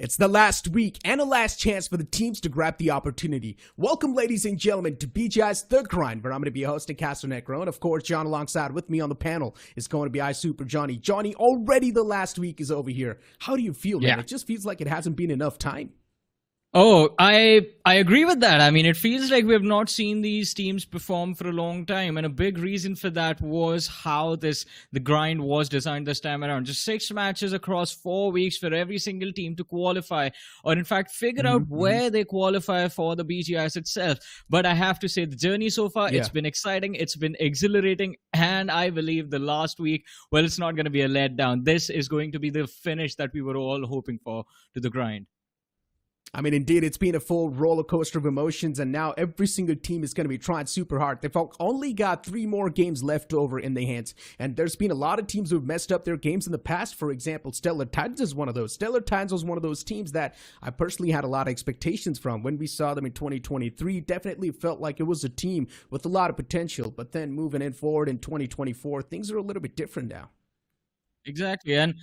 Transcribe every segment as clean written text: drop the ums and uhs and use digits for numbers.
It's the last week and a last chance for the teams to grab the opportunity. Welcome, ladies and gentlemen, to BGI's The Grind, where I'm going to be hosting Casternet and of course, John alongside with me on the panel is going to be Super Johnny. Johnny, already the last week is over here. How do you feel, man? It just feels like it hasn't been enough time. Oh, I agree with that. I mean, it feels like we have not seen these teams perform for a long time. And a big reason for that was how the grind was designed this time around. Just 6 matches across 4 weeks for every single team to qualify, or in fact, figure out where they qualify for the BGIS itself. But I have to say, the journey so far, it's been exciting, it's been exhilarating, and I believe the last week, well, it's not going to be a letdown. This is going to be the finish that we were all hoping for to the grind. I mean, indeed, it's been a full roller coaster of emotions, and now every single team is going to be trying super hard. They've only got 3 more games left over in their hands, and there's been a lot of teams who've messed up their games in the past. For example, Stellar Titans is one of those. Stellar Titans was one of those teams that I personally had a lot of expectations from. When we saw them in 2023, definitely felt like it was a team with a lot of potential, but then moving in forward in 2024, things are a little bit different now. Exactly, and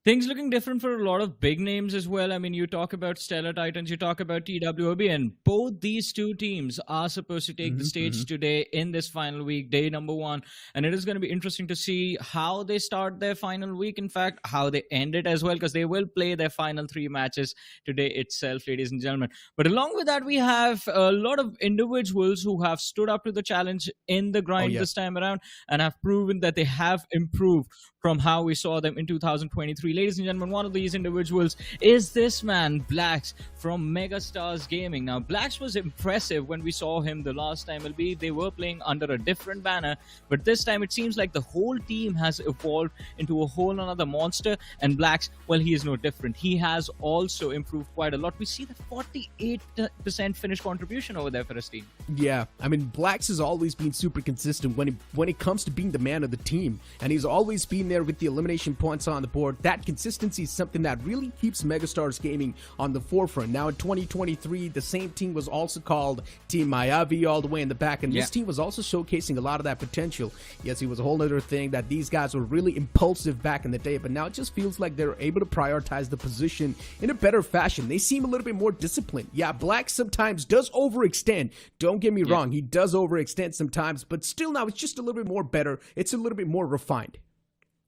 things looking different for a lot of big names as well. I mean, you talk about Stellar Titans, you talk about TWOB, and both these 2 teams are supposed to take the stage today in this final week, day number 1. And it is going to be interesting to see how they start their final week, in fact, how they end it as well, because they will play their final 3 matches today itself, ladies and gentlemen. But along with that, we have a lot of individuals who have stood up to the challenge in the grind this time around and have proven that they have improved from how we saw them in 2023. Ladies and gentlemen, one of these individuals is this man, Blacks from Megastars Gaming. Now, Blacks was impressive when we saw him the last time, albeit they were playing under a different banner. But this time, it seems like the whole team has evolved into a whole another monster. And Blacks, well, he is no different. He has also improved quite a lot. We see the 48% finish contribution over there for his team. Yeah, I mean, Blacks has always been super consistent when it comes to being the man of the team. And he's always been there with the elimination points on the board. That consistency is something that really keeps Megastars Gaming on the forefront. Now in 2023, the same team was also called Team Mayavi all the way in the back, and this team was also showcasing a lot of that potential. Yes, it was a whole other thing that these guys were really impulsive back in the day, but now it just feels like they're able to prioritize the position in a better fashion. They seem a little bit more disciplined. Yeah, Black sometimes does overextend. Don't get me wrong, he does overextend sometimes, but still now it's just a little bit more better. It's a little bit more refined.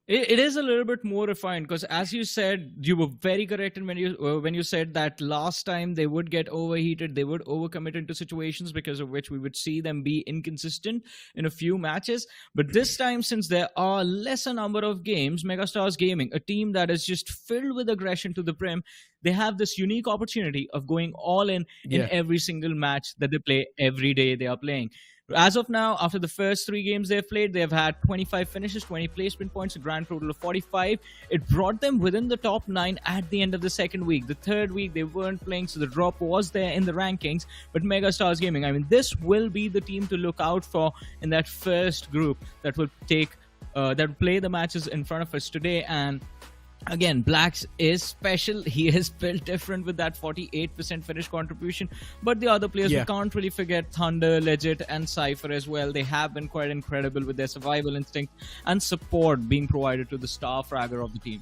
It is a little bit more refined because, as you said, you were very correct in when you said that last time they would get overheated, they would overcommit into situations because of which we would see them be inconsistent in a few matches. But this time, since there are lesser number of games, Megastars Gaming, a team that is just filled with aggression to the brim, they have this unique opportunity of going all in every single match that they play every day they are playing. As of now, after the first 3 games they've played, they've had 25 finishes, 20 placement points, a grand total of 45. It brought them within the top 9 at the end of the 2nd week. The 3rd week, they weren't playing, so the drop was there in the rankings. But Megastars Gaming, I mean, this will be the team to look out for in that first group that will play the matches in front of us today. And again, Blacks is special. He is built different with that 48% finish contribution. But the other players, we can't really forget Thunder, Legit, and Cypher as well. They have been quite incredible with their survival instinct and support being provided to the star fragger of the team.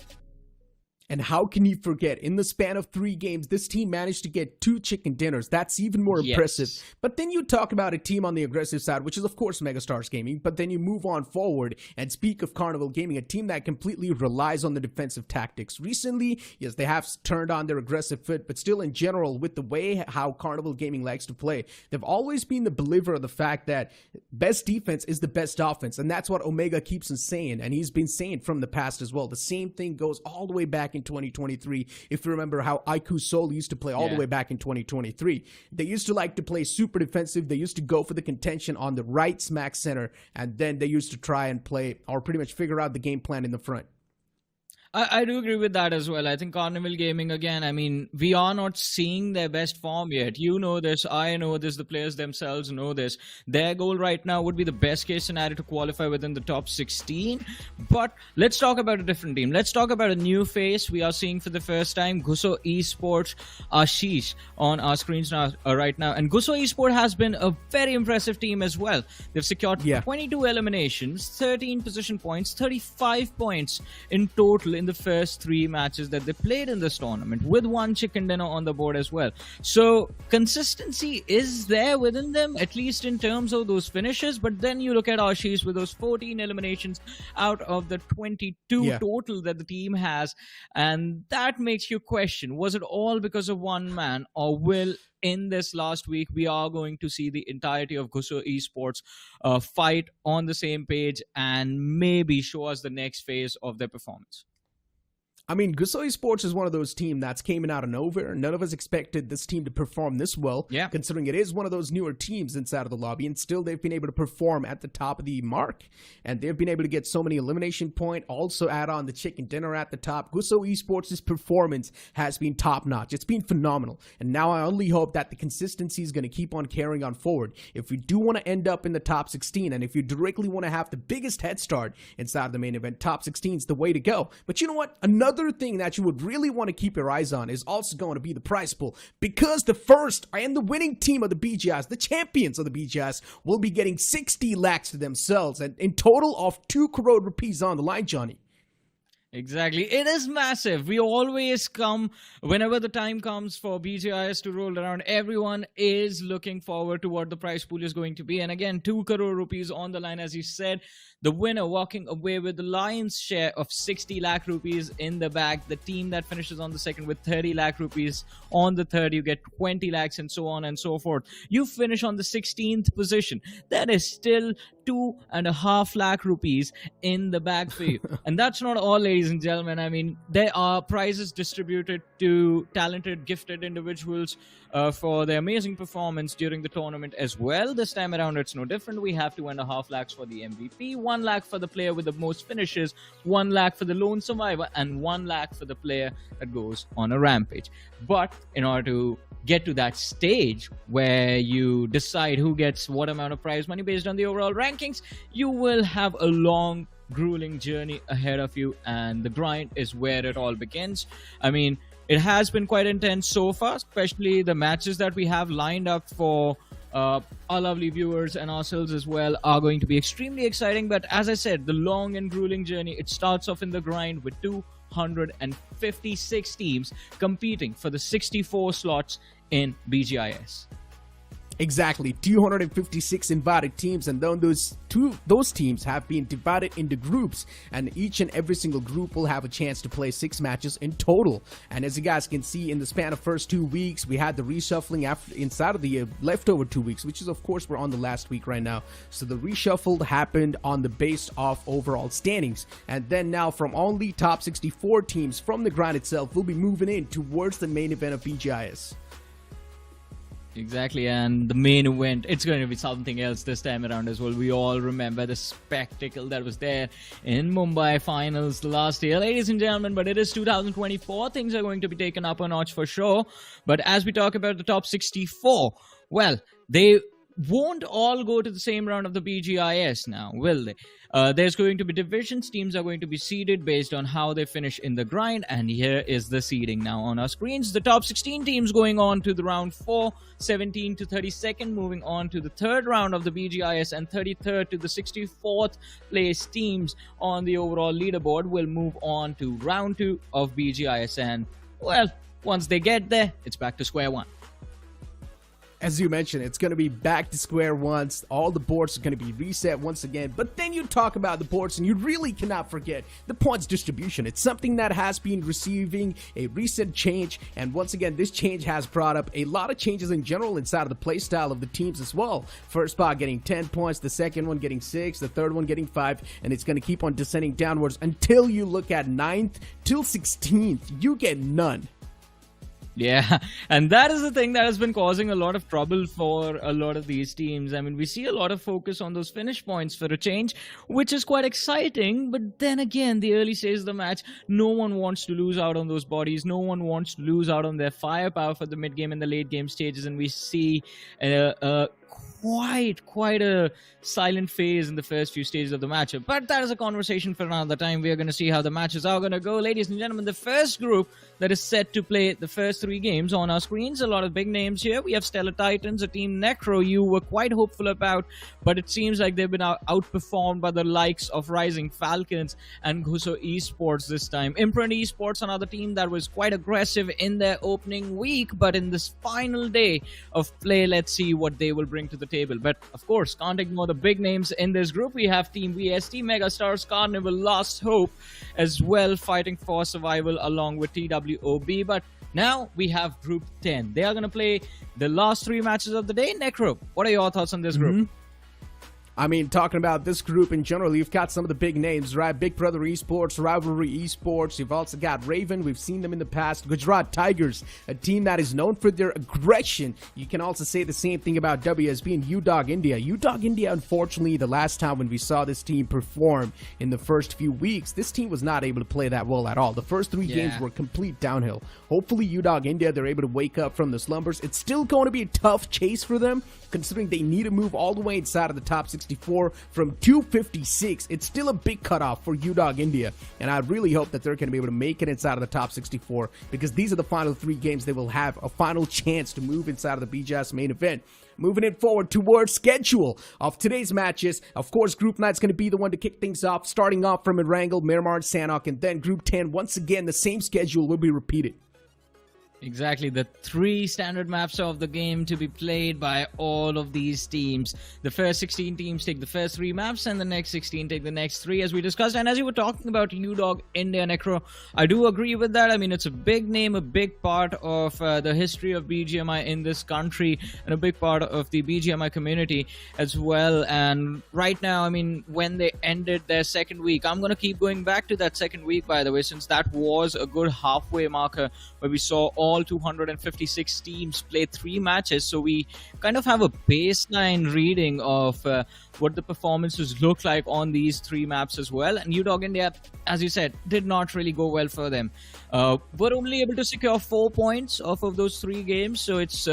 And how can you forget, in the span of 3 games, this team managed to get 2 chicken dinners. That's even more impressive. But then you talk about a team on the aggressive side, which is, of course, Megastars Gaming. But then you move on forward and speak of Carnival Gaming, a team that completely relies on the defensive tactics. Recently, yes, they have turned on their aggressive foot, but still in general, with the way how Carnival Gaming likes to play, they've always been the believer of the fact that best defense is the best offense. And that's what Omega keeps on saying, and he's been saying from the past as well. The same thing goes all the way back in 2023. If you remember how IQ Soul used to play all the way back in 2023, they used to like to play super defensive. They used to go for the contention on the right smack center, and then they used to try and play or pretty much figure out the game plan in the front. I do agree with that as well. I think Carnival Gaming, again, I mean, we are not seeing their best form yet. You know this, I know this, the players themselves know this. Their goal right now would be the best case scenario to qualify within the top 16. But let's talk about a different team. Let's talk about a new face we are seeing for the first time, GUSO Esports Ashish on our screens now, right now. And GUSO Esports has been a very impressive team as well. They've secured 22 eliminations, 13 position points, 35 points in total in in the first 3 matches that they played in this tournament, with 1 chicken dinner on the board as well. So consistency is there within them, at least in terms of those finishes. But then you look at Ashish with those 14 eliminations out of the 22 total that the team has, and that makes you question, was it all because of one man, or will in this last week we are going to see the entirety of GUSO esports fight on the same page and maybe show us the next phase of their performance? I mean, GUSO Esports is one of those teams that's came in out of nowhere. None of us expected this team to perform this well, considering it is one of those newer teams inside of the lobby, and still they've been able to perform at the top of the mark. And they've been able to get so many elimination points, also add on the chicken dinner at the top. GUSO Esports' performance has been top-notch. It's been phenomenal. And now I only hope that the consistency is going to keep on carrying on forward. If we do want to end up in the top 16, and if you directly want to have the biggest head start inside of the main event, top 16 is the way to go. But you know what? Another thing that you would really want to keep your eyes on is also going to be the prize pool, because the first and the winning team of the BGIS, the champions of the BGIS, will be getting 60 lakhs to themselves, and in total of 2 crore rupees on the line, Johnny. Exactly. It is massive. We always come, whenever the time comes for BGIS to roll around, everyone is looking forward to what the prize pool is going to be. And again, 2 crore rupees on the line, as you said. The winner walking away with the lion's share of 60 lakh rupees in the bag. The team that finishes on the second with 30 lakh rupees. On the third, you get 20 lakhs and so on and so forth. You finish on the 16th position. That is still 2.5 lakh rupees in the bag for you. And that's not all, ladies and gentlemen. I mean, there are prizes distributed to talented, gifted individuals for their amazing performance during the tournament as well. This time around, it's no different. We have 2.5 lakhs for the MVP, 1 lakh for the player with the most finishes, 1 lakh for the lone survivor, and 1 lakh for the player that goes on a rampage. But in order to get to that stage where you decide who gets what amount of prize money based on the overall rankings, you will have a long, grueling journey ahead of you, and the grind is where it all begins. I mean, it has been quite intense so far, especially the matches that we have lined up for our lovely viewers and ourselves as well are going to be extremely exciting. But as I said, the long and grueling journey, it starts off in the grind with 256 teams competing for the 64 slots in BGIS. Exactly, 256 invited teams, and then those teams have been divided into groups, and each and every single group will have a chance to play 6 matches in total. And as you guys can see, in the span of first 2 weeks, we had the reshuffling inside of the leftover 2 weeks, which is of course we're on the last week right now. So the reshuffle happened on the base of overall standings, and then now from only top 64 teams from the grind itself, we'll be moving in towards the main event of BGIS. Exactly, and the main event, it's going to be something else this time around as well. We all remember the spectacle that was there in Mumbai finals last year, ladies and gentlemen. But it is 2024. Things are going to be taken up a notch for sure. But as we talk about the top 64, well, they won't all go to the same round of the BGIS now, will they? There's going to be divisions. Teams are going to be seeded based on how they finish in the grind, and here is the seeding now on our screens. The top 16 teams going on to the round 4, 17 to 32nd, moving on to the third round of the BGIS, and 33rd to the 64th place teams on the overall leaderboard will move on to round 2 of BGIS. And, well, once they get there, it's back to square one. As you mentioned, it's going to be back to square one. All the boards are going to be reset once again. But then you talk about the boards, and you really cannot forget the points distribution. It's something that has been receiving a recent change. And once again, this change has brought up a lot of changes in general inside of the playstyle of the teams as well. First spot getting 10 points, the second one getting 6, the third one getting 5. And it's going to keep on descending downwards until you look at 9th till 16th. You get none. Yeah, and that is the thing that has been causing a lot of trouble for a lot of these teams. I mean, we see a lot of focus on those finish points for a change, which is quite exciting. But then again, the early stages of the match, no one wants to lose out on those bodies. No one wants to lose out on their firepower for the mid-game and the late-game stages. And we see quite a silent phase in the first few stages of the matchup. But that is a conversation for another time. We are going to see how the matches are going to go. Ladies and gentlemen, the first group that is set to play the first 3 games on our screens. A lot of big names here. We have Stellar Titans, a team Necro you were quite hopeful about, but it seems like they've been outperformed by the likes of Rising Falcons and GHUSO Esports this time. IMPRNT Esports, another team that was quite aggressive in their opening week, but in this final day of play, let's see what they will bring to the table. But of course, can't ignore the big names in this group. We have Team VST, MEGASTARS, CARNIVAL, Last Hope as well, fighting for survival along with TWOB. But now we have Group 10. They are going to play the last 3 matches of the day. Necro, what are your thoughts on this group? I mean, talking about this group in general, you've got some of the big names, right? Big Brother Esports, Rivalry Esports. You've also got Raven. We've seen them in the past. Gujarat Tigers, a team that is known for their aggression. You can also say the same thing about WSB and UDOG India. UDOG India, unfortunately, the last time when we saw this team perform in the first few weeks, this team was not able to play that well at all. The first 3 games were complete downhill. Hopefully, UDOG India, they're able to wake up from the slumbers. It's still going to be a tough chase for them, considering they need to move all the way inside of the top 64 from 256. It's still a big cutoff for UDOG India, and I really hope that they're going to be able to make it inside of the top 64, because these are the final 3 games they will have a final chance to move inside of the BGIS main event. Moving it forward towards schedule of today's matches, of course, Group 9 is going to be the one to kick things off, starting off from Erangel, Miramar, and Sanhok, and then Group 10, once again, the same schedule will be repeated. Exactly, the 3 standard maps of the game to be played by all of these teams. The first 16 teams take the first 3 maps, and the next 16 take the next 3, as we discussed. And as you were talking about UDOG India, Necro, I do agree with that. I mean, it's a big name, a big part of the history of BGMI in this country, and a big part of the BGMI community as well. And right now, I mean, when they ended their second week, I'm going to keep going back to that second week, by the way, since that was a good halfway marker where we saw all 256 teams play 3 matches, so we kind of have a baseline reading of what the performances look like on these 3 maps as well. And UDOG India, as you said, did not really go well for them. Were only able to secure 4 points off of those 3 games, so it's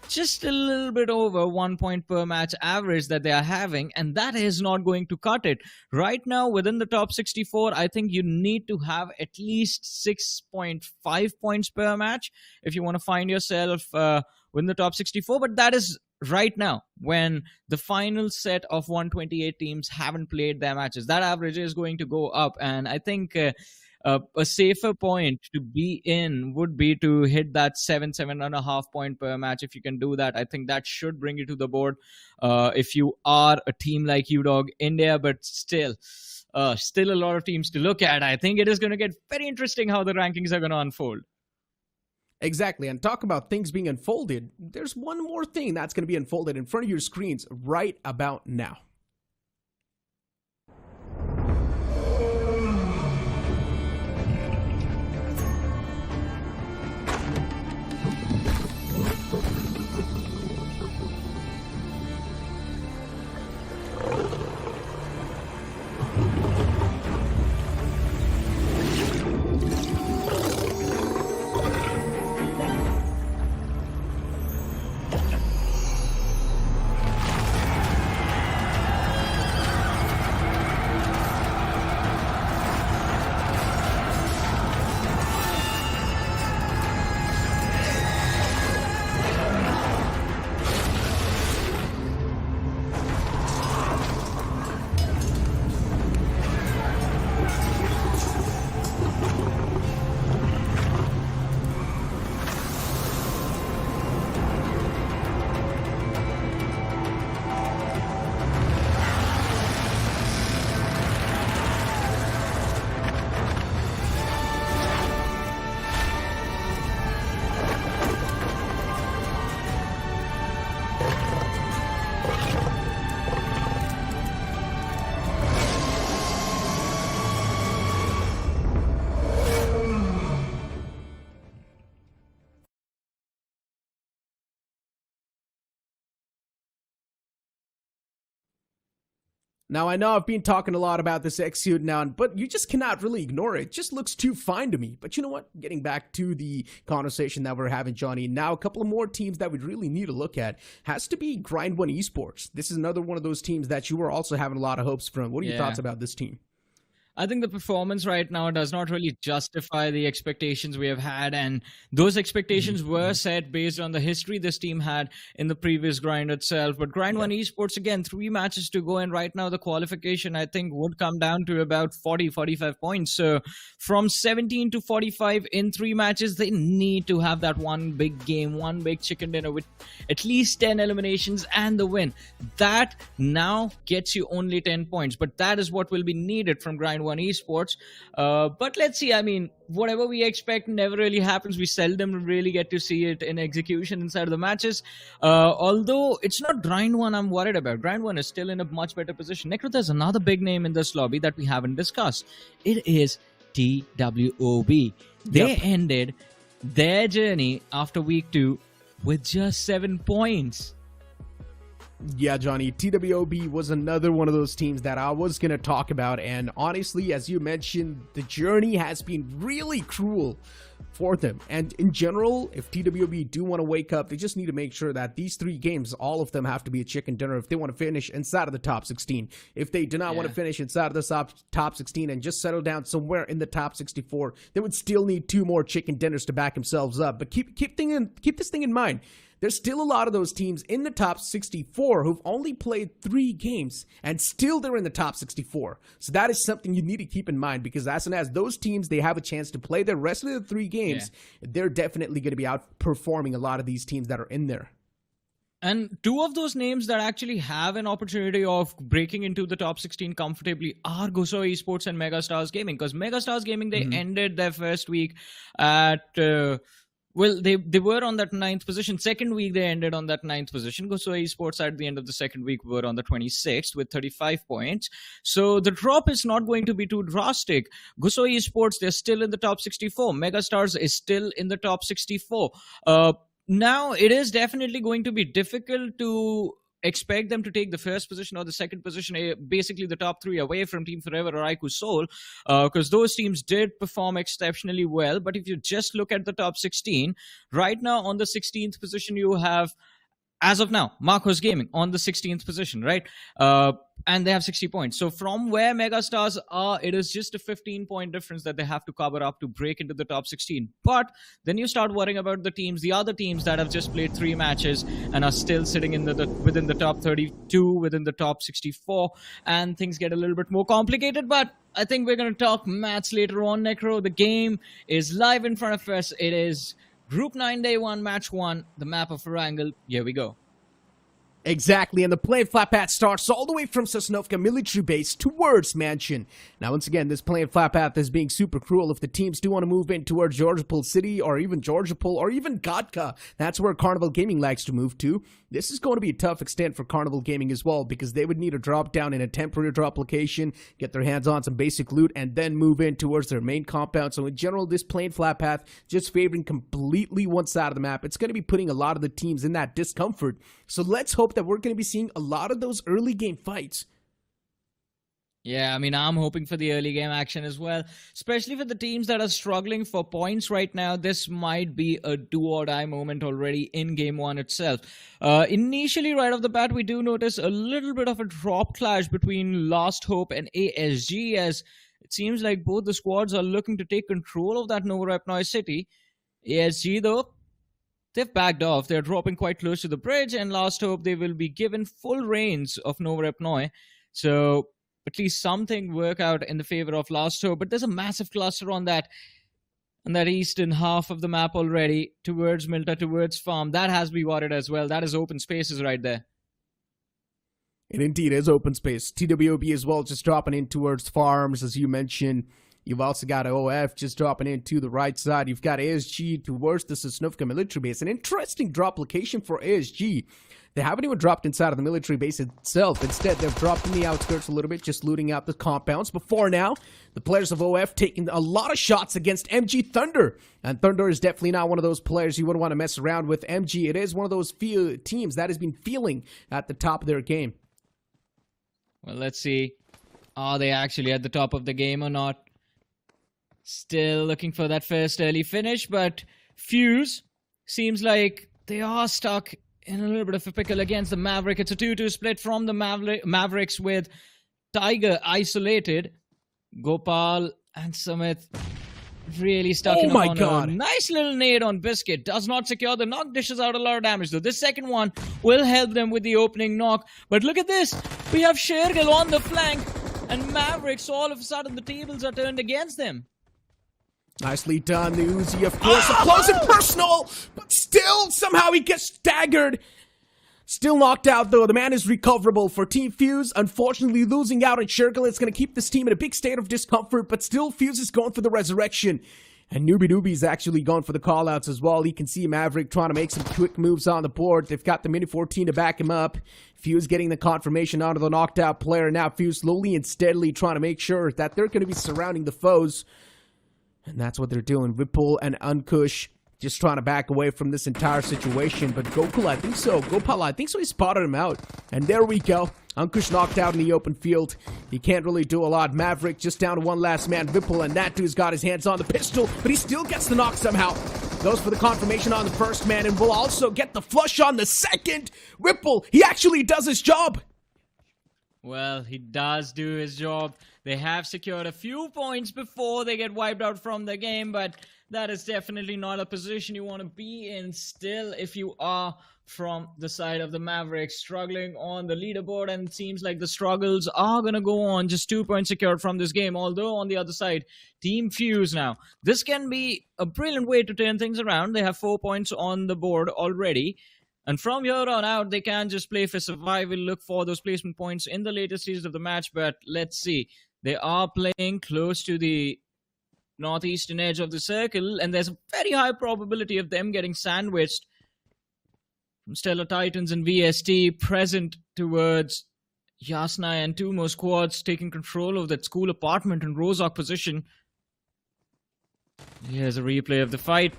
just a little bit over 1 point per match average that they are having, and that is not going to cut it. Right now, within the top 64, I think you need to have at least 6.5 points per match if you want to find yourself within the top 64, but that is right now when the final set of 128 teams haven't played their matches. That average is going to go up, and I think a safer point to be in would be to hit that 7.5 point per match. If you can do that, I think that should bring you to the board if you are a team like UDOG India. But still a lot of teams to look at. I think it is going to get very interesting how the rankings are going to unfold. Exactly, and talk about things being unfolded. There's one more thing that's going to be unfolded in front of your screens right about now. Now, I know I've been talking a lot about this Exude now, but you just cannot really ignore it. It just looks too fine to me. But you know what? Getting back to the conversation that we're having, Johnny, now a couple of more teams that we really need to look at has to be Grind 1 Esports. This is another one of those teams that you were also having a lot of hopes from. What are your thoughts about this team? I think the performance right now does not really justify the expectations we have had, and those expectations were set based on the history this team had in the previous grind itself. But Grind 1 Esports, again, 3 matches to go, and right now the qualification, I think, would come down to about 40-45 points. So from 17 to 45 in 3 matches, they need to have that one big game, one big chicken dinner with at least 10 eliminations and the win. That now gets you only 10 points, but that is what will be needed from Grind 1 Esports. But let's see. I mean, whatever we expect never really happens. We seldom really get to see it in execution inside of the matches. Although it's not Grind 1 I'm worried about. Grind 1 is still in a much better position. Necro, there's another big name in this lobby that we haven't discussed. It is TWOB. They ended their journey after week 2 with just 7 points. Yeah, Johnny, TWOB was another one of those teams that I was going to talk about. And honestly, as you mentioned, the journey has been really cruel for them. And in general, if TWOB do want to wake up, they just need to make sure that these 3 games, all of them have to be a chicken dinner if they want to finish inside of the top 16. If they do not want to finish inside of the top 16 and just settle down somewhere in the top 64, they would still need 2 more chicken dinners to back themselves up. But keep this thing in mind. There's still a lot of those teams in the top 64 who've only played 3 games, and still they're in the top 64. So that is something you need to keep in mind, because as soon as those teams, they have a chance to play the rest of the 3 games, they're definitely going to be outperforming a lot of these teams that are in there. And 2 of those names that actually have an opportunity of breaking into the top 16 comfortably are GUSO Esports and MEGASTARS Gaming. Because MEGASTARS Gaming, they ended their first week at... well, they were on that 9th position. Second week, they ended on that 9th position. GUSO Esports at the end of the second week were on the 26th with 35 points. So the drop is not going to be too drastic. GUSO Esports, they're still in the top 64. MEGASTARS is still in the top 64. Now, it is definitely going to be difficult to expect them to take the first position or the second position, basically the top 3 away from Team Forever or IQ Soul, because those teams did perform exceptionally well. But if you just look at the top 16, right now on the 16th position, you have, as of now, Marcos Gaming on the 16th position, right? And they have 60 points. So from where MEGASTARS are, it is just a 15-point difference that they have to cover up to break into the top 16. But then you start worrying about the other teams that have just played 3 matches and are still sitting in within the top 32, within the top 64, and things get a little bit more complicated. But I think we're going to talk maths later on, Necro. The game is live in front of us. It is Group 9, Day 1, Match 1, the map of Erangel. Here we go. Exactly, and the playing flat path starts all the way from Sosnovka military base towards Mansion. Now, once again, this playing flat path is being super cruel. If the teams do want to move in towards Georgiapol City, or even Georgiapol, or even Gatka, that's where Carnival Gaming likes to move to. This is going to be a tough extent for Carnival Gaming as well, because they would need to drop down in a temporary drop location, get their hands on some basic loot, and then move in towards their main compound. So in general, this playing flat path just favoring completely one side of the map. It's going to be putting a lot of the teams in that discomfort. So let's hope that we're going to be seeing a lot of those early game fights. Yeah, I mean, I'm hoping for the early game action as well, especially for the teams that are struggling for points right now. This might be a do or die moment already in game 1 itself. Initially, right off the bat, we do notice a little bit of a drop clash between Last Hope and ASG, as it seems like both the squads are looking to take control of that Novorapnoi city. ASG, though, they've backed off. They're dropping quite close to the bridge, and Last Hope, they will be given full reins of Novorapnoi. So at least something work out in the favor of Last Hope. But there's a massive cluster on that eastern half of the map already, towards Milta, towards Farm. That has to be watered as well. That is open spaces right there. It indeed is open space. TWOB as well, just dropping in towards Farms, as you mentioned. You've also got OF just dropping in to the right side. You've got ASG towards the Sosnovka military base. An interesting drop location for ASG. They haven't even dropped inside of the military base itself. Instead, they've dropped in the outskirts a little bit, just looting out the compounds. Before now, the players of OF taking a lot of shots against MG Thunder. And Thunder is definitely not one of those players you would want to mess around with. MG, it is one of those teams that has been feeling at the top of their game. Well, let's see. Are they actually at the top of the game or not? Still looking for that first early finish, but FUZE seems like they are stuck in a little bit of a pickle against the Maverick. It's a 2-2 split from the Mavericks with Tiger isolated. Gopal and Sumit really stuck in a corner. God. Nice little nade on Biscuit. Does not secure the knock. Dishes out a lot of damage though. This second one will help them with the opening knock. But look at this. We have Shergill on the flank. And Mavericks, all of a sudden, the tables are turned against them. Nicely done, the Uzi, of course, a close and personal, but still, somehow he gets staggered. Still knocked out, though. The man is recoverable for Team FUZE. Unfortunately, losing out on Shergill, it's going to keep this team in a big state of discomfort, but still, FUZE is going for the resurrection. And Newbie actually going for the callouts as well. You can see Maverick trying to make some quick moves on the board. They've got the Mini 14 to back him up. FUZE getting the confirmation onto the knocked out player. Now FUZE slowly and steadily trying to make sure that they're going to be surrounding the foes. And that's what they're doing. Vipul and Ankush just trying to back away from this entire situation. But Gopal, I think so. He spotted him out. And there we go. Ankush knocked out in the open field. He can't really do a lot. Maverick just down to one last man. Vipul, and that dude's got his hands on the pistol, but he still gets the knock somehow. Goes for the confirmation on the first man and will also get the flush on the second. Vipul, he actually does his job. Well, he does do his job. They have secured a few points before they get wiped out from the game, but that is definitely not a position you want to be in still if you are from the side of the Mavericks, struggling on the leaderboard, and it seems like the struggles are going to go on. Just 2 points secured from this game, although on the other side, Team FUZE now. This can be a brilliant way to turn things around. They have 4 points on the board already. And from here on out, they can just play for survival, look for those placement points in the later stages of the match. But let's see. They are playing close to the northeastern edge of the circle, and there's a very high probability of them getting sandwiched. Stellar Titans and VST present towards Yasna and two more squads taking control of that school apartment in Rozok position. Here's a replay of the fight.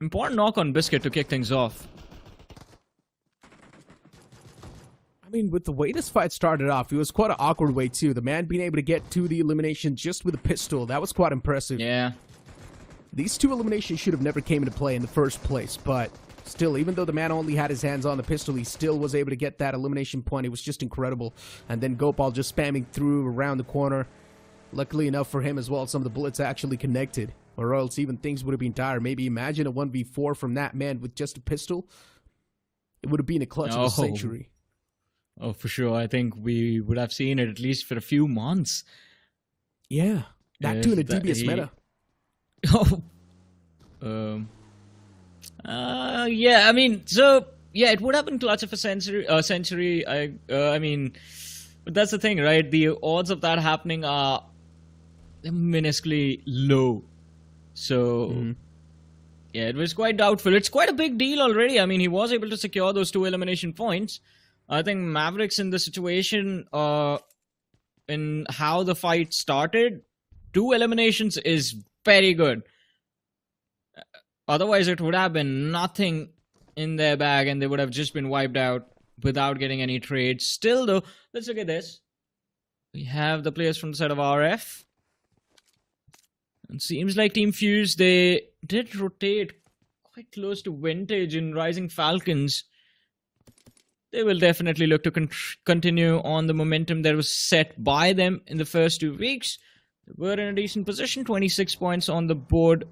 Important knock on Biscuit to kick things off. I mean, with the way this fight started off, it was quite an awkward way too. The man being able to get to the elimination just with a pistol, that was quite impressive. Yeah. These two eliminations should have never came into play in the first place, but still, even though the man only had his hands on the pistol, he still was able to get that elimination point. It was just incredible. And then Gopal just spamming through around the corner. Luckily enough for him as well, some of the bullets actually connected, or else even things would have been dire. Maybe imagine a 1v4 from that man with just a pistol. It would have been a clutch of the century. Oh, for sure. I think we would have seen it at least for a few months. Yeah. That too in a dubious meta. Yeah, I mean, so, yeah, it would have been clutch of a century. I mean, but that's the thing, right? The odds of that happening are minusculely low. So, yeah, it was quite doubtful. It's quite a big deal already. I mean, he was able to secure those 2 elimination points. I think Mavericks in the situation, in how the fight started, 2 eliminations is very good. Otherwise, it would have been nothing in their bag and they would have just been wiped out without getting any trades. Still, though, let's look at this. We have the players from the side of RF. It seems like Team FUZE, they did rotate quite close to Vintage in Rising Falcons. They will definitely look to continue on the momentum that was set by them in the first 2 weeks. They were in a decent position, 26 points on the board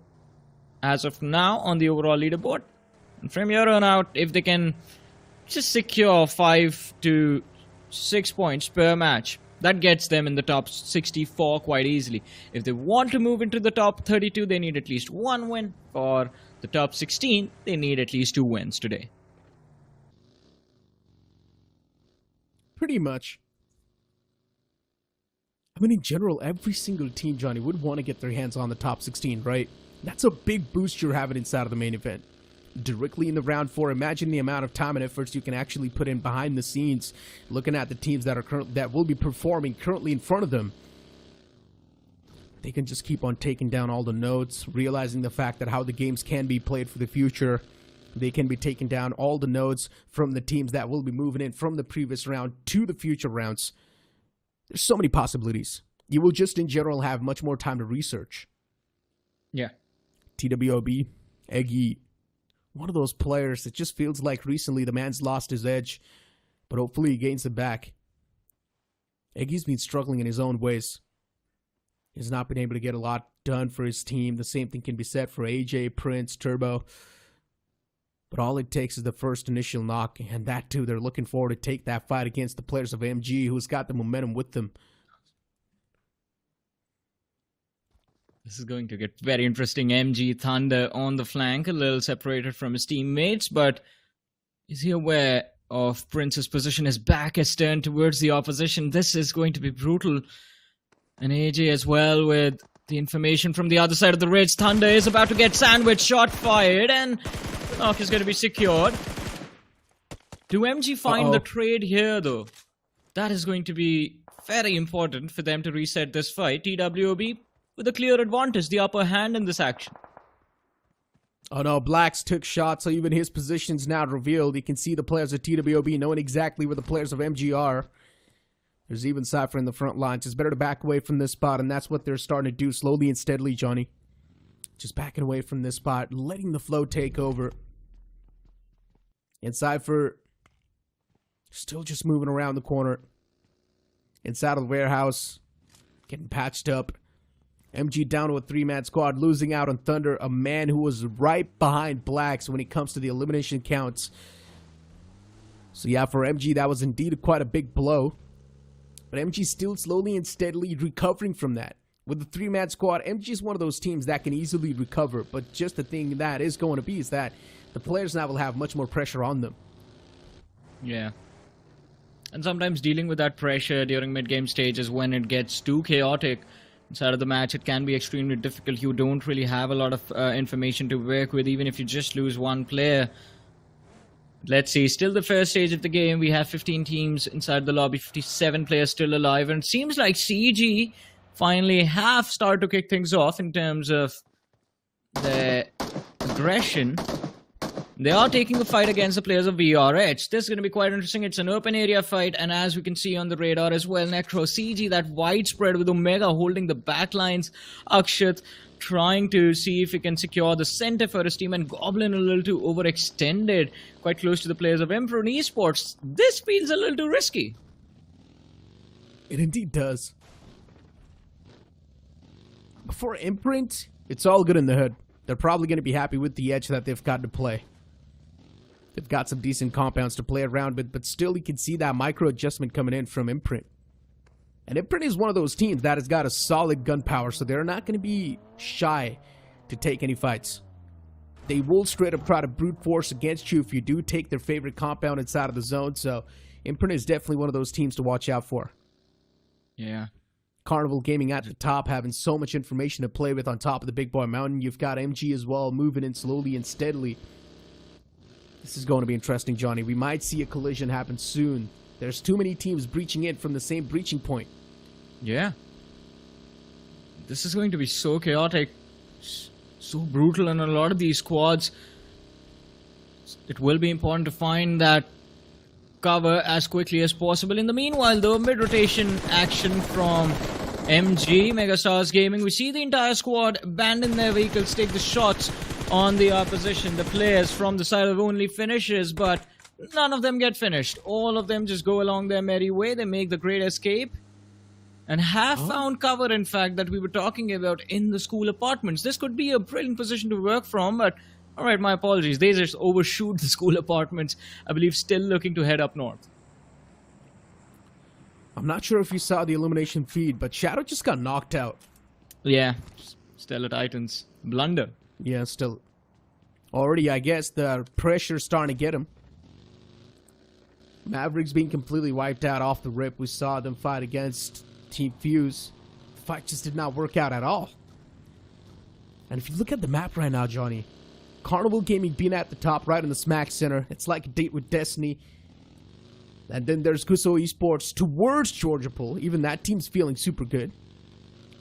as of now on the overall leaderboard. And from here on out, if they can just secure 5 to 6 points per match, that gets them in the top 64 quite easily. If they want to move into the top 32, they need at least 1 win. For the top 16, they need at least 2 wins today. Pretty much. I mean, in general, every single team, Johnny, would want to get their hands on the top 16, right? That's a big boost you're having inside of the main event. Directly in the round 4, imagine the amount of time and efforts you can actually put in behind the scenes, looking at the teams that will be performing currently in front of them. They can just keep on taking down all the notes, realizing the fact that how the games can be played for the future. they can be taking down all the nodes from the teams that will be moving in from the previous round to the future rounds. There's so many possibilities. You will just in general have much more time to research. Yeah. TWOB, Eggy, one of those players that just feels like recently the man's lost his edge, but hopefully he gains it back. Eggy's been struggling in his own ways. He's not been able to get a lot done for his team. The same thing can be said for AJ, Prince, Turbo. But all it takes is the first initial knock, and that too, they're looking forward to take that fight against the players of MG, who's got the momentum with them. This is going to get very interesting. MG Thunder on the flank, a little separated from his teammates, but is he aware of Prince's position? His back is turned towards the opposition. This is going to be brutal. And AJ as well with the information from the other side of the ridge. Thunder is about to get sandwiched, shot fired, and the knock is going to be secured. Do MG find the trade here, though? That is going to be very important for them to reset this fight. TWOB with a clear advantage, the upper hand in this action. Oh no, Blacks took shots, so even his position's now revealed. You can see the players of TWOB knowing exactly where the players of MG are. There's even Cypher in the front lines. It's better to back away from this spot, and that's what they're starting to do slowly and steadily, Johnny. Just backing away from this spot, letting the flow take over. And Cypher still just moving around the corner. Inside of the warehouse, getting patched up. MG down to a 3-man squad, losing out on Thunder, a man who was right behind Blacks when it comes to the elimination counts. So yeah, for MG, that was indeed quite a big blow. But MG still slowly and steadily recovering from that. With the 3-man squad, MG is one of those teams that can easily recover. But just the thing that is going to be is that the players now will have much more pressure on them. Yeah. And sometimes dealing with that pressure during mid-game stages when it gets too chaotic inside of the match, it can be extremely difficult. You don't really have a lot of information to work with, even if you just lose one player. Let's see, still the first stage of the game. We have 15 teams inside the lobby, 57 players still alive, and it seems like CG finally have started to kick things off in terms of their aggression. They are taking the fight against the players of VRH. This is going to be quite interesting. It's an open area fight, and as we can see on the radar as well, Necro, CG, that widespread with Omega holding the backlines, Akshat trying to see if he can secure the center for his team, and Goblin a little too overextended, quite close to the players of IMPRNT Esports. This feels a little too risky. It indeed does. For IMPRNT, it's all good in the hood. They're probably going to be happy with the edge that they've got to play. They've got some decent compounds to play around with, but still you can see that micro adjustment coming in from IMPRNT. And IMPRNT is one of those teams that has got a solid gun power, so they're not going to be shy to take any fights. They will straight up try to brute force against you if you do take their favorite compound inside of the zone, so IMPRNT is definitely one of those teams to watch out for. Yeah. Carnival Gaming at the top, having so much information to play with on top of the Big Boy Mountain. You've got MG as well, moving in slowly and steadily. This is going to be interesting, Johnny. We might see a collision happen soon. There's too many teams breaching in from the same breaching point. Yeah. This is going to be so chaotic, so brutal, and a lot of these squads, it will be important to find that cover as quickly as possible. In the meanwhile, though, mid-rotation action from MG, Megastars Gaming. We see the entire squad abandon their vehicles, take the shots on the opposition, the players from the side of only finishes, but none of them get finished. All of them just go along their merry way. They make the great escape and have found cover, in fact, that we were talking about in the school apartments. This could be a brilliant position to work from, but alright, my apologies. They just overshoot the school apartments. I believe still looking to head up north. I'm not sure if you saw the elimination feed, but Shadow just got knocked out. Yeah, Stellar Titans. Blunder. Yeah, still. Already, I guess, the pressure's starting to get him. Mavericks being completely wiped out off the rip. We saw them fight against Team FUZE. The fight just did not work out at all. And if you look at the map right now, Johnny, Carnival Gaming being at the top right in the smack center. It's like a date with destiny. And then there's GUSO Esports towards Georgia Pool. Even that team's feeling super good.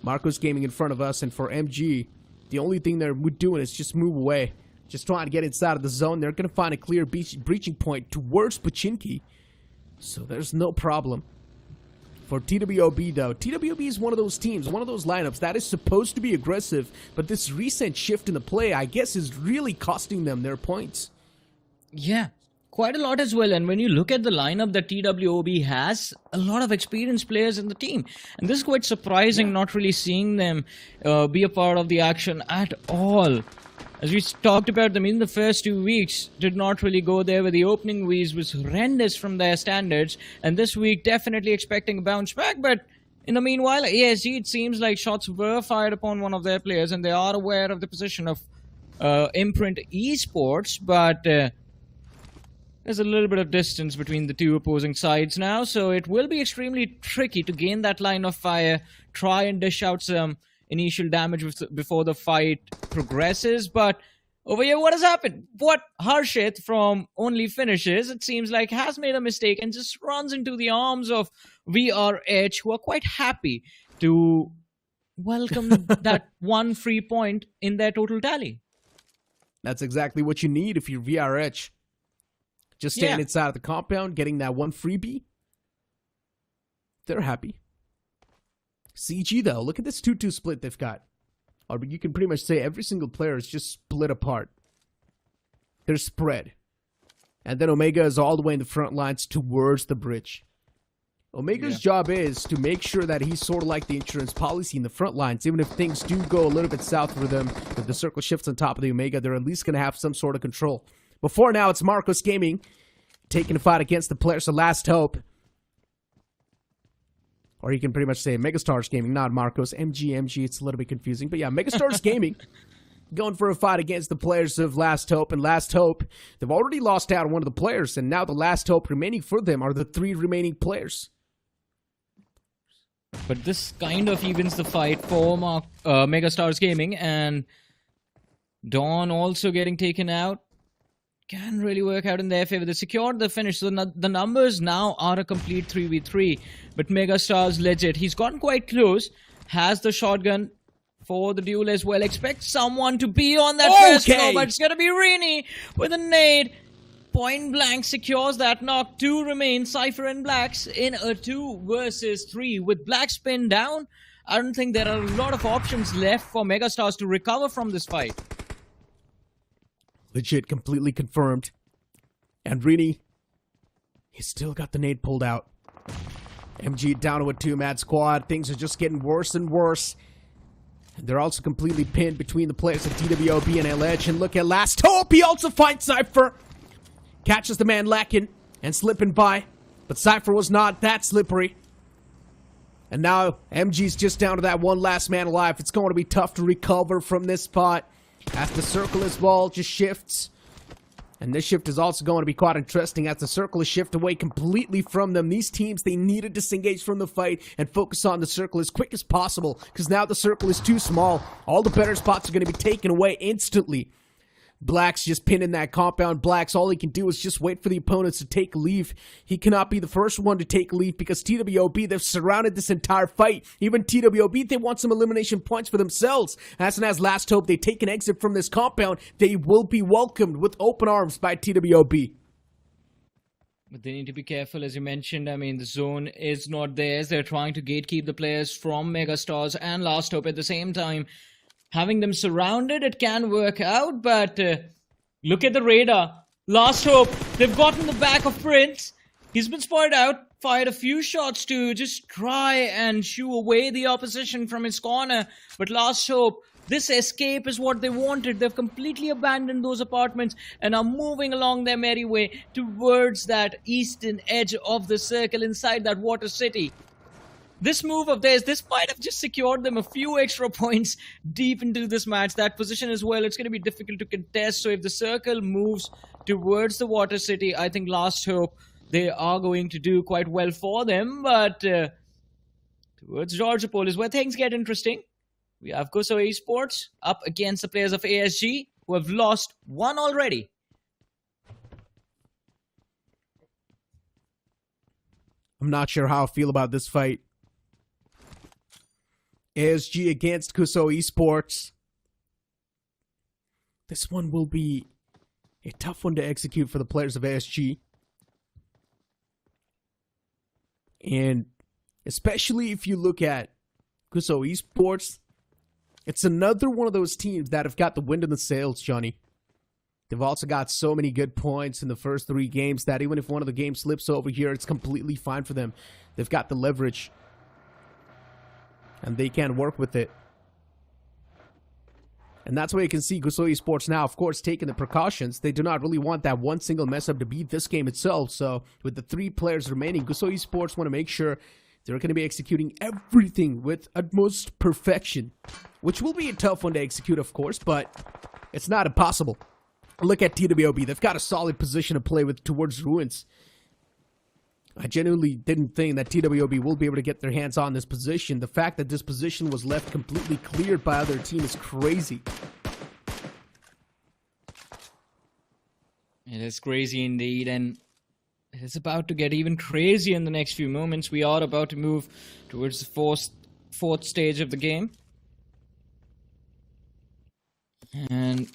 Marcos Gaming in front of us, and for MG, the only thing they're doing is just move away. just trying to get inside of the zone. They're going to find a clear breaching point towards Pachinki. So there's no problem for TWOB, though. TWOB is one of those teams, one of those lineups that is supposed to be aggressive, but this recent shift in the play, I guess, is really costing them their points. Yeah, quite a lot as well. And when you look at the lineup that TWOB has, a lot of experienced players in the team. And this is quite surprising, not really seeing them be a part of the action at all. As we talked about them in the first 2 weeks, did not really go there with the opening weeks, was horrendous from their standards. And this week, definitely expecting a bounce back. But in the meanwhile, ASG, it seems like shots were fired upon one of their players. And they are aware of the position of IMPRNT Esports. But there's a little bit of distance between the two opposing sides now. So it will be extremely tricky to gain that line of fire, try and dish out some initial damage before the fight progresses. But over here, what has happened? What Harshit from Only Finishes, it seems like, has made a mistake and just runs into the arms of VRH, who are quite happy to welcome that one free point in their total tally. That's exactly what you need if you're VRH. Just stand inside of the compound, getting that one freebie. They're happy. CG, though, look at this 2-2 split they've got. Or you can pretty much say every single player is just split apart. They're spread. And then Omega is all the way in the front lines towards the bridge. Omega's job is to make sure that he's sort of like the insurance policy in the front lines. Even if things do go a little bit south for them, if the circle shifts on top of the Omega, they're at least going to have some sort of control. Before now, it's Marcos Gaming taking a fight against the players of Last Hope. Or you can pretty much say Megastars Gaming, not Marcos. MG, it's a little bit confusing. But yeah, Megastars Gaming going for a fight against the players of Last Hope. And Last Hope, they've already lost out on one of the players. And now the last hope remaining for them are the 3 remaining players. But this kind of evens the fight for Megastars Gaming. And Dawn also getting taken out. Can really work out in their favor. They secured the finish. So the numbers now are a complete 3v3. But Megastars legit. He's gotten quite close. Has the shotgun for the duel as well. Expect someone to be on that first floor, but it's going to be Rini with a nade. Point blank secures that knock. 2 remain. Cypher and Blacks in a 2 versus 3. With Blacks pinned down, I don't think there are a lot of options left for Megastars to recover from this fight. Legit, completely confirmed. And Rini, he's still got the nade pulled out. MG down to a 2-man squad. Things are just getting worse and worse. And they're also completely pinned between the players of TWOB and LH. And look at Last Hope. He also finds Cypher. Catches the man lacking and slipping by. But Cypher was not that slippery. And now MG's just down to that one last man alive. It's going to be tough to recover from this spot. As the circle as well just shifts. And this shift is also going to be quite interesting as the circle is shifted away completely from them. These teams, they need to disengage from the fight and focus on the circle as quick as possible. Because now the circle is too small. All the better spots are going to be taken away instantly. Black's just pinning that compound. Black's, all he can do is just wait for the opponents to take leave. He cannot be the first one to take leave because TWOB, they've surrounded this entire fight. Even TWOB, they want some elimination points for themselves. As soon as Last Hope, they take an exit from this compound, they will be welcomed with open arms by TWOB. But they need to be careful, as you mentioned. I mean, the zone is not theirs. They're trying to gatekeep the players from Megastars and Last Hope at the same time. Having them surrounded, it can work out, but look at the radar. Last Hope, they've gotten the back of Prince. He's been spotted out, fired a few shots to just try and shoo away the opposition from his corner. But Last Hope, this escape is what they wanted. They've completely abandoned those apartments and are moving along their merry way towards that eastern edge of the circle inside that water city. This move of theirs, this might have just secured them a few extra points deep into this match. That position as well, it's going to be difficult to contest. So if the circle moves towards the water city, I think Last Hope, they are going to do quite well for them. But towards Georgopol is where things get interesting. We have GUSO Esports up against the players of ASG, who have lost 1 already. I'm not sure how I feel about this fight. ASG against GUSO Esports. This one will be a tough one to execute for the players of ASG. And especially if you look at GUSO Esports, it's another one of those teams that have got the wind in the sails, Johnny. They've also got so many good points in the first 3 games that even if one of the games slips over here, it's completely fine for them. They've got the leverage, and they can work with it. And that's why you can see GUSO Esports now, of course, taking the precautions. They do not really want that one single mess up to beat this game itself. So with the 3 players remaining, GUSO Esports want to make sure they're going to be executing everything with utmost perfection, which will be a tough one to execute, of course, but it's not impossible. Look at TWOB. They've got a solid position to play with towards Ruins. I genuinely didn't think that TWOB will be able to get their hands on this position. The fact that this position was left completely cleared by other team is crazy. It is crazy indeed, and it is about to get even crazier in the next few moments. We are about to move towards the fourth stage of the game. And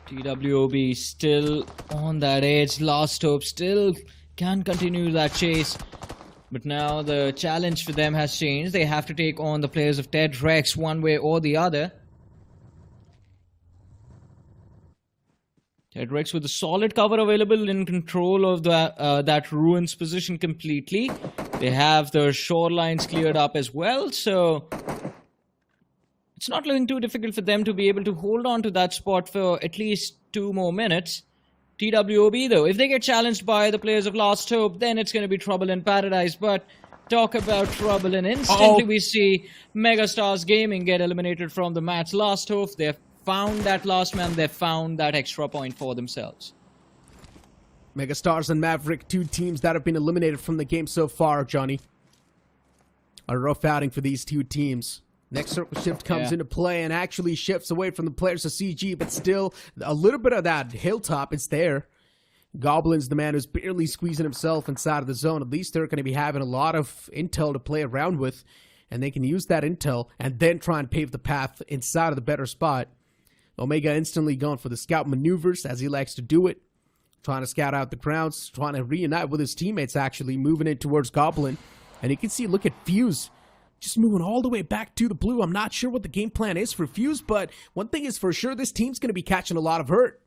TWOB still on that edge. Last Hope still can continue that chase. But now the challenge for them has changed. They have to take on the players of TEDREX one way or the other. TEDREX with a solid cover available, in control of that Ruins position completely. They have their shorelines cleared up as well, so it's not looking too difficult for them to be able to hold on to that spot for at least 2 more minutes. TWOB, though, if they get challenged by the players of Last Hope, then it's going to be trouble in paradise. But talk about trouble, and instantly we see Megastars Gaming get eliminated from the match. Last Hope, they've found that last man, they've found that extra point for themselves. Megastars and Maverick, 2 teams that have been eliminated from the game so far, Johnny. A rough outing for these 2 teams. Next circle shift comes into play and actually shifts away from the players of CG, but still a little bit of that hilltop is there. Goblin's the man who's barely squeezing himself inside of the zone. At least they're going to be having a lot of intel to play around with, and they can use that intel and then try and pave the path inside of the better spot. Omega instantly going for the scout maneuvers, as he likes to do it. Trying to scout out the grounds, trying to reunite with his teammates, actually moving in towards Goblin. And you can see, look at FUZE. Just moving all the way back to the blue. I'm not sure what the game plan is for FUZE, but one thing is for sure, this team's going to be catching a lot of hurt.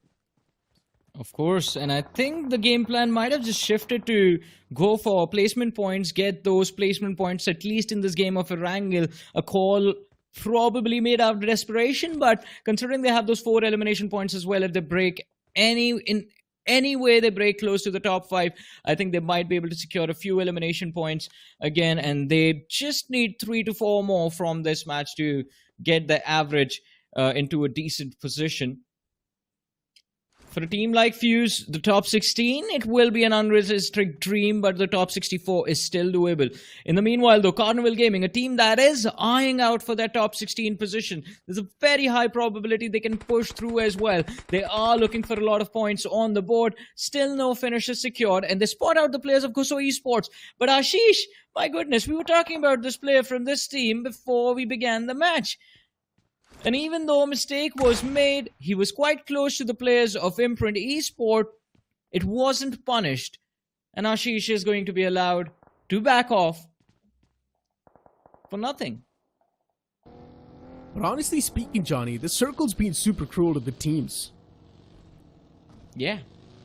Of course, and I think the game plan might have just shifted to go for placement points, get those placement points at least in this game of Erangel. A call probably made out of desperation, but considering they have those 4 elimination points as well, if they break any way they break close to the top 5, I think they might be able to secure a few elimination points again, and they just need 3 to 4 more from this match to get the average into a decent position. For a team like FUZE, the top 16, it will be an unrealistic dream, but the top 64 is still doable. In the meanwhile, though, Carnival Gaming, a team that is eyeing out for their top 16 position, there's a very high probability they can push through as well. They are looking for a lot of points on the board. Still no finishes secured, and they spot out the players of GUSO Esports. But Ashish, my goodness, we were talking about this player from this team before we began the match. And even though a mistake was made, he was quite close to the players of IMPRNT Esport. It wasn't punished. And Ashish is going to be allowed to back off for nothing. But honestly speaking, Johnny, the circle's been super cruel to the teams. Yeah.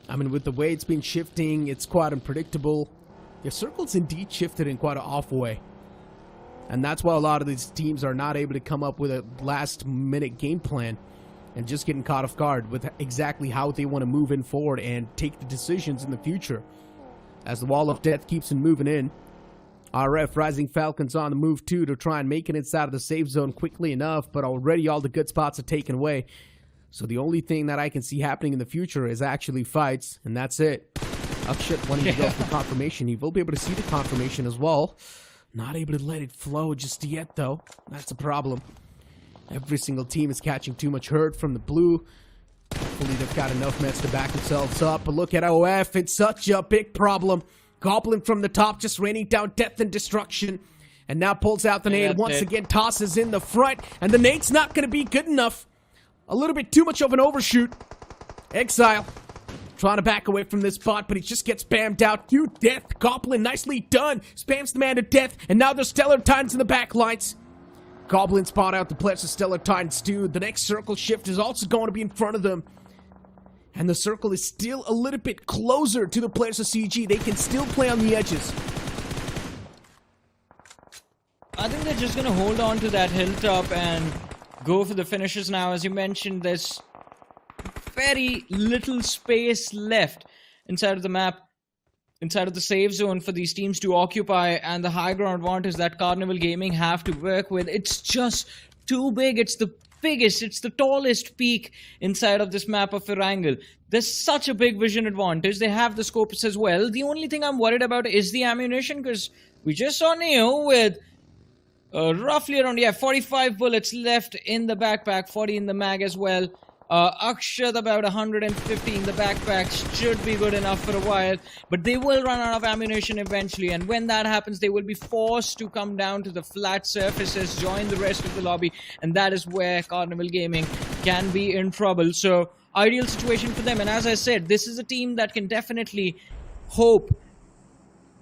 I mean, with the way it's been shifting, it's quite unpredictable. The circle's indeed shifted in quite an awful way. And that's why a lot of these teams are not able to come up with a last-minute game plan and just getting caught off guard with exactly how they want to move in forward and take the decisions in the future. As the wall of death keeps on moving in, RF Rising Falcons on the move too to try and make it inside of the safe zone quickly enough, but already all the good spots are taken away. So the only thing that I can see happening in the future is actually fights, and that's it. Akshat wanting to go for confirmation. He will be able to see the confirmation as well. Not able to let it flow just yet, though. That's a problem. Every single team is catching too much hurt from the blue. Hopefully they've got enough meds to back themselves up. But look at OF. It's such a big problem. Goblin from the top just raining down death and destruction. And now pulls out the nade. Once again, tosses in the front. And the nade's not going to be good enough. A little bit too much of an overshoot. Exile. Trying to back away from this spot, but he just gets spammed out to death. Goblin, nicely done. Spams the man to death. And now there's Stellar Titans in the back lines. Goblin spot out the players of Stellar Titans too. The next circle shift is also going to be in front of them. And the circle is still a little bit closer to the players of CG. They can still play on the edges. I think they're just going to hold on to that hilltop and go for the finishes now. As you mentioned, there's very little space left inside of the map, inside of the safe zone for these teams to occupy, and the high ground advantage that Carnival Gaming have to work with, it's just too big. It's the biggest, it's the tallest peak inside of this map of Erangel. There's such a big vision advantage. They have the scopes as well. The only thing I'm worried about is the ammunition, because we just saw Neo with roughly around 45 bullets left in the backpack, 40 in the mag as well. Akshat about 150 in the backpack should be good enough for a while, but they will run out of ammunition eventually, and when that happens they will be forced to come down to the flat surfaces, join the rest of the lobby, and that is where Carnival Gaming can be in trouble. So ideal situation for them, and as I said, this is a team that can definitely hope,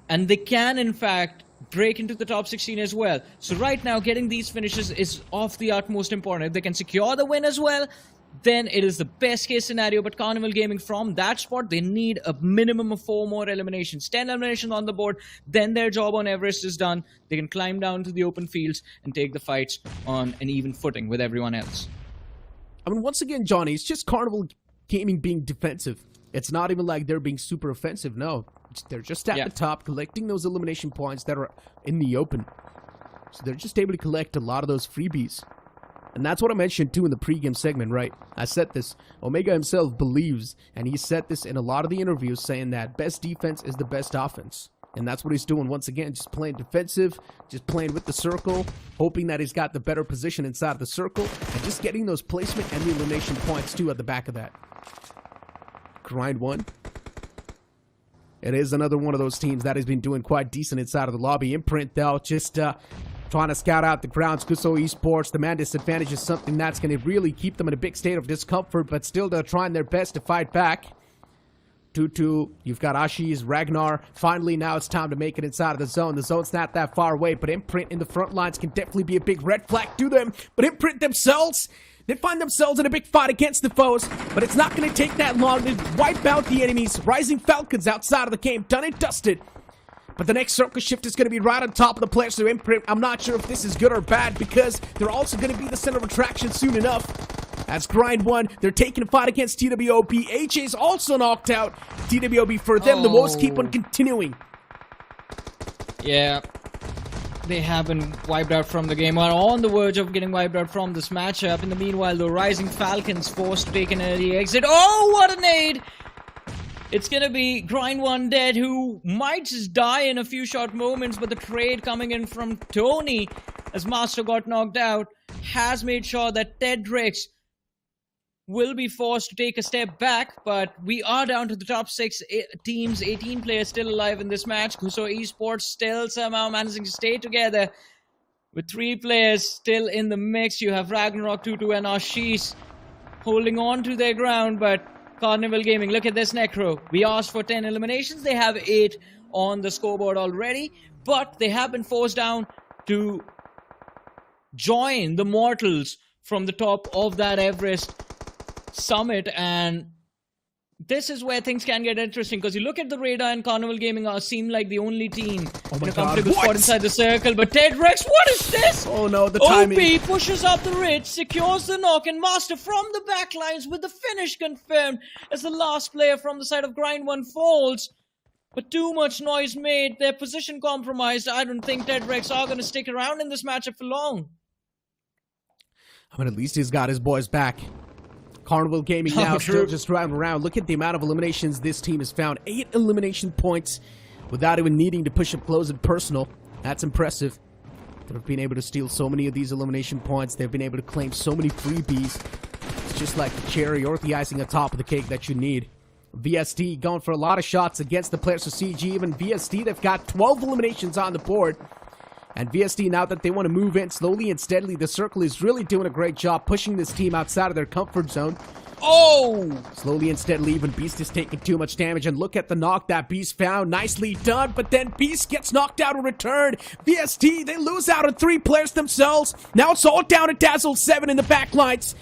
and they can in fact break into the top 16 as well. So right now getting these finishes is of the utmost important. If they can secure the win as well, then it is the best case scenario. But Carnival Gaming, from that spot, they need a minimum of 4 more eliminations. 10 eliminations on the board, then their job on Everest is done. They can climb down to the open fields and take the fights on an even footing with everyone else. I mean, once again, Johnny, it's just Carnival Gaming being defensive. It's not even like they're being super offensive, no. They're just at the top, collecting those elimination points that are in the open. So they're just able to collect a lot of those freebies. And that's what I mentioned too in the pregame segment, right? I said this. Omega himself believes, and he said this in a lot of the interviews, saying that best defense is the best offense. And that's what he's doing once again, just playing defensive, just playing with the circle, hoping that he's got the better position inside of the circle, and just getting those placement and the elimination points too at the back of that. Grind one. It is another one of those teams that has been doing quite decent inside of the lobby. IMPRNT, though, just trying to scout out the grounds. GUSO eSports, the man disadvantage is something that's going to really keep them in a big state of discomfort, but still they're trying their best to fight back. 2-2, you've got Ashi's, Ragnar. Finally, now it's time to make it inside of the zone. The zone's not that far away, but IMPRNT in the front lines can definitely be a big red flag to them. But IMPRNT themselves, they find themselves in a big fight against the foes, but it's not going to take that long to wipe out the enemies. Rising Falcons outside of the game, done and dusted. But the next circle shift is going to be right on top of the players to IMPRNT. I'm not sure if this is good or bad, because they're also going to be the center of attraction soon enough. As Grind 1, they're taking a fight against TWOB. HA's also knocked out. TWOB, for them, the woes keep on continuing. Yeah. They have been wiped out from the game, or on the verge of getting wiped out from this matchup. In the meanwhile, the Rising Falcons forced to take an early exit. Oh, what a nade! It's gonna be Grind 1 dead, who might just die in a few short moments, but the trade coming in from Tony, as Master got knocked out, has made sure that TEDREX will be forced to take a step back, but we are down to the top 6 teams, 18 players still alive in this match. GUSO eSports still somehow managing to stay together with 3 players still in the mix. You have Ragnarok, Tutu, and Ashish holding on to their ground, but Carnival Gaming, look at this Necro. We asked for 10 eliminations. They have 8 on the scoreboard already, but they have been forced down to join the Mortals from the top of that Everest summit, and this is where things can get interesting, because you look at the radar and Carnival Gaming seem like the only team in a comfortable spot inside the circle, but TEDREX, what is this? Oh no, the timing. OP pushes up the ridge, secures the knock, and Master from the backlines with the finish confirmed as the last player from the side of Grind 1 falls. But too much noise made, their position compromised. I don't think TEDREX are going to stick around in this matchup for long. I mean, at least he's got his boys back. Carnival Gaming now still just driving around. Look at the amount of eliminations this team has found. 8 elimination points without even needing to push up close and personal. That's impressive. They've been able to steal so many of these elimination points. They've been able to claim so many freebies. It's just like the cherry or the icing on top of the cake that you need. VST going for a lot of shots against the players of CG. Even VST, they've got 12 eliminations on the board. And VST, now that they want to move in slowly and steadily, the circle is really doing a great job pushing this team outside of their comfort zone. Oh! Slowly and steadily, even Beast is taking too much damage, and look at the knock that Beast found. Nicely done, but then Beast gets knocked out in return. VST, they lose out on 3 players themselves. Now it's all down to Dazzle7 in the backlines.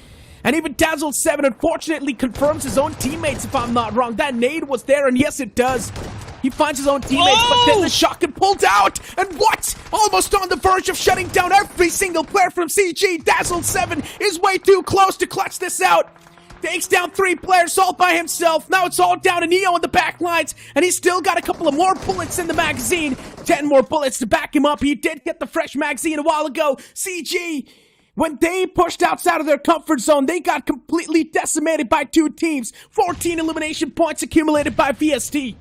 And even Dazzle7 unfortunately confirms his own teammates, if I'm not wrong. That nade was there, and yes, it does. He finds his own teammates, but then the shotgun pulled out. And what? Almost on the verge of shutting down every single player from CG. Dazzle7 is way too close to clutch this out. Takes down 3 players all by himself. Now it's all down to Neo in the back lines, and he's still got a couple of more bullets in the magazine. 10 more bullets to back him up. He did get the fresh magazine a while ago. CG, when they pushed outside of their comfort zone, they got completely decimated by 2 teams. 14 elimination points accumulated by VST.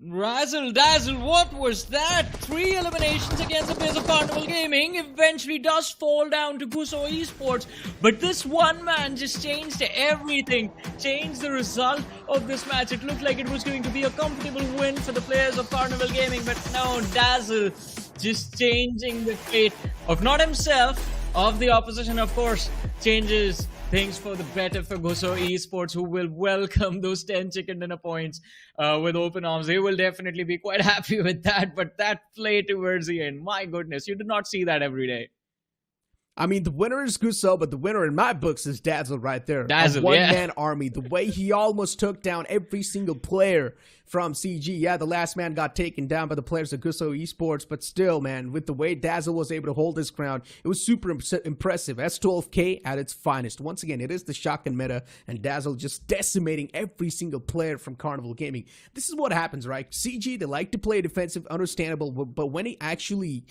Razzle dazzle, what was that? 3 eliminations against the players of Carnival Gaming eventually does fall down to GUSO Esports, but this one man just changed everything, changed the result of this match. It looked like it was going to be a comfortable win for the players of Carnival Gaming, but no, Dazzle just changing the fate of not himself, of the opposition, of course, changes things for the better for GUSO Esports, who will welcome those 10 chicken dinner points with open arms. They will definitely be quite happy with that, but that play towards the end, my goodness, you do not see that every day. I mean, the winner is GUSO, but the winner in my books is Dazzle right there. Dazzle, a one-man army. The way he almost took down every single player from CG. Yeah, the last man got taken down by the players of GUSO Esports, but still, man, with the way Dazzle was able to hold his ground, it was super impressive. S12K at its finest. Once again, it is the shotgun meta, and Dazzle just decimating every single player from Carnival Gaming. This is what happens, right? CG, they like to play defensive, understandable, but when he actually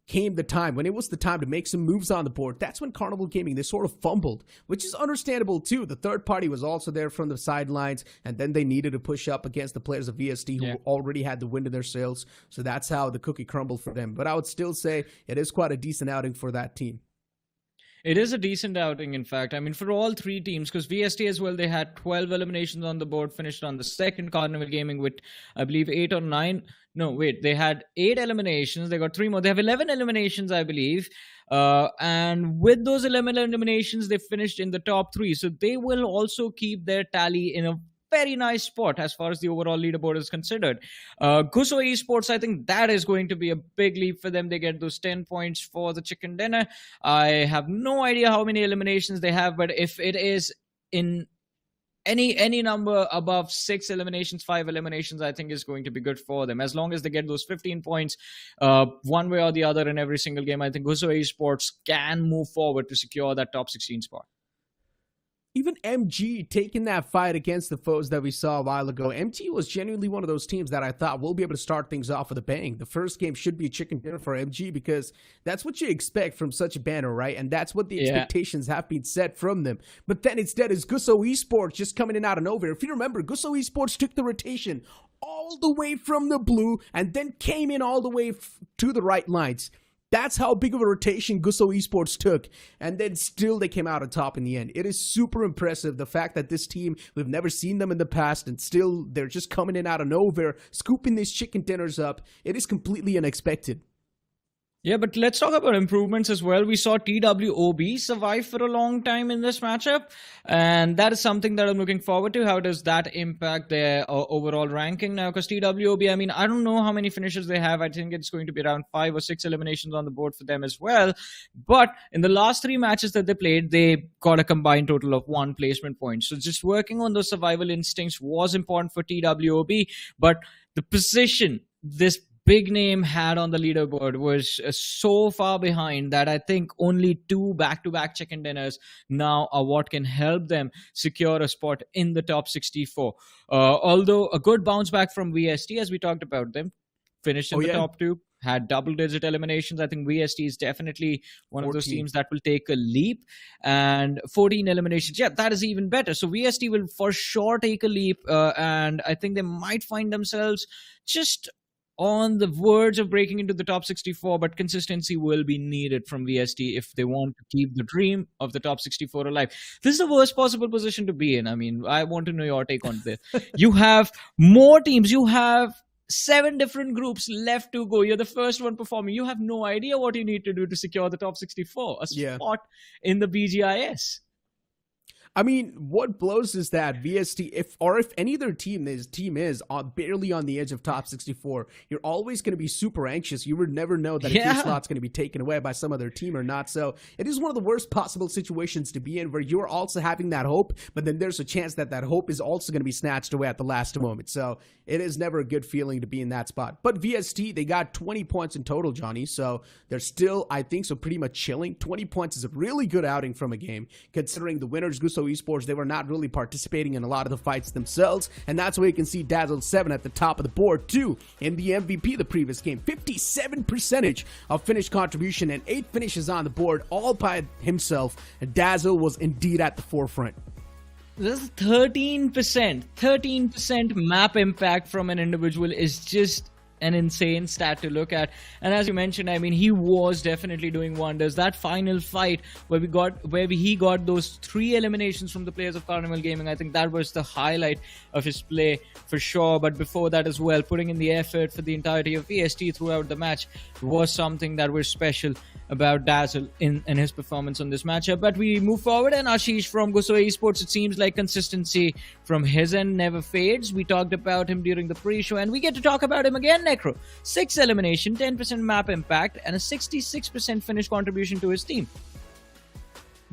came the time, when it was the time to make some moves on the board, that's when Carnival Gaming, they sort of fumbled, which is understandable too. The third party was also there from the sidelines, and then they needed to push up against the players of VST who already had the wind in their sails, so that's how the cookie crumbled for them. But I would still say it is quite a decent outing for that team. It is a decent outing, in fact. I mean, for all 3 teams, because VST as well, they had 12 eliminations on the board, finished on the second. Carnival Gaming with, I believe, 8 or 9. No, wait, they had 8 eliminations. They got 3 more. They have 11 eliminations, I believe. And with those 11 eliminations, they finished in the top 3. So they will also keep their tally in a very nice spot as far as the overall leaderboard is considered. GUSO Esports, I think that is going to be a big leap for them. They get those 10 points for the chicken dinner. I have no idea how many eliminations they have, but if it is in any number above 6 eliminations, 5 eliminations, I think is going to be good for them. As long as they get those 15 points one way or the other in every single game, I think GUSO Esports can move forward to secure that top 16 spot. Even MG taking that fight against the foes that we saw a while ago. MG was genuinely one of those teams that I thought will be able to start things off with a bang. The first game should be a chicken dinner for MG because that's what you expect from such a banner, right? And that's what the expectations have been set from them. But then instead is GUSO Esports just coming in out of nowhere. If you remember, GUSO Esports took the rotation all the way from the blue and then came in all the way to the right lines. That's how big of a rotation GUSO Esports took, and then still they came out on top in the end. It is super impressive, the fact that this team, we've never seen them in the past, and still they're just coming in out of nowhere, scooping these chicken dinners up. It is completely unexpected. Yeah, but let's talk about improvements as well. We saw TWOB survive for a long time in this matchup, and that is something that I'm looking forward to. How does that impact their overall ranking now? Because TWOB, I mean, I don't know how many finishes they have. I think it's going to be around 5 or 6 eliminations on the board for them as well. But in the last 3 matches that they played, they got a combined total of 1 placement point. So just working on those survival instincts was important for TWOB, but the position this big name had on the leaderboard was so far behind that I think only 2 back-to-back chicken dinners now are what can help them secure a spot in the top 64. Although a good bounce back from VST, as we talked about them, finished in the top 2, had double-digit eliminations. I think VST is definitely one of those teams that will take a leap. And 14 eliminations, yeah, that is even better. So VST will for sure take a leap, and I think they might find themselves just on the verge of breaking into the top 64, but consistency will be needed from VST if they want to keep the dream of the top 64 alive. This is the worst possible position to be in. I mean, I want to know your take on this. You have more teams. You have 7 different groups left to go. You're the first one performing. You have no idea what you need to do to secure the top 64, a spot in the BGIS. I mean, what blows is that VST, if any other team is barely on the edge of top 64, you're always going to be super anxious. You would never know that if your slot's going to be taken away by some other team or not. So it is one of the worst possible situations to be in, where you're also having that hope, but then there's a chance that hope is also going to be snatched away at the last moment. So it is never a good feeling to be in that spot. But VST, they got 20 points in total, Johnny. So they're still, I think, so pretty much chilling. 20 points is a really good outing from a game, considering the winners, GUSO Esports, they were not really participating in a lot of the fights themselves, and that's where you can see Dazzle7 at the top of the board too in the MVP the previous game. 57% of finish contribution and 8 finishes on the board all by himself, and Dazzle was indeed at the forefront. This is 13% map impact from an individual is just an insane stat to look at. And as you mentioned, I mean, he was definitely doing wonders. That final fight where he got those 3 eliminations from the players of Carnival Gaming, I think that was the highlight of his play for sure. But before that as well, putting in the effort for the entirety of VST throughout the match was something that was special about Dazzle in his performance on this matchup. But we move forward, and Ashish from GUSO Esports, it seems like consistency from his end never fades. We talked about him during the pre-show, and we get to talk about him again, Necro. 6 elimination, 10% map impact, and a 66% finish contribution to his team.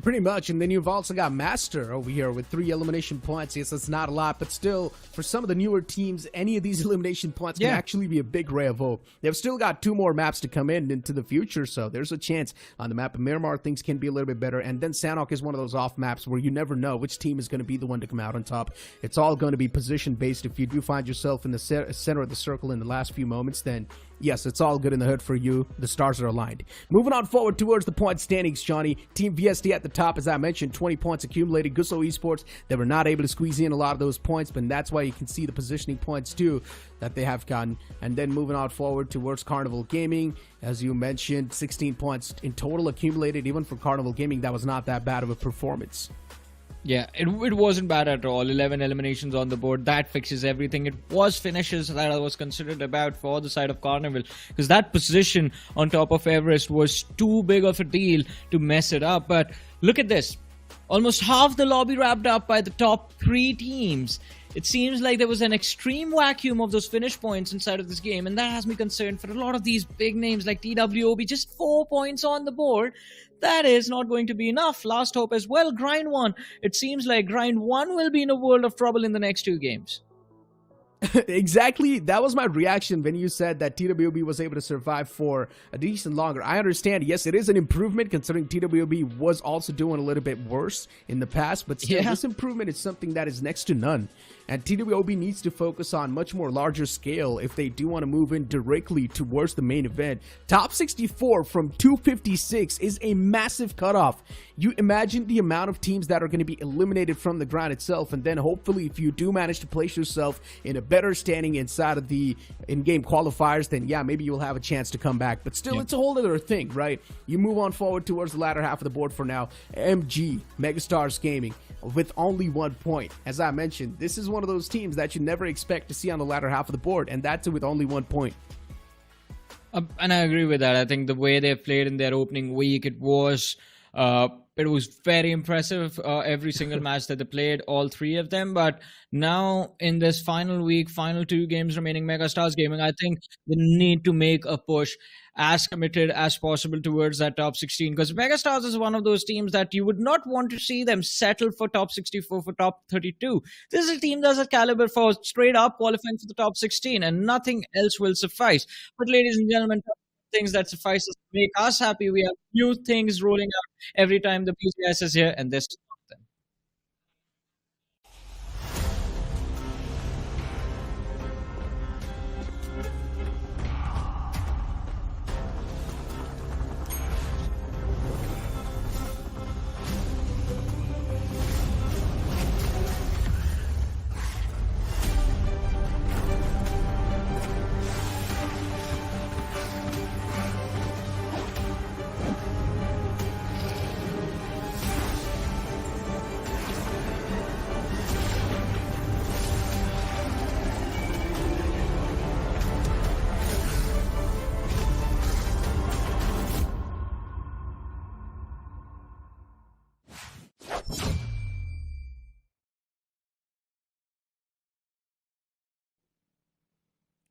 Pretty much. And then you've also got Master over here with 3 elimination points. Yes, that's not a lot, but still, for some of the newer teams, any of these elimination points can actually be a big ray of hope. They've still got 2 more maps to come into the future, so there's a chance on the map of Miramar things can be a little bit better. And then Sanhok is one of those off maps where you never know which team is going to be the one to come out on top. It's all going to be position based. If you do find yourself in the center of the circle in the last few moments, then yes, it's all good in the hood for you. The stars are aligned. Moving on forward towards the point standings, Johnny. Team VST at the top, as I mentioned, 20 points accumulated. GUSO Esports, they were not able to squeeze in a lot of those points, but that's why you can see the positioning points too that they have gotten. And then moving on forward towards Carnival Gaming, as you mentioned, 16 points in total accumulated. Even for Carnival Gaming, that was not that bad of a performance. Yeah, it wasn't bad at all. 11 eliminations on the board. That fixes everything. It was finishes that I was considered about for the side of Carnival, because that position on top of Everest was too big of a deal to mess it up. But look at this. Almost half the lobby wrapped up by the top 3 teams. It seems like there was an extreme vacuum of those finish points inside of this game, and that has me concerned for a lot of these big names like TWOB. Just 4 points on the board. That is not going to be enough. Last hope as well, Grind 1. It seems like Grind 1 will be in a world of trouble in the next 2 games. Exactly. That was my reaction when you said that TWB was able to survive for a decent longer. I understand. Yes, it is an improvement considering TWB was also doing a little bit worse in the past, but still, this improvement is something that is next to none. And TWB needs to focus on much more larger scale if they do want to move in directly towards the main event. Top 64 from 256 is a massive cutoff. You imagine the amount of teams that are going to be eliminated from the ground itself, and then hopefully if you do manage to place yourself in a better standing inside of the in-game qualifiers, then yeah, maybe you'll have a chance to come back. But still, it's a whole other thing, right? You move on forward towards the latter half of the board for now. MG, Megastars Gaming, with only 1 point. As I mentioned, this is one of those teams that you never expect to see on the latter half of the board, and that's with only 1 point. And I agree with that. I think the way they played in their opening week, it was very impressive. Every single match that they played, all 3 of them. But now in this final week, final 2 games remaining, Megastars Gaming, I think they need to make a push as committed as possible towards that top 16, because Megastars is one of those teams that you would not want to see them settle for top 64, for top 32. This is a team that's a caliber for straight up qualifying for the top 16, and nothing else will suffice. But ladies and gentlemen, things that suffice to make us happy. We have new things rolling out every time the BGIS is here, and this is one of them.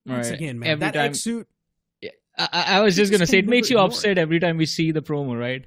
Once again, man, that X-suit. I was just going to say, it makes you upset every time we see the promo, right?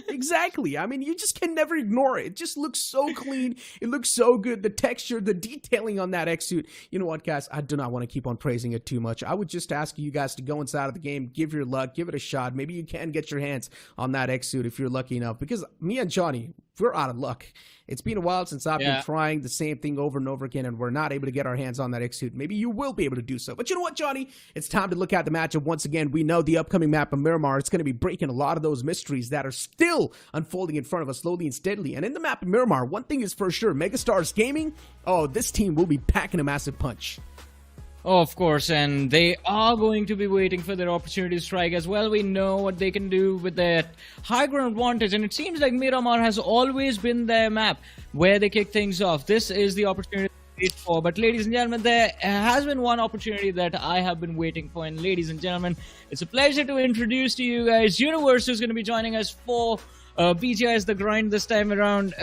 Exactly. I mean, you just can never ignore it. It just looks so clean. It looks so good. The texture, the detailing on that X-suit. You know what, guys? I do not want to keep on praising it too much. I would just ask you guys to go inside of the game, give your luck, give it a shot. Maybe you can get your hands on that X-suit if you're lucky enough. Because me and Johnny, we're out of luck. It's been a while since I've been trying the same thing over and over again, and we're not able to get our hands on that X-suit. Maybe you will be able to do so. But you know what, Johnny? It's time to look at the matchup once again. We know the upcoming map of Miramar. It's going to be breaking a lot of those mysteries that are still unfolding in front of us slowly and steadily. And in the map of Miramar, one thing is for sure. Megastars Gaming, oh, this team will be packing a massive punch. Oh, of course, and they are going to be waiting for their opportunity to strike as well. We know what they can do with that high ground advantage, and it seems like Miramar has always been their map where they kick things off. This is the opportunity to wait for. But ladies and gentlemen, there has been one opportunity that I have been waiting for, and ladies and gentlemen, it's a pleasure to introduce to you guys Universe, who's going to be joining us for BGIS The Grind this time around.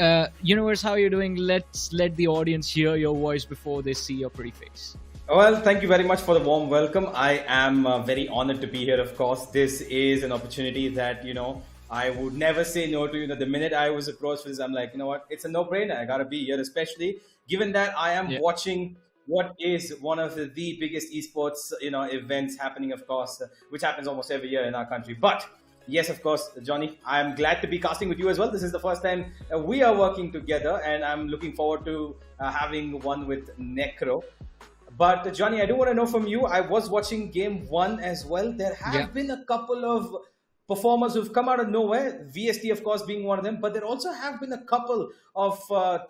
Universe, how are you doing? Let's let the audience hear your voice before they see your pretty face. Well, thank you very much for the warm welcome. I am very honored to be here, of course. This is an opportunity that, I would never say no to. The minute I was approached for this, I'm like, you know what, it's a no-brainer. I got to be here, especially given that I am watching what is one of the biggest esports, events happening, of course, which happens almost every year in our country. But yes, of course, Johnny, I'm glad to be casting with you as well. This is the first time we are working together, and I'm looking forward to having one with Necro. But Johnny, I do want to know from you, I was watching game 1 as well. There have been a couple of performers who've come out of nowhere, VST of course being one of them, but there also have been a couple of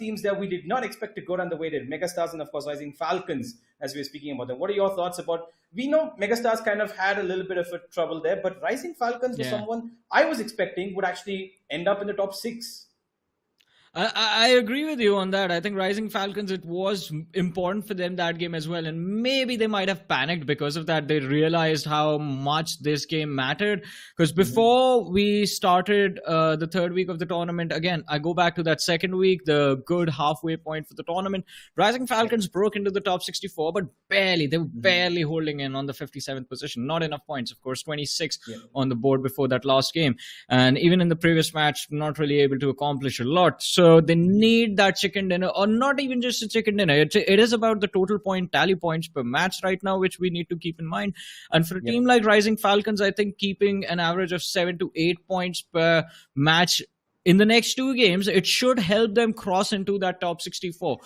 teams that we did not expect to go down the way they did. Megastars and of course Rising Falcons, as we were speaking about them. What are your thoughts about, we know Megastars kind of had a little bit of a trouble there, but Rising Falcons was someone I was expecting would actually end up in the top 6. I agree with you on that. I think Rising Falcons, it was important for them that game as well. And maybe they might have panicked because of that. They realized how much this game mattered. Because before we started the third week of the tournament, again, I go back to that second week, the good halfway point for the tournament. Rising Falcons broke into the top 64, but barely. They were barely holding in on the 57th position. Not enough points, of course, 26 on the board before that last game. And even in the previous match, not really able to accomplish a lot. So they need that chicken dinner, or not even just a chicken dinner. It is about the total point tally points per match right now, which we need to keep in mind. And for a team like Rising Falcons, I think keeping an average of 7 to 8 points per match in the next 2 games, it should help them cross into that top 64.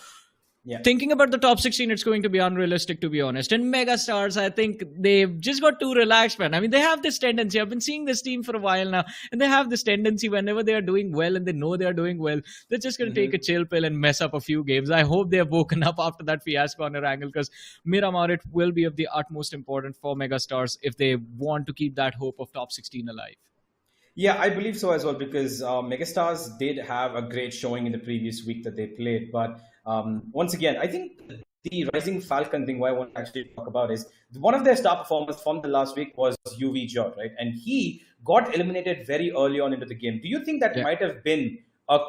Thinking about the top 16, it's going to be unrealistic, to be honest. And Megastars, I think they've just got too relaxed, man. I mean, they have this tendency. I've been seeing this team for a while now, and they have this tendency whenever they are doing well and they know they are doing well, they're just going to take a chill pill and mess up a few games. I hope they have woken up after that fiasco on their angle, because Miramar, it will be of the utmost importance for Megastars if they want to keep that hope of top 16 alive. Yeah, I believe so as well, because Megastars did have a great showing in the previous week that they played. But once again, I think the Rising Falcon thing, what I want to actually talk about is one of their star performers from the last week was UVJ, right? And he got eliminated very early on into the game. Do you think that might have been a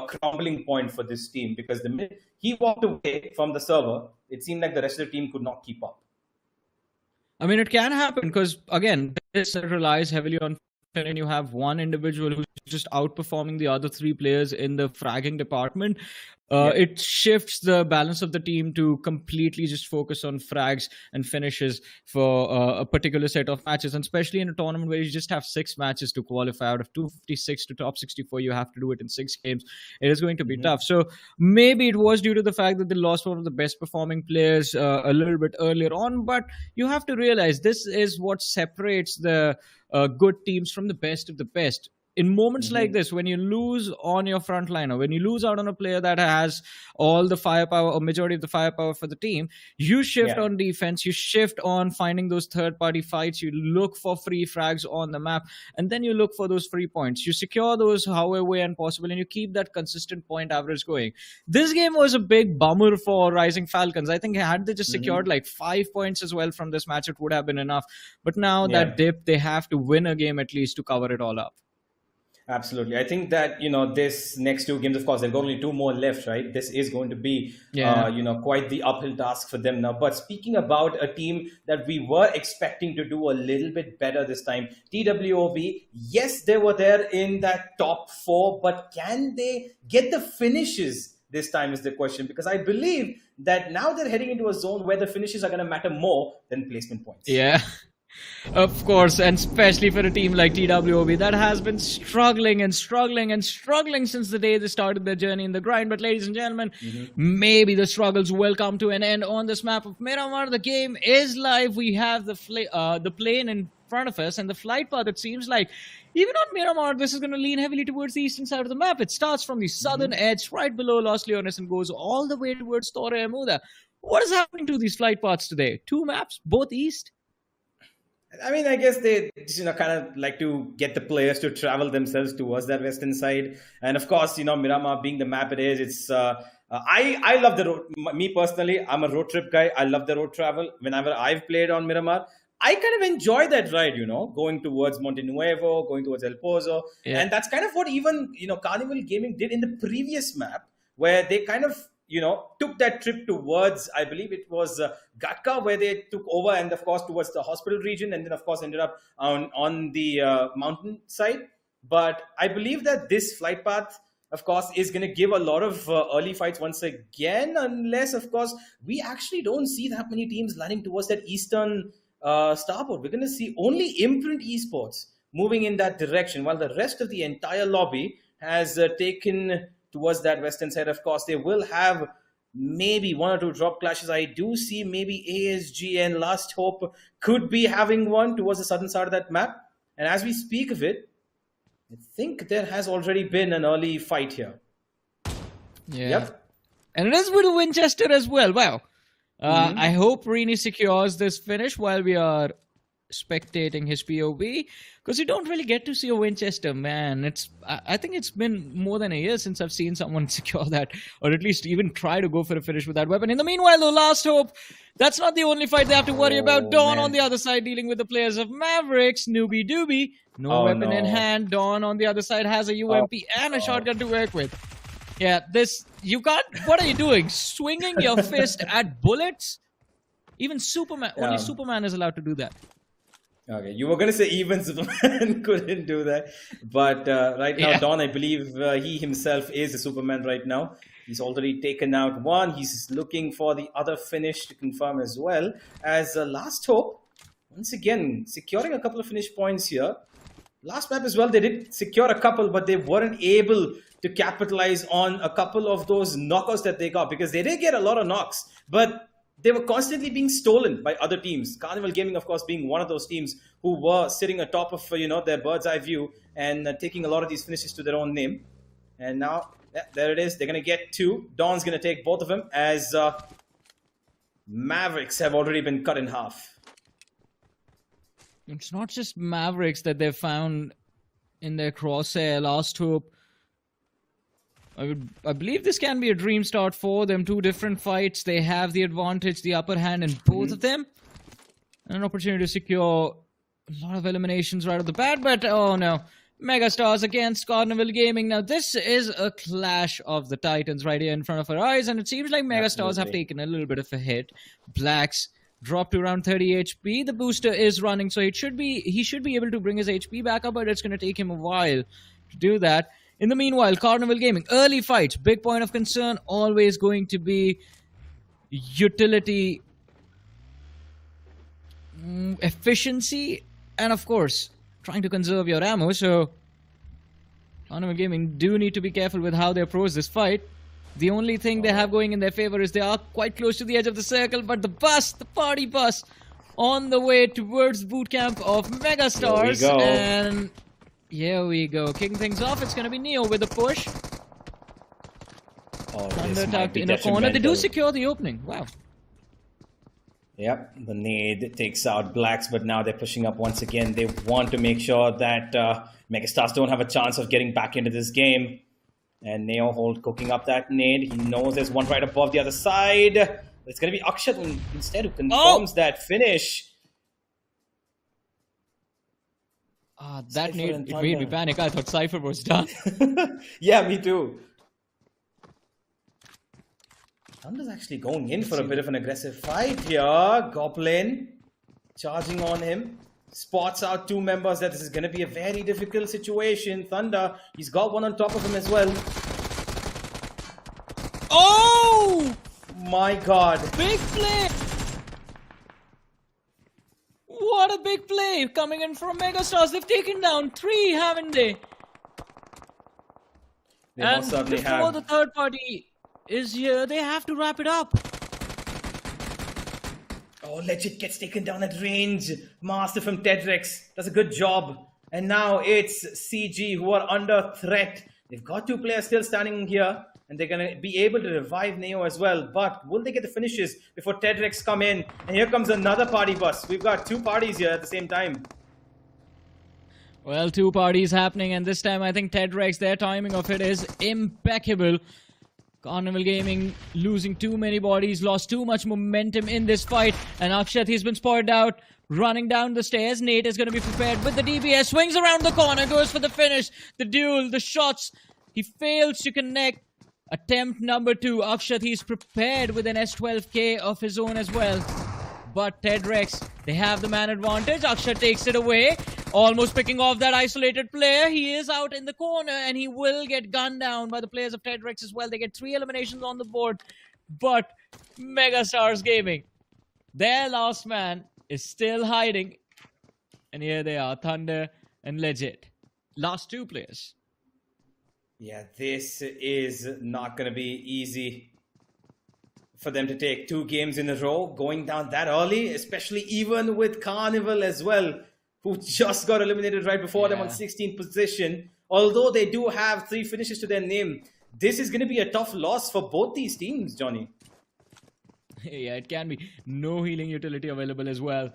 crumbling point for this team? Because the minute he walked away from the server, it seemed like the rest of the team could not keep up. I mean, it can happen because, again, this relies heavily on, and you have one individual who's just outperforming the other 3 players in the fragging department. It shifts the balance of the team to completely just focus on frags and finishes for a particular set of matches, and especially in a tournament where you just have 6 matches to qualify. Out of 256 to top 64, you have to do it in 6 games. It is going to be tough. So maybe it was due to the fact that they lost one of the best performing players a little bit earlier on, but you have to realize this is what separates the good teams from the best of the best. In moments like this, when you lose on your front line, or when you lose out on a player that has all the firepower or majority of the firepower for the team, you shift on defense, you shift on finding those third-party fights, you look for free frags on the map, and then you look for those free points. You secure those however way and possible, and you keep that consistent point average going. This game was a big bummer for Rising Falcons. I think had they just secured like 5 points as well from this match, it would have been enough. But now that dip, they have to win a game at least to cover it all up. Absolutely. I think that, this next two games, of course, there are only two more left, right? This is going to be, quite the uphill task for them now. But speaking about a team that we were expecting to do a little bit better this time, TWOB, yes, they were there in that top 4, but can they get the finishes this time is the question? Because I believe that now they're heading into a zone where the finishes are going to matter more than placement points. Yeah. Of course, and especially for a team like TWOB that has been struggling and struggling and struggling since the day they started their journey in the grind. But ladies and gentlemen, maybe the struggles will come to an end on this map of Miramar. The game is live. We have the plane in front of us and the flight path. It seems like even on Miramar, this is going to lean heavily towards the eastern side of the map. It starts from the southern edge right below Los Leones and goes all the way towards Torre Amuda. What is happening to these flight paths today? 2 maps, both east? I mean, I guess they kind of like to get the players to travel themselves towards that western side. And of course, Miramar being the map it is, it's I love the road. Me personally, I'm a road trip guy. I love the road travel. Whenever I've played on Miramar, I kind of enjoy that ride, going towards Monte Nuevo, going towards El Pozo. Yeah. And that's kind of what even, Carnival Gaming did in the previous map, where they kind of, took that trip towards, I believe it was Gatka, where they took over, and of course towards the hospital region, and then of course ended up on the mountain side. But I believe that this flight path, of course, is going to give a lot of early fights once again, unless, of course, we actually don't see that many teams lining towards that eastern starboard. We're going to see only IMPRNT Esports moving in that direction, while the rest of the entire lobby has taken towards that western side. Of course, they will have maybe 1 or 2 drop clashes. I do see maybe ASG and Last Hope could be having one towards the southern side of that map. And as we speak of it, I think there has already been an early fight here. Yeah. Yep. And it is with Winchester as well. Wow. I hope Rini secures this finish while we are spectating his POV, because you don't really get to see a Winchester, man. I think it's been more than a year since I've seen someone secure that, or at least even try to go for a finish with that weapon. In the meanwhile, though, Last Hope, that's not the only fight they have to worry about. Dawn on the other side dealing with the players of Mavericks. Newbie Doobie, no weapon in hand. Dawn on the other side has a UMP and a shotgun to work with. Yeah, you can't, what are you doing? Swinging your fist at bullets? Even Superman, only Superman is allowed to do that. Okay, you were going to say even Superman couldn't do that. But right now, Dawn, I believe he himself is a Superman right now. He's already taken out one. He's looking for the other finish to confirm as well. As Last Hope, once again, securing a couple of finish points here. Last map as well, they did secure a couple, but they weren't able to capitalize on a couple of those knockouts that they got, because they did get a lot of knocks. But they were constantly being stolen by other teams. Carnival Gaming, of course, being one of those teams who were sitting atop of, their bird's eye view and taking a lot of these finishes to their own name. And now, there it is. They're going to get 2. Dawn's going to take both of them, as Mavericks have already been cut in half. It's not just Mavericks that they've found in their crosshair. Last Hope, I believe this can be a dream start for them. 2 different fights. They have the advantage, the upper hand in both of them. And an opportunity to secure a lot of eliminations right off the bat. But, oh no. Megastars against Carnival Gaming. Now, this is a clash of the titans right here in front of our eyes. And it seems like Megastars have taken a little bit of a hit. Blacks dropped to around 30 HP. The booster is running, so he should be able to bring his HP back up, but it's going to take him a while to do that. In the meanwhile, Carnival Gaming, early fights, big point of concern, always going to be utility, efficiency, and of course, trying to conserve your ammo. So, Carnival Gaming do need to be careful with how they approach this fight. The only thing they have going in their favor is they are quite close to the edge of the circle, but the party bus, on the way towards boot camp of Megastars. And here we go. Kicking things off, it's going to be Neo with a push. Thunder tucked in a corner. They do secure the opening. Wow. Yep, the nade takes out Blacks, but now they're pushing up once again. They want to make sure that Megastars don't have a chance of getting back into this game. And Neo cooking up that nade. He knows there's one right above the other side. It's going to be Akshat instead who confirms that finish. That Cypher it and made me Thunder. panic. I thought Cypher was done. Yeah, me too. Thunder's actually going in for a bit of an aggressive fight here. Goblin charging on him. Spots out two members that this is going to be a very difficult situation. Thunder, he's got one on top of him as well. Oh! My God. Big play! What a big play coming in from Megastars. They've taken down 3, haven't they? They And most certainly before have. the third party is here, they have to wrap it up. Oh, Legit gets taken down at range. Master from TEDREX does a good job. And now it's CG who are under threat. They've got 2 players still standing here. And they're going to be able to revive Neo as well. But will they get the finishes before TEDREX come in? And here comes another party bus. We've got 2 parties here at the same time. Well, 2 parties happening, and this time I think TEDREX, their timing of it is impeccable. Carnival Gaming losing too many bodies, lost too much momentum in this fight, and Akshat, he's been spotted out, running down the stairs. Nate is going to be prepared with the DBS, swings around the corner, goes for the finish, the duel, the shots. He fails to connect. Attempt number 2. Akshat, he's prepared with an S12K of his own as well. But TEDREX, they have the man advantage. Akshat takes it away. Almost picking off that isolated player. He is out in the corner and he will get gunned down by the players of TEDREX as well. They get 3 eliminations on the board. But Megastars Gaming, their last man is still hiding. And here they are, Thunder and Legit. Last 2 players. Yeah, this is not going to be easy for them to take 2 games in a row, going down that early, especially even with Carnival as well, who just got eliminated right before them on 16th position. Although they do have 3 finishes to their name, this is going to be a tough loss for both these teams, Johnny. Yeah, it can be. No healing utility available as well.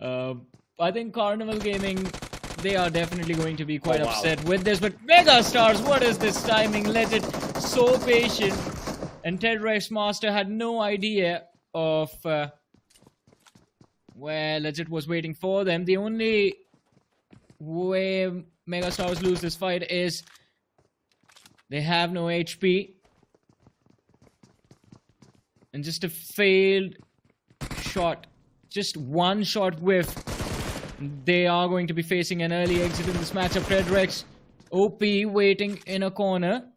I think Carnival Gaming, they are definitely going to be quite upset with this. But Megastars, what is this timing? Legit, so patient. And TEDREX Master had no idea of where Legit was waiting for them. The only way Megastars lose this fight is they have no HP. And just a failed shot. Just one shot whiff. They are going to be facing an early exit in this matchup. TEDREX, OP waiting in a corner.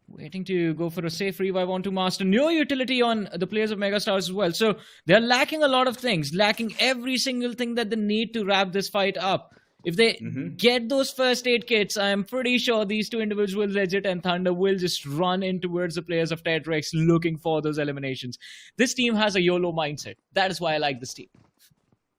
Waiting to go for a safe revive onto Master. No utility on the players of Megastars as well. So they're lacking a lot of things. Lacking every single thing that they need to wrap this fight up. If they get those first aid kits, I'm pretty sure these 2 individuals, Legit and Thunder, will just run in towards the players of TEDREX looking for those eliminations. This team has a YOLO mindset. That is why I like this team.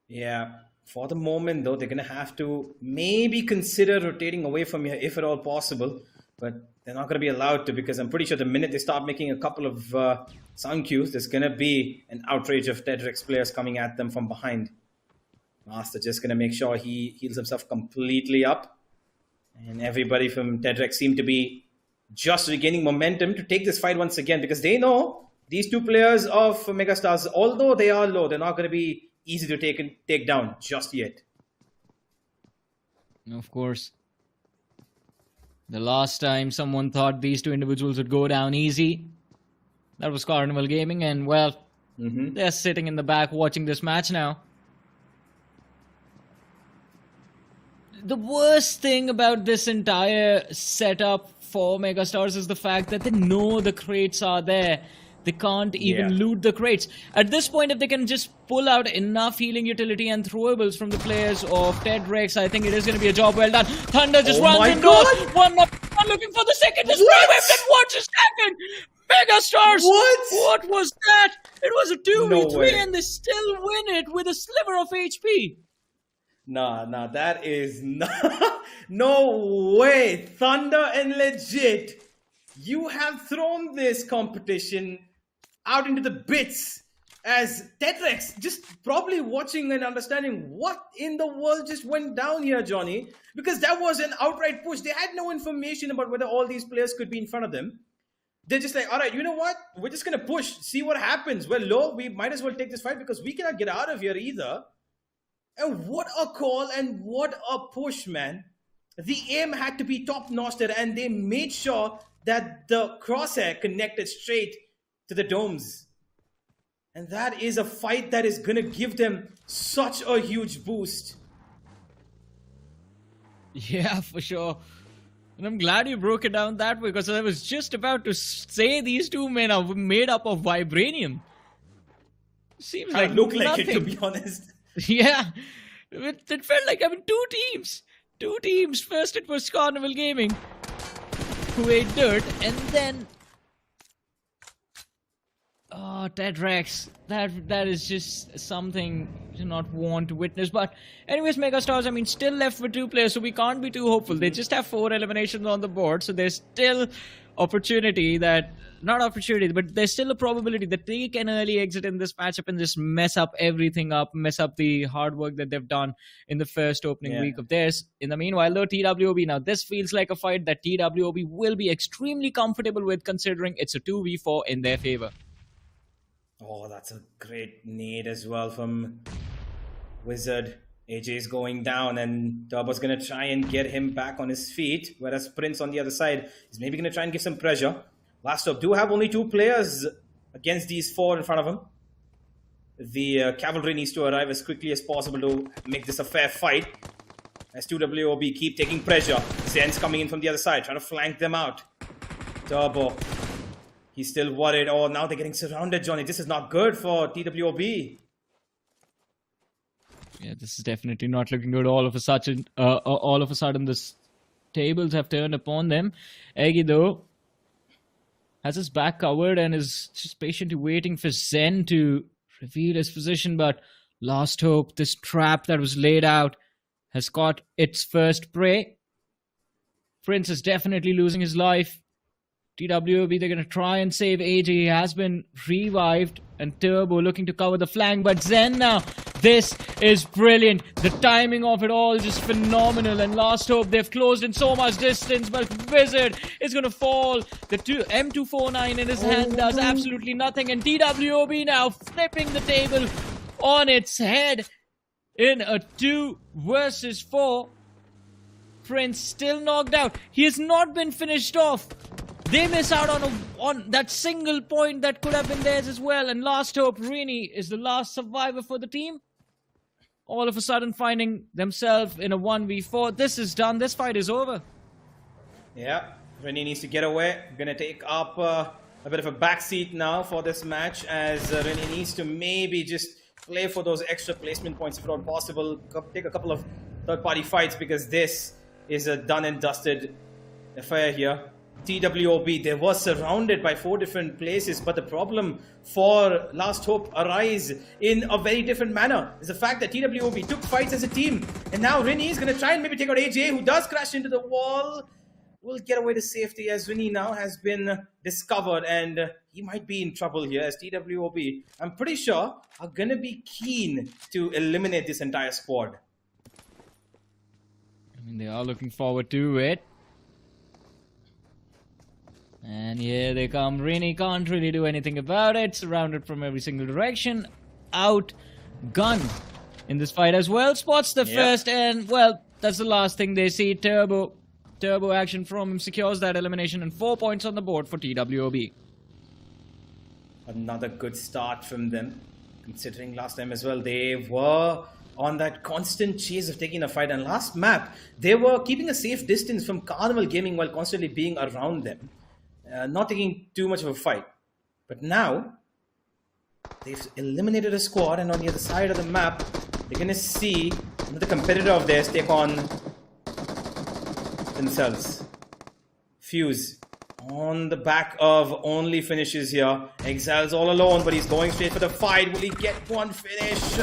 Yeah. For the moment, though, they're going to have to maybe consider rotating away from here if at all possible. But they're not going to be allowed to, because I'm pretty sure the minute they start making a couple of sun cues, there's going to be an outrage of TEDREX players coming at them from behind. Master just going to make sure he heals himself completely up. And everybody from TEDREX seem to be just regaining momentum to take this fight once again, because they know these 2 players of Megastars, although they are low, they're not going to be easy to take down just yet. Of course. The last time someone thought these 2 individuals would go down easy, that was Carnival Gaming, and well, they're sitting in the back watching this match now. The worst thing about this entire setup for Megastars is the fact that they know the crates are there. They can't even loot the crates. At this point, if they can just pull out enough healing utility and throwables from the players of TEDREX, I think it is going to be a job well done. Thunder just runs in goal. One looking for the second. Just revived, and what just happened? Megastars! What was that? It was a 2v3 and they still win it with a sliver of HP. Nah, that is not... No way! Thunder and Legit! You have thrown this competition out into the bits, as TEDREX just probably watching and understanding what in the world just went down here, Johnny, because that was an outright push. They had no information about whether all these players could be in front of them. They're just like, all right, you know what? We're just going to push, see what happens. We're low. We might as well take this fight because we cannot get out of here either. And what a call and what a push, man. The aim had to be top notch there, and they made sure that the crosshair connected straight to the domes. And that is a fight that is going to give them such a huge boost. Yeah, for sure. And I'm glad you broke it down that way, because I was just about to say these two men are made up of vibranium. Seems like look like nothing. it, to be honest. Yeah, it felt like two teams. Two teams. First it was Carnival Gaming, who ate dirt, and then TEDREX. That is just something to not want to witness. But anyways, Megastars, I mean, still left with 2 players, so we can't be too hopeful. They just have 4 eliminations on the board, so there's still opportunity that... Not opportunity, but there's still a probability that they can early exit in this matchup and just mess up everything up, mess up the hard work that they've done in the first opening week of theirs. In the meanwhile, though, TWOB, now this feels like a fight that TWOB will be extremely comfortable with, considering it's a 2v4 in their favor. Oh, that's a great nade as well from Wizard. AJ is going down, and Turbo's going to try and get him back on his feet, whereas Prince on the other side is maybe going to try and give some pressure. Last up do have only 2 players against these 4 in front of him. The cavalry needs to arrive as quickly as possible to make this a fair fight. As TWOB keep taking pressure. Zen's coming in from the other side, trying to flank them out. Turbo, he's still worried. Oh, now they're getting surrounded, Johnny. This is not good for TWOB. Yeah, this is definitely not looking good. All of a sudden, the tables have turned upon them. Eggy, though, has his back covered and is just patiently waiting for Zen to reveal his position. But last hope, this trap that was laid out, has caught its first prey. Prince is definitely losing his life. TWOB, they're going to try and save AJ. He has been revived. And Turbo looking to cover the flank. But Zen now, this is brilliant. The timing of it all is just phenomenal. And last hope, they've closed in so much distance. But Wizard is going to fall. The M249 in his hand does absolutely nothing. And TWOB now flipping the table on its head in a 2 versus 4. Prince still knocked out. He has not been finished off. They miss out on that single point that could have been theirs as well. And last hope, Rini is the last survivor for the team. All of a sudden finding themselves in a 1v4. This is done. This fight is over. Yeah, Rini needs to get away. Gonna take up a bit of a backseat now for this match, as Rini needs to maybe just play for those extra placement points if at all possible. Take a couple of third-party fights, because this is a done and dusted affair here. TWOB, they were surrounded by 4 different places, but the problem for Last Hope arise in a very different manner. Is the fact that TWOB took fights as a team, and now Rini is going to try and maybe take out AJ, who does crash into the wall. Will get away to safety, as Rini now has been discovered, and he might be in trouble here, as TWOB, I'm pretty sure, are going to be keen to eliminate this entire squad. I mean, they are looking forward to it. And here they come. Rini can't really do anything about it. Surrounded from every single direction. Outgunned in this fight as well. Spots the first, and well, that's the last thing they see. Turbo action from him secures that elimination, and 4 points on the board for TWOB. Another good start from them, considering last time as well they were on that constant chase of taking a fight. And last map, they were keeping a safe distance from Carnival Gaming while constantly being around them. Not taking too much of a fight. But now, they've eliminated a squad, and on the other side of the map, they're going to see another competitor of theirs take on themselves. FUZE, on the back of only finishes here. Exile's all alone, but he's going straight for the fight. Will he get one finish?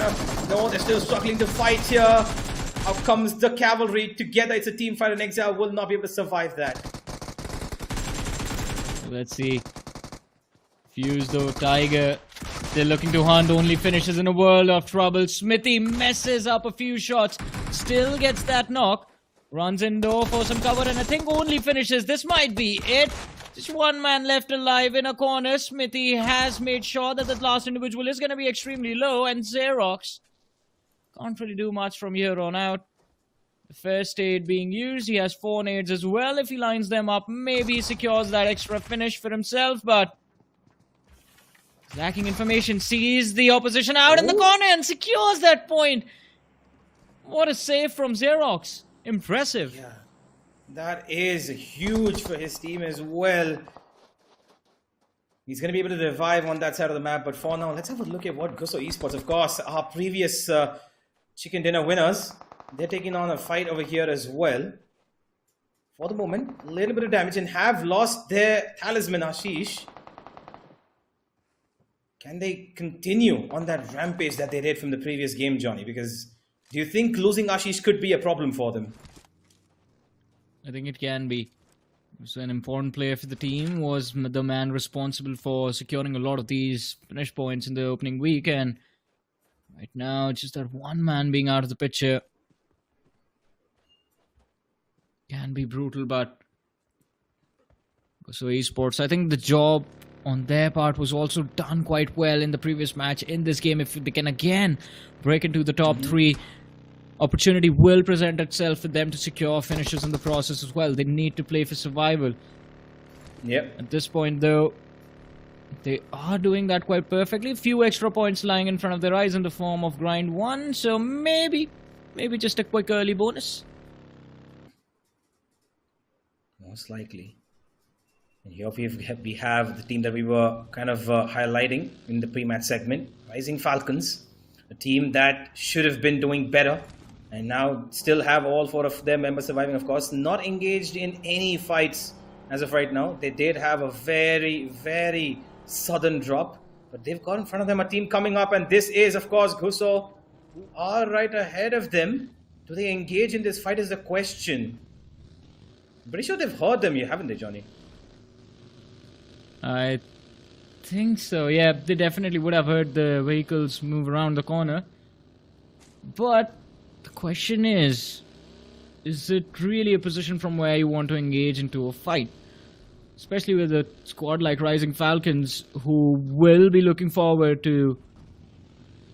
No, they're still struggling to fight here. Out comes the cavalry. Together, it's a team fight, and Exile will not be able to survive that. Let's see. FUZE though, Tiger still looking to hunt. Only finishes in a world of trouble. Smithy messes up a few shots. Still gets that knock. Runs indoor for some cover, and I think only finishes. This might be it. Just one man left alive in a corner. Smithy has made sure that the last individual is going to be extremely low, and Xerox Can't really do much from here on out. The first aid being used. He has 4 nades as well. If he lines them up, maybe he secures that extra finish for himself, but lacking information, sees the opposition out in the corner and secures that point. What a save from Xerox. Impressive. Yeah, that is huge for his team as well. He's going to be able to revive on that side of the map, but for now, let's have a look at what GUSO Esports, of course, our previous chicken dinner winners, they're taking on a fight over here as well. For the moment, a little bit of damage and have lost their talisman, Ashish. Can they continue on that rampage that they did from the previous game, Johnny? Because do you think losing Ashish could be a problem for them? I think it can be. So an important player for the team, was the man responsible for securing a lot of these finish points in the opening week, and right now just that one man being out of the picture can be brutal. But so Esports, I think the job on their part was also done quite well in the previous match. In this game, if they can again break into the top 3, opportunity will present itself for them to secure finishes in the process as well. They need to play for survival. Yep. At this point, though, they are doing that quite perfectly. Few extra points lying in front of their eyes in the form of grind 1, so maybe just a quick early bonus. Most likely. And here we have the team that we were kind of highlighting in the pre-match segment. Rising Falcons, a team that should have been doing better, and now still have all 4 of their members surviving, of course. Not engaged in any fights as of right now. They did have a very, very sudden drop, but they've got in front of them a team coming up, and this is, of course, GUSO, who are right ahead of them. Do they engage in this fight is the question. I'm pretty sure they've heard them, haven't they, Johnny? I think so, yeah. They definitely would have heard the vehicles move around the corner. But the question is it really a position from where you want to engage into a fight? Especially with a squad like Rising Falcons, who will be looking forward to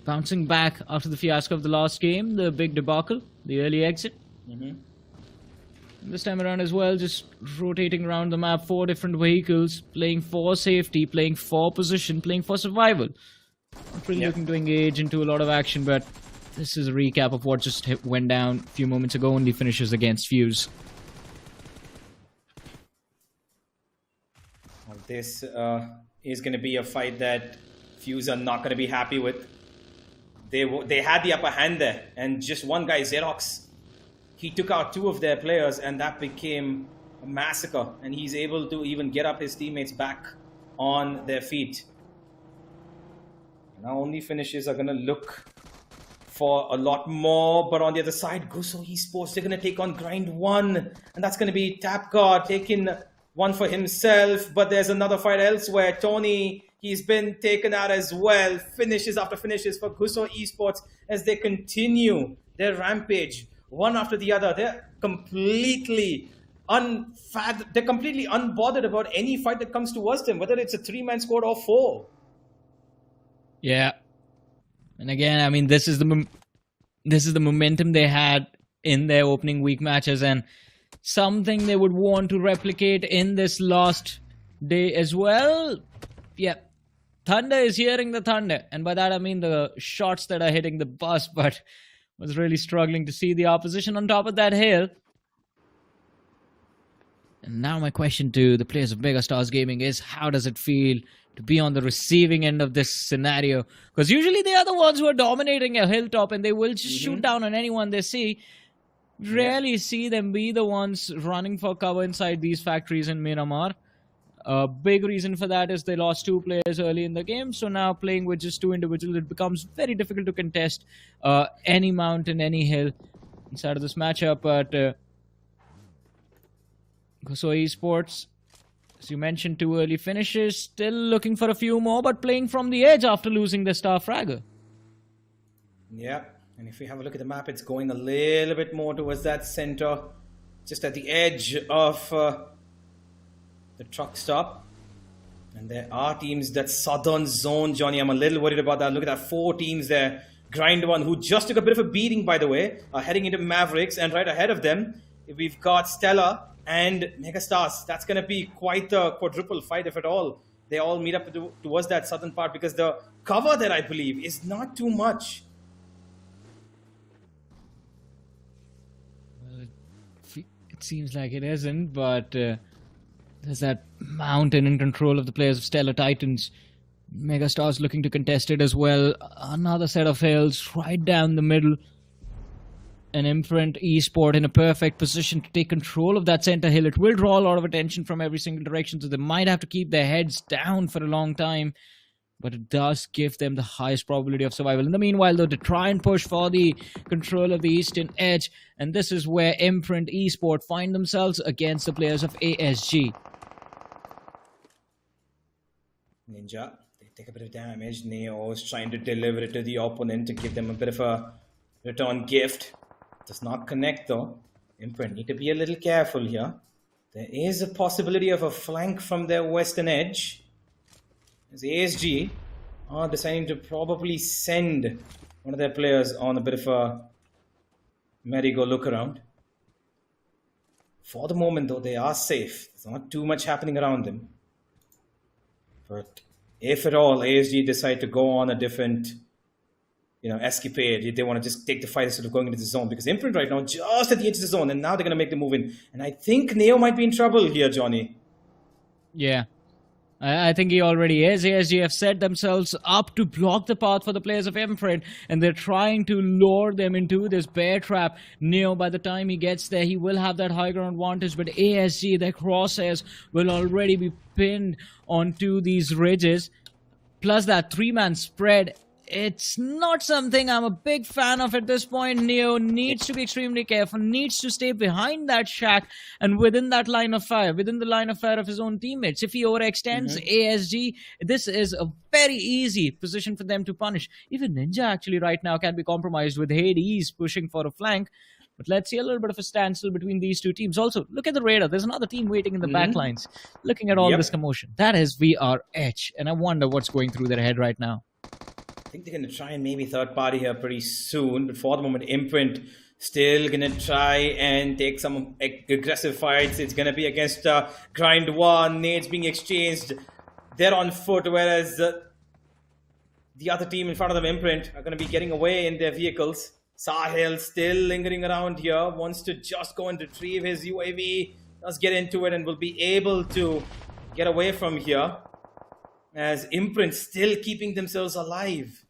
bouncing back after the fiasco of the last game, the big debacle, the early exit. This time around as well, just rotating around the map, 4 different vehicles, playing for safety, playing for position, playing for survival. Not really looking to engage into a lot of action, but this is a recap of what just went down a few moments ago. Only finishes against FUZE. Well, this is going to be a fight that FUZE are not going to be happy with. They had the upper hand there, and just one guy, Xerox, he took out 2 of their players, and that became a massacre. And he's able to even get up his teammates back on their feet. Now only finishes are going to look for a lot more. But on the other side, GUSO Esports, they're going to take on grind 1. And that's going to be Tapguard taking one for himself. But there's another fight elsewhere. Tony, he's been taken out as well. Finishes after finishes for GUSO Esports as they continue their rampage. One after the other. They're completely unbothered about any fight that comes towards them, whether it's a 3-man squad or 4. Yeah. And again, I mean, this is the momentum they had in their opening week matches, and something they would want to replicate in this last day as well. Yeah. Thunder is hearing the thunder, and by that I mean the shots that are hitting the bus, but was really struggling to see the opposition on top of that hill. And now my question to the players of MEGASTARS Gaming is, how does it feel to be on the receiving end of this scenario? Because usually they are the ones who are dominating a hilltop, and they will just shoot down on anyone they see. Rarely see them be the ones running for cover inside these factories in Miramar. A big reason for that is they lost 2 players early in the game, so now playing with just 2 individuals, it becomes very difficult to contest any mountain, any hill inside of this matchup. But GUSO Esports, as you mentioned, 2 early finishes, still looking for a few more, but playing from the edge after losing their star fragger. Yeah, and if we have a look at the map, it's going a little bit more towards that center, just at the edge of the truck stop. And there are teams that southern zone, Johnny. I'm a little worried about that. Look at that, 4 teams there. Grind One, who just took a bit of a beating, by the way, heading into Mavericks, and right ahead of them, we've got Stella and Megastars. That's going to be quite a quadruple fight, if at all. They all meet up towards that southern part, because the cover there, I believe, is not too much. Well, it seems like it isn't, but there's that mountain in control of the players of Stellar Titans. Megastars looking to contest it as well. Another set of hills right down the middle. An IMPRNT eSport in a perfect position to take control of that center hill. It will draw a lot of attention from every single direction, so they might have to keep their heads down for a long time. But it does give them the highest probability of survival. In the meanwhile, though, to try and push for the control of the eastern edge. And this is where IMPRNT eSport find themselves against the players of ASG. Ninja, they take a bit of damage. Neo is trying to deliver it to the opponent to give them a bit of a return gift. Does not connect though. IMPRNT need to be a little careful here. There is a possibility of a flank from their western edge, as ASG are deciding to probably send one of their players on a bit of a merry-go look around. For the moment though, they are safe. There's not too much happening around them. But if at all ASG decide to go on a different escapade, they want to just take the fight instead of going into the zone, because IMPRNT right now just at the edge of the zone, and now they're going to make the move in. And I think Neo might be in trouble here, Johnny. Yeah, I think he already is. ASG have set themselves up to block the path for the players of IMPRNT, and they're trying to lure them into this bear trap. Neo, by the time he gets there, he will have that high ground advantage, but ASG, their crosshairs, will already be pinned onto these ridges. Plus that three-man spread, it's not something I'm a big fan of at this point. Neo needs to be extremely careful, needs to stay behind that shack and within that line of fire, within the line of fire of his own teammates. If he overextends ASG, this is a very easy position for them to punish. Even Ninja actually right now can be compromised with Hades pushing for a flank. But let's see a little bit of a standstill between these two teams. Also, look at the radar. There's another team waiting in the backlines, looking at all this commotion. That is VRH, and I wonder what's going through their head right now. I think they're going to try and maybe third party here pretty soon. But for the moment, IMPRNT still going to try and take some aggressive fights. It's going to be against Grind One. Nades being exchanged. They're on foot, whereas the other team in front of them, IMPRNT, are going to be getting away in their vehicles. Sahil still lingering around here, wants to just go and retrieve his UAV. Does get into it and will be able to get away from here, as IMPRNT still keeping themselves alive.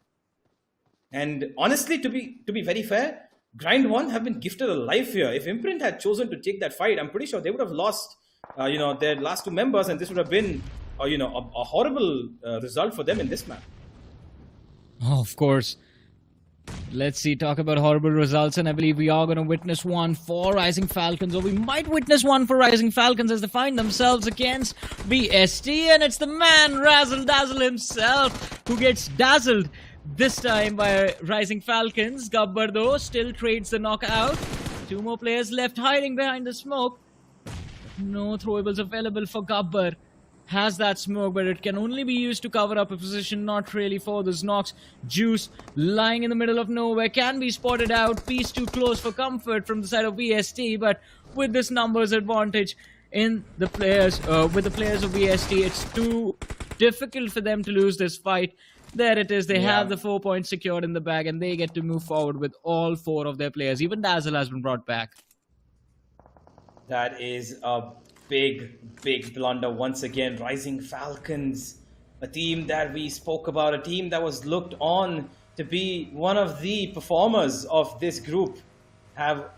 And honestly, to be very fair, Grind One have been gifted a life here. If IMPRNT had chosen to take that fight, I'm pretty sure they would have lost their last two members, and this would have been a horrible result for them in this map. Oh, of course. Let's see, talk about horrible results, and I believe we are going to witness one for Rising Falcons, or we might witness one for Rising Falcons as they find themselves against BST, and it's the man Razzle Dazzle himself who gets dazzled this time by Rising Falcons. Gabbar though still trades the knockout. Two more players left hiding behind the smoke. No throwables available for Gabbar. Has that smoke, but it can only be used to cover up a position, not really for those knocks. Juice lying in the middle of nowhere can be spotted out. Piece too close for comfort from the side of VST, but with this numbers advantage in the players, with the players of VST, it's too difficult for them to lose this fight. There it is. They have the 4 points secured in the bag, and they get to move forward with all four of their players. Even Dazzle has been brought back. That is a big blunder once again. Rising Falcons, a team that we spoke about, a team that was looked on to be one of the performers of this group, have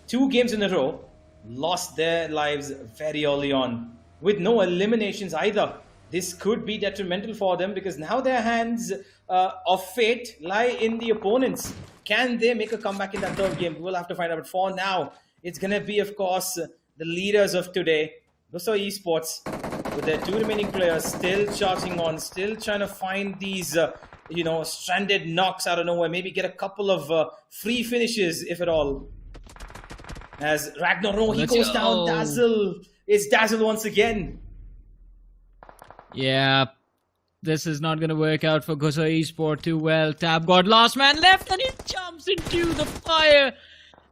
2 games in a row lost their lives very early on with no eliminations either. This could be detrimental for them, because now their hands of fate lie in the opponents. Can they make a comeback in that third game? We'll have to find out. But for now, it's going to be, of course, the leaders of today, GUSO Esports, with their 2 remaining players still charging on, still trying to find these, stranded knocks out of nowhere. Maybe get a couple of free finishes, if at all. As Ragnar, he goes down. Dazzle. It's Dazzle once again. Yeah. this is not going to work out for GUSO Esport too well. Tab got last man left and he jumps into the fire.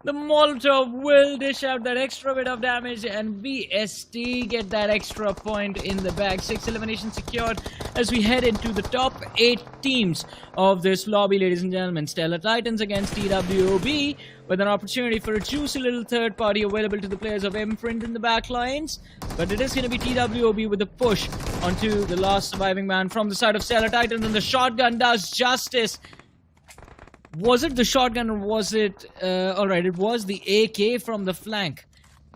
The Molotov will dish out that extra bit of damage, and VST get that extra point in the bag. 6 eliminations secured as we head into the top 8 teams of this lobby, ladies and gentlemen. Stellar Titans against TWOB, with an opportunity for a juicy little third party available to the players of IMPRNT in the back lines. But it is going to be TWOB with a push onto the last surviving man from the side of Stellar Titans, and the shotgun does justice. Was it the shotgun or was it... Alright, it was the AK from the flank.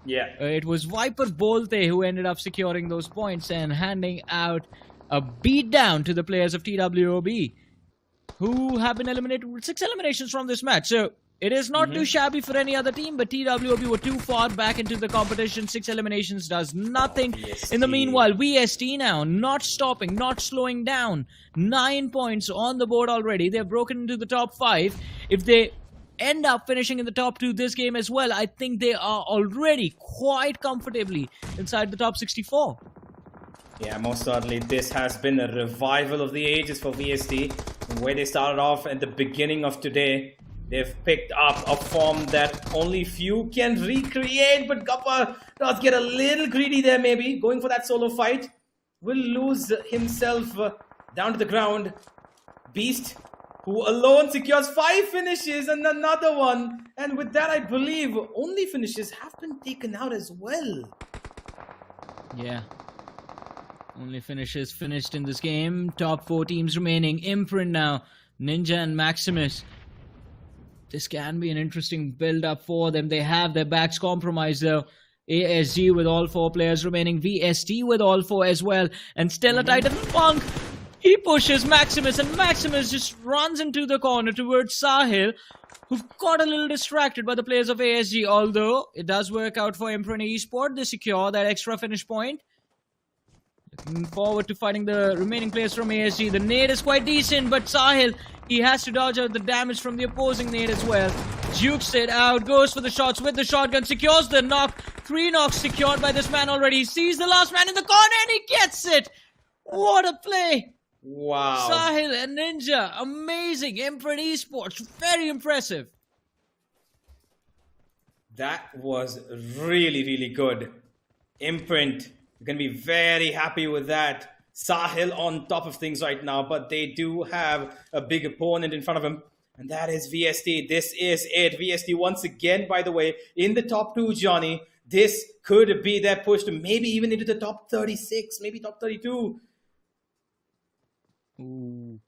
Yeah. It was Viper Bolte who ended up securing those points and handing out a beatdown to the players of TWOB, who have been eliminated with 6 eliminations from this match. So it is not too shabby for any other team, but TWOB were too far back into the competition. 6 eliminations does nothing. In the meanwhile, VST now not stopping, not slowing down. 9 points on the board already. They've broken into the top 5. If they end up finishing in the top 2 this game as well, I think they are already quite comfortably inside the top 64. Yeah, most certainly. This has been a revival of the ages for VST. Where they started off at the beginning of today, they've picked up a form that only few can recreate. But Gappa does get a little greedy there, maybe. Going for that solo fight. Will lose himself down to the ground. Beast, who alone secures 5 finishes and another one. And with that, I believe only finishes have been taken out as well. Yeah. Only finishes finished in this game. Top 4 teams remaining. IMPRNT now. Ninja and Maximus. This can be an interesting build-up for them. They have their backs compromised though. ASG with all 4 players remaining. VST with all 4 as well. And Stellar Titan Punk. He pushes Maximus, and Maximus just runs into the corner towards Sahil, who've got a little distracted by the players of ASG. Although it does work out for IMPRNT Esport. They secure that extra finish point. Looking forward to fighting the remaining players from ASG. The nade is quite decent, but Sahil, he has to dodge out the damage from the opposing nade as well. Jukes it out, goes for the shots with the shotgun, secures the knock. 3 knocks secured by this man already. He sees the last man in the corner and he gets it. What a play. Wow. Sahil and Ninja, amazing. IMPRNT Esports, very impressive. That was really, really good. IMPRNT, you're going to be very happy with that. Sahil on top of things right now, but they do have a big opponent in front of him, and that is VST. This is it. VST once again, by the way, in the top 2, Johnny. This could be their push to maybe even into the top 36, maybe top 32. Ooh.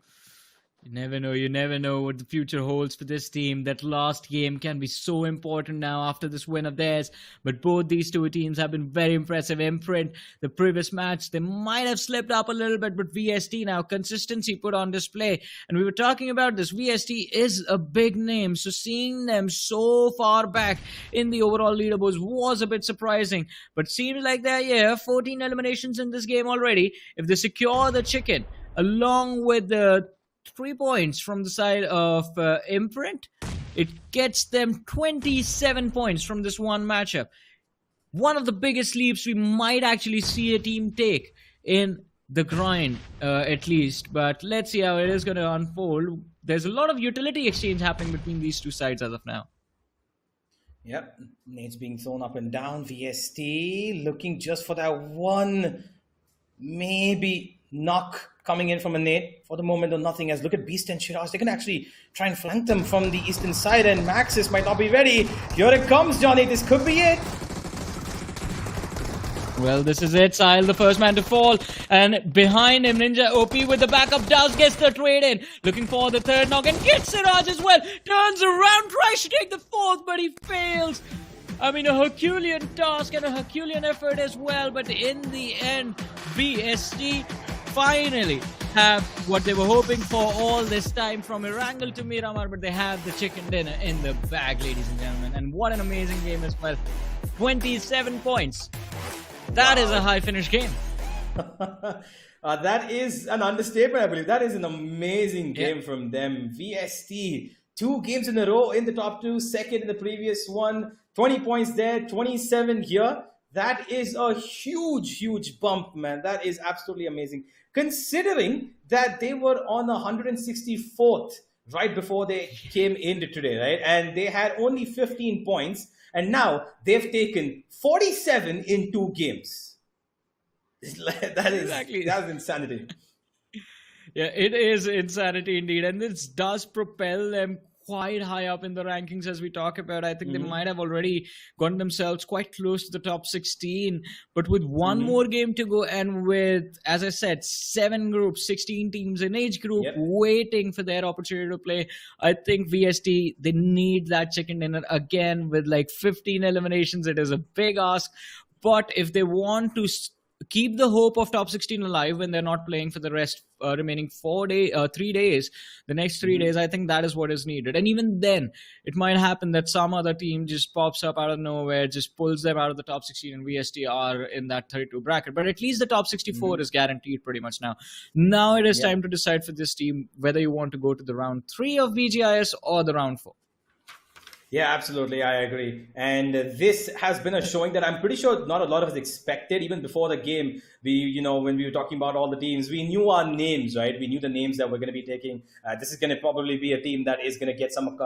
You never know what the future holds for this team. That last game can be so important now after this win of theirs. But both these 2 teams have been very impressive. IMPRNT, the previous match, they might have slipped up a little bit, but VST now, consistency put on display. And we were talking about this. VST is a big name, so seeing them so far back in the overall leaderboards was a bit surprising. But seems like they're, yeah, 14 eliminations in this game already. If they secure the chicken, along with the 3 points from the side of IMPRNT, it gets them 27 points from this one matchup. One of the biggest leaps we might actually see a team take in the grind, at least. But let's see how it is going to unfold. There's a lot of utility exchange happening between these 2 sides as of now. Yep, nades being thrown up and down. VST looking just for that one, maybe knock coming in from a nade. For the moment, though, nothing else. Look at Beast and Shiraz. They can actually try and flank them from the eastern side, and Maxis might not be ready. Here it comes, Johnny. This could be it. Well, this is it. Sahil, the first man to fall. And behind him, Ninja OP with the backup does get the trade in. Looking for the 3rd knock and gets Siraj as well. Turns around, tries to take the 4th, but he fails. I mean, a Herculean task and a Herculean effort as well. But in the end, BST finally have what they were hoping for all this time, from Erangel to Miramar, but they have the chicken dinner in the bag, ladies and gentlemen. And what an amazing game as well. 27 points. That is a high finish game. That is an understatement, I believe. That is an amazing game from them. VST, 2 games in a row in the top 2, second in the previous one. 20 points there, 27 here. That is a huge bump, man. That is absolutely amazing. Considering that they were on 164th right before they came into today, right? And they had only 15 points, and now they've taken 47 in 2 games. That is exactly. That's insanity. Yeah, it is insanity indeed. And this does propel them quite high up in the rankings as we talk about. I think they might have already gotten themselves quite close to the top 16. But with one more game to go and with, as I said, 7 groups, 16 teams in each group waiting for their opportunity to play, I think VST, they need that chicken dinner again with like 15 eliminations. It is a big ask. But if they want to keep the hope of top 16 alive when they're not playing for the remaining 3 days, the next 3 days, I think that is what is needed. And even then, it might happen that some other team just pops up out of nowhere, just pulls them out of the top 16, and VST are in that 32 bracket. But at least the top 64 is guaranteed pretty much now. Now it is time to decide for this team whether you want to go to the round 3 of BGIS or the round 4. Yeah, absolutely. I agree. And this has been a showing that I'm pretty sure not a lot of us expected. Even before the game, when we were talking about all the teams, we knew our names, right? We knew the names that we're going to be taking. This is going to probably be a team that is going to get some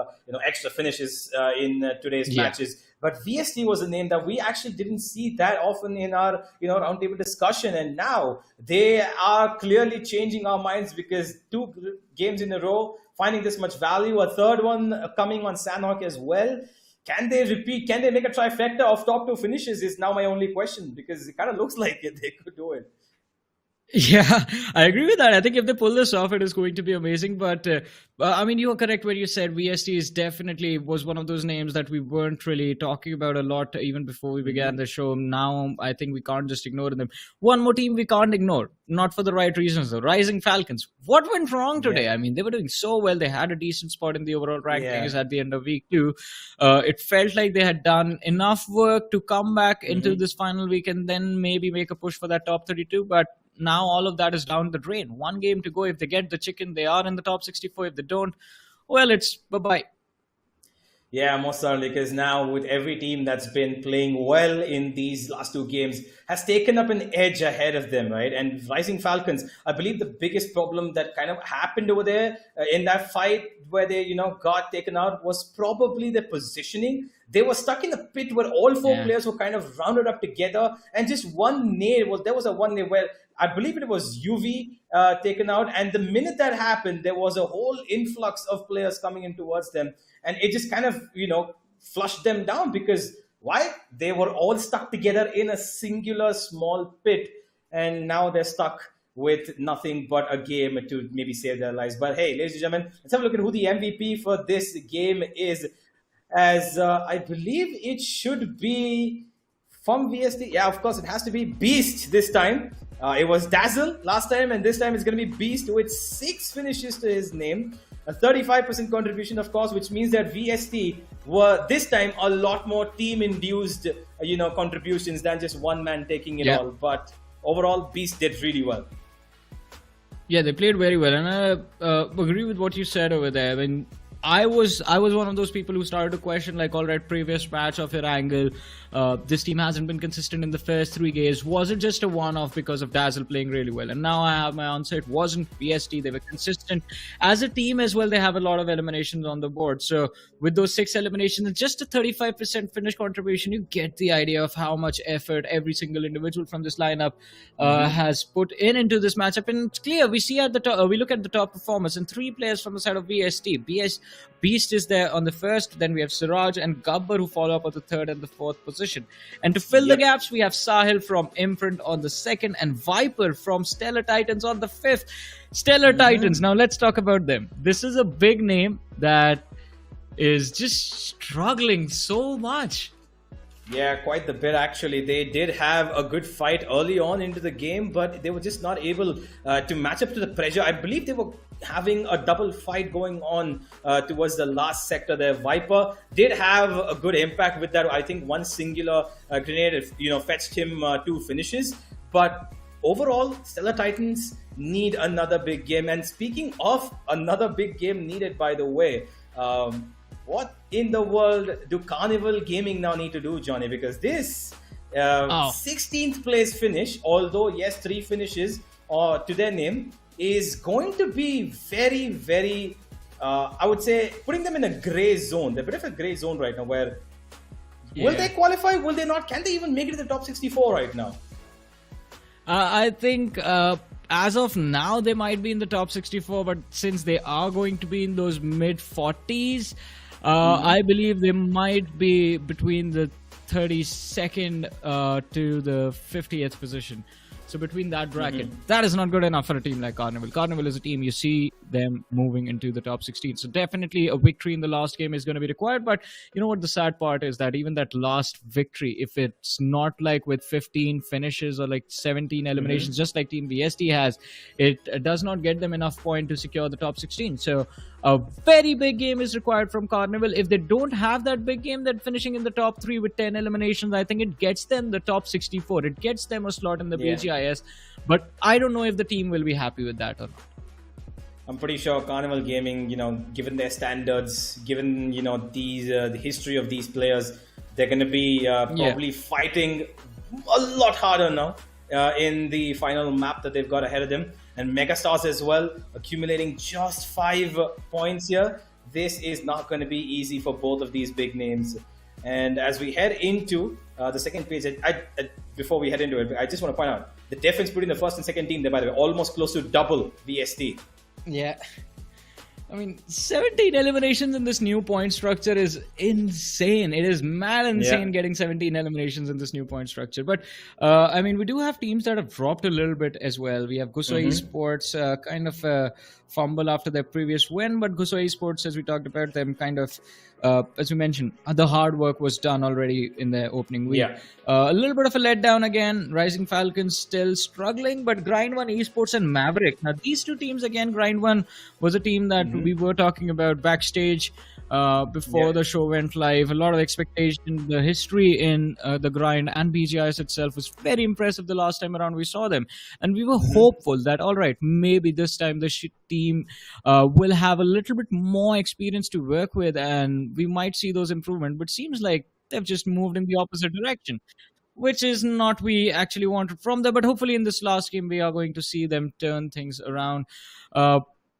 extra finishes in today's matches. But VST was a name that we actually didn't see that often in our roundtable discussion. And now they are clearly changing our minds because 2 games in a row, finding this much value, a third one coming on Sanhok as well. Can they repeat? Can they make a trifecta of top 2 finishes is now my only question, because it kind of looks like they could do it. Yeah, I agree with that. I think if they pull this off, it is going to be amazing. But I mean, you are correct when you said VST is definitely was one of those names that we weren't really talking about a lot even before we began the show. Now, I think we can't just ignore them. One more team we can't ignore, not for the right reasons, though. Rising Falcons. What went wrong today? I mean, they were doing so well. They had a decent spot in the overall rankings at the end of week 2. It felt like they had done enough work to come back into this final week and then maybe make a push for that top 32. But now all of that is down the drain. 1 game to go. If they get the chicken, they are in the top 64. If they don't, well, it's bye-bye. Yeah, most certainly, because now with every team that's been playing well in these last 2 games has taken up an edge ahead of them, right? And Rising Falcons, I believe the biggest problem that kind of happened over there in that fight where they, got taken out was probably their positioning. They were stuck in a pit where all 4 players were kind of rounded up together, and just one nade there was a one nade where I believe it was UV taken out. And the minute that happened, there was a whole influx of players coming in towards them. And it just kind of, flushed them down because why? They were all stuck together in a singular small pit. And now they're stuck with nothing but a game to maybe save their lives. But hey, ladies and gentlemen, let's have a look at who the MVP for this game is. As I believe it should be from VST. Yeah, of course, it has to be Beast this time. It was Dazzle last time, and this time it's going to be Beast with 6 finishes to his name. A 35% contribution, of course, which means that VST were this time a lot more team-induced, contributions than just one man taking it all. But overall, Beast did really well. Yeah, they played very well, and I agree with what you said over there. I mean, I was one of those people who started to question, like, all right, previous match of your angle, this team hasn't been consistent in the first 3 games. Was it just a one-off because of Dazzle playing really well? And now I have my answer. It wasn't VST. They were consistent. As a team as well, they have a lot of eliminations on the board. So with those 6 eliminations and just a 35% finish contribution, you get the idea of how much effort every single individual from this lineup has put into this matchup. And it's clear. We see at the top, we look at the top performers, and 3 players from the side of VST. Beast is there on the first, then we have Siraj and Gabbar who follow up on the 3rd and the 4th position. And to fill the gaps, we have Sahil from IMPRNT on the 2nd and Viper from Stellar Titans on the 5th. Stellar Titans, now let's talk about them. This is a big name that is just struggling so much. Yeah, quite the bit actually. They did have a good fight early on into the game, but they were just not able to match up to the pressure. I believe they were having a double fight going on towards the last sector there. Viper did have a good impact with that. I think one singular grenade, fetched him 2 finishes. But overall, Stellar Titans need another big game. And speaking of another big game needed, by the way, what in the world do Carnival Gaming now need to do, Johnny? Because this 16th place finish, although yes, 3 finishes to their name, is going to be very, very, I would say, putting them in a grey zone. They're a bit of a grey zone right now where will they qualify? Will they not? Can they even make it to the top 64 right now? I think as of now, they might be in the top 64, but since they are going to be in those mid 40s, I believe they might be between the 32nd to the 50th position. So between that bracket, that is not good enough for a team like Carnival. Carnival is a team you see them moving into the top 16. So definitely a victory in the last game is going to be required. But you know what the sad part is, that even that last victory, if it's not like with 15 finishes or like 17 eliminations, just like Team VST has, it does not get them enough point to secure the top 16. So a very big game is required from Carnival. If they don't have that big game, that finishing in the top 3 with 10 eliminations, I think it gets them the top 64. It gets them a slot in the BGIS. But I don't know if the team will be happy with that or not. I'm pretty sure Carnival Gaming, given their standards, given, these the history of these players, they're going to be probably fighting a lot harder now in the final map that they've got ahead of them. And Megastars as well, accumulating just 5 points here. This is not going to be easy for both of these big names. And as we head into the second page, before we head into it, I just want to point out the difference between the first and second team, they're, by the way, almost close to double VST. Yeah. I mean, 17 eliminations in this new point structure is insane. It is mad insane getting 17 eliminations in this new point structure. But, I mean, we do have teams that have dropped a little bit as well. We have GUSO ESPORTS, kind of a fumble after their previous win. But GUSO ESPORTS, as we talked about them, kind of, as we mentioned, the hard work was done already in their opening week. A little bit of a letdown again. Rising Falcons still struggling, but Grind One Esports and Mavericks. Now, these two teams, again, Grind One was a team that we were talking about backstage before the show went live. A lot of expectation. The history in the Grind and BGIS itself was very impressive the last time around we saw them. And we were hopeful that, all right, maybe this time the team will have a little bit more experience to work with and we might see those improvements. But seems like they've just moved in the opposite direction, which is not we actually wanted from them. But hopefully in this last game, we are going to see them turn things around.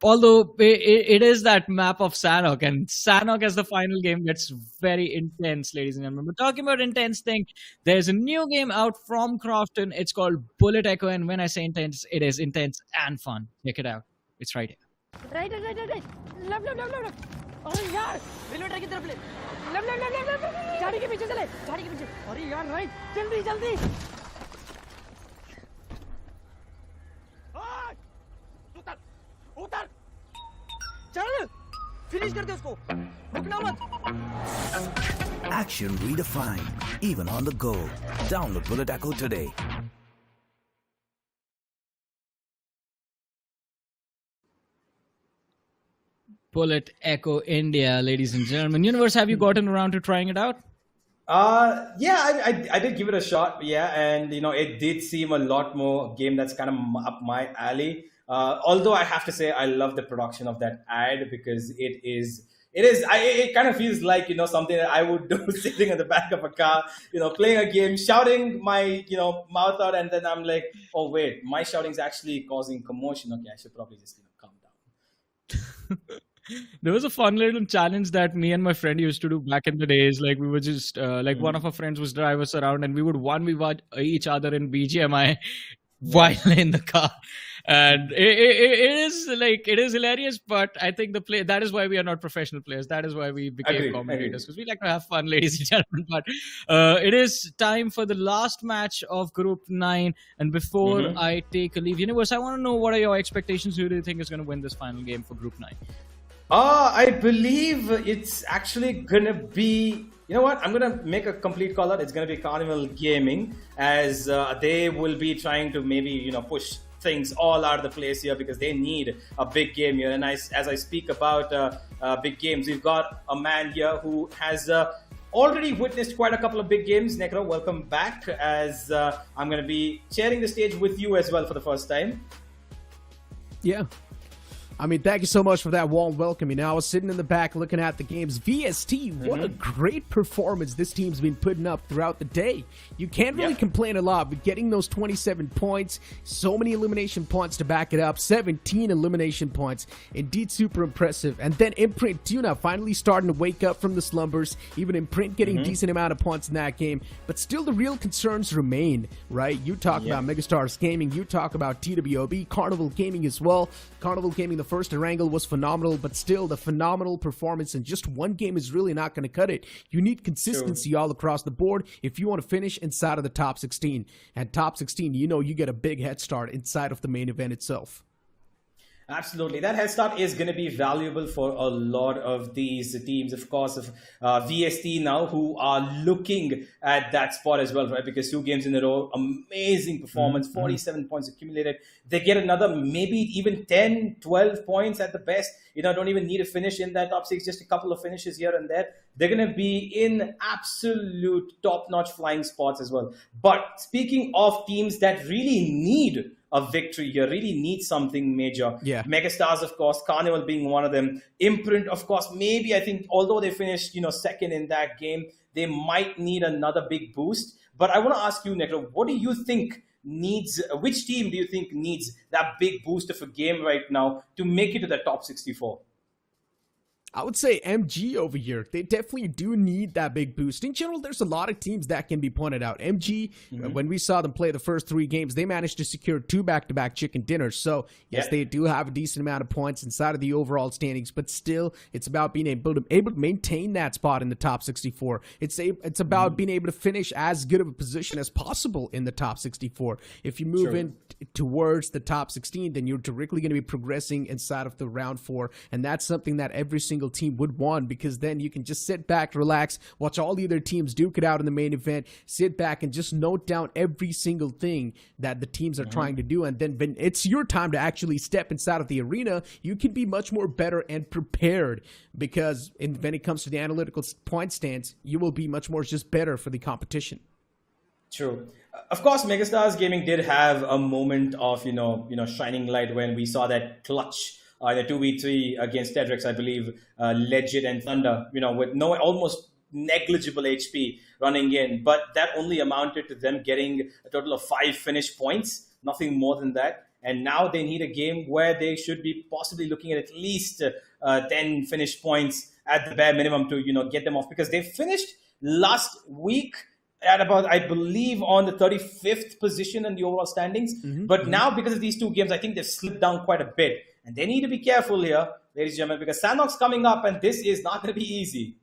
Although it is that map of Sanhok, and Sanhok as the final game gets very intense, ladies and gentlemen. We're talking about intense thing. There's a new game out from Crofton. It's called Bullet Echo, and when I say intense, it is intense and fun. Check it out. It's right here. Right. Left. अरे यार railway track की तरफ ले left गाड़ी के पीछे चले गाड़ी के पीछे अरे यार राइट जल्दी उतर चल फिनिश कर दे उसको रुकना मत Action redefined, even on the go. Download Bullet Echo today. Bullet Echo India, ladies and gentlemen. Universe, have you gotten around to trying it out? I did give it a shot, and it did seem a lot more game that's kind of up my alley. Although I have to say I love the production of that ad because it kind of feels like something that I would do sitting in the back of a car, playing a game, shouting my mouth out, and then I'm like, oh wait, my shouting is actually causing commotion. Okay, I should probably just calm down. There was a fun little challenge that me and my friend used to do back in the days. Like we were just one of our friends would drive us around and we would 1v1 each other in BGMI while in the car. And it is hilarious, but I think that is why we are not professional players. That is why we became commentators, because we like to have fun, ladies and gentlemen. But it is time for the last match of Group 9. And before I take a leave, Universe, I want to know, what are your expectations? Who do you think is going to win this final game for Group 9? I believe it's actually going to be... You know what? I'm going to make a complete call out. It's going to be Carnival Gaming, as they will be trying to maybe, push things all out of the place here because they need a big game here. And as I speak about big games, we've got a man here who has already witnessed quite a couple of big games. Necro, welcome back, as I'm going to be sharing the stage with you as well for the first time. Yeah. I mean, thank you so much for that warm welcome. You know, I was sitting in the back looking at the games. VST, what a great performance this team's been putting up throughout the day. You can't really complain a lot, but getting those 27 points, so many elimination points to back it up, 17 elimination points, indeed super impressive. And then IMPRNT Tuna finally starting to wake up from the slumbers, even IMPRNT getting a decent amount of points in that game. But still the real concerns remain, right? You talk about Megastars Gaming, you talk about TWOB, Carnival Gaming as well. Carnival Gaming, the first wrangle was phenomenal, but still the phenomenal performance in just one game is really not going to cut it. You need consistency all across the board if you want to finish inside of the top 16. And top 16, you know, you get a big head start inside of the main event itself. Absolutely. That head start is going to be valuable for a lot of these teams, of course, of VST now, who are looking at that spot as well, right? Because 2 games in a row, amazing performance, 47 points accumulated. They get another maybe even 10, 12 points at the best. You know, don't even need to finish in that top 6, just a couple of finishes here and there. They're going to be in absolute top-notch flying spots as well. But speaking of teams that really need a victory here, really need something major. Megastars, of course, Carnival being one of them. IMPRNT, of course, maybe I think, although they finished, you know, second in that game, they might need another big boost. But I want to ask you, Necro, what do you think needs, which team do you think needs that big boost of a game right now to make it to the top 64? I would say MG over here. They definitely do need that big boost. In general, there's a lot of teams that can be pointed out. MG, when we saw them play the first 3 games, they managed to secure 2 back-to-back chicken dinners. So, yes, they do have a decent amount of points inside of the overall standings, but still, it's about being able to maintain that spot in the top 64. It's about being able to finish as good of a position as possible in the top 64. If you move in towards the top 16, then you're directly going to be progressing inside of the round 4, and that's something that every single team would want, because then you can just sit back, relax, watch all the other teams duke it out in the main event, sit back and just note down every single thing that the teams are trying to do, and then when it's your time to actually step inside of the arena, you can be much more better and prepared, because when it comes to the analytical point stance, you will be much more just better for the competition. True. Of course, Megastars Gaming did have a moment of, you know, shining light when we saw that clutch in a 2v3 against TEDREX, I believe, Legit and Thunder, you know, with no almost negligible HP running in. But that only amounted to them getting a total of 5 finish points, nothing more than that. And now they need a game where they should be possibly looking at least 10 finish points at the bare minimum to, you know, get them off. Because they finished last week at about, I believe, on the 35th position in the overall standings. But now, because of these 2 games, I think they've slipped down quite a bit. And they need to be careful here, ladies and gentlemen, because Sanhok's coming up, and this is not going to be easy.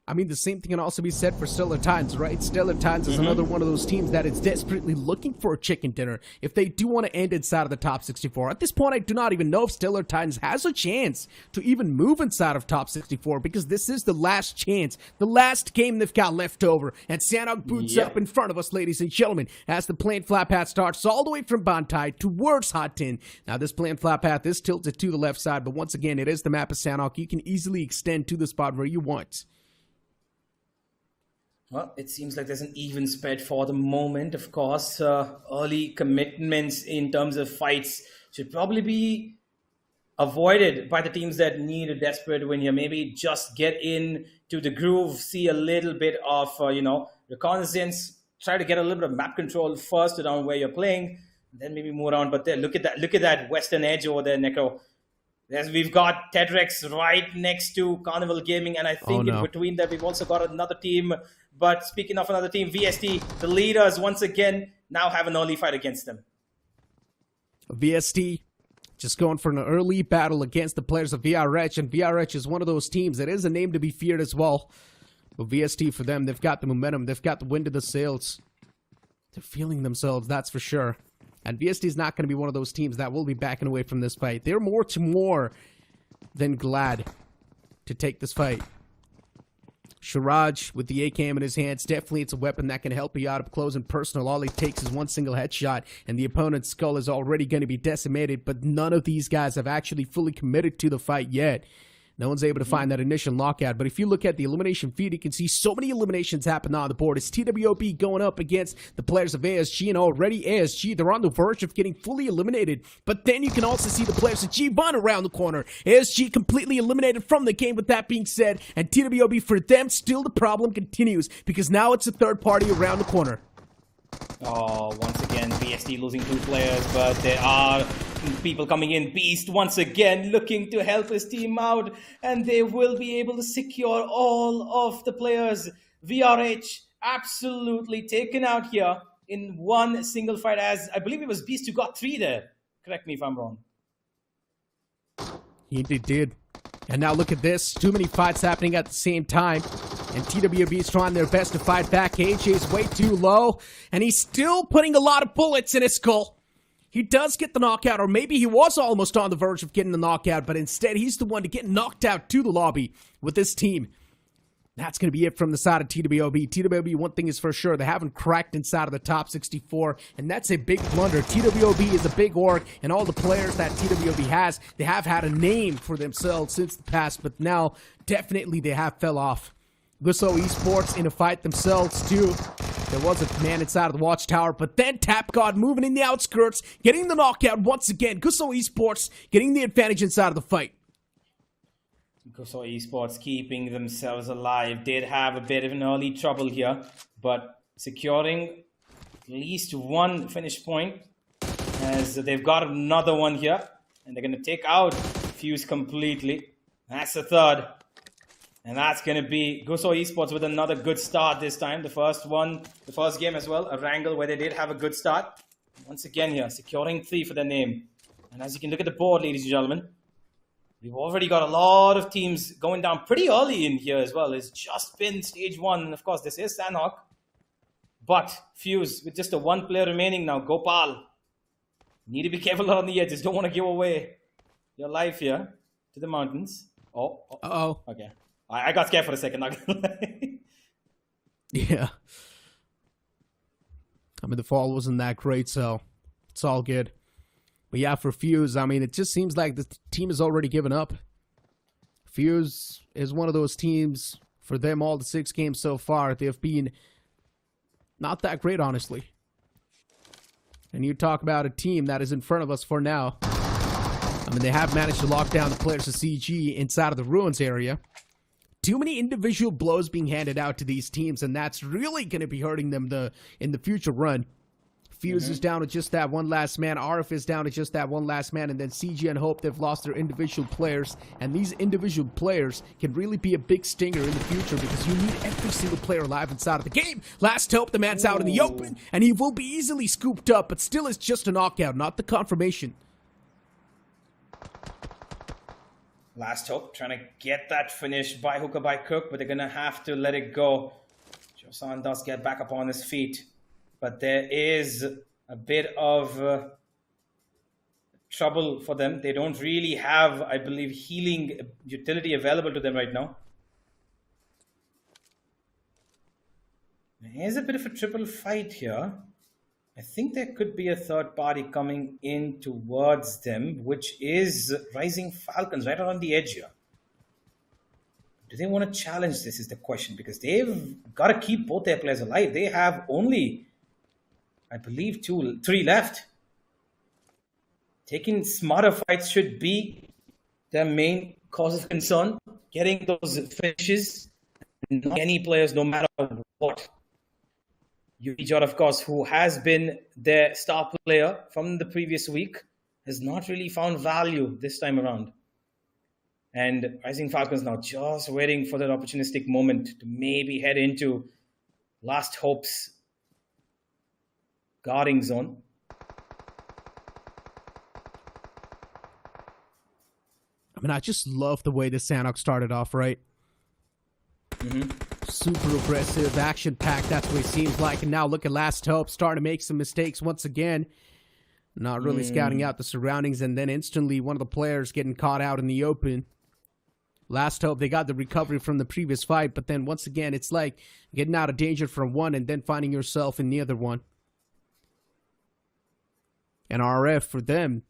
I mean, the same thing can also be said for Stellar Titans, right? Stellar Titans is another one of those teams that is desperately looking for a chicken dinner if they do want to end inside of the top 64. At this point, I do not even know if Stellar Titans has a chance to even move inside of top 64, because this is the last chance, the last game they've got left over. And Sanhok boots up in front of us, ladies and gentlemen, as the plane flat path starts all the way from Bantai towards Hot Tin. Now, this plane flat path is tilted to the left side, but once again, it is the map of Sanhok. You can easily extend to the spot where you want. Well, it seems like there's an even spread for the moment. Of course, early commitments in terms of fights should probably be avoided by the teams that need a desperate win here. Maybe just get in to the groove, see a little bit of, you know, reconnaissance, try to get a little bit of map control first around where you're playing, then maybe move around. But there, look at that western edge over there, Neko. Yes, we've got TEDREX right next to Carnival Gaming, and I think in between that we've also got another team. But speaking of another team, VST, the leaders once again now have an early fight against them. VST just going for an early battle against the players of VRH, and VRH is one of those teams that is a name to be feared as well. But VST, for them, they've got the momentum, they've got the wind of the sails. They're feeling themselves, that's for sure. And VST is not going to be one of those teams that will be backing away from this fight. They're more than glad to take this fight. Shiraj with the AKM in his hands, definitely it's a weapon that can help you out up close and personal. All it takes is one single headshot and the opponent's skull is already going to be decimated, but none of these guys have actually fully committed to the fight yet. No one's able to find that initial knockout. But if you look at the elimination feed, you can see so many eliminations happen on the board. It's TWOB going up against the players of ASG, and already ASG, they're on the verge of getting fully eliminated. But then you can also see the players of G1 around the corner. ASG completely eliminated from the game with that being said, and TWOB, for them, still the problem continues because now it's a third party around the corner. Oh, once again, BSD losing 2 players, but there are people coming in. Beast once again looking to help his team out, and they will be able to secure all of the players. VRH absolutely taken out here in one single fight, as I believe it was Beast who got 3 there. Correct me if I'm wrong. He did. And now look at this. Too many fights happening at the same time. And TWB is trying their best to fight back. AJ is way too low. And he's still putting a lot of bullets in his skull. He does get the knockout, or maybe he was almost on the verge of getting the knockout, but instead he's the one to get knocked out to the lobby with this team. That's going to be it from the side of TWB. TWB, one thing is for sure, they haven't cracked inside of the top 64, and that's a big blunder. TWB is a big org, and all the players that TWB has, they have had a name for themselves since the past, but now definitely they have fell off. GUSO Esports in a fight themselves too. There was a man inside of the watchtower, but then TapGod moving in the outskirts, getting the knockout once again. GUSO Esports getting the advantage inside of the fight. GUSO Esports keeping themselves alive. Did have a bit of an early trouble here, but securing at least one finish point, as they've got another one here, and they're going to take out FUZE completely. That's the third, and that's going to be GUSO Esports with another good start this time. The first game as well, a wrangle where they did have a good start. Once again here, securing 3 for their name. And as you can look at the board, ladies and gentlemen, we've already got a lot of teams going down pretty early in here as well. It's just been stage 1. And of course, this is Sanhok. But FUZE, with just a 1 player remaining now, Gopal. Need to be careful on the edges. Don't want to give away your life here to the mountains. Oh. Uh-oh. Okay. I got scared for a second. Not gonna lie. Yeah. I mean, the fall wasn't that great, so it's all good. But yeah, for FUZE, I mean, it just seems like the team has already given up. FUZE is one of those teams, for them, all the 6 games so far, they've been not that great, honestly. And you talk about a team that is in front of us for now. I mean, they have managed to lock down the players of CG inside of the Ruins area. Too many individual blows being handed out to these teams, and that's really going to be hurting them in the future run. FUZE is down to just that one last man. RF is down to just that one last man. And then CG and Hope, they've lost their individual players. And these individual players can really be a big stinger in the future because you need every single player alive inside of the game. Last Hope, the man's out in the open. And he will be easily scooped up, but still it's just a knockout, not the confirmation. Last Hope trying to get that finish by hook or by crook, but they're going to have to let it go. Josan does get back up on his feet. But there is a bit of trouble for them. They don't really have, I believe, healing utility available to them right now. Here's a bit of a triple fight here. I think there could be a third party coming in towards them, which is Rising Falcons right around the edge here. Do they want to challenge this is the question, because they've got to keep both their players alive. They have only, I believe, 3 left. Taking smarter fights should be their main cause of concern. Getting those finishes, not any players, no matter what. UDOG, of course, who has been their star player from the previous week, has not really found value this time around. And Rising Falcons now just waiting for that opportunistic moment to maybe head into Last Hope's guarding zone. I mean, I just love the way the Sanhok started off, right? Super aggressive, action-packed, that's what it seems like. And now look at Last Hope starting to make some mistakes once again. Not really scouting out the surroundings, and then instantly one of the players getting caught out in the open. Last Hope, they got the recovery from the previous fight, but then once again, it's like getting out of danger from one and then finding yourself in the other one. And RF, for them,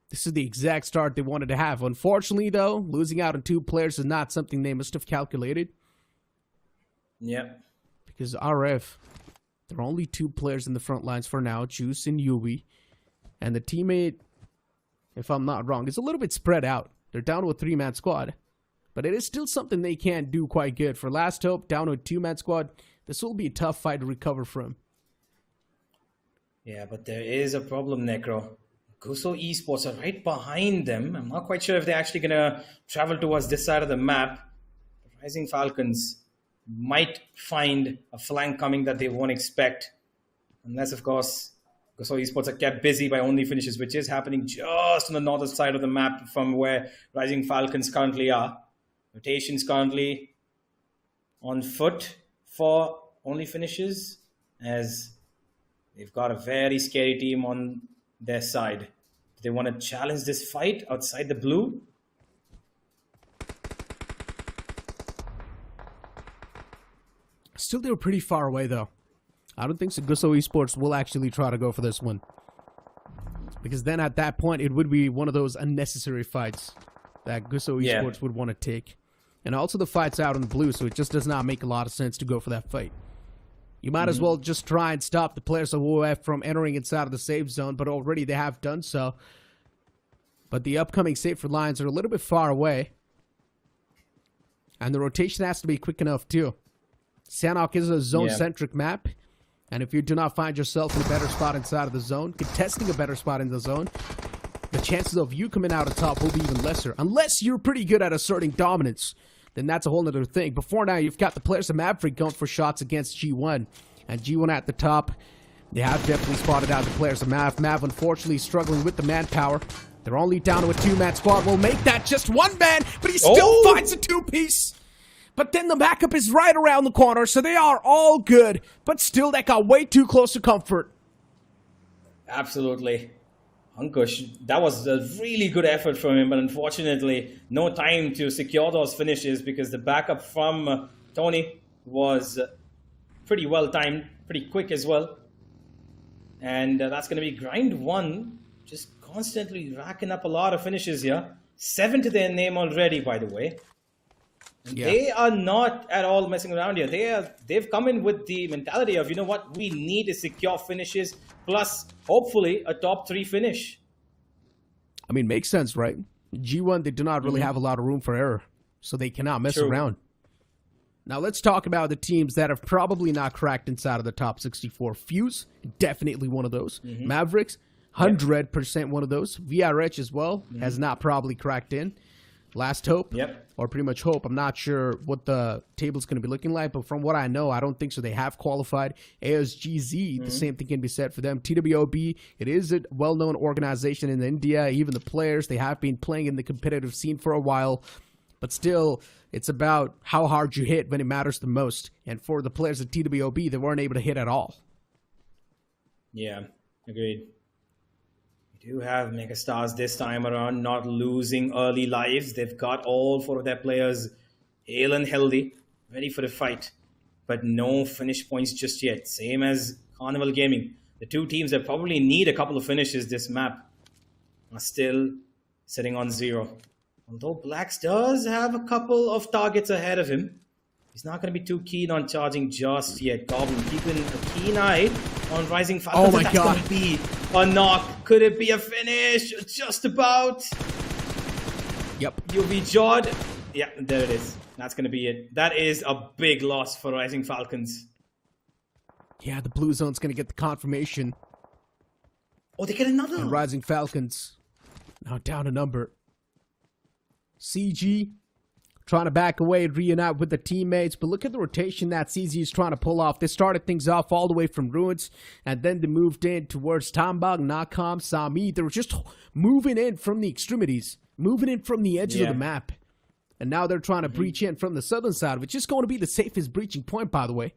This is the exact start they wanted to have. Unfortunately, though, losing out on 2 players is not something they must have calculated. Yeah. Because RF, there are only 2 players in the front lines for now, GHUSO and UB. And the teammate, if I'm not wrong, is a little bit spread out. They're down to a 3-man squad. But it is still something they can't do quite good. For Last Hope, down to a 2-man squad, this will be a tough fight to recover from. Yeah, but there is a problem, Necro. GUSO Esports are right behind them. I'm not quite sure if they're actually going to travel towards this side of the map. Rising Falcons might find a flank coming that they won't expect. Unless, of course, GUSO Esports are kept busy by only finishes, which is happening just on the northern side of the map from where Rising Falcons currently are. Rotations currently on foot for only finishes, as they've got a very scary team on their side. Do they want to challenge this fight outside the blue? Still, they're pretty far away, though. I don't think so GUSO Esports will actually try to go for this one. Because then at that point, it would be one of those unnecessary fights that GUSO Esports would want to take. And also the fight's out in the blue, so it just does not make a lot of sense to go for that fight. You might as well just try and stop the players of OF from entering inside of the safe zone, but already they have done so. But the upcoming safer lines are a little bit far away. And the rotation has to be quick enough too. Sanhok is a zone-centric map. And if you do not find yourself in a better spot inside of the zone, contesting a better spot in the zone, the chances of you coming out on top will be even lesser. Unless you're pretty good at asserting dominance, then that's a whole other thing. But for now, you've got the players of Maverick going for shots against G1. And G1 at the top, they have definitely spotted out the players of Mav. Mav, unfortunately, struggling with the manpower. They're only down to a 2-man squad. Will make that just 1 man, but he still finds a 2-piece. But then the backup is right around the corner, so they are all good. But still, that got way too close to comfort. Absolutely. Ankush, that was a really good effort from him, but unfortunately, no time to secure those finishes because the backup from Tony was pretty well timed, pretty quick as well. And that's going to be grind 1, just constantly racking up a lot of finishes here. 7 to their name already, by the way. And they are not at all messing around here. They've come in with the mentality of, you know what, we need to secure finishes, plus hopefully a top 3 finish. I mean, makes sense, right? G1, they do not really have a lot of room for error, so they cannot mess around. Now let's talk about the teams that have probably not cracked inside of the top 64. FUZE, definitely one of those. Mavericks, 100% one of those. VRH as well, has not probably cracked in. Last Hope, or pretty much Hope. I'm not sure what the table's going to be looking like, but from what I know, I don't think so. They have qualified. ASGZ, the same thing can be said for them. TWOB, it is a well-known organization in India. Even the players, they have been playing in the competitive scene for a while, but still, it's about how hard you hit when it matters the most. And for the players at TWOB, they weren't able to hit at all. Yeah, agreed. We do have Megastars this time around, not losing early lives. They've got all 4 of their players hale and healthy, ready for the fight. But no finish points just yet. Same as Carnival Gaming. The 2 teams that probably need a couple of finishes this map are still sitting on 0. Although Blacks does have a couple of targets ahead of him. He's not going to be too keen on charging just yet. Goblin keeping a keen eye on Rising Falcons. Oh my God. That's going to be a knock. Could it be a finish? Just about. Yep. You'll be jawed. Yeah, there it is. That's going to be it. That is a big loss for Rising Falcons. Yeah, the blue zone's going to get the confirmation. Oh, they get another. And Rising Falcons now down a number. CG trying to back away and reunite with the teammates. But look at the rotation that CZ is trying to pull off. They started things off all the way from Ruins, and then they moved in towards Tambag, Nakam, Sami. They were just moving in from the extremities, moving in from the edges of the map. And now they're trying to breach in from the southern side, which is going to be the safest breaching point, by the way.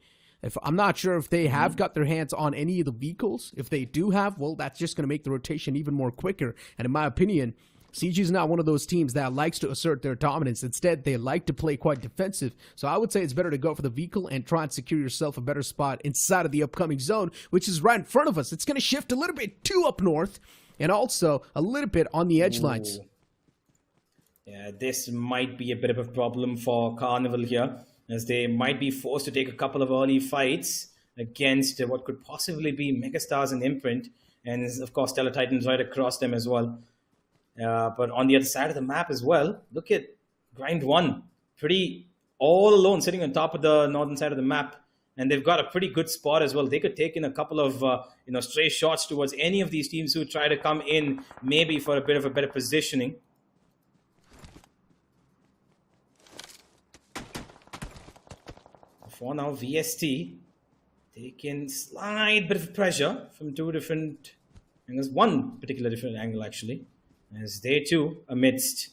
I'm not sure if they have got their hands on any of the vehicles. If they do have, well, that's just going to make the rotation even more quicker. And in my opinion, CG is not one of those teams that likes to assert their dominance. Instead, they like to play quite defensive. So I would say it's better to go for the vehicle and try and secure yourself a better spot inside of the upcoming zone, which is right in front of us. It's going to shift a little bit too up north. and also a little bit on the edge lines. Yeah, this might be a bit of a problem for Carnival here, as they might be forced to take a couple of early fights against what could possibly be Megastars and IMPRNT, and of course Stellar Titans right across them as well. But on the other side of the map as well, look at Grind 1, pretty all alone sitting on top of the northern side of the map, and they've got a pretty good spot as well. They could take in a couple of stray shots towards any of these teams who try to come in, maybe for a bit of a better positioning. For now, VST taking slight bit of pressure from two different angles, one particular different angle actually, as they too amidst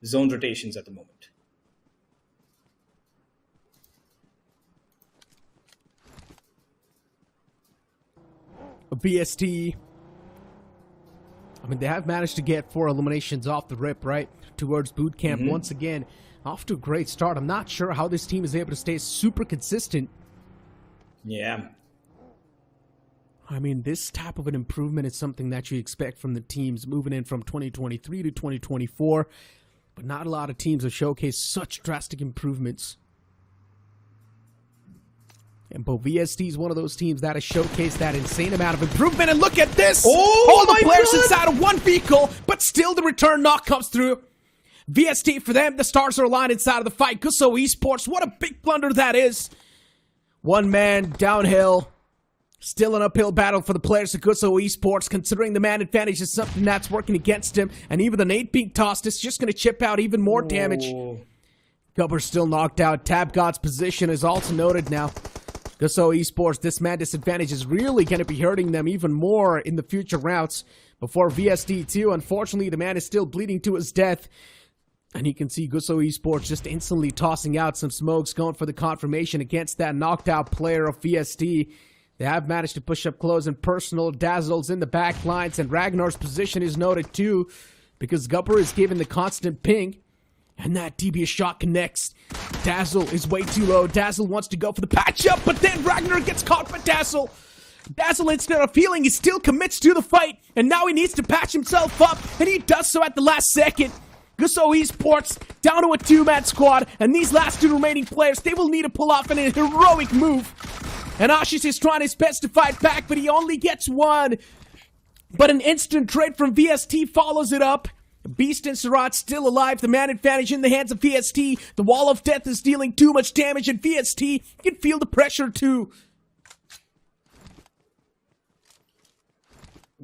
zone rotations at the moment. VST, I mean, they have managed to get 4 eliminations off the rip, right? Towards boot camp once again. Off to a great start. I'm not sure how this team is able to stay super consistent. Yeah. I mean, this type of an improvement is something that you expect from the teams moving in from 2023 to 2024. But not a lot of teams have showcased such drastic improvements. But VST is one of those teams that has showcased that insane amount of improvement. And look at this! All the players inside of one vehicle, but still the return knock comes through. VST for them, the stars are aligned inside of the fight. GUSO Esports, what a big blunder that is. One man downhill. Still an uphill battle for the players of GUSO Esports, considering the man advantage is something that's working against him. And even the nade being tossed is just going to chip out even more damage. Gubber's still knocked out. Tab God's position is also noted now. GUSO Esports, this man disadvantage is really going to be hurting them even more in the future rounds. Before VST too, unfortunately, the man is still bleeding to his death. And you can see GUSO Esports just instantly tossing out some smokes, going for the confirmation against that knocked out player of VST. They have managed to push up close and personal. Dazzle's in the back lines, and Ragnar's position is noted too, because Gubber is given the constant ping. And that devious shot connects. Dazzle is way too low. Dazzle wants to go for the patch up, but then Ragnar gets caught by Dazzle. Dazzle, instead of healing, he still commits to the fight, and now he needs to patch himself up, and he does so at the last second. GUSO Esports down to a 2-man squad, and these last 2 remaining players, they will need to pull off an heroic move. And Ashish is trying his best to fight back, but he only gets 1. But an instant trade from VST follows it up. Beast and Surat still alive, the man advantage in the hands of VST. The wall of death is dealing too much damage, and VST can feel the pressure too.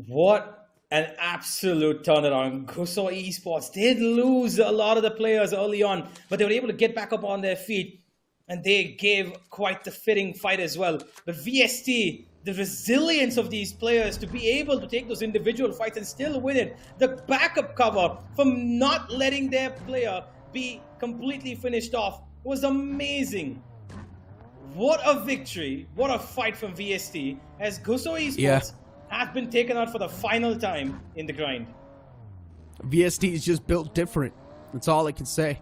What an absolute turnaround. GUSO Esports did lose a lot of the players early on, but they were able to get back up on their feet, and they gave quite the fitting fight as well. But VST, the resilience of these players to be able to take those individual fights and still win it, the backup cover from not letting their player be completely finished off was amazing. What a victory, what a fight from VST, as GUSO Esports have been taken out for the final time in the grind. VST is just built different. That's all I can say.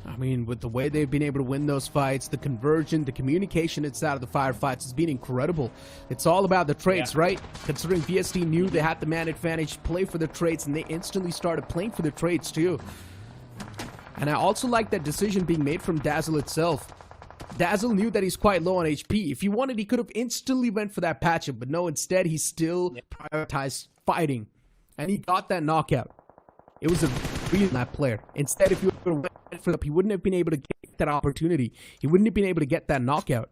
I mean, with the way they've been able to win those fights, the conversion, the communication inside of the firefights has been incredible. It's all about the trades, right? Considering VST knew they had the man advantage, play for the trades, and they instantly started playing for the trades too. And I also like that decision being made from Dazzle itself. Dazzle knew that he's quite low on HP. If he wanted, he could have instantly went for that patch-up, but no, instead he still prioritized fighting. And he got that knockout. It was a real that player. Instead, if he would have went for the, he wouldn't have been able to get that opportunity. He wouldn't have been able to get that knockout.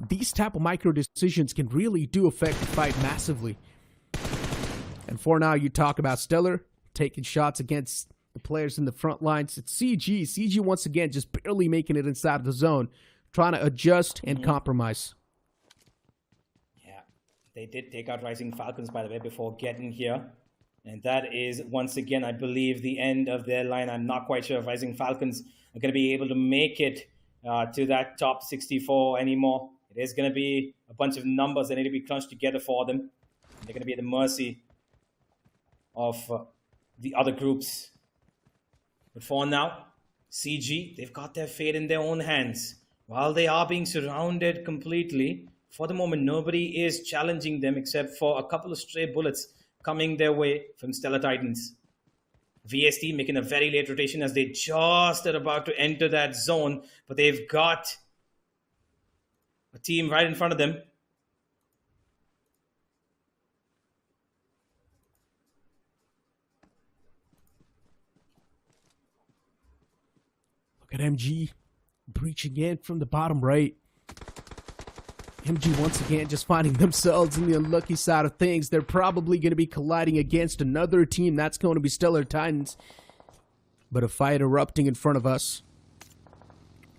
These type of micro decisions can really do affect the fight massively. And for now, you talk about Stellar taking shots against the players in the front lines. It's CG. CG once again just barely making it inside of the zone, trying to adjust and compromise. Yeah, they did take out Rising Falcons, by the way, before getting here. And that is, once again, I believe, the end of their line. I'm not quite sure if Rising Falcons are going to be able to make it to that top 64 anymore. It is going to be a bunch of numbers that need to be crunched together for them. They're going to be at the mercy of the other groups. But for now, CG, they've got their fate in their own hands. While they are being surrounded completely, for the moment, nobody is challenging them except for a couple of stray bullets coming their way from Stellar Titans. VST making a very late rotation as they just are about to enter that zone, but they've got a team right in front of them. Look at MG breaching in from the bottom right. MG once again just finding themselves in the unlucky side of things. They're probably going to be colliding against another team. That's going to be Stellar Titans. But a fight erupting in front of us.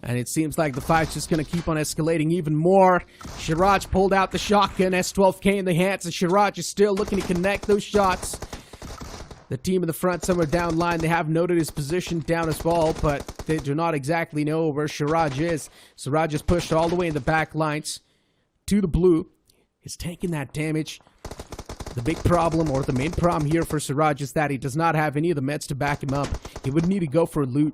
And it seems like the fight's just going to keep on escalating even more. Shiraj pulled out the shotgun. S12K in the hands. And Shiraj is still looking to connect those shots. The team in the front, somewhere down line, they have noted his position down as well, but they do not exactly know where Shiraj is. Shiraj is pushed all the way in the back lines to the blue. He's taking that damage. The big problem, or the main problem here for Shiraj, is that he does not have any of the meds to back him up. He would need to go for loot.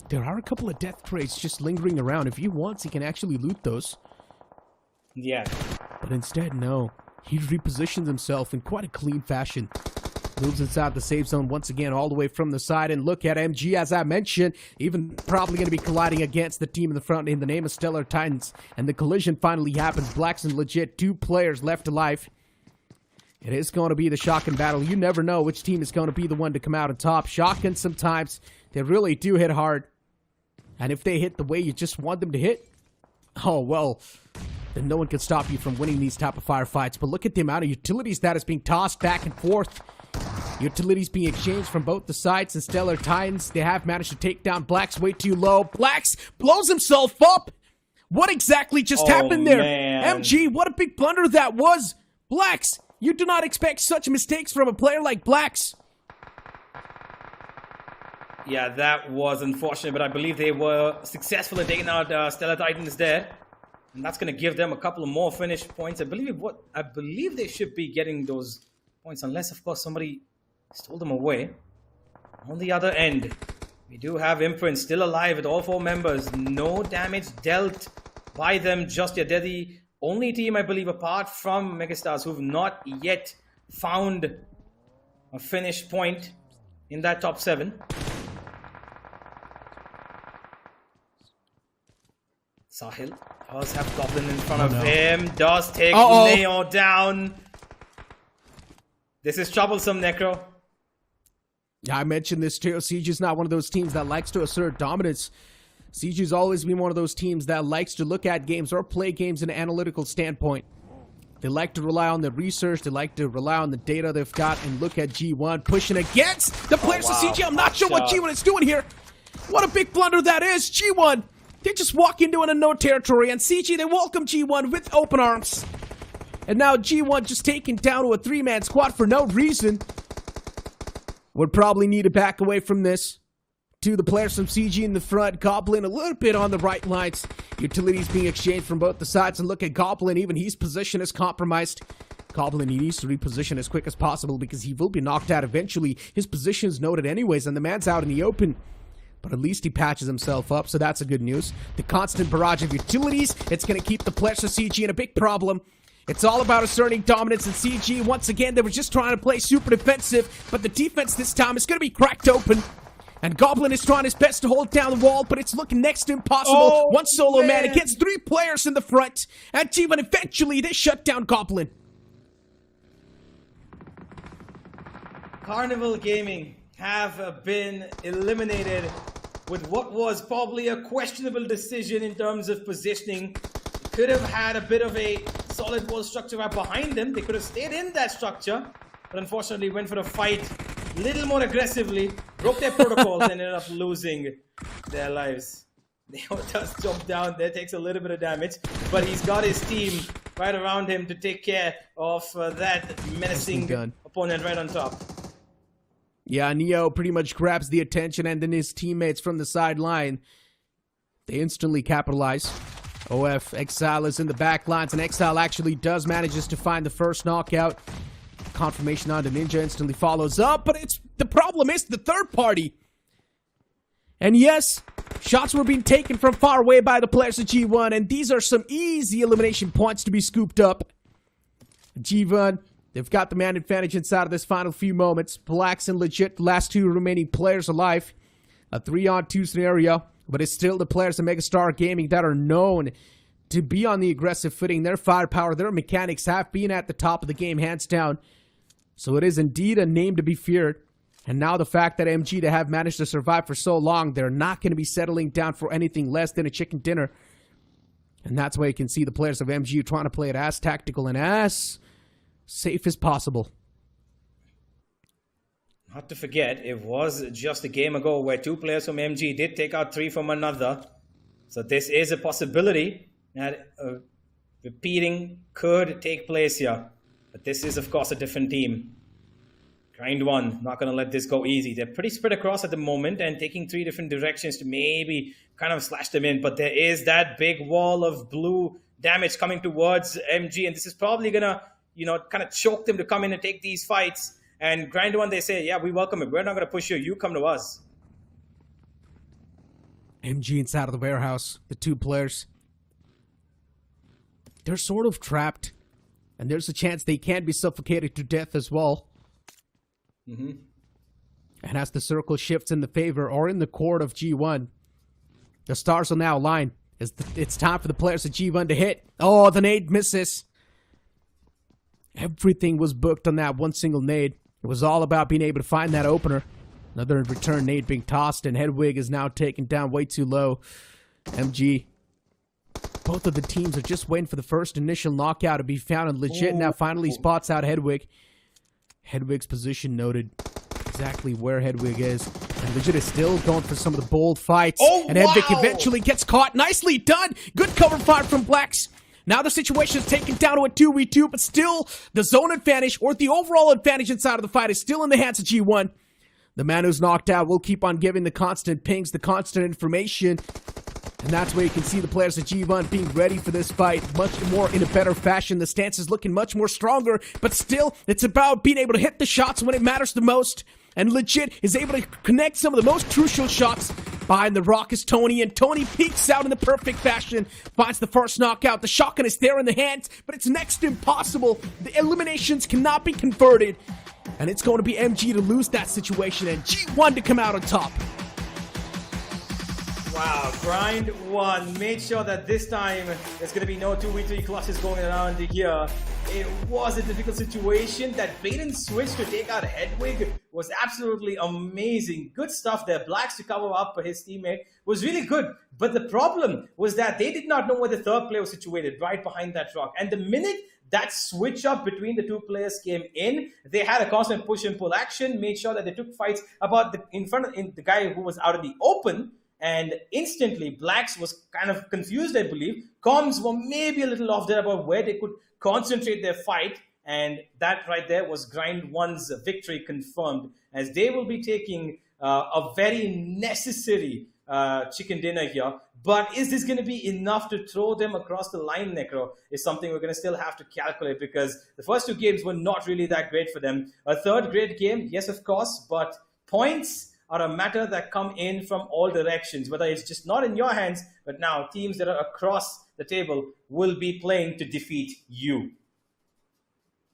There are a couple of death crates just lingering around. If he wants, he can actually loot those. Yeah. But instead, no. He repositions himself in quite a clean fashion. Moves inside the safe zone once again all the way from the side. And look at MG, as I mentioned, even probably going to be colliding against the team in the front in the name of Stellar Titans. And the collision finally happens. Blacks and legit 2 players left alive. It is going to be the shotgun battle. You never know which team is going to be the one to come out on top. Shotguns sometimes, they really do hit hard. And if they hit the way you just want them to hit, oh, well, then no one can stop you from winning these type of firefights. But look at the amount of utilities that is being tossed back and forth. Utilities being exchanged from both the sides, and Stellar Titans, they have managed to take down Blacks way too low. Blacks blows himself up. What exactly just happened there? Man. MG, what a big blunder that was. Blacks, you do not expect such mistakes from a player like Blacks. Yeah, that was unfortunate, but I believe they were successful in taking out Stellar Titans there. And that's going to give them a couple of more finish points. I believe they should be getting those points, unless, of course, somebody stole them away. On the other end, we do have IMPRNT still alive with all 4 members. No damage dealt by them just yet. They're the only team, I believe, apart from Megastars, who've not yet found a finish point in that top 7. Sahil does have Goblin in front of him. Does take Neo down. This is troublesome, Necro. Yeah, I mentioned this too. Siege is not one of those teams that likes to assert dominance. Siege has always been one of those teams that likes to look at games or play games in an analytical standpoint. They like to rely on the research. They like to rely on the data they've got and look at G1 pushing against the players of CG. I'm not sure what G1 is doing here. What a big blunder that is. G1, they just walk into an unknown territory, and CG, they welcome G1 with open arms. And now G1 just taken down to a 3-man squad for no reason. Would probably need to back away from this. To the players from CG in the front. Goblin a little bit on the right lines. Utilities being exchanged from both the sides. And look at Goblin. Even his position is compromised. Goblin, he needs to reposition as quick as possible because he will be knocked out eventually. His position is noted anyways, and the man's out in the open. But at least he patches himself up, so that's a good news. The constant barrage of utilities, it's going to keep the players of CG in a big problem. It's all about asserting dominance in CG. Once again, they were just trying to play super defensive, but the defense this time is going to be cracked open. And Goblin is trying his best to hold down the wall, but it's looking next to impossible. One solo man against 3 players in the front. And G1 eventually, they shut down Goblin. Carnival Gaming have been eliminated with what was probably a questionable decision in terms of positioning. Could have had a bit of a solid wall structure right behind them. They could have stayed in that structure, but unfortunately went for a fight a little more aggressively, broke their protocols, and ended up losing their lives. Neo does jump down there, takes a little bit of damage, but he's got his team right around him to take care of that menacing opponent right on top. Yeah, Neo pretty much grabs the attention, and then his teammates from the sideline, they instantly capitalize. OF, Exile is in the back lines, and Exile actually does manages to find the first knockout. Confirmation on the Ninja instantly follows up, but the problem is the third party. And yes, Shots were being taken from far away by the players of G1, and these are some easy elimination points to be scooped up. G1, they've got the man advantage inside of this final few moments. Blacks and Legit, the last two remaining players alive. A 3-on-2 scenario, but it's still the players of Megastar Gaming that are known to be on the aggressive footing. Their firepower, their mechanics have been at the top of the game, hands down. So it is indeed a name to be feared. And now the fact that MG, they have managed to survive for so long, they're not going to be settling down for anything less than a chicken dinner. And that's why you can see the players of MG trying to play it as tactical and as safe as possible. Not to forget, it was just a game ago where two players from MG did take out three from another. So this is a possibility that repeating could take place here. But this is, of course, a different team. Grind one, not going to let this go easy. They're pretty spread across at the moment and taking three different directions to maybe kind of slash them in. But there is that big wall of blue damage coming towards MG. And this is probably going to, kind of choke them to come in and take these fights. And Grind one, they say, yeah, we welcome it. We're not going to push you. You come to us. MG inside of the warehouse. The two players. They're sort of trapped. And there's a chance they can be suffocated to death as well. And as the circle shifts in the favor or in the court of G1, the stars will now align. It's time for the players of G1 to hit. Oh, the nade misses. Everything was booked on that one single nade. It was all about being able to find that opener. Another return nade being tossed, and Hedwig is now taken down way too low. MG. Both of the teams are just waiting for the first initial knockout to be found, and Legit now finally spots out Hedwig. Hedwig's position noted. Exactly where Hedwig is. And Legit is still going for some of the bold fights. And Hedwig eventually gets caught. Nicely done. Good cover fire from Blacks. Now the situation is taken down to a 2v2, but still the zone advantage or the overall advantage inside of the fight is still in the hands of G1. The man who's knocked out will keep on giving the constant pings, the constant information. And that's where you can see the players of G1 being ready for this fight much more in a better fashion. The stance is looking much more stronger, but still, it's about being able to hit the shots when it matters the most. And Legit is able to connect some of the most crucial shots. Behind the rock is Tony, and Tony peeks out in the perfect fashion. Finds the first knockout. The shotgun is there in the hands, but it's next to impossible. The eliminations cannot be converted. And it's going to be MG to lose that situation and G1 to come out on top. Wow, Grind one. Made sure that this time there's going to be no 2v3 clutches going around here. It was a difficult situation. That bait and switch to take out Hedwig was absolutely amazing. Good stuff there. Blacks to cover up for his teammate was really good. But the problem was that they did not know where the third player was situated, right behind that rock. And the minute that switch up between the two players came in, they had a constant push and pull action, made sure that they took fights about in front of the guy who was out in the open. And instantly, Blacks was kind of confused, I believe. Comms were maybe a little off there about where they could concentrate their fight. And that right there was Grind one's victory confirmed, as they will be taking a very necessary chicken dinner here. But is this going to be enough to throw them across the line, Necro, is something we're going to still have to calculate, because the first two games were not really that great for them. A third great game, yes, of course, but points are a matter that come in from all directions, whether it's just not in your hands, but now teams that are across the table will be playing to defeat you.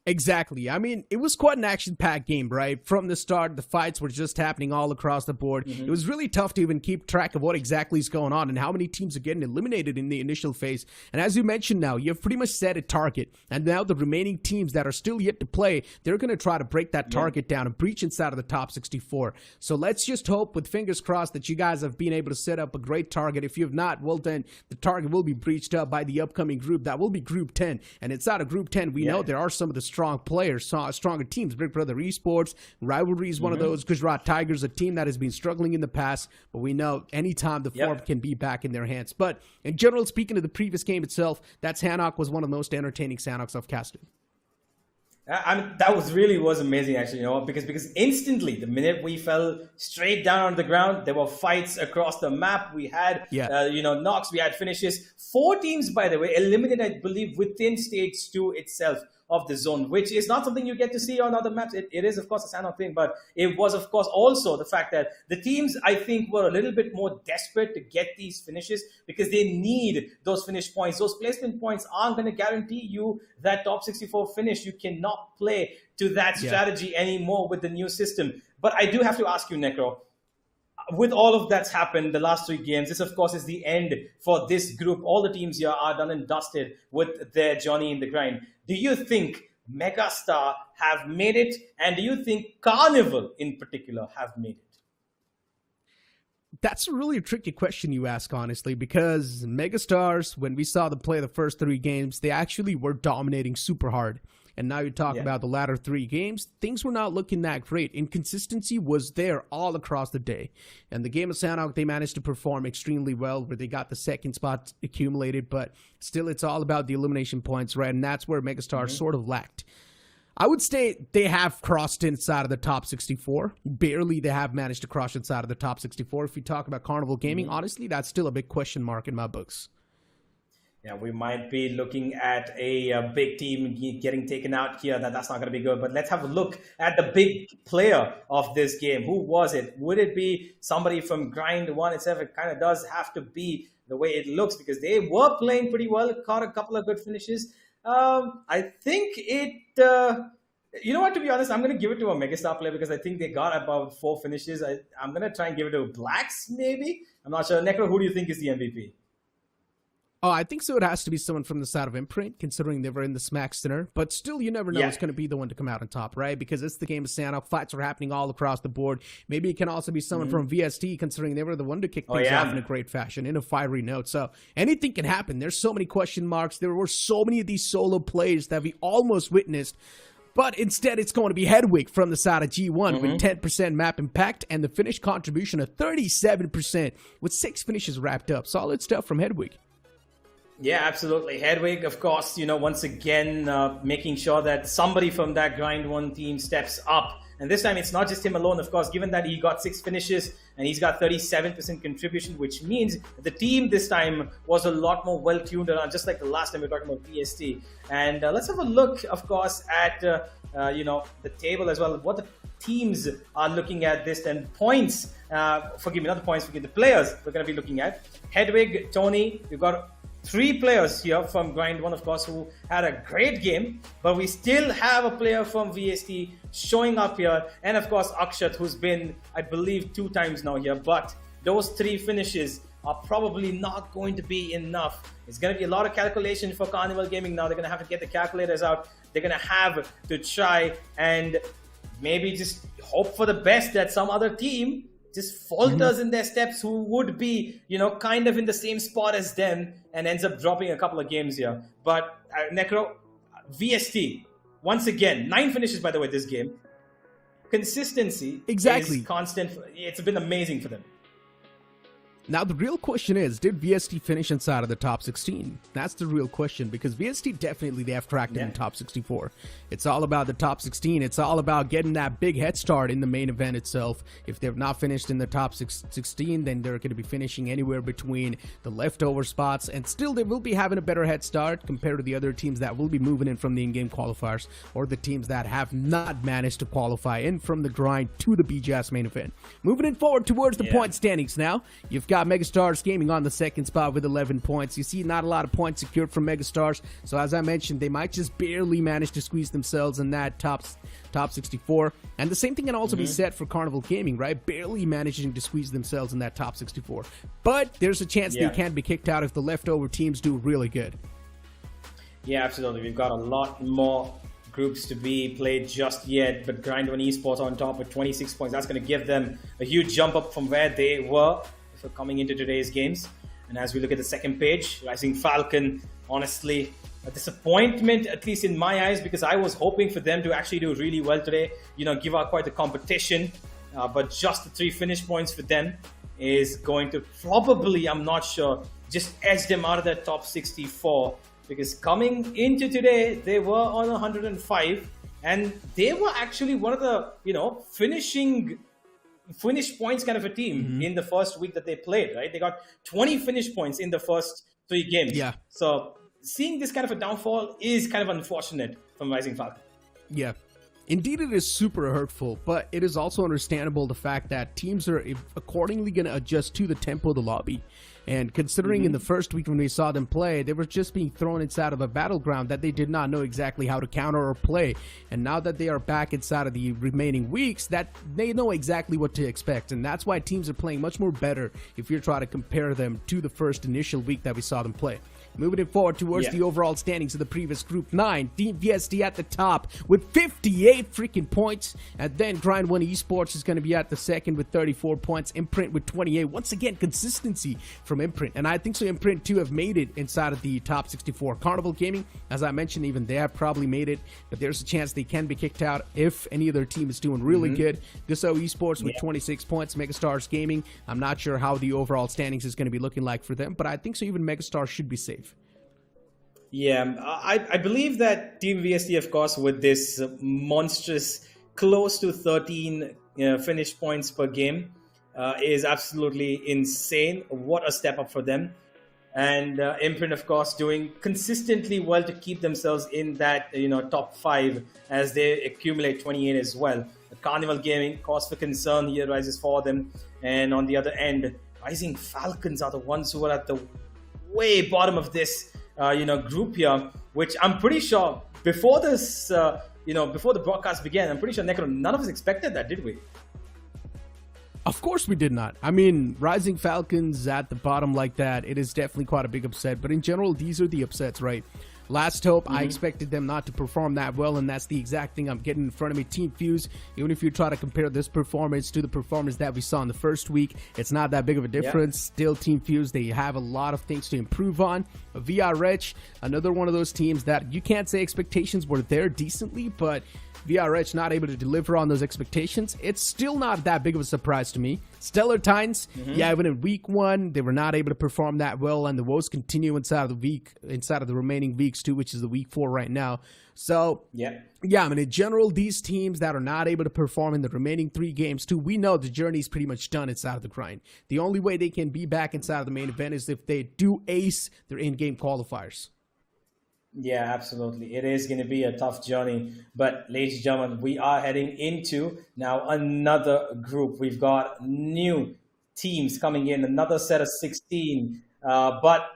Exactly. I mean, it was quite an action-packed game, right? From the start, the fights were just happening all across the board. It was really tough to even keep track of what exactly is going on and how many teams are getting eliminated in the initial phase. And as you mentioned now, you've pretty much set a target. And now the remaining teams that are still yet to play, they're going to try to break that target down and breach inside of the top 64. So let's just hope, with fingers crossed, that you guys have been able to set up a great target. If you have not, well then, the target will be breached up by the upcoming group. That will be Group 10. And inside of Group 10, we know there are some of the strong players, stronger teams. Big Brother Esports, Rivalry is one of those. Gujarat Tigers, a team that has been struggling in the past, but we know anytime the form can be back in their hands. But in general, speaking of the previous game itself, that Sanhok was one of the most entertaining Sanhoks I've casted. I mean, that was amazing, actually, you know, because instantly, the minute we fell straight down on the ground, there were fights across the map. We had, knocks, we had finishes. 4 teams, by the way, eliminated, I believe, within stage 2 itself. of the zone, which is not something you get to see on other maps. It is, of course, a Sanhok thing, but it was, of course, also the fact that the teams, I think, were a little bit more desperate to get these finishes because they need those finish points. Those placement points aren't going to guarantee you that top 64 finish. You cannot play to that strategy anymore with the new system. But I do have to ask you, Necro, with all of that's happened, the last 3 games, this, of course, is the end for this group. All the teams here are done and dusted with their journey in the grind. Do you think Megastar have made it? And do you think Carnival, in particular, have made it? That's a really tricky question you ask, honestly, because Megastars, when we saw them play the first 3 games, they actually were dominating super hard. And now you talk about the latter 3 games, things were not looking that great. Inconsistency was there all across the day. And the game of Sanhok, they managed to perform extremely well, where they got the 2nd spot accumulated, but still it's all about the elimination points, right? And that's where Megastars sort of lacked. I would say they have crossed inside of the top 64. Barely they have managed to cross inside of the top 64. If you talk about Carnival Gaming, honestly, that's still a big question mark in my books. Yeah, we might be looking at a big team getting taken out here. That's not going to be good. But let's have a look at the big player of this game. Who was it? Would it be somebody from Grind 1 itself? It kind of does have to be the way it looks because they were playing pretty well. Caught a couple of good finishes. I think it... you know what, to be honest, I'm going to give it to a Megastar player because I think they got about 4 finishes. I'm going to try and give it to Blacks, maybe? I'm not sure. Necro, who do you think is the MVP? Oh, I think so. It has to be someone from the side of IMPRNT, considering they were in the Smack Center. But still, you never know who's going to be the one to come out on top, right? Because it's the game of Sanhok. Fights are happening all across the board. Maybe it can also be someone from VST, considering they were the one to kick things off in a great fashion, in a fiery note. So anything can happen. There's so many question marks. There were so many of these solo plays that we almost witnessed. But instead, it's going to be Hedwig from the side of G1 with 10% map impact and the finish contribution of 37% with 6 finishes wrapped up. Solid stuff from Hedwig. Yeah, absolutely. Hedwig, of course, you know, once again, making sure that somebody from that Grind 1 team steps up. And this time, it's not just him alone, of course, given that he got 6 finishes and he's got 37% contribution, which means the team this time was a lot more well-tuned around, just like the last time we were talking about PST. And let's have a look, of course, at, you know, the table as well, what the teams are looking at this, and points, forgive me, not the points, forgive the players we're going to be looking at. Hedwig, Tony, you've got 3 players here from Grind 1, of course, who had a great game, but we still have a player from VST showing up here, and of course Akshat, who's been, I believe, 2 times now here. But those 3 finishes are probably not going to be enough. It's going to be a lot of calculation for Carnival Gaming now. They're going to have to get the calculators out. They're going to have to try and maybe just hope for the best that some other team just falters in their steps, who would be, you know, kind of in the same spot as them and ends up dropping a couple of games here. But Necro, VST, once again, 9 finishes, by the way, this game. Consistency is constant. It's been amazing for them. Now, the real question is, did VST finish inside of the top 16? That's the real question, because VST definitely, they have cracked in the top 64. It's all about the top 16. It's all about getting that big head start in the main event itself. If they've not finished in the top 16, then they're going to be finishing anywhere between the leftover spots, and still they will be having a better head start compared to the other teams that will be moving in from the in-game qualifiers, or the teams that have not managed to qualify in from the grind to the BGIS main event. Moving it forward towards the point standings now, you've got Megastars Gaming on the 2nd spot with 11 points. You see not a lot of points secured from Megastars, so as I mentioned, they might just barely manage to squeeze themselves in that top 64. And the same thing can also be said for Carnival Gaming, right? Barely managing to squeeze themselves in that top 64. But there's a chance they can be kicked out if the leftover teams do really good. Yeah, absolutely. We've got a lot more groups to be played just yet, but Grind 1 Esports on top with 26 points. That's going to give them a huge jump up from where they were for coming into today's games. And as we look at the second page, Rising Falcon, honestly, a disappointment, at least in my eyes, because I was hoping for them to actually do really well today, you know, give out quite the competition, but just the 3 finish points for them is going to probably, I'm not sure, just edge them out of that top 64, because coming into today, they were on 105, and they were actually one of the, you know, finish points kind of a team in the first week that they played, right? They got 20 finish points in the first 3 games. Yeah. So seeing this kind of a downfall is kind of unfortunate from Rising Falcon. Yeah. Indeed, it is super hurtful, but it is also understandable the fact that teams are accordingly going to adjust to the tempo of the lobby. And considering in the first week when we saw them play, they were just being thrown inside of a battleground that they did not know exactly how to counter or play. And now that they are back inside of the remaining weeks, that they know exactly what to expect. And that's why teams are playing much more better if you're trying to compare them to the first initial week that we saw them play. Moving it forward towards the overall standings of the previous Group 9, Team VST at the top with 58 freaking points. And then Grind 1 Esports is going to be at the second with 34 points. IMPRNT with 28. Once again, consistency from IMPRNT. And I think so IMPRNT too have made it inside of the top 64. Carnival Gaming, as I mentioned, even they have probably made it. But there's a chance they can be kicked out if any other team is doing really good. GUSO Esports with 26 points. Megastars Gaming, I'm not sure how the overall standings is going to be looking like for them. But I think so even Megastars should be safe. Yeah, I believe that Team VST, of course, with this monstrous close to 13 finished points per game is absolutely insane. What a step up for them. And IMPRNT, of course, doing consistently well to keep themselves in that top 5 as they accumulate 28 as well. The Carnival Gaming, cause for concern here rises for them. And on the other end, Rising Falcons are the ones who are at the way bottom of this group here, which I'm pretty sure before this, before the broadcast began, I'm pretty sure, Necro, none of us expected that, did we? Of course we did not. I mean, Rising Falcons at the bottom like that, it is definitely quite a big upset. But in general, these are the upsets, right? Last Hope, I expected them not to perform that well, and that's the exact thing I'm getting in front of me. Team FUZE, even if you try to compare this performance to the performance that we saw in the first week, it's not that big of a difference. Still, Team FUZE, they have a lot of things to improve on. VRH, another one of those teams that you can't say expectations were there decently, but VRH not able to deliver on those expectations. It's still not that big of a surprise to me. Stellar Titans, even in week 1, they were not able to perform that well, and the woes continue inside of the remaining weeks too, which is the week 4 right now. So I mean, in general, these teams that are not able to perform in the remaining 3 games too, we know the journey is pretty much done inside of the grind. The only way they can be back inside of the main event is if they do ace their in-game qualifiers. Yeah, absolutely. It is going to be a tough journey. But ladies and gentlemen, we are heading into now another group. We've got new teams coming in, another set of 16. But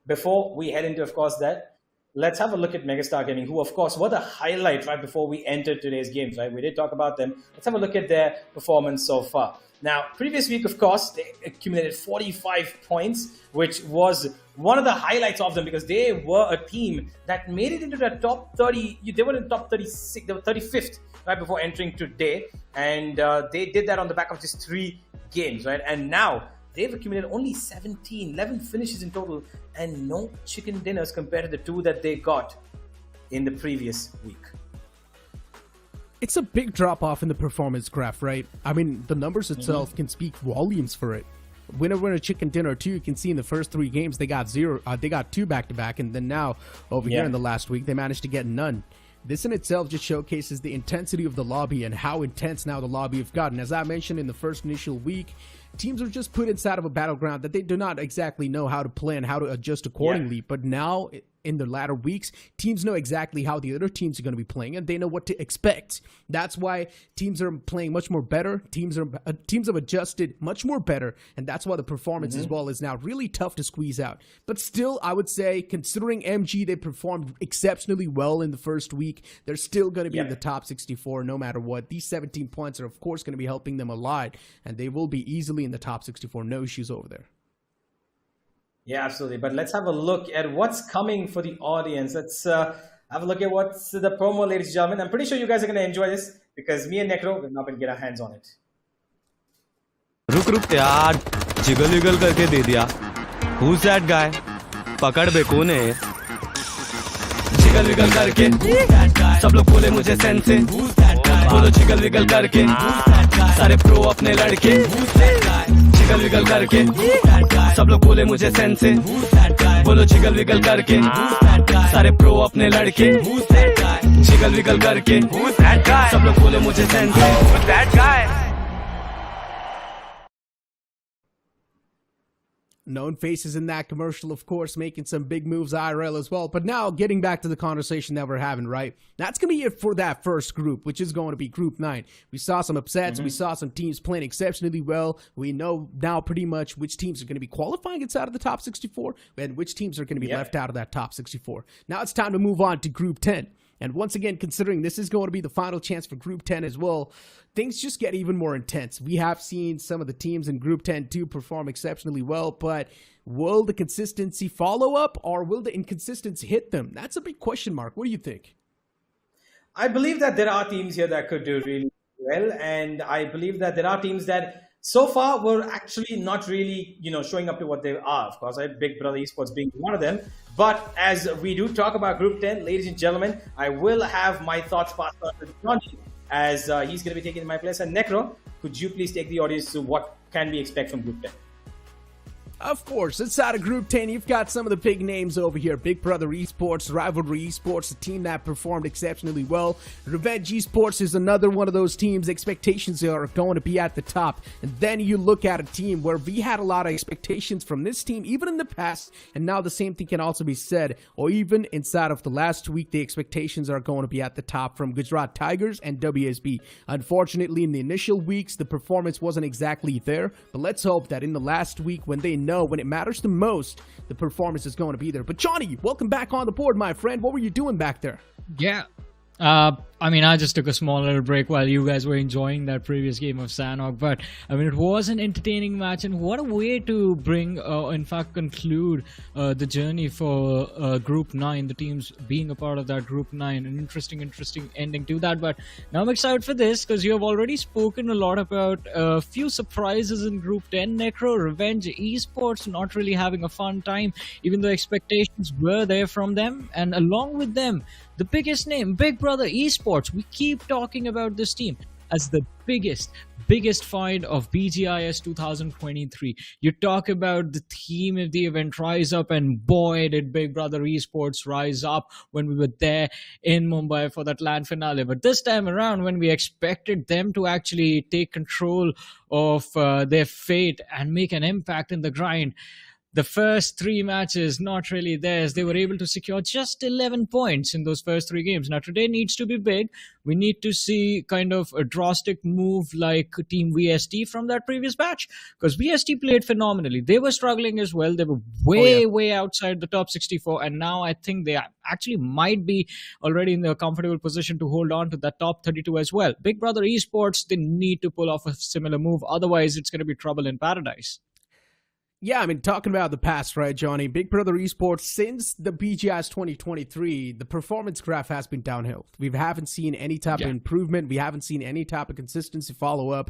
before we head into, of course, that, let's have a look at Megastar Gaming, who, of course, were the highlight right before we entered today's games, right? We did talk about them. Let's have a look at their performance so far. Now, previous week, of course, they accumulated 45 points, which was one of the highlights of them because they were a team that made it into the top 30. They were in the top 36. They were 35th right before entering today. And they did that on the back of just 3 games, right? And now they've accumulated only 11 finishes in total and no chicken dinners compared to the 2 that they got in the previous week. It's a big drop off in the performance graph, right? I mean, the numbers itself can speak volumes for it. Winner, chicken dinner too. You can see in the first 3 games they got 0. They got 2 back-to-back, and then now over here in the last week they managed to get none. This in itself just showcases the intensity of the lobby and how intense now the lobby have gotten. As I mentioned in the first initial week, teams are just put inside of a battleground that they do not exactly know how to play and how to adjust accordingly. But now, in the latter weeks, teams know exactly how the other teams are going to be playing, and they know what to expect. That's why teams are playing much more better. Teams have adjusted much more better, and that's why the performance as well is now really tough to squeeze out. But still, I would say, considering MG, they performed exceptionally well in the first week, they're still going to be in the top 64 no matter what. These 17 points are, of course, going to be helping them a lot, and they will be easily in the top 64. No issues over there. Yeah, absolutely. But let's have a look at what's coming for the audience. Let's have a look at what's the promo, ladies and gentlemen. I'm pretty sure you guys are going to enjoy this because me and Necro will not going to get our hands on it. रुक यार jiggle wiggle करके दे दिया. Who's that guy? पकड़ बे कौन है? Jiggle wiggle करके सब लोग बोले मुझे सेंसे. बोलो जिगल विगल करके सारे प्रो अपने लड़के. जिगल विगल करके सब लोग बोले मुझे सेंसे. बोलो जिगल विगल करके सारे प्रो अपने लड़के. जिगल विगल करके सब लोग बोले मुझे sense. known faces in that commercial, of course, making some big moves IRL as well. But now, getting back to the conversation that we're having, right? That's going to be it for that first group, which is going to be Group 9. We saw some upsets. We saw some teams playing exceptionally well. We know now pretty much which teams are going to be qualifying inside of the top 64 and which teams are going to be left out of that top 64. Now it's time to move on to Group 10. And once again, considering this is going to be the final chance for Group 10 as well, things just get even more intense. We have seen some of the teams in Group 10 too perform exceptionally well, but will the consistency follow up or will the inconsistency hit them? That's a big question mark. What do you think? I believe that there are teams here that could do really well, and I believe that there are teams that so far were actually not really, showing up to what they are. Of course, Big Brother Esports being one of them. But as we do talk about Group 10, ladies and gentlemen, I will have my thoughts passed on to Johnny as he's going to be taking my place. And Necro, could you please take the audience to what can we expect from Group 10? Of course, inside of Group 10, you've got some of the big names over here. Big Brother Esports, Rivalry Esports, a team that performed exceptionally well. Revenge Esports is another one of those teams. Expectations are going to be at the top. And then you look at a team where we had a lot of expectations from this team, even in the past. And now the same thing can also be said. Or even inside of the last week, the expectations are going to be at the top from Gujarat Tigers and WSB. Unfortunately, in the initial weeks, the performance wasn't exactly there. But let's hope that in the last week, when they know when it matters the most, the performance is going to be there. But Johnny, welcome back on the board, my friend. What were you doing back there? Yeah. I just took a small little break while you guys were enjoying that previous game of Sanhok. But, it was an entertaining match. And what a way to bring, in fact, conclude the journey for Group 9. The teams being a part of that Group 9. An interesting ending to that. But now I'm excited for this because you have already spoken a lot about a few surprises in Group 10. Necro, Revenge, Esports not really having a fun time, even though expectations were there from them. And along with them, the biggest name, Big Brother Esports. We keep talking about this team as the biggest find of BGIS 2023. You talk about the theme of the event rise up, and boy did Big Brother Esports rise up when we were there in Mumbai for that LAN finale. But this time around, when we expected them to actually take control of their fate and make an impact in the grind, the first 3 matches, not really theirs. They were able to secure just 11 points in those first 3 games. Now, today needs to be big. We need to see kind of a drastic move like Team VST from that previous batch, because VST played phenomenally. They were struggling as well. They were way outside the top 64, and now I think they actually might be already in a comfortable position to hold on to that top 32 as well. Big Brother Esports, they need to pull off a similar move. Otherwise, it's going to be trouble in paradise. Yeah, talking about the past, right, Johnny? Big Brother Esports, since the BGIS 2023, the performance graph has been downhill. We haven't seen any type of improvement. We haven't seen any type of consistency follow-up.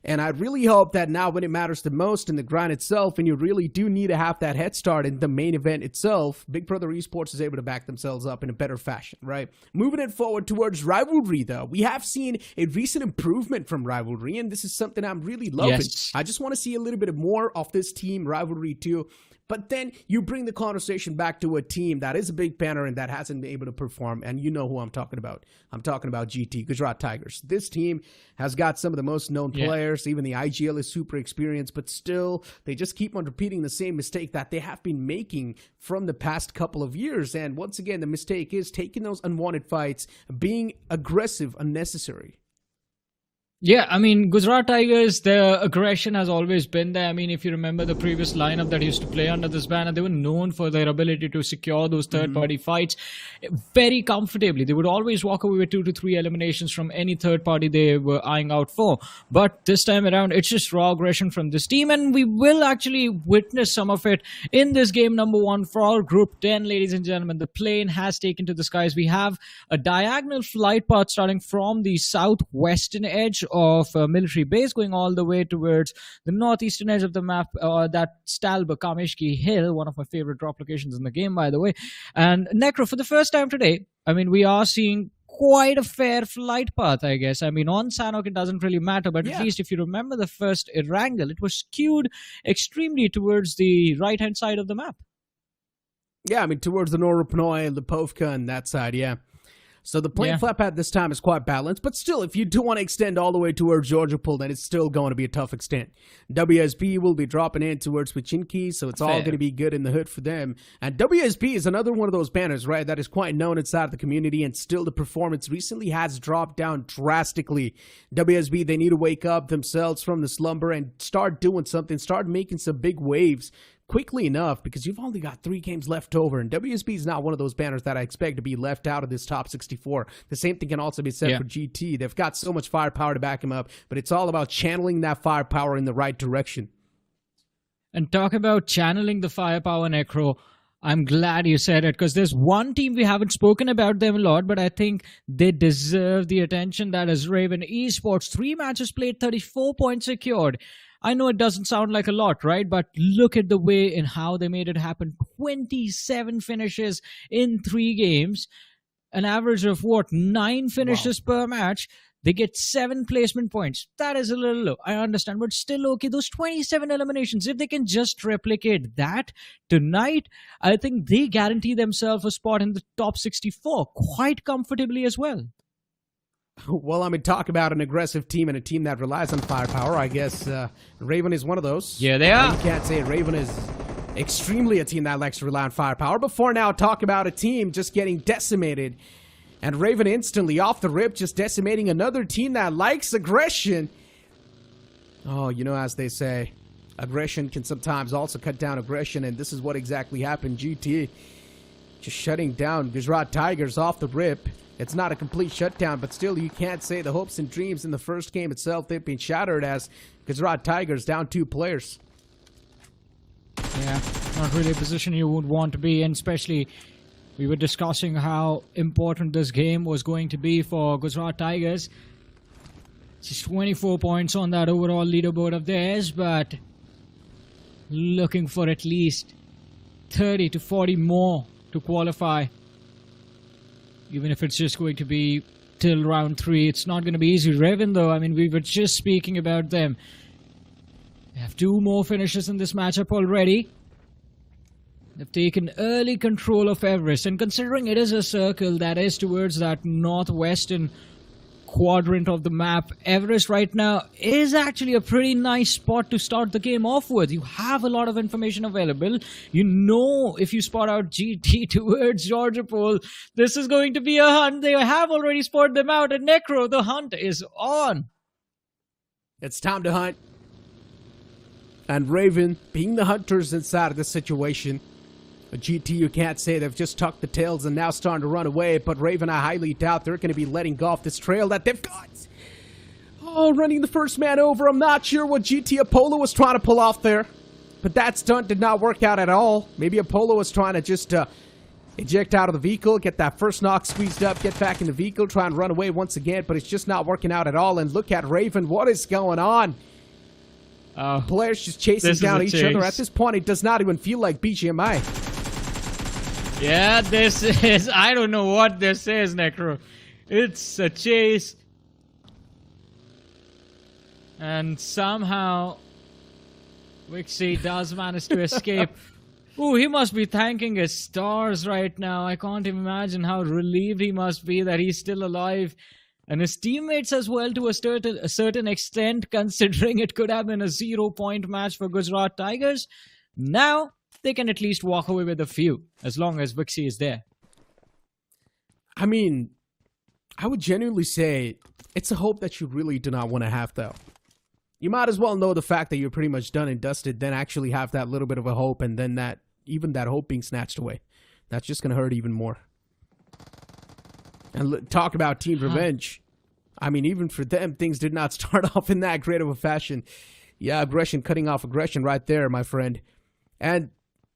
And I really hope that now when it matters the most in the grind itself, and you really do need to have that head start in the main event itself, Big Brother Esports is able to back themselves up in a better fashion, right? Moving it forward towards Rivalry, though, we have seen a recent improvement from Rivalry, and this is something I'm really loving. Yes. I just want to see a little bit more of this team, Rivalry, too. But then you bring the conversation back to a team that is a big banner and that hasn't been able to perform. And you know who I'm talking about. I'm talking about GT, Gujarat Tigers. This team has got some of the most known players. Even the IGL is super experienced. But still, they just keep on repeating the same mistake that they have been making from the past couple of years. And once again, the mistake is taking those unwanted fights, being aggressive, unnecessary. Yeah, Gujarat Tigers, their aggression has always been there. If you remember the previous lineup that used to play under this banner, they were known for their ability to secure those third-party fights very comfortably. They would always walk away with 2 to 3 eliminations from any third party they were eyeing out for. But this time around, it's just raw aggression from this team, and we will actually witness some of it in this game number 1 for our Group 10, ladies and gentlemen. The plane has taken to the skies. We have a diagonal flight path starting from the southwestern edge of military base, going all the way towards the northeastern edge of the map, that Stalba Kameshki Hill, one of my favorite drop locations in the game, by the way. And Necro, for the first time today, we are seeing quite a fair flight path, I guess. On Sanhok, it doesn't really matter, but at least if you remember the first Erangel, it was skewed extremely towards the right-hand side of the map. Yeah, towards the Norupnoi, the Povka, and that side, yeah. So the plane flat path this time is quite balanced, but still, if you do want to extend all the way towards Georgia Pool, then it's still going to be a tough extent. WSB will be dropping in towards Pachinki, so it's all going to be good in the hood for them. And WSB is another one of those banners, right, that is quite known inside the community, and still the performance recently has dropped down drastically. WSB, they need to wake up themselves from the slumber and start doing something, start making some big waves quickly enough, because you've only got 3 games left over, and WSB is not one of those banners that I expect to be left out of this top 64. The same thing can also be said for GT. They've got so much firepower to back him up, but it's all about channeling that firepower in the right direction. And talk about channeling the firepower, Necro. I'm glad you said it, because there's one team we haven't spoken about them a lot, but I think they deserve the attention. That is Raven Esports. 3 matches played, 34 points secured. I know it doesn't sound like a lot, right? But look at the way and how they made it happen. 27 finishes in 3 games. An average of, 9 finishes per match. They get 7 placement points. That is a little low, I understand, but still okay. Those 27 eliminations, if they can just replicate that tonight, I think they guarantee themselves a spot in the top 64 quite comfortably as well. Well, I mean, talk about an aggressive team and a team that relies on firepower. I guess Raven is one of those. Yeah, they are. You can't say Raven is extremely a team that likes to rely on firepower. But for now, talk about a team just getting decimated. And Raven instantly off the rip, just decimating another team that likes aggression. Oh, you know, as they say, aggression can sometimes also cut down aggression. And this is what exactly happened. GT just shutting down GUJARAT Tigers off the rip. It's not a complete shutdown, but still you can't say the hopes and dreams in the first game itself, they've been shattered as GUJARAT Tigers down 2 players. Yeah, not really a position you would want to be in, especially we were discussing how important this game was going to be for GUJARAT Tigers. Just 24 points on that overall leaderboard of theirs, but looking for at least 30 to 40 more to qualify. Even if it's just going to be till round 3, it's not going to be easy. Raven, though, I mean, we were just speaking about them. They have 2 more finishes in this matchup already. They've taken early control of Everest, and considering it is a circle that is towards that northwestern quadrant of the map, Everest right now is actually a pretty nice spot to start the game off with. You have a lot of information available. You know, if you spot out GT towards Georgia Pool, this is going to be a hunt. They have already spotted them out, and Necro, the hunt is on. It's time to hunt. And Raven, being the hunters inside of this situation, GT, you can't say they've just tucked the tails and now starting to run away, but Raven, I highly doubt they're going to be letting go off this trail that they've got. Oh, running the first man over. I'm not sure what GT Apollo was trying to pull off there, but that stunt did not work out at all. Maybe Apollo was trying to just eject out of the vehicle, get that first knock squeezed up, get back in the vehicle, try and run away once again, but it's just not working out at all. And look at Raven. What is going on? Players just chasing down each other. At this point, it does not even feel like BGMI. Yeah, this is... I don't know what this is, Necro. It's a chase. And somehow Wixie does manage to escape. Ooh, he must be thanking his stars right now. I can't imagine how relieved he must be that he's still alive. And his teammates as well, to a certain extent, considering it could have been a 0-point match for GUJARAT Tigers. Now they can at least walk away with a few, as long as Wixie is there. I mean, I would genuinely say it's a hope that you really do not want to have, though. You might as well know the fact that you're pretty much done and dusted, then actually have that little bit of a hope, and then that even that hope being snatched away. That's just going to hurt even more. And talk about team revenge. I mean, even for them, things did not start off in that great of a fashion. Yeah, aggression, cutting off aggression right there, my friend. And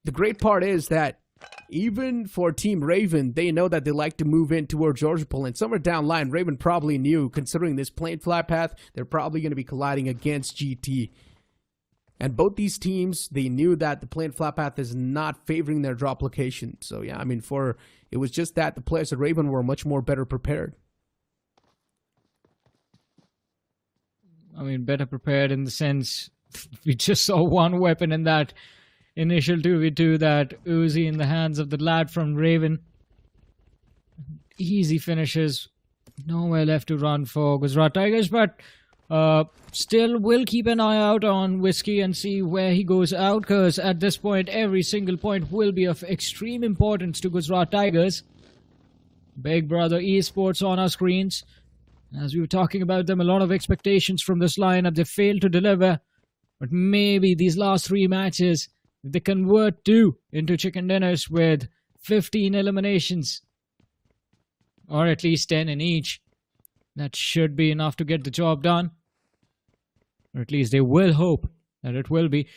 the great part is that even for Team Raven, they know that they like to move in towards Georgia Pool. And somewhere down the line, Raven probably knew, considering this plane flat path, they're probably going to be colliding against GT. And both these teams, they knew that the plane flat path is not favoring their drop location. So yeah, I mean, it was just that the players at Raven were much more better prepared. I mean, better prepared in the sense we just saw one weapon in that initial 2v2, that Uzi in the hands of the lad from Raven. easy finishes. Nowhere left to run for Gujarat Tigers, but still we'll keep an eye out on Whiskey and see where he goes out, because at this point every single point will be of extreme importance to Gujarat Tigers. Big Brother Esports on our screens. As we were talking about them, a lot of expectations from this lineup. They failed to deliver, but maybe these last 3 matches, if they convert 2 into chicken dinners with 15 eliminations, or at least 10 in each, that should be enough to get the job done. Or at least they will hope that it will be.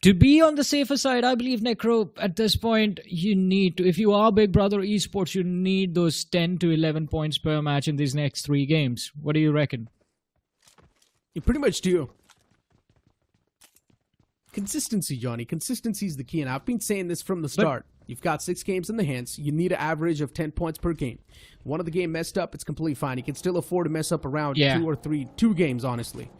To be on the safer side, I believe, Necro, at this point, you need to, if you are Big Brother Esports, you need those 10 to 11 points per match in these next 3 games. What do you reckon? You pretty much do. Consistency, Johnny. Consistency is the key, and I've been saying this from the start. You've got 6 games in the hands. You need an average of 10 points per game. One of the game messed up, it's completely fine. You can still afford to mess up around 2 games, honestly.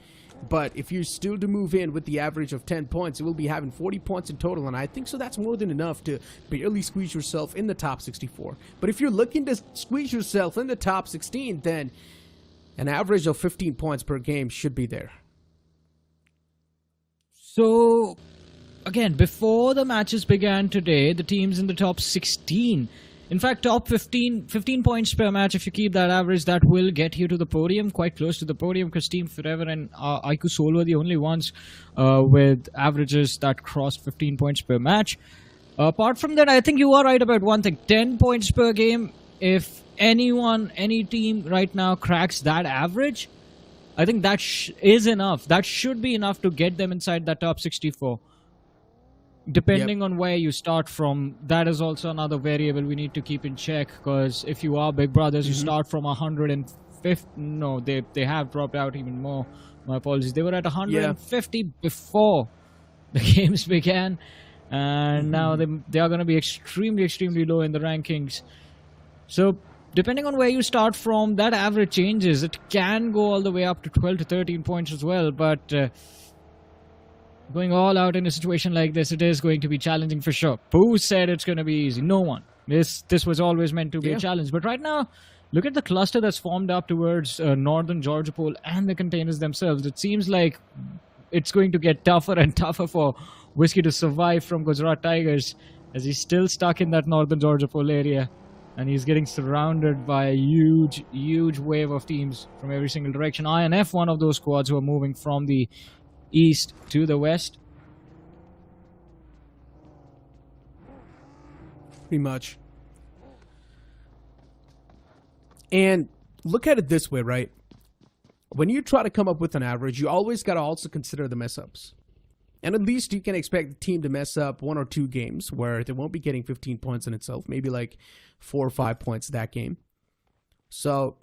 But if you're still to move in with the average of 10 points, you will be having 40 points in total, and I think so that's more than enough to barely squeeze yourself in the top 64. But if you're looking to squeeze yourself in the top 16, then an average of 15 points per game should be there. So, again, before the matches began today, the teams in the top 16, in fact, top 15 points per match, if you keep that average, that will get you to the podium, quite close to the podium, because Team Forever and Aiku Soul were the only ones with averages that crossed 15 points per match. Apart from that, I think you are right about one thing. 10 points per game, if any team right now cracks that average, I think that is enough. That should be enough to get them inside that top 64. Depending on where you start from, that is also another variable we need to keep in check, because if you are Big Brothers, you start from 150. No, they have dropped out even more. My apologies. They were at 150 before the games began, and now they are going to be extremely low in the rankings. So, depending on where you start from, that average changes. It can go all the way up to 12 to 13 points as well, but going all out in a situation like this, it is going to be challenging for sure. Who said it's going to be easy? No one. This was always meant to be a challenge. But right now, look at the cluster that's formed up towards northern Georgia Pole and the containers themselves. It seems like it's going to get tougher and tougher for Whiskey to survive from Gujarat Tigers, as he's still stuck in that northern Georgia Pole area. And he's getting surrounded by a huge wave of teams from every single direction. INF, one of those squads who are moving from the east to the west. Pretty much. And look at it this way, right? When you try to come up with an average, you always got to also consider the mess-ups. And at least you can expect the team to mess up 1 or 2 games where they won't be getting 15 points in itself. Maybe like 4 or 5 points that game. So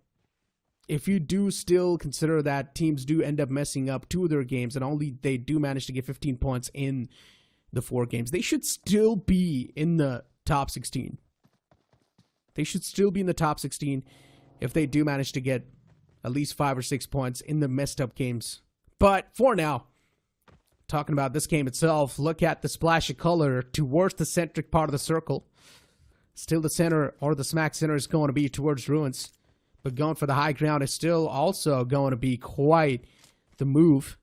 if you do still consider that teams do end up messing up 2 of their games and only they do manage to get 15 points in the 4 games, they should still be in the top 16. They should still be in the top 16 if they do manage to get at least 5 or 6 points in the messed up games. But for now, talking about this game itself, look at the splash of color towards the centric part of the circle. Still the center, or the smack center, is going to be towards Ruins. But going for the high ground is still also going to be quite the move.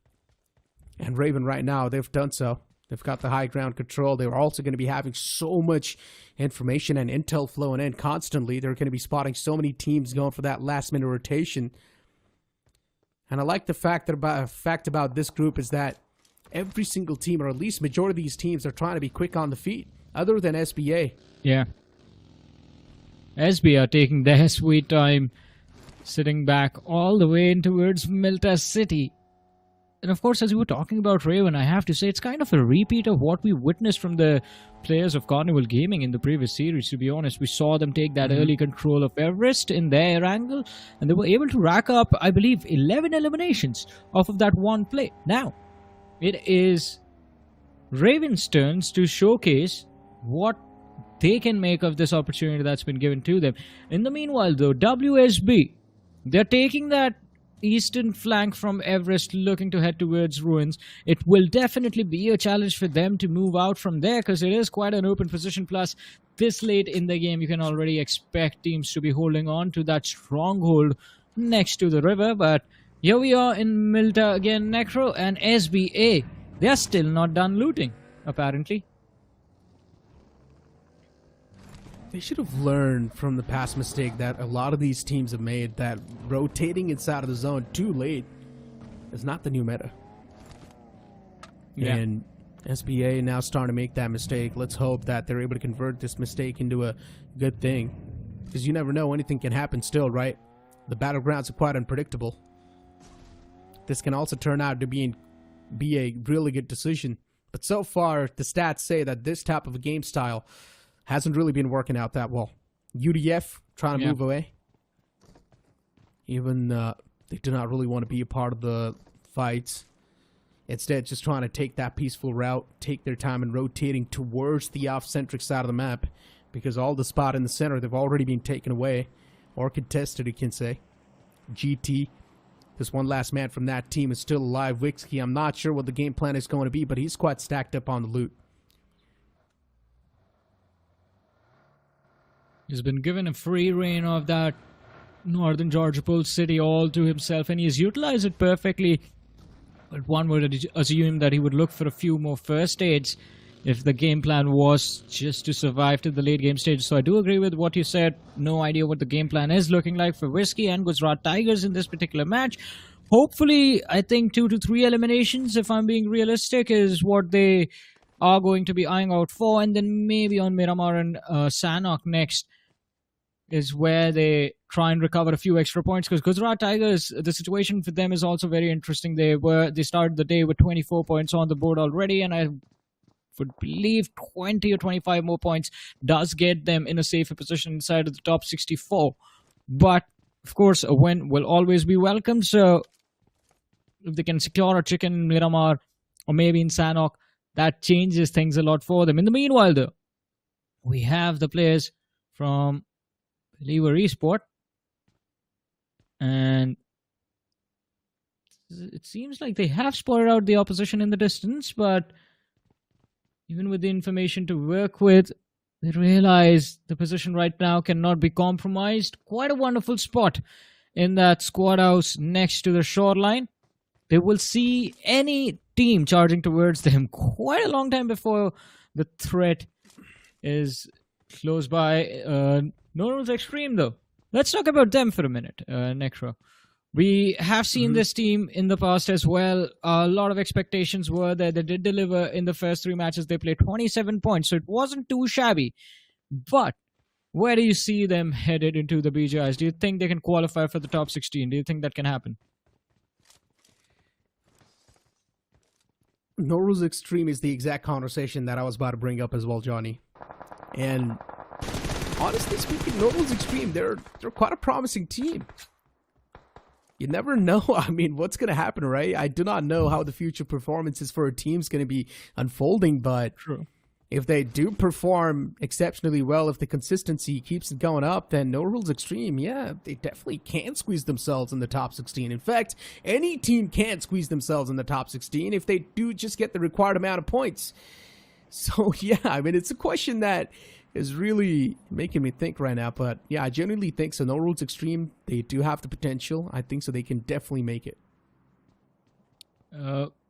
And Raven right now, they've done so. They've got the high ground control. They were also going to be having so much information and intel flowing in constantly. They're going to be spotting so many teams going for that last minute rotation. And I like the fact about this group is that every single team, or at least majority of these teams, are trying to be quick on the feet, other than SBA. Yeah. SBA are taking their sweet time, sitting back all the way in towards Milta City. And of course, as you were talking about Raven, I have to say it's kind of a repeat of what we witnessed from the players of Carnival Gaming in the previous series, to be honest. We saw them take that early control of Everest in their angle, and they were able to rack up, I believe, 11 eliminations off of that one play. Now, it is Raven's turns to showcase what they can make of this opportunity that's been given to them. In the meanwhile, though, WSB, they're taking that eastern flank from Everest looking to head towards Ruins. It will definitely be a challenge for them to move out from there because it is quite an open position. Plus, this late in the game, you can already expect teams to be holding on to that stronghold next to the river. But here we are in Milta again, Necro and SBA. They are still not done looting, apparently. They should have learned from the past mistake that a lot of these teams have made, that rotating inside of the zone too late is not the new meta. Yeah. And SBA now starting to make that mistake. Let's hope that they're able to convert this mistake into a good thing. Because you never know, anything can happen still, right? The battlegrounds are quite unpredictable. This can also turn out to be a really good decision. But so far, the stats say that this type of a game style hasn't really been working out that well. UDF trying to move away. Even they do not really want to be a part of the fights. Instead, just trying to take that peaceful route, take their time and rotating towards the off-centric side of the map, because all the spot in the center, they've already been taken away or contested, you can say. GT, this one last man from that team is still alive. Wixky, I'm not sure what the game plan is going to be, but he's quite stacked up on the loot. He's been given a free reign of that northern Georgia Pole city all to himself, and he's utilized it perfectly. But one would assume that he would look for a few more first aids if the game plan was just to survive to the late game stage. So I do agree with what you said. No idea what the game plan is looking like for Whiskey and Gujarat Tigers in this particular match. Hopefully, I think 2 to 3 eliminations, if I'm being realistic, is what they are going to be eyeing out for. And then maybe on Miramar and Sanhok next is where they try and recover a few extra points, because Gujarat Tigers, the situation for them is also very interesting. They started the day with 24 points on the board already, and I would believe 20 or 25 more points does get them in a safer position inside of the top 64. But of course, a win will always be welcome. So if they can secure a chicken in Miramar or maybe in Sanhok, that changes things a lot for them. In the meanwhile, though, we have the players from BGMI Esports, and it seems like they have spotted out the opposition in the distance, but even with the information to work with, they realize the position right now cannot be compromised. Quite a wonderful spot in that squad house next to the shoreline. They will see any team charging towards them quite a long time before the threat is close by. NORULES XTREME, though. Let's talk about them for a minute, Necro. We have seen this team in the past as well. A lot of expectations were there. They did deliver in the first 3 matches. They played 27 points, so it wasn't too shabby. But where do you see them headed into the BGIS? Do you think they can qualify for the top 16? Do you think that can happen? NORULES XTREME is the exact conversation that I was about to bring up as well, Johnny. And honestly speaking, NORULES XTREME, they're quite a promising team. You never know, I mean, what's going to happen, right? I do not know how the future performances for a team is going to be unfolding, but True. If they do perform exceptionally well, if the consistency keeps it going up, then NORULES XTREME, yeah, they definitely can squeeze themselves in the top 16. In fact, any team can squeeze themselves in the top 16 if they do just get the required amount of points. So, yeah, I mean, it's a question that is really making me think right now. But, yeah, I genuinely think so. NORULES XTREME, they do have the potential. I think so they can definitely make it.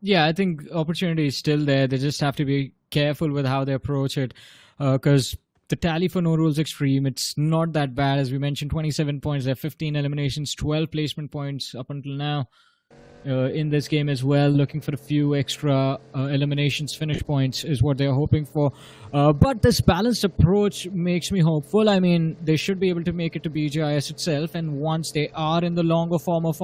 Yeah, I think opportunity is still there. They just have to be careful with how they approach it, because the tally for NORULES XTREME, it's not that bad. As we mentioned, 27 points. They have 15 eliminations, 12 placement points up until now in this game as well. Looking for a few extra eliminations, finish points is what they're hoping for. But this balanced approach makes me hopeful. I mean, they should be able to make it to BGIS itself, and once they are in the longer form of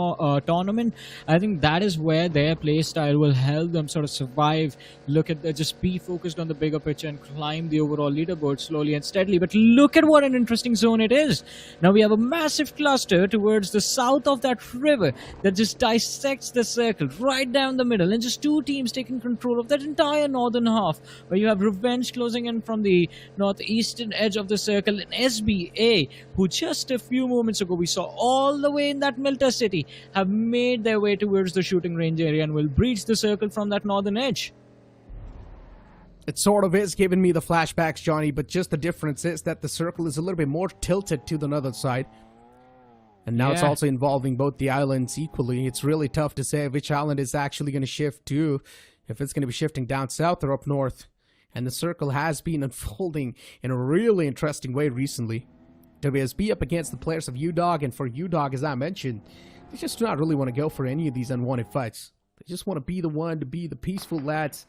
tournament, I think that is where their play style will help them sort of survive. Look at just be focused on the bigger picture and climb the overall leaderboard slowly and steadily. But look at what an interesting zone it is. Now we have a massive cluster towards the south of that river that just dissects splits the circle right down the middle, and just two teams taking control of that entire northern half, where you have Revenge closing in from the northeastern edge of the circle, and SBA, who just a few moments ago we saw all the way in that Milta city, have made their way towards the shooting range area and will breach the circle from that northern edge. It sort of is giving me the flashbacks, Johnny, but just the difference is that the circle is a little bit more tilted to the northern side. And now it's also involving both the islands equally. It's really tough to say which island is actually going to shift to, if it's going to be shifting down south or up north. And the circle has been unfolding in a really interesting way recently. WSB up against the players of UDOG, and for UDOG, as I mentioned, they just do not really want to go for any of these unwanted fights. They just want to be the one to be the peaceful lads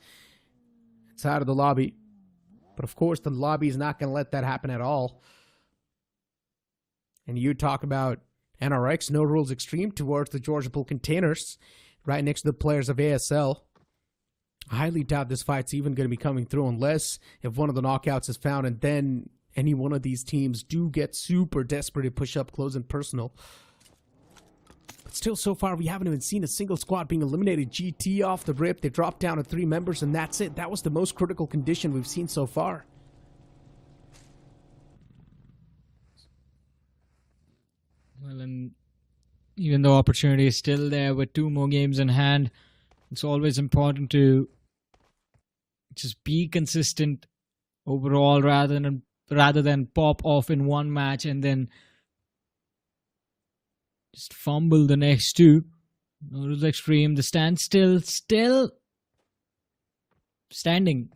inside of the lobby. But of course, the lobby is not going to let that happen at all. And you talk about NRX, No Rules Extreme, towards the Georgia Bull containers, right next to the players of ASL. I highly doubt this fight's even going to be coming through unless if one of the knockouts is found, and then any one of these teams do get super desperate to push up close and personal. But still, so far, we haven't even seen a single squad being eliminated. GT off the rip. They dropped down to 3 members, and that's it. That was the most critical condition we've seen so far. Well, and even though opportunity is still there with 2 more games in hand, it's always important to just be consistent overall rather than pop off in one match and then just fumble the next 2. No Rules Extreme, the standstill still standing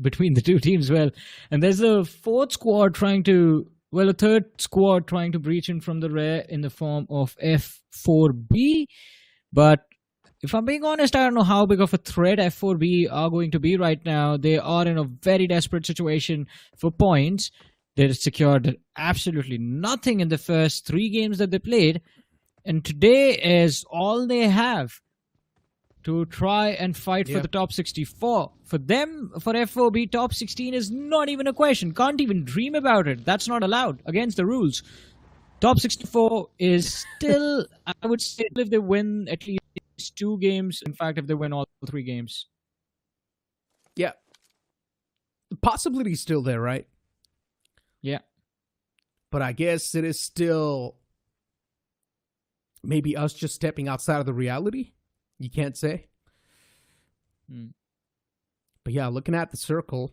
between the 2 teams. Well, and there's a 4th squad trying to, well, a 3rd squad trying to breach in from the rear in the form of F4B. But if I'm being honest, I don't know how big of a threat F4B are going to be right now. They are in a very desperate situation for points. They secured absolutely nothing in the first 3 games that they played. And today is all they have to try and fight for the top 64. For them, for F4B, top 16 is not even a question. Can't even dream about it. That's not allowed against the rules. Top 64 is still, I would say, if they win at least 2 games, in fact, if they win all 3 games. Yeah. The possibility is still there, right? Yeah. But I guess it is still maybe us just stepping outside of the reality. You can't say. But yeah, looking at the circle,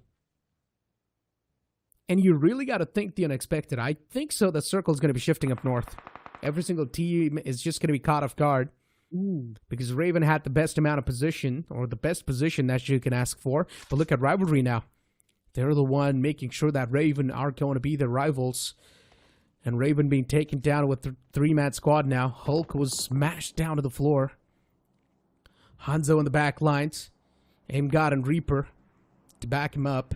and you really got to think the unexpected. I think so. The circle is going to be shifting up north. Every single team is just going to be caught off guard. Because Raven had the best amount of position, or the best position that you can ask for. But look at Rivalry now. They're the one making sure that Raven are going to be their rivals. And Raven being taken down with the 3-man squad now. Hulk was smashed down to the floor. Hanzo in the back lines. Aimgod and Reaper to back him up.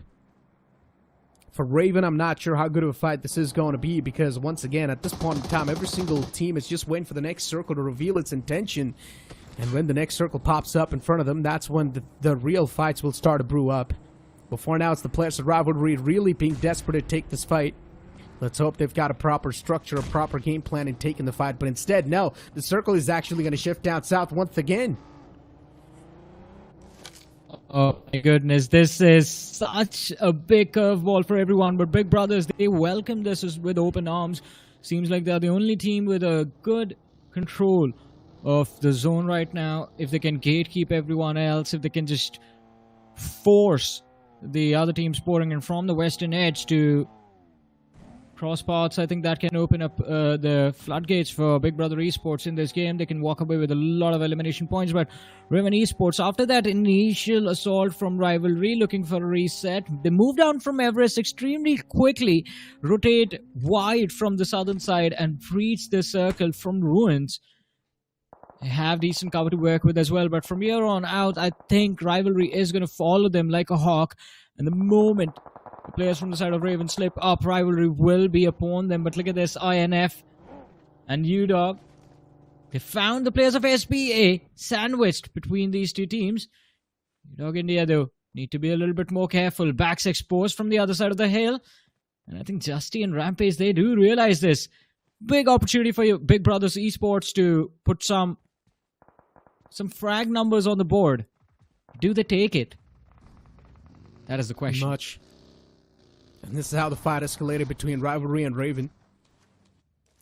For Raven, I'm not sure how good of a fight this is going to be, because once again, at this point in time, every single team is just waiting for the next circle to reveal its intention. And when the next circle pops up in front of them, that's when the real fights will start to brew up. Before now, it's the players of Rivalry really being desperate to take this fight. Let's hope they've got a proper structure, a proper game plan in taking the fight. But instead, no, the circle is actually going to shift down south once again. Oh my goodness, this is such a big curveball for everyone. But Big Brothers, they welcome this with open arms. Seems like they're the only team with a good control of the zone right now. If they can gatekeep everyone else, if they can just force the other teams pouring in from the western edge to cross paths, I think that can open up the floodgates for Big Brother Esports in this game. They can walk away with a lot of elimination points. But Raven Esports, after that initial assault from Rivalry, looking for a reset, they move down from Everest extremely quickly, rotate wide from the southern side, and breach the circle from Ruins. They have decent cover to work with as well, but from here on out, I think Rivalry is going to follow them like a hawk. And the moment the players from the side of Raven slip up, Rivalry will be upon them. But look at this, INF and UDOG. They found the players of SBA sandwiched between these 2 teams. UDOG India, though, need to be a little bit more careful. Backs exposed from the other side of the hill. And I think Justy and Rampage, they do realize this. Big opportunity for you, Big Brothers Esports, to put some some frag numbers on the board. Do they take it? That is the question. Much. And this is how the fight escalated between Rivalry and Raven.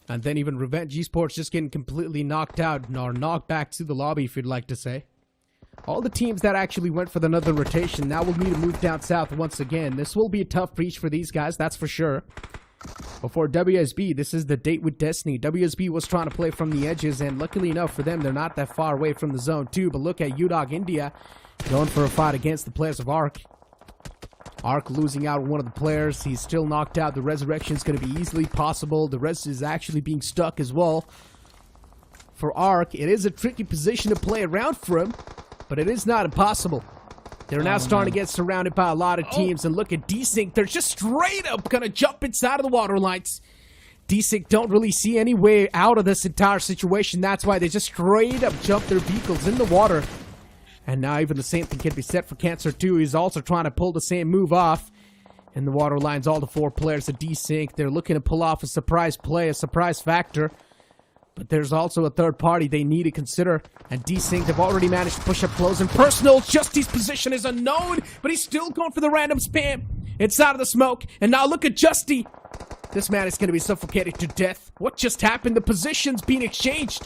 And then even Revenge Esports just getting completely knocked out, or knocked back to the lobby, if you'd like to say. All the teams that actually went for the northern rotation now will need to move down south once again. This will be a tough breach for these guys, that's for sure. But for WSB, this is the date with destiny. WSB was trying to play from the edges, and luckily enough for them, they're not that far away from the zone too. But look at UDOG India going for a fight against the players of ARC. ARC losing out one of the players. He's still knocked out. The resurrection is going to be easily possible. The rest is actually being stuck as well. For ARC, it is a tricky position to play around for him, but it is not impossible. They're now starting to get surrounded by a lot of teams. And look at DESYNC. They're just straight up going to jump inside of the water lines. DESYNC don't really see any way out of this entire situation. That's why they just straight up jump their vehicles in the water. And now even the same thing can be said for Cancer 2. He's also trying to pull the same move off. In the water lines, all the 4 players of DESYNC. They're looking to pull off a surprise play, a surprise factor. But there's also a third party they need to consider. And DESYNC, they've already managed to push up close and personal. Justy's position is unknown, but he's still going for the random spam inside of the smoke. And now look at Justy. This man is going to be suffocated to death. What just happened? The positions being exchanged.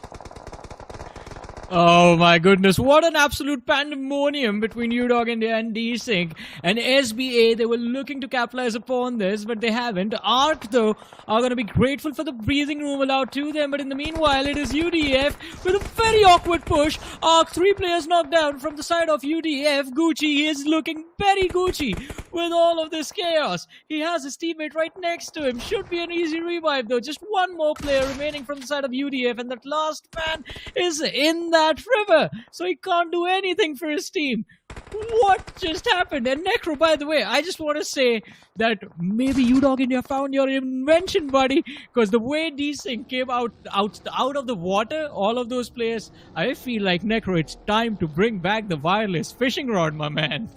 Oh my goodness, what an absolute pandemonium between UDOG India and DESYNC. And SBA, they were looking to capitalize upon this, but they haven't. ARC, though, are going to be grateful for the breathing room allowed to them. But in the meanwhile, it is UDF with a very awkward push. ARC, 3 players knocked down from the side of UDF. Gucci is looking very Gucci with all of this chaos. He has his teammate right next to him. Should be an easy revive, though. Just one more player remaining from the side of UDF, and that last man is in that river, so he can't do anything for his team. What just happened? And Necro, by the way, I just want to say that maybe UDOG India found your invention, buddy, because the way DESYNC came out of the water, all of those players, I feel like, Necro, it's time to bring back the wireless fishing rod, my man.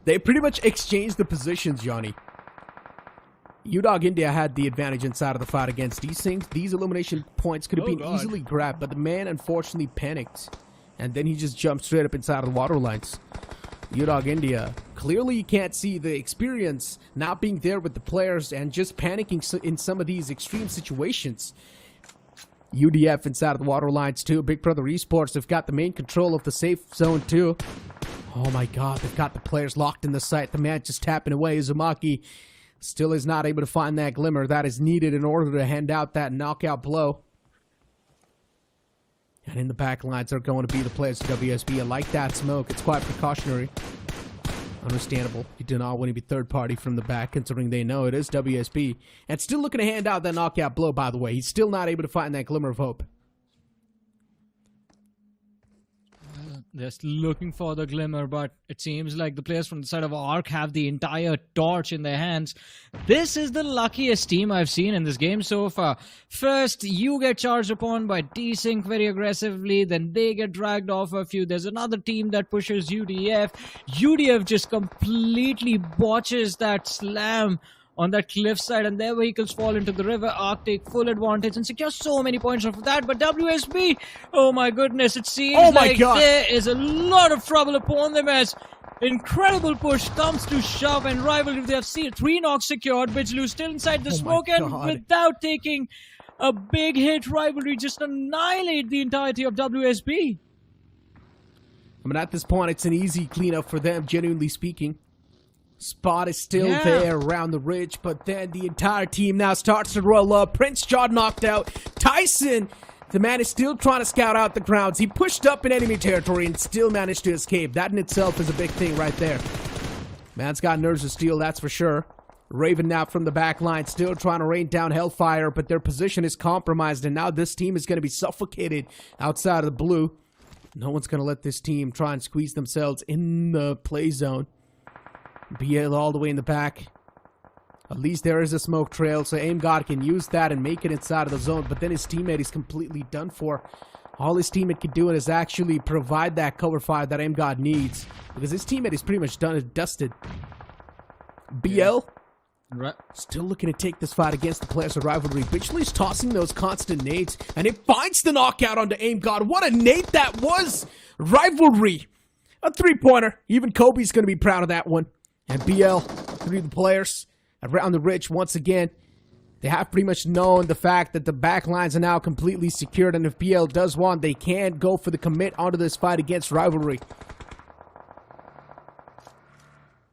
They pretty much exchanged the positions, Johnny. UDOG India had the advantage inside of the fight against DESYNC. These elimination points could have been easily grabbed, but the man unfortunately panicked. And then he just jumped straight up inside of the water lines. UDOG India, clearly you can't see the experience not being there with the players and just panicking in some of these extreme situations. UDF inside of the water lines too. Big Brother Esports have got the main control of the safe zone too. Oh my god, they've got the players locked in the site. The man just tapping away. Uzumaki still is not able to find that glimmer that is needed in order to hand out that knockout blow. And in the back lines are going to be the players of WSB. I like that smoke. It's quite precautionary. Understandable. You do not want to be third party from the back, considering they know it is WSB. And still looking to hand out that knockout blow, by the way. He's still not able to find that glimmer of hope. Just looking for the glimmer, but it seems like the players from the side of ARC have the entire torch in their hands. This is the luckiest team I've seen in this game so far. First, you get charged upon by DESYNC very aggressively, then they get dragged off a few. There's another team that pushes UDF. UDF just completely botches that slam on that cliffside, and their vehicles fall into the river. ARC take full advantage and secure so many points off of that. But WSB, oh my goodness, it seems like there is a lot of trouble upon them as incredible push comes to shove, and Rivalry, they have seen 3 knocks secured. Bidgloo still inside the smoke, and without taking a big hit, Rivalry just annihilate the entirety of WSB. I mean, at this point, it's an easy cleanup for them, genuinely speaking. Spot is still there around the ridge, but then the entire team now starts to roll up. Prince John knocked out. Tyson, the man is still trying to scout out the grounds. He pushed up in enemy territory and still managed to escape. That in itself is a big thing right there. Man's got nerves of steel, that's for sure. Raven now from the back line, still trying to rain down hellfire, but their position is compromised, and now this team is going to be suffocated outside of the blue. No one's going to let this team try and squeeze themselves in the play zone. BL all the way in the back. At least there is a smoke trail, so AimGod can use that and make it inside of the zone, but then his teammate is completely done for. All his teammate can do is actually provide that cover fire that AimGod needs, because his teammate is pretty much done and dusted. BL, Right. Still looking to take this fight against the players of Rivalry. Bitchley's tossing those constant nades, and it finds the knockout onto Aim God. What a nade that was! Rivalry! A three-pointer. Even Kobe's going to be proud of that one. And BL, three of the players around the ridge once again. They have pretty much known the fact that the back lines are now completely secured, and if BL does want, they can go for the commit onto this fight against Rivalry.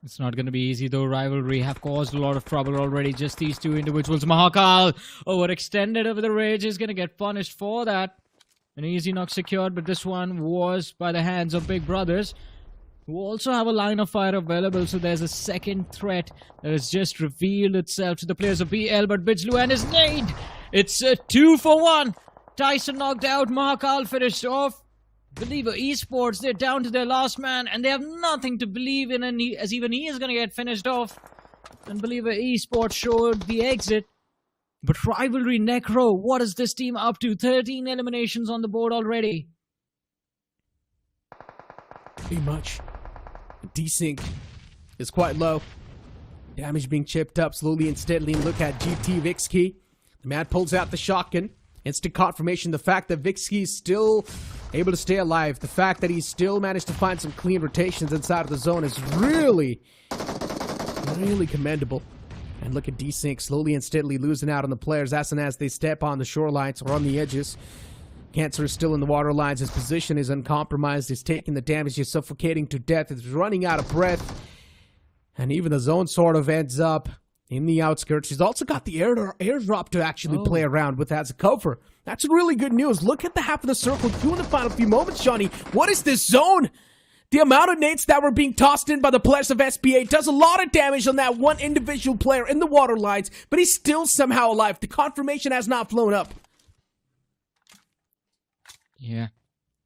It's not going to be easy though. Rivalry have caused a lot of trouble already. Just these two individuals. Mahakal overextended over the ridge, is going to get punished for that. An easy knock secured, but this one was by the hands of Big Brothers, who also have a line of fire available. So there's a second threat that has just revealed itself to the players of BL. But Bijlu and his nade. It's a 2-for-1. Tyson knocked out. Mahakal finished off. Believer Esports, they're down to their last man, and they have nothing to believe in, and as even he is going to get finished off. And Believer Esports showed the exit. But Rivalry Necro, what is this team up to? 13 eliminations on the board already. Pretty much. DESYNC is quite low. Damage being chipped up slowly and steadily. And look at GT Vixky. The man pulls out the shotgun. Instant confirmation. The fact that Vixky is still able to stay alive. The fact that he's still managed to find some clean rotations inside of the zone is really commendable. And look at DESYNC slowly and steadily losing out on the players as soon as they step on the shorelines or on the edges. Cancer is still in the water lines. His position is uncompromised. He's taking the damage. He's suffocating to death. He's running out of breath. And even the zone sort of ends up in the outskirts. He's also got the airdrop to actually play around with as a cover. That's really good news. Look at the half of the circle. In the final few moments, Johnny. What is this zone? The amount of nades that were being tossed in by the players of SBA does a lot of damage on that one individual player in the water lines, but he's still somehow alive. The confirmation has not flown up. Yeah.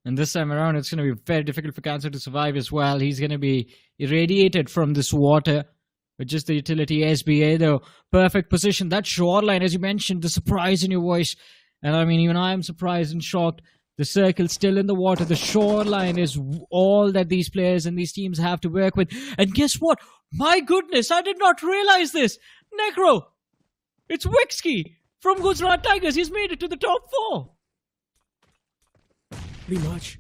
And this time around, it's going to be very difficult for Cancer to survive as well. He's going to be irradiated from this water. With just the utility SBA, though. Perfect position. That shoreline, as you mentioned, the surprise in your voice. And I mean, even I'm surprised and shocked. The circle still in the water. The shoreline is all that these players and these teams have to work with. And guess what? My goodness, I did not realize this. Necro, it's Wixky from Gujarat Tigers. He's made it to the top 4. Pretty much.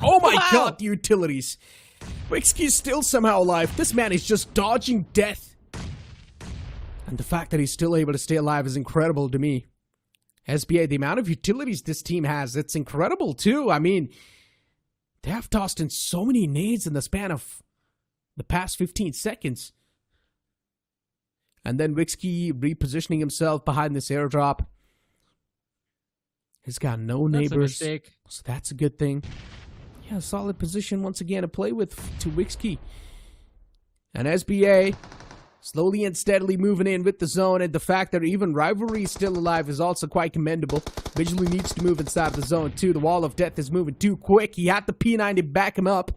Oh my god, the utilities. Wixky's still somehow alive. This man is just dodging death. And the fact that he's still able to stay alive is incredible to me. SBA, the amount of utilities this team has, it's incredible too. I mean, they have tossed in so many nades in the span of the past 15 seconds. And then Wixky repositioning himself behind this airdrop. He's got no neighbors. So that's a good thing. Yeah, solid position once again to play with to Wixky. And SBA slowly and steadily moving in with the zone, and the fact that even Rivalry is still alive is also quite commendable. Visually needs to move inside the zone too. The wall of death is moving too quick. He had the P90 back him up,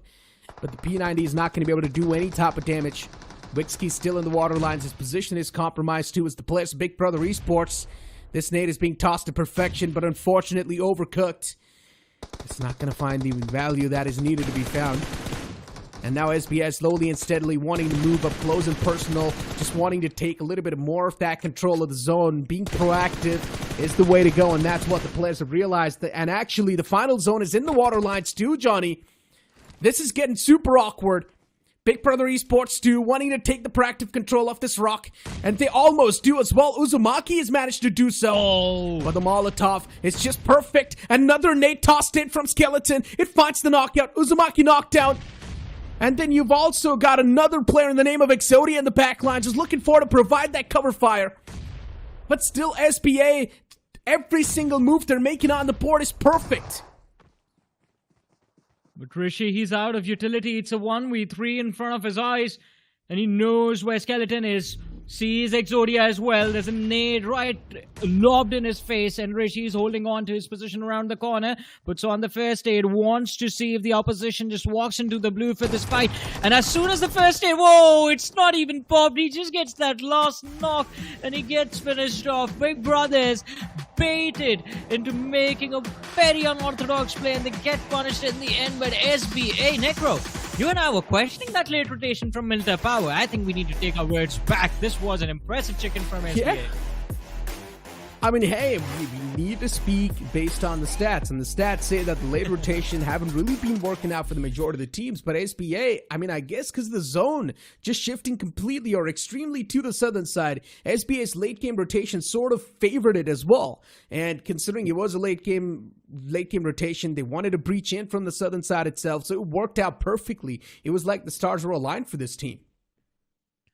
but the P90 is not going to be able to do any type of damage. Wixky's still in the water lines. His position is compromised too as the players of Big Brother Esports. This nade is being tossed to perfection, but unfortunately overcooked. It's not going to find the value that is needed to be found. And now SBS slowly and steadily wanting to move up close and personal, just wanting to take a little bit more of that control of the zone. Being proactive is the way to go, and that's what the players have realized. And actually, the final zone is in the water lines too, Johnny. This is getting super awkward. Big Brother Esports too, wanting to take the proactive control of this rock, and they almost do as well. Uzumaki has managed to do so, but the Molotov is just perfect. Another nade tossed in from Skeleton. It finds the knockout. Uzumaki knocked down. And then you've also got another player in the name of Exodia in the backline, just looking for to provide that cover fire. But still, SBA, every single move they're making on the board is perfect. But Rishi, he's out of utility. It's a 1v3 in front of his eyes. And he knows where Skeleton is. Sees Exodia as well. There's a nade right lobbed in his face. And Rishi is holding on to his position around the corner. Puts on the first aid. Wants to see if the opposition just walks into the blue for this fight. And as soon as the first aid, whoa, it's not even popped. He just gets that last knock. And he gets finished off. Big Brothers baited into making a very unorthodox play. And they get punished in the end. But SBA, Necro, You and I were questioning that late rotation from Military Power. I think we need to take our words back. This was an impressive chicken from SBA. Yeah. I mean, hey, we need to speak based on the stats, and the stats say that the late rotation haven't really been working out for the majority of the teams, but SBA, I mean, I guess because the zone just shifting completely or extremely to the southern side, SBA's late game rotation sort of favored it as well, and considering it was a late game rotation, they wanted to breach in from the southern side itself, so it worked out perfectly. It was like the stars were aligned for this team.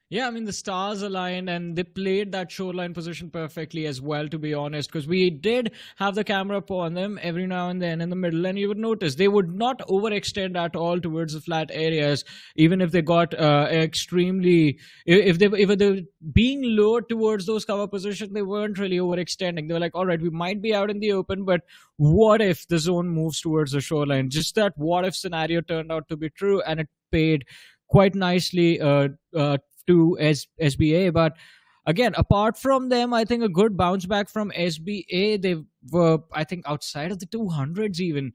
Yeah, I mean, the stars aligned and they played that shoreline position perfectly as well, to be honest, because we did have the camera upon them every now and then in the middle, and you would notice they would not overextend at all towards the flat areas, even if they got if they were being low towards those cover positions, they weren't really overextending. They were like, all right, we might be out in the open, but what if the zone moves towards the shoreline? Just that what if scenario turned out to be true, and it paid quite nicely to SBA. But again, apart from them, I think a good bounce back from SBA. They were, I think, outside of the 200s even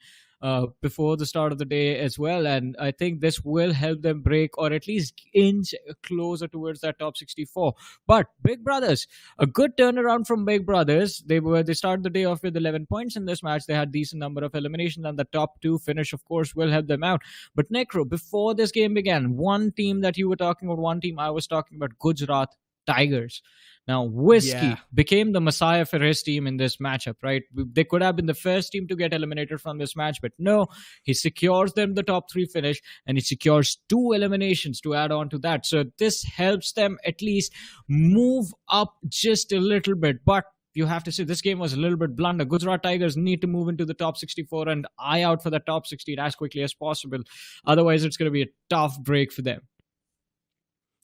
before the start of the day as well, and I think this will help them break or at least inch closer towards that top 64. But Big Brothers, a good turnaround from Big Brothers. They started the day off with 11 points in this match. They had decent number of eliminations, and the top 2 finish, of course, will help them out. But Necro, before this game began, one team that you were talking about, one team I was talking about, Gujarat Tigers. Now, Whiskey became the messiah for his team in this matchup, right? They could have been the first team to get eliminated from this match, but no, he secures them the top 3 finish, and he secures 2 eliminations to add on to that. So this helps them at least move up just a little bit. But you have to say this game was a little bit blunder. Gujarat Tigers need to move into the top 64 and eye out for the top 16 as quickly as possible. Otherwise, it's going to be a tough break for them.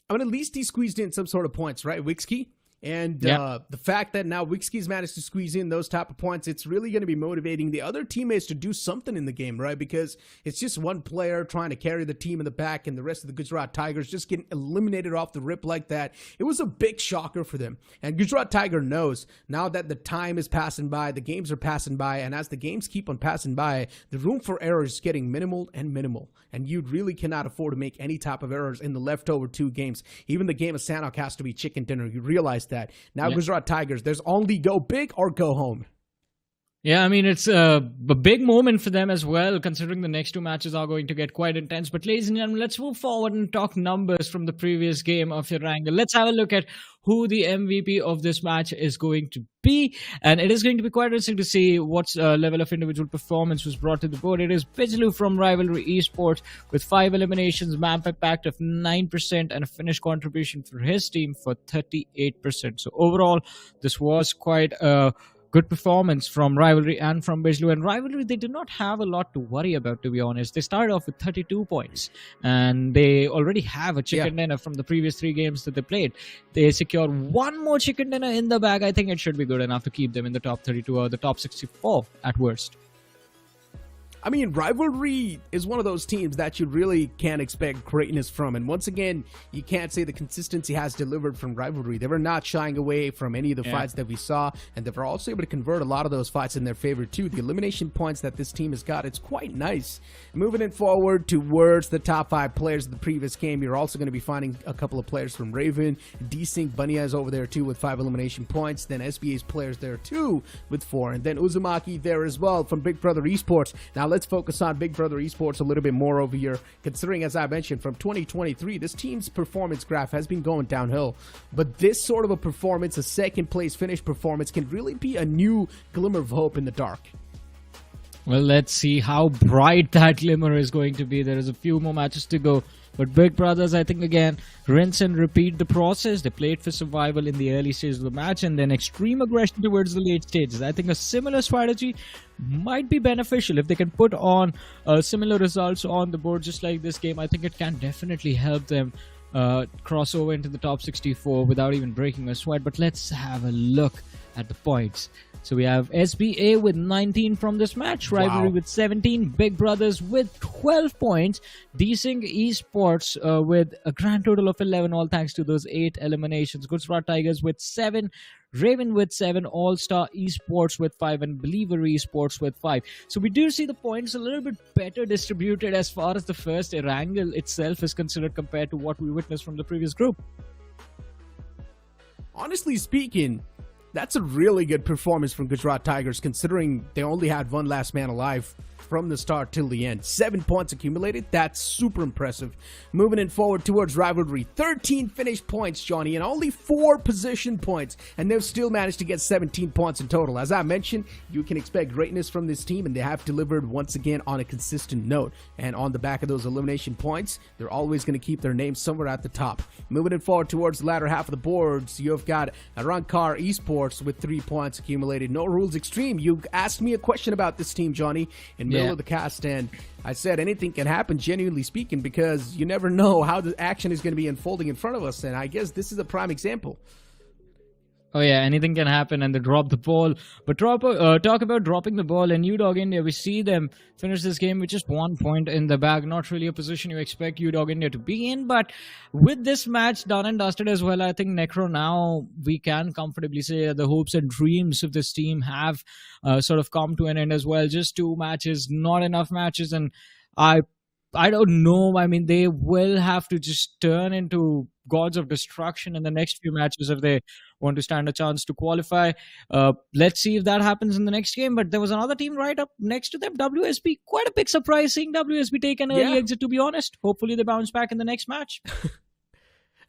I mean, at least he squeezed in some sort of points, right, Wixkey? And the fact that now Wixkey's managed to squeeze in those type of points, it's really going to be motivating the other teammates to do something in the game, right? Because it's just one player trying to carry the team in the back, and the rest of the Gujarat Tigers just getting eliminated off the rip like that. It was a big shocker for them. And Gujarat Tiger knows now that the time is passing by, the games are passing by, and as the games keep on passing by, the room for errors is getting minimal and minimal. And you really cannot afford to make any type of errors in the leftover 2 games. Even the game of Sanhok has to be chicken dinner. You realize that. Now, Gujarat Tigers, there's only go big or go home. Yeah, I mean, it's a big moment for them as well, considering the next 2 matches are going to get quite intense. But ladies and gentlemen, let's move forward and talk numbers from the previous game of your angle. Let's have a look at who the MVP of this match is going to be. And it is going to be quite interesting to see what level of individual performance was brought to the board. It is Bijlu from Rivalry Esports with 5 eliminations, map impact of 9%, and a finish contribution for his team for 38%. So overall, this was quite a good performance from Rivalry and from Bijlu. And Rivalry, they do not have a lot to worry about, to be honest. They started off with 32 points, and they already have a chicken dinner from the previous 3 games that they played. They secure 1 more chicken dinner in the bag. I think it should be good enough to keep them in the top 32 or the top 64 at worst. I mean, Rivalry is one of those teams that you really can't expect greatness from. And once again, you can't say the consistency has delivered from Rivalry. They were not shying away from any of the fights that we saw, and they were also able to convert a lot of those fights in their favor too. The elimination points that this team has got, it's quite nice. Moving it forward towards the top 5 players of the previous game, you're also going to be finding a couple of players from Raven. DESYNC, Bunya is over there too with 5 elimination points. Then SBA's players there too with 4. And then Uzumaki there as well from Big Brother Esports. Now let's focus on Big Brother Esports a little bit more over here, considering, as I mentioned, from 2023, this team's performance graph has been going downhill. But this sort of a performance, a second place finish performance, can really be a new glimmer of hope in the dark. Well, let's see how bright that glimmer is going to be. There is a few more matches to go. But Big Brothers, I think, again, rinse and repeat the process. They played for survival in the early stages of the match and then extreme aggression towards the late stages. I think a similar strategy might be beneficial. If they can put on similar results on the board just like this game, I think it can definitely help them cross over into the top 64 without even breaking a sweat. But let's have a look at the points. So we have SBA with 19 from this match, Rivalry with 17, Big Brothers with 12 points, DESYNC Esports with a grand total of 11, all thanks to those 8 eliminations, Gujarat Tigers with 7, Raven with 7, All-Star Esports with 5, and Believer Esports with 5. So we do see the points a little bit better distributed as far as the first Erangel itself is considered compared to what we witnessed from the previous group. Honestly speaking, that's a really good performance from Gujarat Tigers considering they only had one last man alive from the start till the end. 7 points accumulated. That's super impressive. Moving it forward towards rivalry. 13 finished points, Johnny, and only 4 position points. And they've still managed to get 17 points in total. As I mentioned, you can expect greatness from this team, and they have delivered once again on a consistent note. And on the back of those elimination points, they're always going to keep their name somewhere at the top. Moving it forward towards the latter half of the boards, you've got ARRANCAR Esports with 3 points accumulated. NORULES XTREME. You asked me a question about this team, Johnny, in middle of the cast, and I said anything can happen, genuinely speaking, because you never know how the action is going to be unfolding in front of us, and I guess this is a prime example. Oh yeah, anything can happen, and they drop the ball. But talk about dropping the ball in UDOG India. We see them finish this game with just 1 point in the bag. Not really a position you expect UDOG India to be in, but with this match done and dusted as well, I think Necro now we can comfortably say that the hopes and dreams of this team have sort of come to an end as well. Just 2 matches, not enough matches, and I don't know. I mean, they will have to just turn into gods of destruction in the next few matches if they want to stand a chance to qualify. Let's see if that happens in the next game. But there was another team right up next to them, WSB. Quite a big surprise seeing WSB take an early exit, to be honest. Hopefully they bounce back in the next match.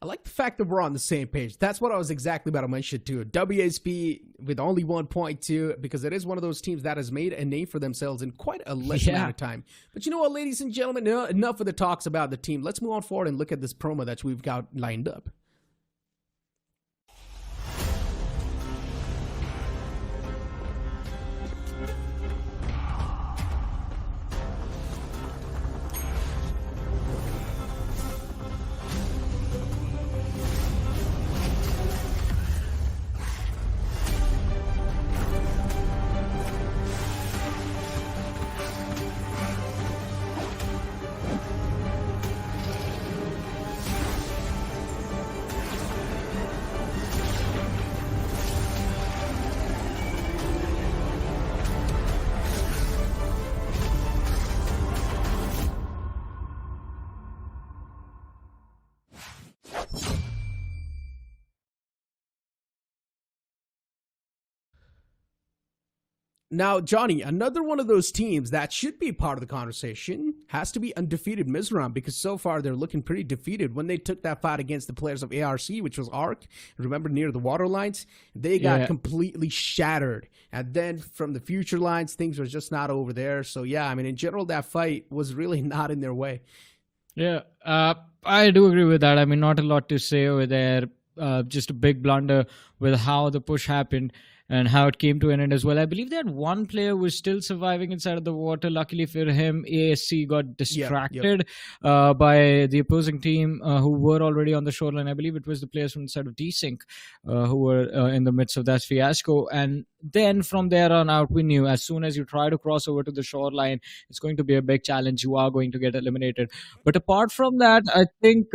I like the fact that we're on the same page. That's what I was exactly about to mention too. WSB with only 1 point too, because it is one of those teams that has made a name for themselves in quite a less amount of time. But you know what, ladies and gentlemen, enough of the talks about the team. Let's move on forward and look at this promo that we've got lined up. Now, Johnny, another one of those teams that should be part of the conversation has to be undefeated Mizoram, because so far they're looking pretty defeated. When they took that fight against the players of ARC, which was ARC, remember, near the water lines, they got completely shattered. And then from the future lines, things were just not over there. So yeah, I mean, in general, that fight was really not in their way. Yeah, I do agree with that. I mean, not a lot to say over there. Just a big blunder with how the push happened and how it came to an end as well. I believe that one player was still surviving inside of the water. Luckily for him, ASC got distracted by the opposing team who were already on the shoreline. I believe it was the players from the side of DESYNC who were in the midst of that fiasco. And then from there on out, we knew as soon as you try to cross over to the shoreline, it's going to be a big challenge. You are going to get eliminated. But apart from that, I think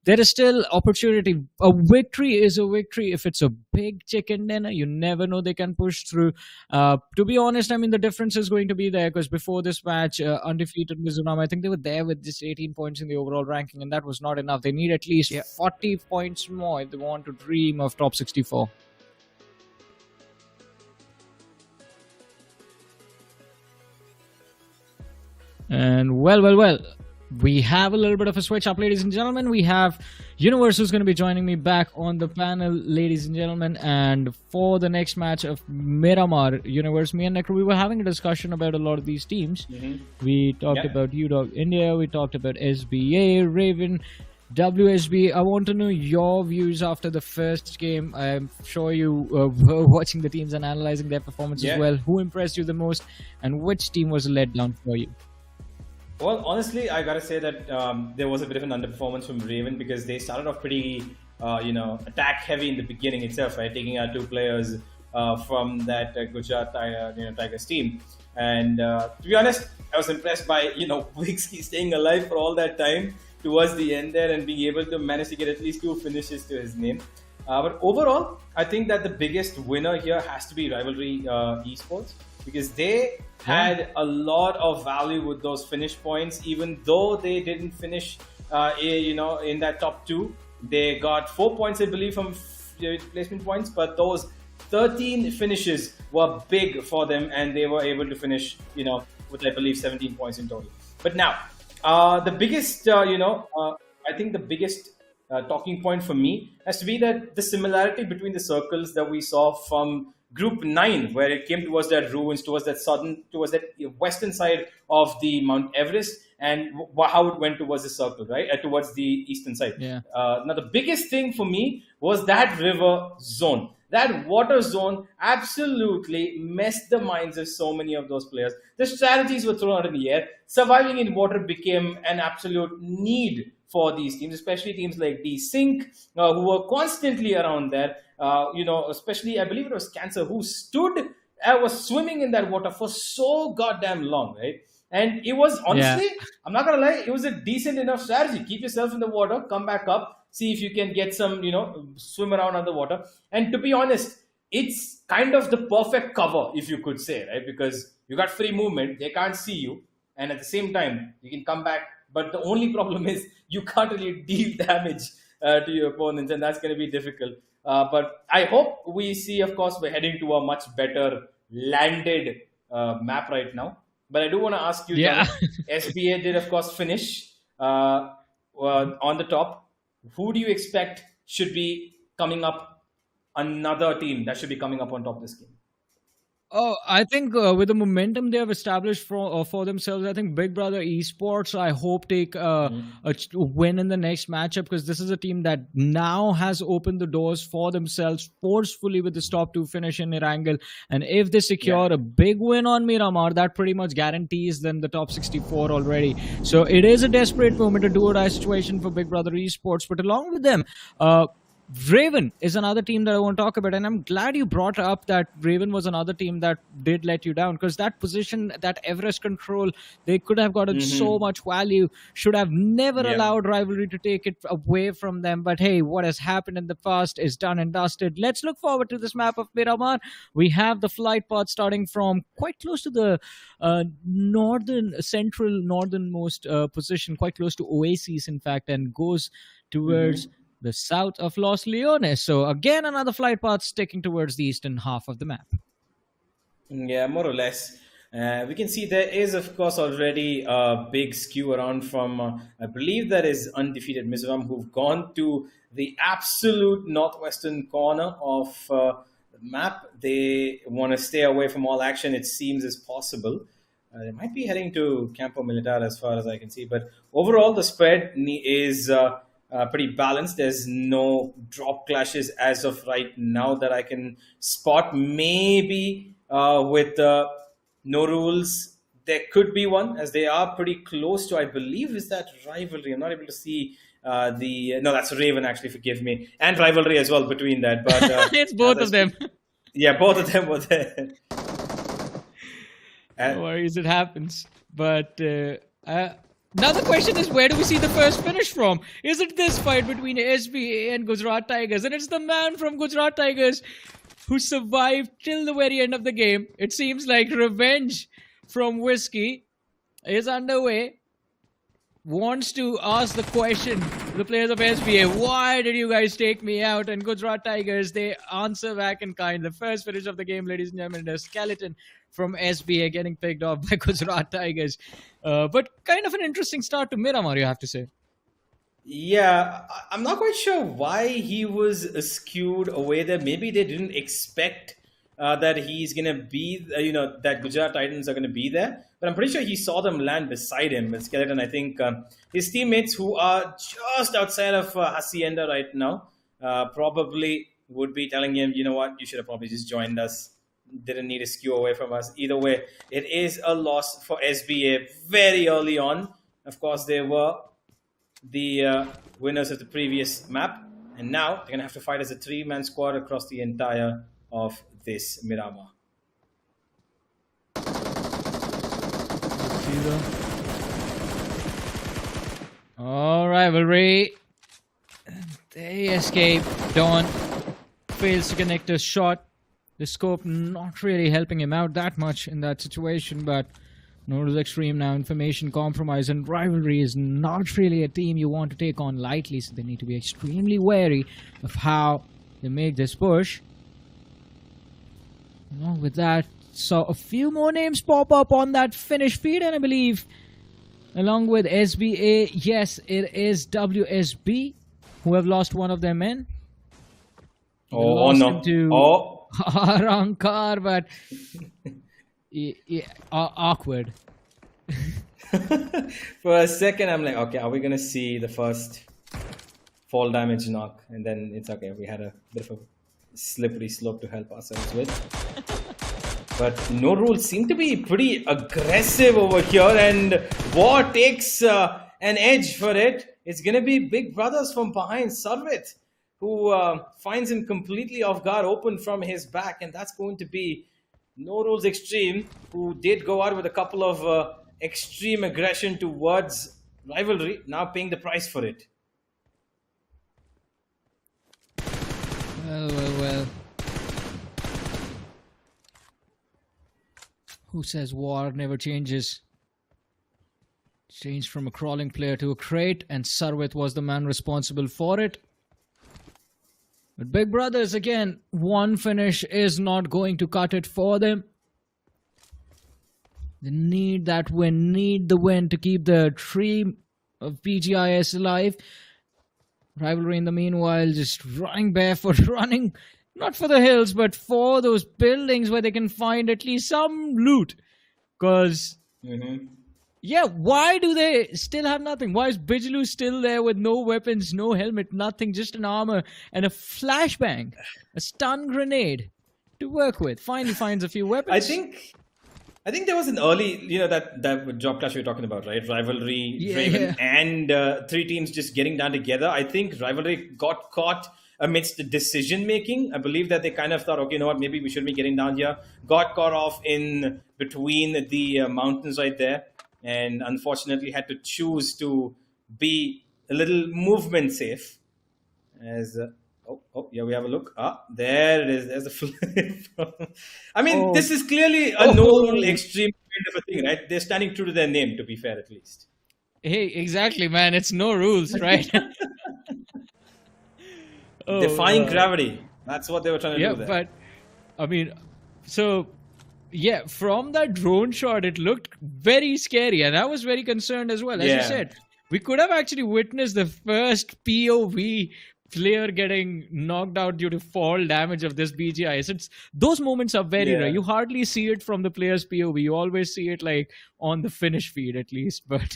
there is still opportunity. A victory is a victory if it's a big chicken dinner. You never know, they can push through. To be honest, I mean, the difference is going to be there because before this match, undefeated Mizoram, I think they were there with just 18 points in the overall ranking, and that was not enough. They need at least 40 points more if they want to dream of top 64. And well. We have a little bit of a switch up, ladies and gentlemen. We have Universe who's going to be joining me back on the panel, ladies and gentlemen. And for the next match of Miramar, Universe, me and Necro, we were having a discussion about a lot of these teams. We talked about UDOG India, we talked about SBA, Raven, WSB. I want to know your views after the first game. I'm sure you were watching the teams and analyzing their performance as well. Who impressed you the most and which team was a letdown for you? Well, honestly, I gotta say that there was a bit of an underperformance from Raven because they started off pretty, attack heavy in the beginning itself, right? Taking out 2 players from that Gujarat Tigers team. And to be honest, I was impressed by Wixky staying alive for all that time towards the end there and being able to manage to get at least 2 finishes to his name. But overall, I think that the biggest winner here has to be Rivalry Esports, because they had a lot of value with those finish points. Even though they didn't finish, in that top 2, they got 4 points, I believe, from placement points. But those 13 finishes were big for them, and they were able to finish, with, I believe, 17 points in total. But now, the biggest, I think the biggest talking point for me has to be that the similarity between the circles that we saw from Group 9, where it came towards that ruins, towards that western side of the Mount Everest, and how it went towards the circle, right? Towards the eastern side. Yeah. Now, the biggest thing for me was that river zone. That water zone absolutely messed the minds of so many of those players. The strategies were thrown out in the air. Surviving in water became an absolute need for these teams, especially teams like DESYNC, who were constantly around there. Especially, I believe it was Cancer, who was swimming in that water for so goddamn long, right? And it was, honestly, I'm not going to lie, it was a decent enough strategy. Keep yourself in the water, come back up, see if you can get some, swim around underwater. And to be honest, it's kind of the perfect cover, if you could say, right? Because you got free movement, they can't see you. And at the same time, you can come back. But the only problem is you can't really deal damage to your opponents, and that's going to be difficult. But I hope we see, of course, we're heading to a much better landed map right now. But I do want to ask you, John, SBA did, of course, finish on the top. Who do you expect should be coming up, another team that should be coming up on top of this game? Oh, I think with the momentum they have established for themselves, I think Big Brother Esports, I hope, take a win in the next matchup, because this is a team that now has opened the doors for themselves forcefully with this top 2 finish in Erangel. And if they secure a big win on Miramar, that pretty much guarantees them the top 64 already. So it is a desperate moment, a do-or-die situation for Big Brother Esports. But along with them, Raven is another team that I want to talk about, and I'm glad you brought up that Raven was another team that did let you down, because that position, that Everest control, they could have gotten so much value, should have never allowed Rivalry to take it away from them. But hey, what has happened in the past is done and dusted. Let's look forward to this map of Miramar. We have the flight path starting from quite close to the northernmost position, quite close to Oasis, in fact, and goes towards the south of Los Leones. So again, another flight path sticking towards the eastern half of the map. Yeah, more or less. We can see there is, of course, already a big skew around from, I believe that is Undefeated Mizoram, who've gone to the absolute northwestern corner of the map. They want to stay away from all action, it seems, as possible. They might be heading to Campo Militar as far as I can see. But overall, the spread is pretty balanced. There's no drop clashes as of right now that I can spot. Maybe with no rules, there could be one, as they are pretty close to, I believe, is that Rivalry. I'm not able to see no, that's Raven, actually, forgive me, and Rivalry as well between that. But it's both of them. Yeah, both of them were there. No worries, it happens. But now the question is, where do we see the first finish from? Is it this fight between SBA and Gujarat Tigers? And it's the man from Gujarat Tigers who survived till the very end of the game. It seems like revenge from Whiskey is underway. Wants to ask the question, the players of SBA, why did you guys take me out? And Gujarat Tigers, they answer back in kind. The first finish of the game, ladies and gentlemen, the skeleton from SBA getting picked off by Gujarat Tigers. But kind of an interesting start to Miramar, you have to say. Yeah, I'm not quite sure why he was skewed away there. Maybe they didn't expect that he's going to be, that Gujarat Titans are going to be there. But I'm pretty sure he saw them land beside him with Skeleton. I think his teammates, who are just outside of Hacienda right now, probably would be telling him, you know what, you should have probably just joined us. Didn't need to skew away from us. Either way, it is a loss for SBA very early on. Of course, they were the winners of the previous map. And now they're going to have to fight as a 3-man squad across the entire of this Miramar. All right, Rivalry. They escape. Dawn fails to connect a shot. The scope not really helping him out that much in that situation, but NORULES XTREME now information compromise, and Rivalry is not really a team you want to take on lightly, so they need to be extremely wary of how they make this push. Along with that, saw a few more names pop up on that finish feed, and I believe along with SBA, yes, it is WSB who have lost one of their men. Oh no! Oh, ARRANCAR, but awkward. For a second, I'm like, okay, are we gonna see the first fall damage knock? And then it's okay. We had a bit of a slippery slope to help ourselves with. But NORULES seem to be pretty aggressive over here, and War takes an edge for it. It's gonna be Big Brothers from behind, Sarvit, who finds him completely off guard, open from his back, and that's going to be NORULES XTREME, who did go out with a couple of extreme aggression towards Rivalry, now paying the price for it. Well. Who says war never changes? Changed from a crawling player to a crate, and Sarvit was the man responsible for it. But Big Brothers, again, one finish is not going to cut it for them. They need that win, need the win to keep the dream of BGIS alive. Rivalry, in the meanwhile, just running barefoot, running not for the hills, but for those buildings where they can find at least some loot. Because, yeah, why do they still have nothing? Why is Bijlu still there with no weapons, no helmet, nothing, just an armor and a flashbang, a stun grenade to work with? Finally finds a few weapons. I think there was an early, that job clash we were talking about, right? Rivalry, Raven, and three teams just getting down together. I think Rivalry got caught amidst the decision making. I believe that they kind of thought, okay, you know what, maybe we shouldn't be getting down here. Got caught off in between the mountains right there, and unfortunately had to choose to be a little movement safe. As yeah, we have a look. There it is. There's a flip. I mean, this is clearly a NORULES XTREME kind of a thing, right? They're standing true to their name, to be fair, at least. Hey, exactly, man. It's no rules, right? Defying gravity. That's what they were trying to do there. But, I mean, so, yeah, from that drone shot, it looked very scary. And I was very concerned as well. As you said, we could have actually witnessed the first POV player getting knocked out due to fall damage of this BGIS. Those moments are very rare. You hardly see it from the player's POV. You always see it like on the finish feed at least. But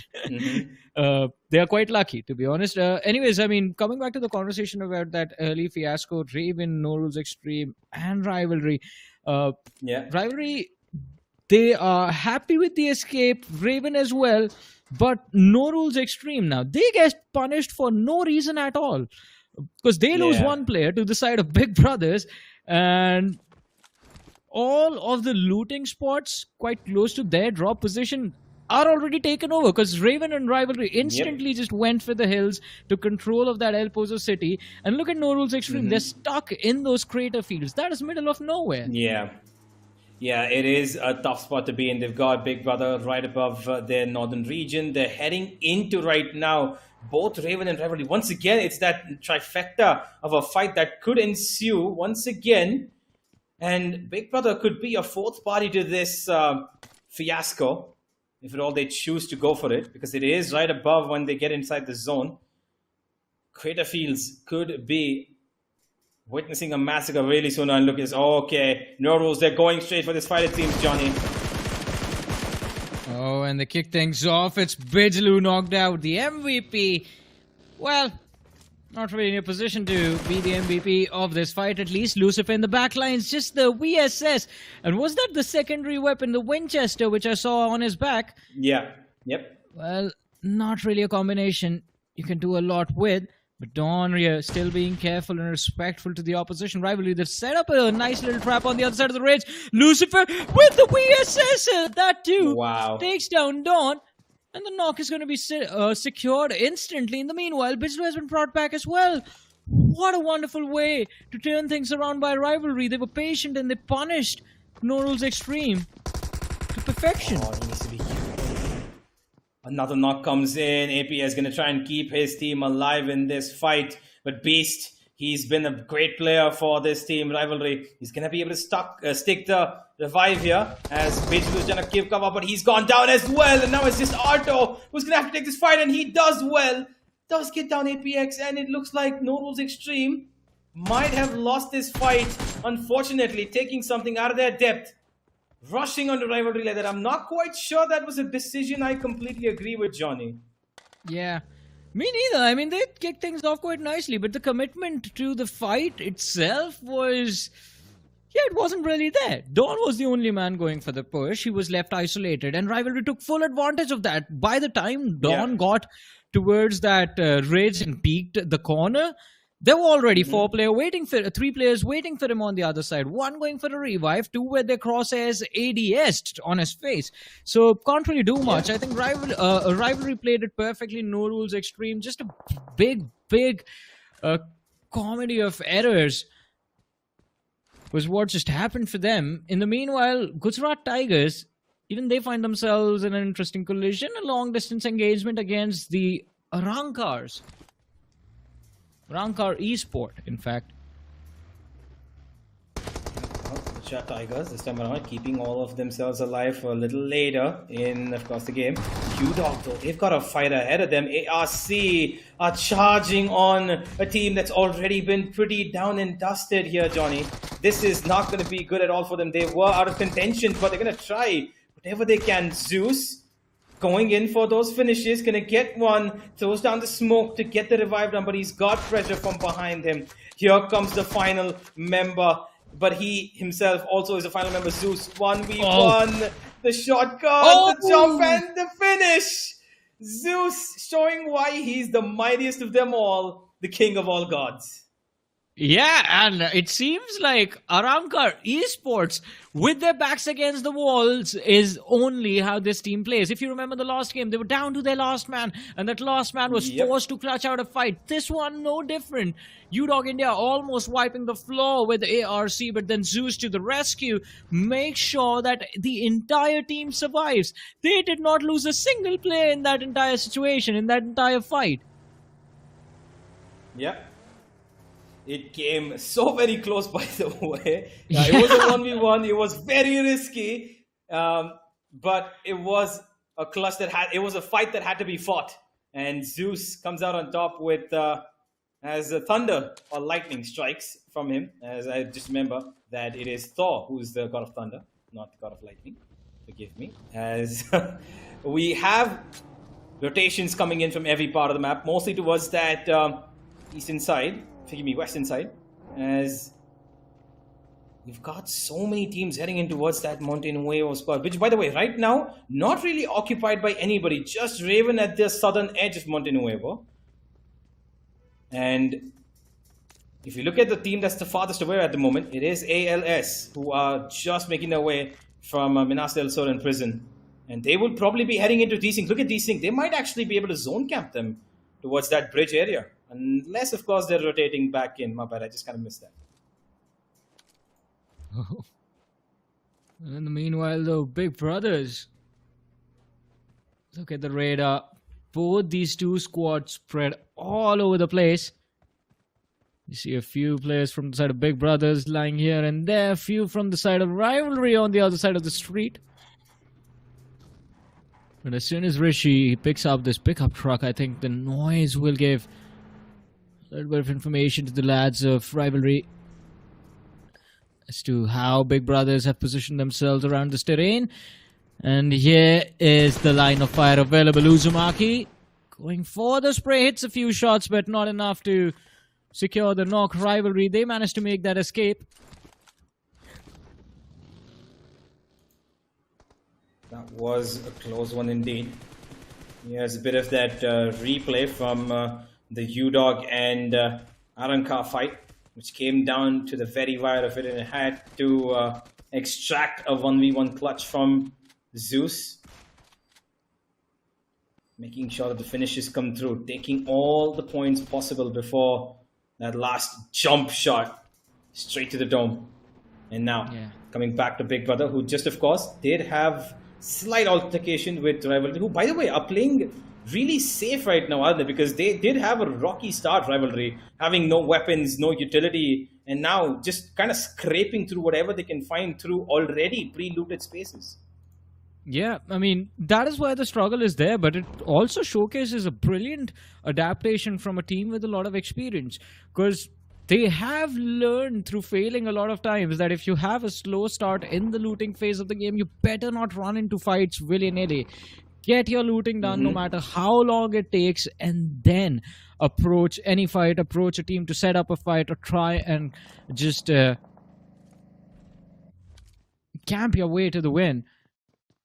they are quite lucky, to be honest. Anyways, I mean, coming back to the conversation about that early fiasco, Raven, NORULES XTREME, and Rivalry. Rivalry, they are happy with the escape. Raven as well. But NORULES XTREME now, they get punished for no reason at all. Because they lose one player to the side of Big Brothers, and all of the looting spots quite close to their drop position are already taken over, because Raven and Rivalry instantly just went for the hills to control of that El Pozo city. And look at NORULES XTREME, they're stuck in those crater fields. That is middle of nowhere. Yeah, it is a tough spot to be in. They've got Big Brother right above their northern region. They're heading into right now both Raven and Rivalry. Once again, it's that trifecta of a fight that could ensue once again. And Big Brother could be a fourth party to this fiasco, if at all they choose to go for it, because it is right above when they get inside the zone. Crater Fields could be witnessing a massacre really soon. And look, it's okay. NORULES, they're going straight for this fight, it seems, Johnny. Oh, and they kick things off. It's Bijlu knocked out, the MVP. Well, not really in a position to be the MVP of this fight, at least. Lucifer in the back lines, just the VSS. And was that the secondary weapon, the Winchester, which I saw on his back? Yeah, yep. Well, not really a combination you can do a lot with. But Donria still being careful and respectful to the opposition. Rivalry, they've set up a nice little trap on the other side of the ridge. Lucifer with the VSS. That too takes down Dawn. And the knock is going to be secured instantly. In the meanwhile, Bijlu has been brought back as well. what a wonderful way to turn things around by Rivalry. They were patient and they punished NORULES XTREME to perfection. Oh, he needs to be careful. Another knock comes in. APS is going to try and keep his team alive in this fight. But Beast, he's been a great player for this team, Rivalry. He's going to be able to stick the revive here as Beast was trying to give cover, but he's gone down as well. And now it's just Arto who's going to have to take this fight, and he does well. Does get down APX, and it looks like NORULES XTREME might have lost this fight, unfortunately, taking something out of their depth. Rushing onto Rivalry like that. I'm not quite sure that was a decision I completely agree with, Johnny. Yeah, me neither. I mean, they kicked things off quite nicely, but the commitment to the fight itself was... yeah, it wasn't really there. Dawn was the only man going for the push. He was left isolated, and Rivalry took full advantage of that. By the time Dawn got towards that ridge and peeked the corner, there were already three players waiting for him on the other side. One going for a revive, two with their crosshairs ADS'd on his face. So can't really do much. I think Rivalry played it perfectly. NORULES XTREME, just a big comedy of errors was what just happened for them. In the meanwhile, Gujarat Tigers, even they find themselves in an interesting collision, a long-distance engagement against the ARRANCARs. ARRANCAR eSport, in fact. Gujarat Tigers this time around keeping all of themselves alive for a little later in, of course, the game. UDOG, though, they've got a fight ahead of them. ARC are charging on a team that's already been pretty down and dusted here, Johnny. This is not going to be good at all for them. They were out of contention, but they're going to try whatever they can. Zeus going in for those finishes, going to get one, throws down the smoke to get the revive down, but he's got pressure from behind him. Here comes the final member, but he himself also is a final member. Zeus, 1v1, the shotgun, the jump, and the finish. Zeus showing why he's the mightiest of them all, the king of all gods. Yeah, and it seems like ARRANCAR eSports, with their backs against the walls, is only how this team plays. If you remember the last game, they were down to their last man, and that last man was forced to clutch out a fight. This one, no different. UDOG India almost wiping the floor with ARC, but then Zeus to the rescue. Make sure that the entire team survives. They did not lose a single player in that entire situation, in that entire fight. Yep. It came so very close, by the way. It was a 1v1. It was very risky, but it was a clutch it was a fight that had to be fought. And Zeus comes out on top with as thunder or lightning strikes from him. As I just remember that it is Thor who is the god of thunder, not the god of lightning. Forgive me. As we have rotations coming in from every part of the map, mostly towards that eastern side. Forgive me, western side, as we've got so many teams heading in towards that Monte Nuevo spot, which, by the way, right now, not really occupied by anybody, just Raven at the southern edge of Monte Nuevo. And if you look at the team that's the farthest away at the moment, it is ALS, who are just making their way from Minas del Sur in prison. And they will probably be heading into DESYNC. Look at DESYNC. They might actually be able to zone camp them towards that bridge area. Unless, of course, they're rotating back in. My bad, I just kind of missed that. Oh. In the meanwhile, though, Big Brothers. Look at the radar. Both these two squads spread all over the place. You see a few players from the side of Big Brothers lying here and there. A few from the side of Rivalry on the other side of the street. But as soon as Rishi picks up this pickup truck, I think the noise will give a little bit of information to the lads of Rivalry as to how Big Brothers have positioned themselves around this terrain. And here is the line of fire available. Uzumaki going for the spray, hits a few shots, but not enough to secure the knock. Rivalry, they managed to make that escape. That was a close one indeed. Here's a bit of that replay from the UDOG and ARRANCAR fight, which came down to the very wire of it, and it had to extract a 1v1 clutch from Zeus, making sure that the finishes come through, taking all the points possible before That last jump shot straight to the dome. And now coming back to Big Brother, who just, of course, did have slight altercation with Rivalry, who, by the way, are playing really safe right now, aren't they? Because they did have a rocky start, Rivalry, having no weapons, no utility, and now just kind of scraping through whatever they can find through already pre-looted spaces. Yeah, I mean, that is why the struggle is there, but it also showcases a brilliant adaptation from a team with a lot of experience, because they have learned through failing a lot of times that if you have a slow start in the looting phase of the game, you better not run into fights willy-nilly. Get your looting done no matter how long it takes, and then approach any fight, approach a team to set up a fight, or try and just camp your way to the win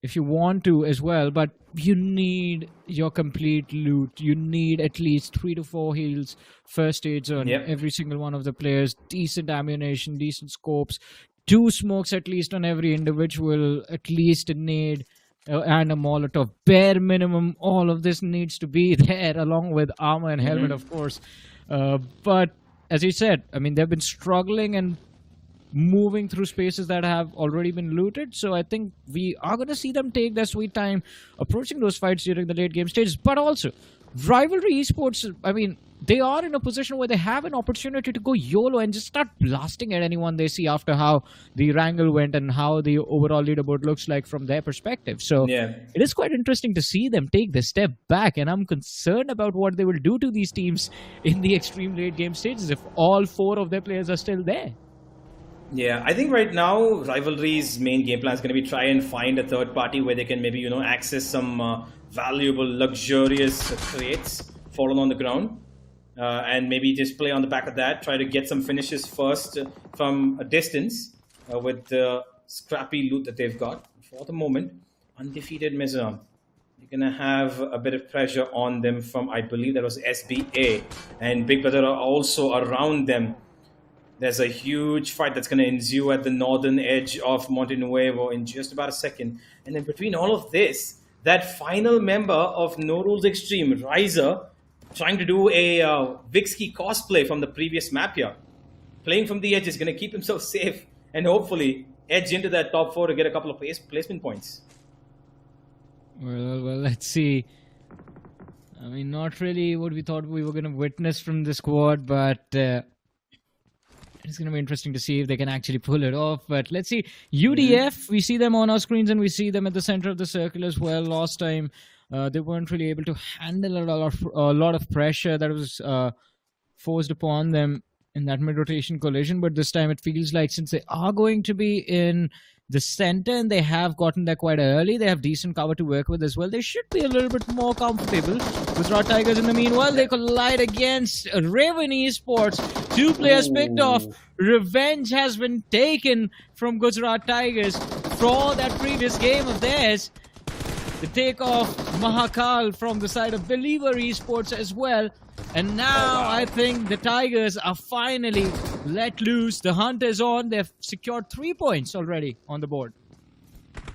if you want to as well. But you need your complete loot. You need at least 3 to 4 heals, first aids on every single one of the players, decent ammunition, decent scopes, 2 smokes at least on every individual, at least a nade and a Molotov. Bare minimum, all of this needs to be there, along with armor and helmet, of course. But as you said, I mean, they've been struggling and moving through spaces that have already been looted, so I think we are going to see them take their sweet time approaching those fights during the late game stages. But also, Rivalry Esports, I mean, they are in a position where they have an opportunity to go YOLO and just start blasting at anyone they see after how the wrangle went and how the overall leaderboard looks like from their perspective. So it is quite interesting to see them take the step back, and I'm concerned about what they will do to these teams in the extreme late game stages if all 4 of their players are still there. Yeah, I think right now Rivalry's main game plan is going to be try and find a third party where they can maybe, you know, access some valuable, luxurious crates fallen on the ground, and maybe just play on the back of that, try to get some finishes first from a distance with the scrappy loot that they've got. For the moment, undefeated Mizoram. You're going to have a bit of pressure on them from, I believe that was SBA, and Big Brother are also around them. There's a huge fight that's going to ensue at the northern edge of Monte Nuevo in just about a second. And in between all of this, that final member of NORULES Extreme, Riser, trying to do a Vixky cosplay from the previous map here. Playing from the edge is going to keep himself safe and hopefully edge into that top 4 to get a couple of placement points. Well, let's see. I mean, not really what we thought we were going to witness from the squad, but it's going to be interesting to see if they can actually pull it off. But let's see. UDF, we see them on our screens and we see them at the center of the circle as well. Last time, they weren't really able to handle a lot of pressure that was forced upon them in that mid-rotation collision. But this time it feels like since they are going to be in the center and they have gotten there quite early, they have decent cover to work with as well. They should be a little bit more comfortable. Gujarat Tigers in the meanwhile, they collide against Raven Esports. 2 players picked off. Revenge has been taken from Gujarat Tigers for that previous game of theirs. The takeoff Mahakal from the side of Believer Esports as well. And now I think the Tigers are finally let loose. The hunt is on. They've secured 3 points already on the board.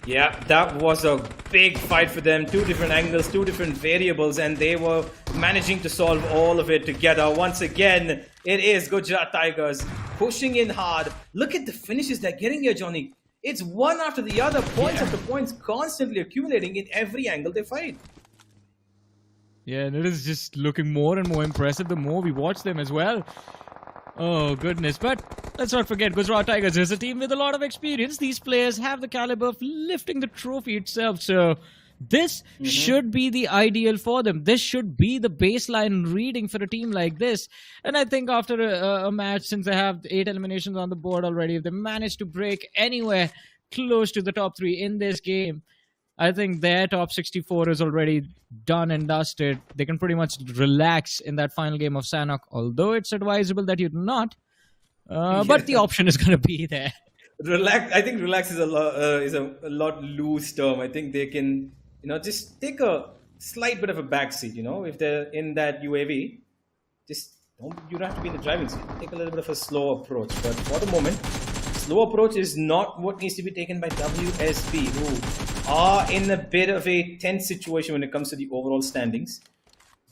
Yeah, that was a big fight for them. 2 different angles, 2 different variables, and they were managing to solve all of it together. Once again, it is Gujarat Tigers pushing in hard. Look at the finishes they're getting here, Johnny. It's one after the other, points after points, constantly accumulating in every angle they fight. Yeah, and it is just looking more and more impressive the more we watch them as well. Oh, goodness. But let's not forget, Gujarat Tigers is a team with a lot of experience. These players have the caliber of lifting the trophy itself. So this should be the ideal for them. This should be the baseline reading for a team like this. And I think after a match, since they have 8 eliminations on the board already, if they manage to break anywhere close to the top 3 in this game, I think their top 64 is already done and dusted. They can pretty much relax in that final game of Sanhok, although it's advisable that you do not. But the option is going to be there. Relax. I think relax is a lot loose term. I think they can, just take a slight bit of a backseat. If they're in that UAV, you don't have to be in the driving seat. Take a little bit of a slow approach. But for the moment, slow approach is not what needs to be taken by WSB, who are in a bit of a tense situation when it comes to the overall standings.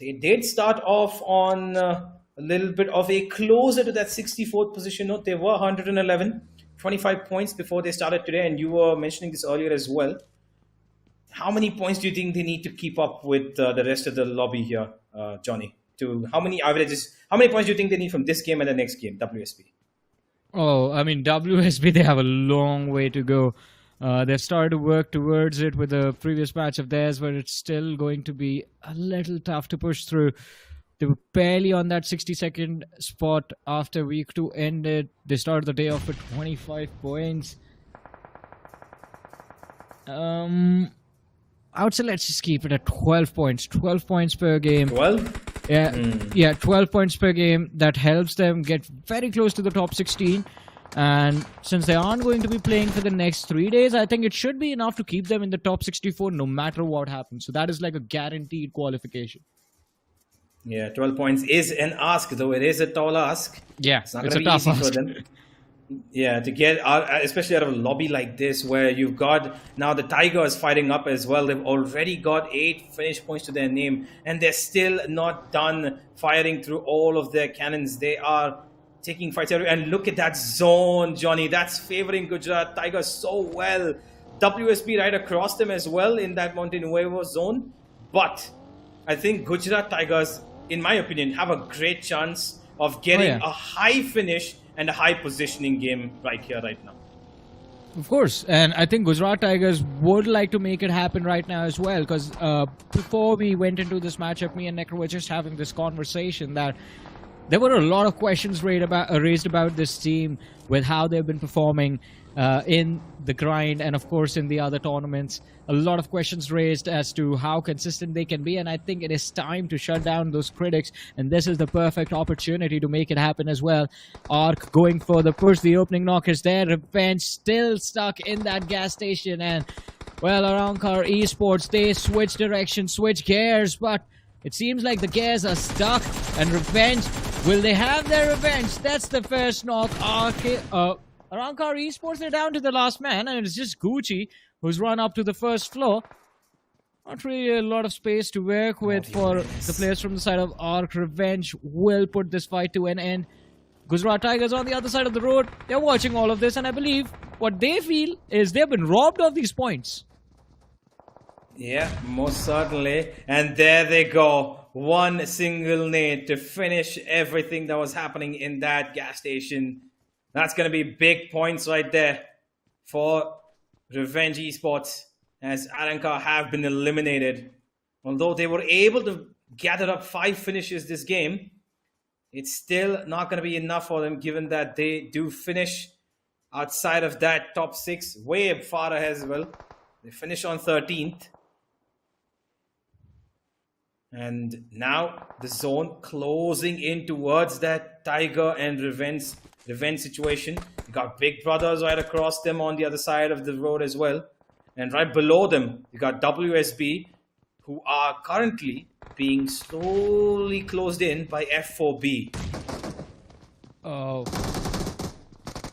They did start off on a little bit of a closer to that 64th position note. They were 111, 25 points before they started today, and you were mentioning this earlier as well. How many points do you think they need to keep up with the rest of the lobby here, Johnny? How many points do you think they need from this game and the next game, WSB? Oh, I mean, WSB, they have a long way to go. They've started to work towards it with the previous match of theirs, but it's still going to be a little tough to push through. They were barely on that 60-second spot after week 2 ended. They started the day off with 25 points. I would say let's just keep it at 12 points. 12 points per game. 12? Yeah, 12 points per game. That helps them get very close to the top 16. And since they aren't going to be playing for the next 3 days, I think it should be enough to keep them in the top 64 no matter what happens. So that is like a guaranteed qualification. Yeah, 12 points is an ask, though it is a tall ask. Yeah, it's not going to be easy for them. Yeah, to get out, especially out of a lobby like this where you've got now the Tigers fighting up as well. They've already got 8 finish points to their name, and they're still not done firing through all of their cannons. They are taking fights everywhere. And look at that zone, Johnny. That's favoring Gujarat Tigers so well. WSB right across them as well in that Mountain Nuevo zone. But I think Gujarat Tigers, in my opinion, have a great chance of getting a high finish and a high positioning game right here, right now. Of course, and I think Gujarat Tigers would like to make it happen right now as well, because before we went into this matchup, me and Necro were just having this conversation that there were a lot of questions raised about this team with how they've been performing in the grind and of course in the other tournaments. A lot of questions raised as to how consistent they can be, and I think it is time to shut down those critics, and this is the perfect opportunity to make it happen as well. ARC going for the push, the opening knock is there, Revenge still stuck in that gas station, and well, ARRANCAR Esports, they switch direction, switch gears, but it seems like the gears are stuck, and Revenge, will they have their revenge? That's the first knock. ARRANCAR Esports, they're down to the last man, and it's just Gucci who's run up to the first floor. Not really a lot of space to work with for the players from the side of ARC. Revenge will put this fight to an end. Gujarat Tigers on the other side of the road, they're watching all of this, and I believe what they feel is they've been robbed of these points. Yeah, most certainly. And there they go. One single nade to finish everything that was happening in that gas station. That's going to be big points right there for Revenge Esports, as ARRANCAR have been eliminated. Although they were able to gather up 5 finishes this game, it's still not going to be enough for them, given that they do finish outside of that top 6, way far ahead as well. They finish on 13th. And now the zone closing in towards that Tiger and Revenge situation. You got Big Brothers right across them on the other side of the road as well. And right below them, you got WSB, who are currently being slowly closed in by F4B. Oh.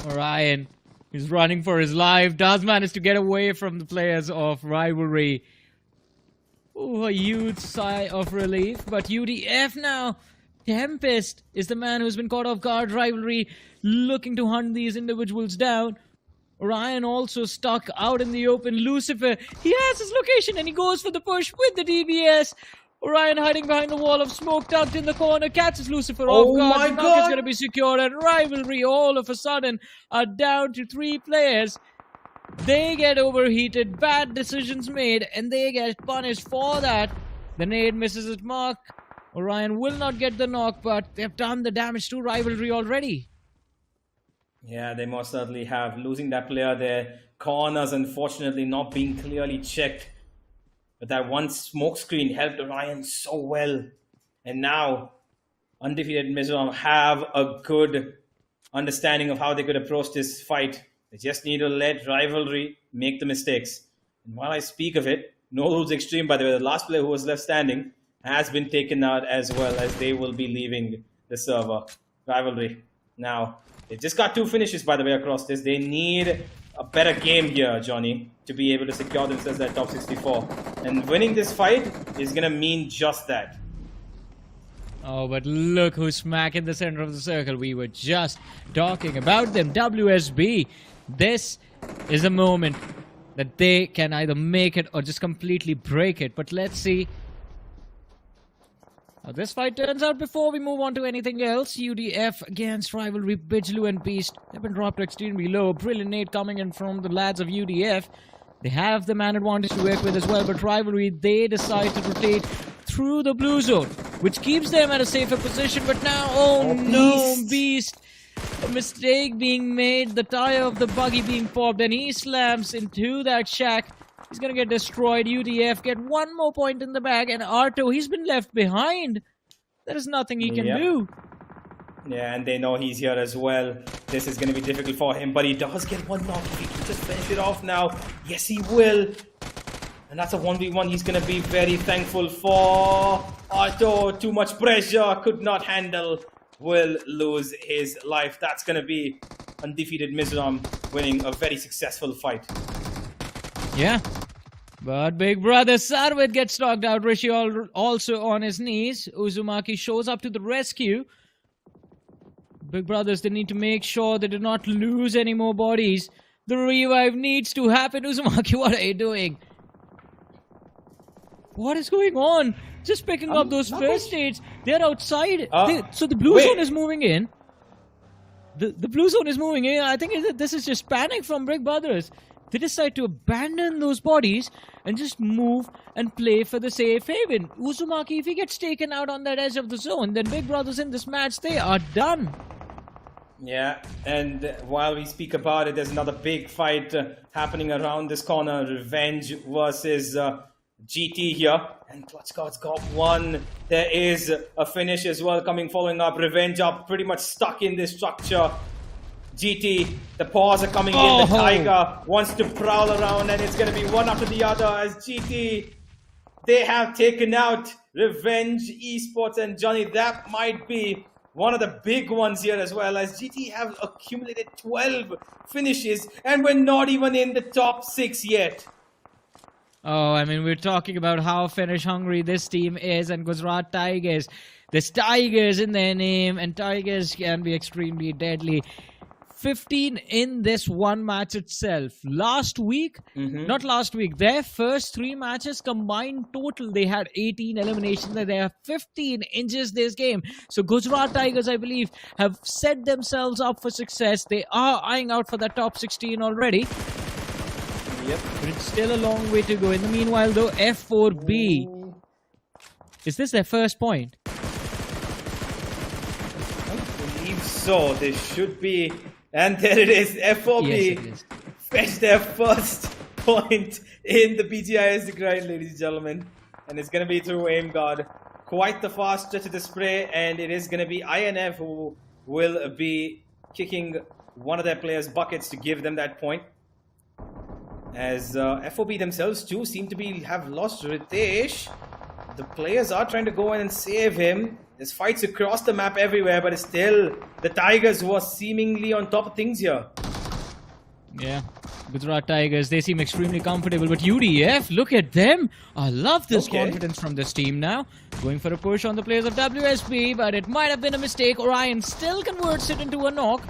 Orion is running for his life. Does manage to get away from the players of Rivalry. Oh, a huge sigh of relief. But UDF now. Tempest is the man who's been caught off guard. Rivalry looking to hunt these individuals down. Orion also stuck out in the open. Lucifer, he has his location and he goes for the push with the DBS. Orion hiding behind the wall of smoke, tucked in the corner, catches Lucifer off guard. The knock is going to be secured, and Rivalry all of a sudden are down to 3 players. They get overheated, bad decisions made, and they get punished for that. The nade misses its mark. Orion will not get the knock, but they've done the damage to Rivalry already. Yeah, they most certainly have. Losing that player there. Corners, unfortunately, not being clearly checked. But that one smoke screen helped Orion so well. And now, undefeated Mizoram have a good understanding of how they could approach this fight. They just need to let Rivalry make the mistakes. And while I speak of it, NORULES XTREME, by the way, the last player who was left standing, has been taken out as well, as they will be leaving the server. Rivalry. Now, they just got 2 finishes, by the way, across this. They need a better game here, Johnny, to be able to secure themselves that top 64. And winning this fight is going to mean just that. Oh, but look who's smack in the center of the circle. We were just talking about them. WSB. This is a moment that they can either make it or just completely break it. But let's see how this fight turns out before we move on to anything else. UDF against Rivalry, Bijlu and Beast. They've been dropped extremely low. Brilliant nade coming in from the lads of UDF. They have the man advantage to work with as well, but Rivalry, they decide to rotate through the blue zone, which keeps them at a safer position. But now, oh no, Beast. A mistake being made, the tire of the buggy being popped, and he slams into that shack. He's gonna get destroyed. UDF get one more point in the bag, and Arto, he's been left behind. There is nothing he can do. Yeah, and they know he's here as well. This is going to be difficult for him, but he does get one knock. He can just finish it off now. Yes, he will. And that's a 1v1 he's going to be very thankful for. Arto, too much pressure, could not handle. Will lose his life. That's going to be undefeated Mizoram winning a very successful fight. Yeah. But big brother Sarwit gets knocked out. Rishi also on his knees. Uzumaki shows up to the rescue. Big brothers, they need to make sure they do not lose any more bodies. The revive needs to happen. Uzumaki, what are you doing? What is going on? Just picking up those first aids. They're outside. So the blue zone is moving in. The blue zone is moving in. I think this is just panic from Big Brothers. They decide to abandon those bodies and just move and play for the safe haven. Uzumaki, if he gets taken out on that edge of the zone, then Big Brothers in this match, they are done. Yeah, and while we speak about it, there's another big fight happening around this corner. Revenge versus GT here. And Clutch God's got one. There is a finish as well coming following up. Revenge are pretty much stuck in this structure. GT, the paws are coming in. The Tiger wants to prowl around, and it's going to be one after the other as GT, they have taken out Revenge, Esports, and Johnny. That might be one of the big ones here as well, as GT have accumulated 12 finishes, and we're not even in the top 6 yet. Oh, I mean, we're talking about how finish hungry this team is, and Gujarat Tigers. There's Tigers in their name, and Tigers can be extremely deadly. 15 in this one match itself. Last week, not last week, their first 3 matches combined total, they had 18 eliminations, and they have 15 in just this game. So Gujarat Tigers, I believe, have set themselves up for success. They are eyeing out for the top 16 already. Yep. But it's still a long way to go. In the meanwhile, though, F4B, is this their first point? I believe so. They should be. And there it is. F4B fetched their first point in the BGIS grind, ladies and gentlemen. And it's going to be through aim guard. Quite the fast stretch of the spray. And it is going to be INF who will be kicking one of their players' buckets to give them that point. As FOB themselves too seem to have lost Ritesh. The players are trying to go in and save him. There's fights across the map everywhere, but it's still the Tigers who are seemingly on top of things here. Yeah, Gujarat Tigers, they seem extremely comfortable, but UDF, look at them. I love this confidence from this team now. Going for a push on the players of WSB, but it might have been a mistake. Orion still converts it into a knock.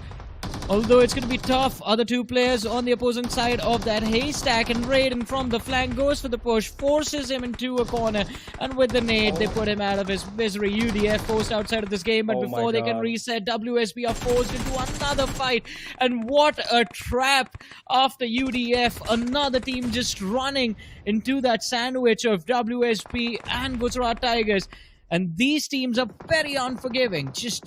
Although it's going to be tough, other 2 players on the opposing side of that haystack, and Raiden from the flank goes for the push, forces him into a corner, and with the nade, they put him out of his misery. UDF forced outside of this game, but before they can reset, WSB are forced into another fight, and what a trap after UDF, another team just running into that sandwich of WSB and Gujarat Tigers, and these teams are very unforgiving, just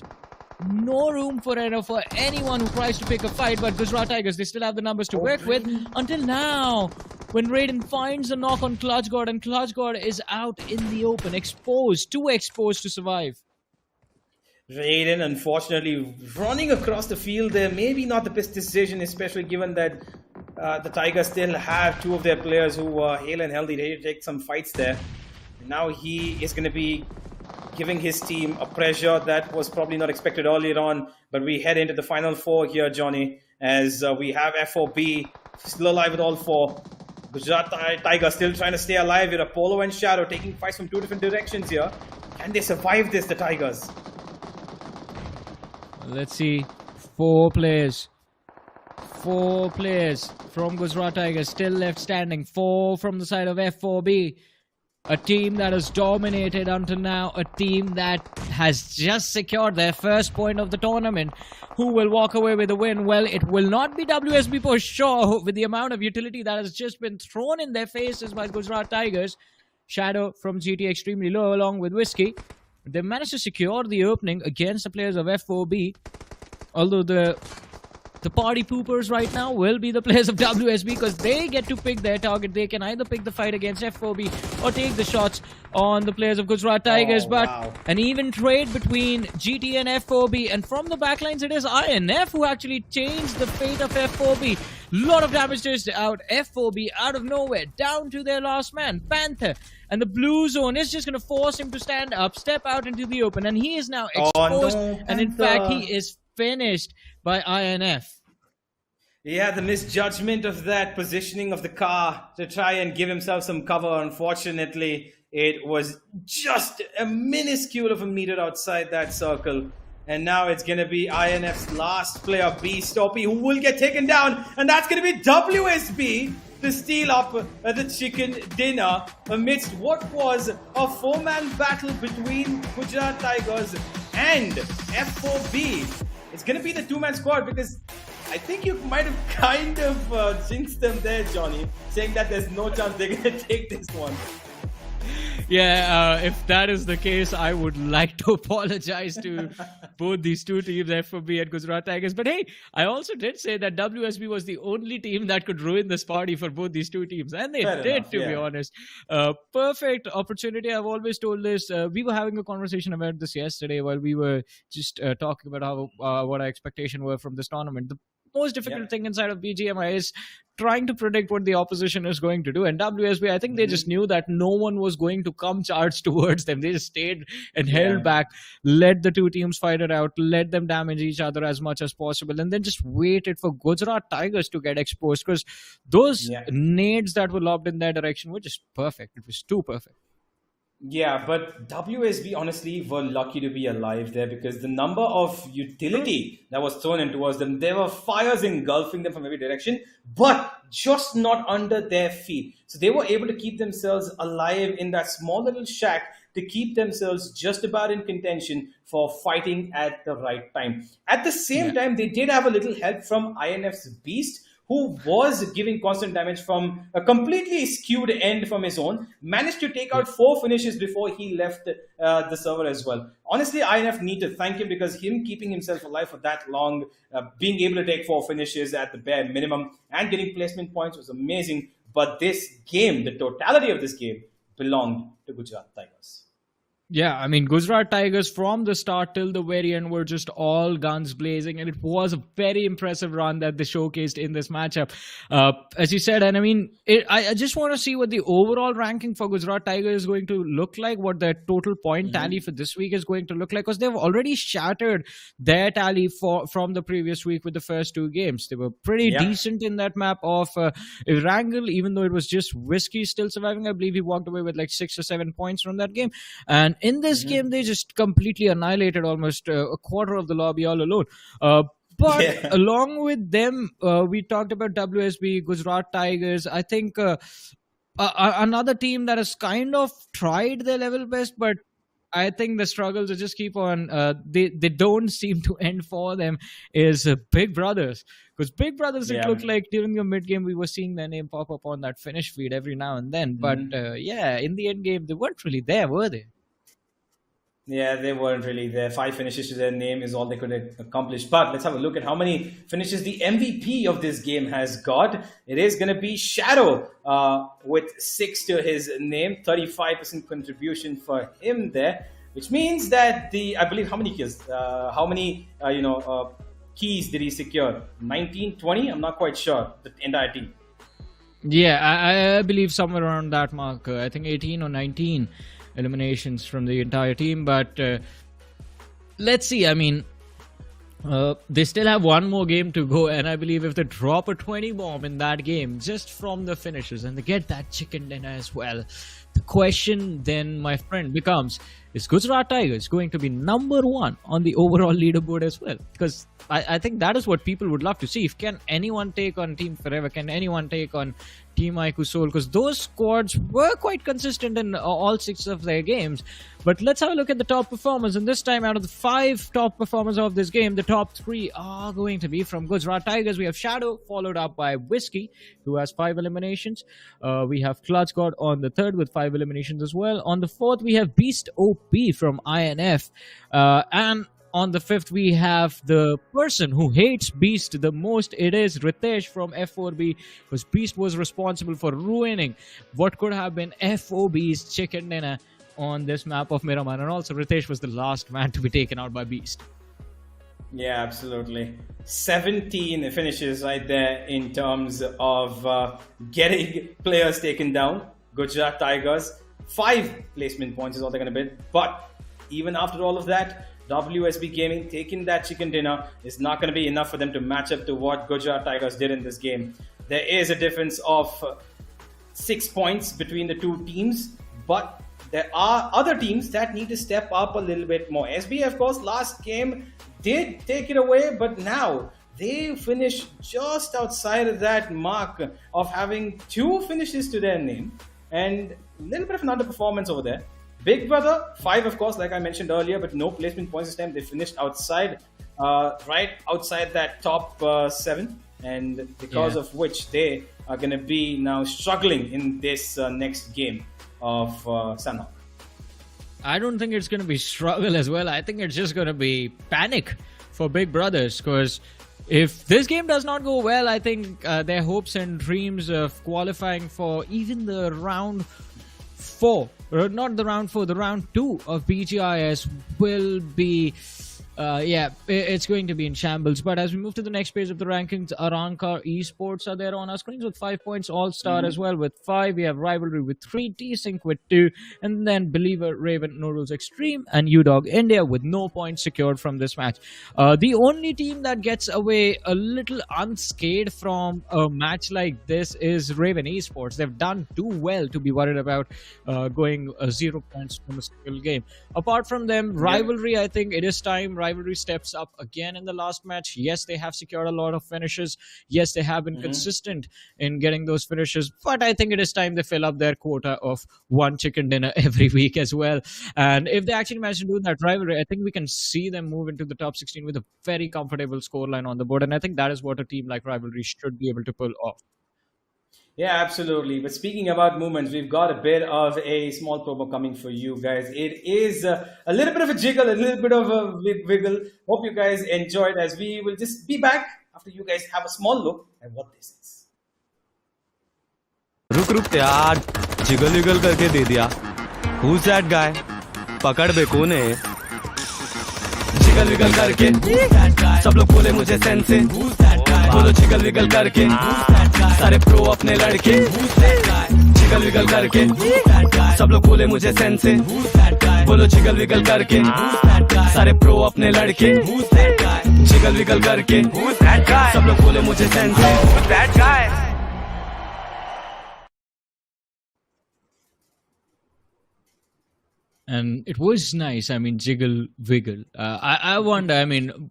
no room for anyone who tries to pick a fight. But Gujarat Tigers, they still have the numbers to work with until now, when Raiden finds a knock on Clutch God, and Clutch God is out in the open, too exposed to survive. Raiden, unfortunately, running across the field there, maybe not the best decision, especially given that the Tigers still have 2 of their players who are hale and healthy. They take some fights there. And now he is going to be giving his team a pressure that was probably not expected earlier on. But we head into the final 4 here, Johnny, as we have FOB still alive with all 4. Gujarat Tiger still trying to stay alive with Apollo and Shadow taking fights from 2 different directions here. Can they survive this, the Tigers? Let's see. 4 players. 4 players from Gujarat Tigers still left standing. 4 from the side of F4B. A team that has dominated until now. A team that has just secured their first point of the tournament. Who will walk away with a win? Well, it will not be WSB for sure, with the amount of utility that has just been thrown in their faces by Gujarat Tigers. Shadow from GT extremely low along with Whiskey. They managed to secure the opening against the players of F4B. Although the party poopers right now will be the players of WSB, because they get to pick their target. They can either pick the fight against F4B or take the shots on the players of Gujarat Tigers. An even trade between GT and F4B. And from the backlines, it is INF who actually changed the fate of F4B. Lot of damage dished out. F4B out of nowhere, down to their last man, Panther. And the blue zone is just going to force him to stand up, step out into the open. And he is now exposed. And in fact, he is finished by INF. Yeah, the misjudgment of that positioning of the car to try and give himself some cover. Unfortunately, it was just a minuscule of a meter outside that circle. And now it's going to be INF's last player, B Stoppy, who will get taken down. And that's going to be WSB to steal up the chicken dinner amidst what was a 4-man battle between Gujarat Tigers and F4B. It's going to be the 2-man squad, because I think you might have kind of jinxed them there, Johnny, saying that there's no chance they're going to take this one. Yeah, if that is the case, I would like to apologize to both these two teams, F4B and Gujarat Tigers. But hey, I also did say that WSB was the only team that could ruin this party for both these two teams. And they did, to be honest. Perfect opportunity. I've always told this. We were having a conversation about this yesterday while we were just talking about how what our expectation were from this tournament. The most difficult thing inside of BGMI is trying to predict what the opposition is going to do. And WSB, I think they just knew that no one was going to come charged towards them. They just stayed and held back, let the two teams fight it out, let them damage each other as much as possible, and then just waited for Gujarat Tigers to get exposed, because those nades that were lobbed in their direction were just perfect. It was too perfect. Yeah, but WSB honestly were lucky to be alive there, because the number of utility that was thrown in towards them, there were fires engulfing them from every direction, but just not under their feet. So they were able to keep themselves alive in that small little shack to keep themselves just about in contention for fighting at the right time. At the same time, they did have a little help from INF's Beast, who was giving constant damage from a completely skewed end from his own, managed to take out 4 finishes before he left the server as well. Honestly, INF need to thank him, because him keeping himself alive for that long, being able to take 4 finishes at the bare minimum and getting placement points was amazing. But this game, the totality of this game, belonged to Gujarat Tigers. Yeah, I mean, Gujarat Tigers from the start till the very end were just all guns blazing, and it was a very impressive run that they showcased in this matchup. As you said, and I mean, I just want to see what the overall ranking for Gujarat Tigers is going to look like, what their total point tally for this week is going to look like, because they've already shattered their tally from the previous week with the first 2 games. They were pretty decent in that map of Erangel, even though it was just Whiskey still surviving. I believe he walked away with like 6 or 7 points from that game. And in this game, they just completely annihilated almost a quarter of the lobby all alone. But along with them, we talked about WSB, Gujarat Tigers. I think another team that has kind of tried their level best, but I think the struggles will just keep on. They don't seem to end for them. Is Big Brothers, because Big Brothers, it looked like during the mid game we were seeing their name pop up on that finish feed every now and then. But in the end game they weren't really there, were they? Yeah, they weren't really there. 5 finishes to their name is all they could accomplish. But let's have a look at how many finishes the MVP of this game has got. It is going to be Shadow with 6 to his name. 35% contribution for him there. Which means that I believe, how many kills? How many, keys did he secure? 19, 20? I'm not quite sure. The entire team. Yeah, I believe somewhere around that mark. I think 18 or 19. Eliminations from the entire team, but let's see. I mean, they still have 1 more game to go, and I believe if they drop a 20 bomb in that game just from the finishes and they get that chicken dinner as well, The question then, my friend, becomes, is Gujarat Tigers going to be #1 on the overall leaderboard as well? Because I think that is what people would love to see. If can anyone take on Team Forever? Can anyone take on Team IQSOL? Because those squads were quite consistent in all 6 of their games. But let's have a look at the top performers. And this time, out of the 5 top performers of this game, the top 3 are going to be from Gujarat Tigers. We have Shadow, followed up by Whiskey, who has 5 eliminations. We have Clutch God on the 3rd with 5 eliminations as well. On the 4th, we have Beast OP from INF. And on the 5th, we have the person who hates Beast the most. It is Ritesh from F4B, because Beast was responsible for ruining what could have been FOB's chicken dinner on this map of Miramar. And also, Ritesh was the last man to be taken out by Beast. Yeah, absolutely. 17 finishes right there in terms of getting players taken down. Gujarat Tigers, 5 placement points is all they're going to bid. But even after all of that, WSB Gaming taking that chicken dinner is not going to be enough for them to match up to what Gujarat Tigers did in this game. There is a difference of 6 points between the 2 teams, but there are other teams that need to step up a little bit more. SB, of course, last game did take it away, but now they finished just outside of that mark of having 2 finishes to their name and a little bit of an underperformance over there. Big Brother, 5 of course, like I mentioned earlier, but no placement points this time. They finished outside, right outside that top 7, and because of which they are going to be now struggling in this next game of Sanhok. I don't think it's going to be struggle as well. I think it's just going to be panic for Big Brothers, because if this game does not go well, I think their hopes and dreams of qualifying for even the round 4, or not the round 4, the round 2 of BGIS will be it's going to be in shambles. But as we move to the next page of the rankings, ARRANCAR eSports are there on our screens with 5 points, ALLSTAR as well with 5. We have Rivalry with 3, DESYNC with 2, and then Believer, Raven, NORULES, XTREME, and UDOG India with no points secured from this match. The only team that gets away a little unscathed from a match like this is Raven eSports. They've done too well to be worried about going 0 points from a single game. Apart from them, Rivalry, I think it is time Rivalry steps up again in the last match. Yes, they have secured a lot of finishes. Yes, they have been consistent in getting those finishes. But I think it is time they fill up their quota of 1 chicken dinner every week as well. And if they actually manage to do that, Rivalry, I think we can see them move into the top 16 with a very comfortable scoreline on the board. And I think that is what a team like Rivalry should be able to pull off. Yeah, absolutely. But speaking about movements, we've got a bit of a small promo coming for you guys. It is a little bit of a jiggle, a little bit of a wiggle. Hope you guys enjoyed, as we will just be back after you guys have a small look at what this is. रुक यार, jiggle wiggle करके दे दिया. Who's that guy? पकड़ बे कौन है? Jiggle wiggle करके सब लोग बोले मुझे सेंस से. बोलो जिगल विगल करके सारे प्रो अपने लड़के. जिगल विगल करके सब लोग बोले मुझे सेंस से. बोलो जिगल विगल करके सारे प्रो अपने लड़के. जिगल विगल करके सब लोग बोले मुझे सेंस से. And it was nice. I mean, jiggle, wiggle. I wonder, I mean,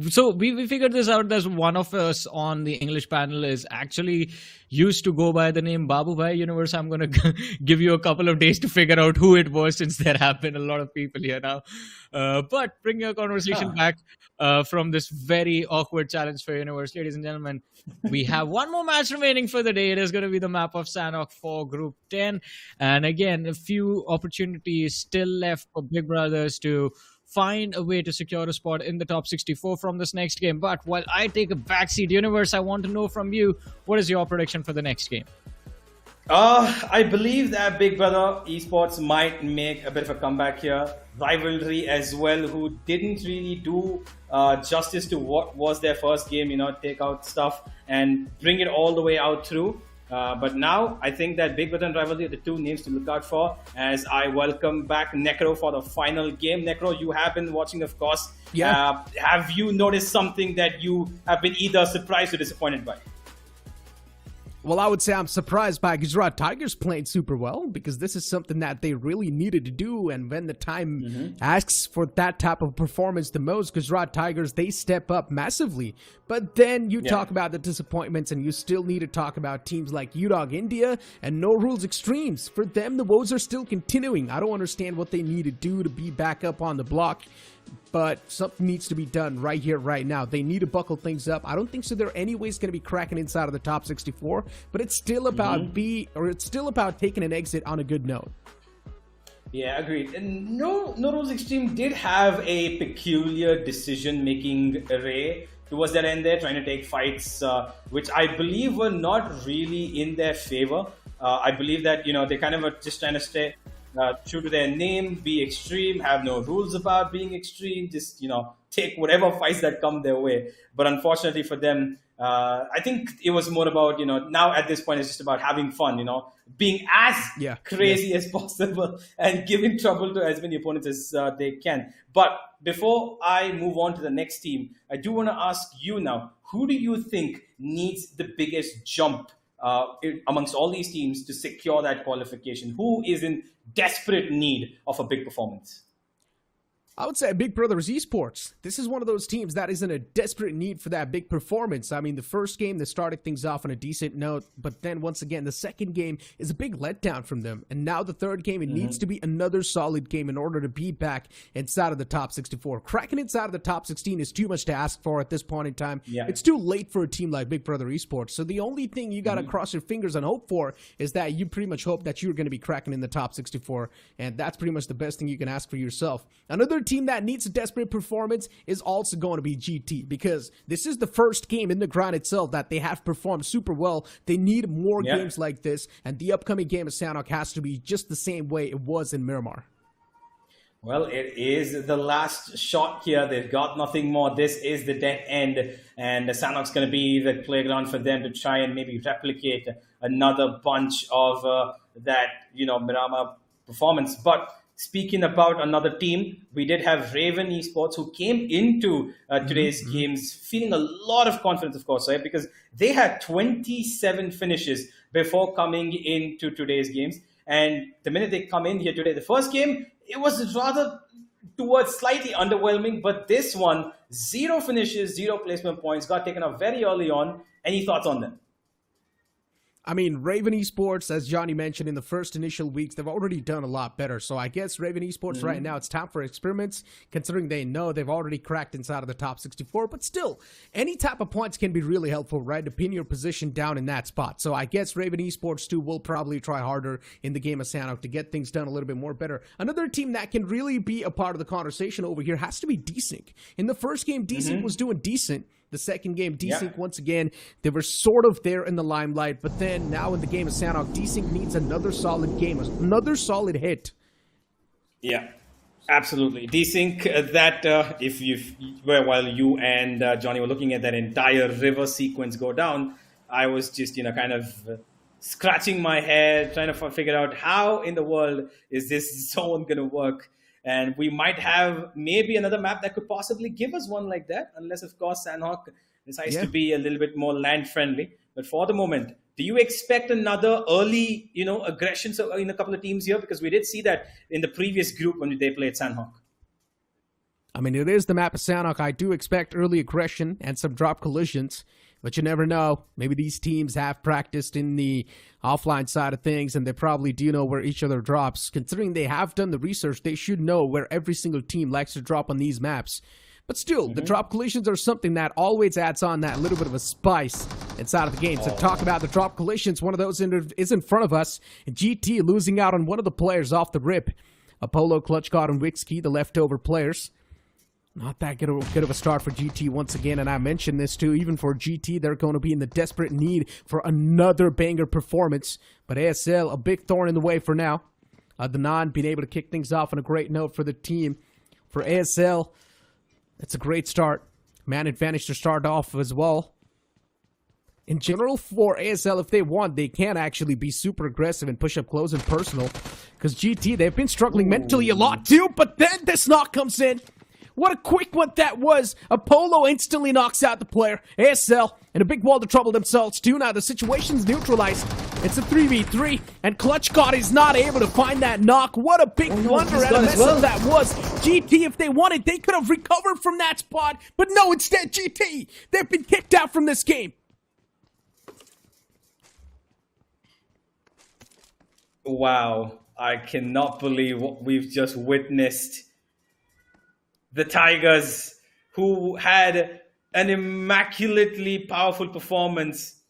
so we figured this out. There's one of us on the English panel is actually used to go by the name Babu Bhai Universe. I'm going to give you a couple of days to figure out who it was, since there have been a lot of people here now. But bringing a conversation back from this very awkward challenge for Universe, ladies and gentlemen, we have one more match remaining for the day. It is going to be the map of Sanhok for Group 10. And again, a few opportunities still left for Big Brothers to find a way to secure a spot in the top 64 from this next game. But while I take a backseat, Universe, I want to know from you, what is your prediction for the next game? I believe that Big Brother Esports might make a bit of a comeback here. Rivalry as well, who didn't really do justice to what was their first game, you know, take out stuff and bring it all the way out through. But now I think that Big Brother and Rivalry are the 2 names to look out for, as I welcome back Necro for the final game. Necro, you have been watching, of course. Yeah. Have you noticed something that you have been either surprised or disappointed by? Well, I would say I'm surprised by Gujarat Tigers playing super well, because this is something that they really needed to do. And when the time asks for that type of performance the most, Gujarat Tigers, they step up massively. But then you talk about the disappointments, and you still need to talk about teams like UDOG India and NORULES Extremes. For them, the woes are still continuing. I don't understand what they need to do to be back up on the block. But something needs to be done right here, right now. They need to buckle things up. I don't think so they're anyways going to be cracking inside of the top 64, but it's still about it's still about taking an exit on a good note. Yeah, agreed. And NORULES Extreme did have a peculiar decision-making array towards that end there, trying to take fights which I believe were not really in their favor. I believe that, they kind of were just trying to stay true to their name, be extreme, have no rules about being extreme, just, take whatever fights that come their way. But unfortunately for them, I think it was more about, now at this point, it's just about having fun, being as crazy as possible and giving trouble to as many opponents as they can. But before I move on to the next team, I do want to ask you now, who do you think needs the biggest jump amongst all these teams to secure that qualification? Who is in desperate need of a big performance? I would say Big Brothers Esports. This is one of those teams that is in a desperate need for that big performance. I mean, the first game, they started things off on a decent note, but then once again, the second game is a big letdown from them. And now the third game, it needs to be another solid game in order to be back inside of the top 64. Cracking inside of the top 16 is too much to ask for at this point in time. It's too late for a team like Big Brother Esports. So the only thing you got to cross your fingers and hope for is that you pretty much hope that you're going to be cracking in the top 64. And that's pretty much the best thing you can ask for yourself. Another team that needs a desperate performance is also going to be GT, because this is the first game in the grind itself that they have performed super well. They need more games like this, and the upcoming game of Sanhok has to be just the same way it was in Miramar. Well, it is the last shot here. They've got nothing more. This is the dead end, and Sanhok's going to be the playground for them to try and maybe replicate another bunch of that, Miramar performance. But speaking about another team, we did have Raven Esports, who came into today's games feeling a lot of confidence, of course, right? Because they had 27 finishes before coming into today's games. And the minute they come in here today, the first game, it was rather towards slightly underwhelming. But this one, 0 finishes, 0 placement points, got taken up very early on. Any thoughts on them? I mean, Raven Esports, as Johnny mentioned, in the first initial weeks, they've already done a lot better. So I guess Raven Esports right now, it's time for experiments, considering they know they've already cracked inside of the top 64. But still, any type of points can be really helpful, right, to pin your position down in that spot. So I guess Raven Esports, too, will probably try harder in the game of Sanhok to get things done a little bit more better. Another team that can really be a part of the conversation over here has to be DESYNC. In the first game, DESYNC was doing decent. The second game, DESYNC, once again, they were sort of there in the limelight. But then now in the game of Sanhok, DESYNC needs another solid game, another solid hit. Yeah, absolutely. DESYNC, while you and Johnny were looking at that entire river sequence go down, I was just, kind of scratching my head, trying to figure out how in the world is this zone going to work. And we might have maybe another map that could possibly give us one like that, unless, of course, Sanhok decides to be a little bit more land-friendly. But for the moment, do you expect another early, aggression in a couple of teams here? Because we did see that in the previous group when they played Sanhok. I mean, it is the map of Sanhok. I do expect early aggression and some drop collisions. But you never know. Maybe these teams have practiced in the offline side of things, and they probably do know where each other drops. Considering they have done the research, they should know where every single team likes to drop on these maps. But still, the drop collisions are something that always adds on that little bit of a spice inside of the game. So talk about the drop collisions. One of those is in front of us. GT losing out on one of the players off the rip. Apollo, Clutch God, and Wixkey, the leftover players. Not that good of a start for GT once again, and I mentioned this too. Even for GT, they're going to be in the desperate need for another banger performance. But ASL, a big thorn in the way for now. Adnan being able to kick things off on a great note for the team. For ASL, that's a great start. Man advantage to start off as well. In general, for ASL, if they want, they can actually be super aggressive and push up close and personal. Because GT, they've been struggling mentally a lot too, but then this knock comes in. What a quick one that was. Apollo instantly knocks out the player. ASL in a big wall to trouble themselves too. Now the situation's neutralized. It's a 3v3, and Clutch God is not able to find that knock. What a big blunder and a mess up that was. GT, if they wanted, they could have recovered from that spot, but no, instead GT, they've been kicked out from this game. Wow, I cannot believe what we've just witnessed. The Tigers, who had an immaculately powerful performance,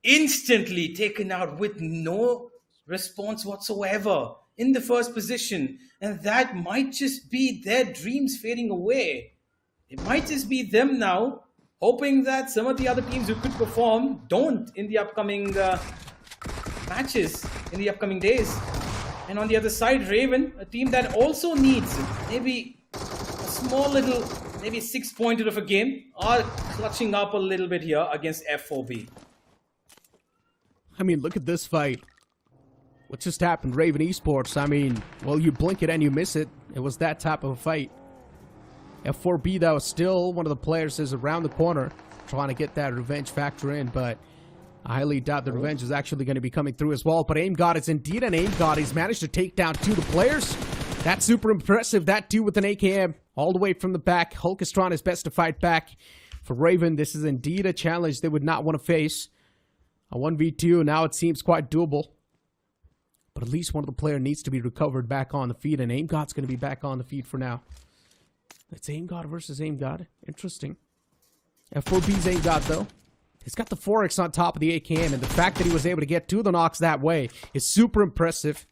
instantly taken out with no response whatsoever in the first position. And that might just be their dreams fading away. It might just be them now, hoping that some of the other teams who could perform don't in the upcoming matches, in the upcoming days. And on the other side, Raven, a team that also needs maybe a small little, maybe 6-pointer of a game, are clutching up a little bit here against F4B. I mean, look at this fight. What just happened? Raven Esports, I mean, well, you blink it and you miss it. It was that type of a fight. F4B, though, still one of the players is around the corner trying to get that revenge factor in, but I highly doubt the revenge is actually going to be coming through as well. But Aim God is indeed an Aim God. He's managed to take down 2 of the players. That's super impressive. That too with an AKM all the way from the back. Hulk is trying his best to fight back. For Raven, this is indeed a challenge they would not want to face. A 1v2, now it seems quite doable. But at least one of the players needs to be recovered back on the feet, and Aim God's going to be back on the feet for now. It's Aim God versus Aim God. Interesting. F4B's Aim God, though. He's got the 4x on top of the AKM, and the fact that he was able to get 2 of the knocks that way is super impressive.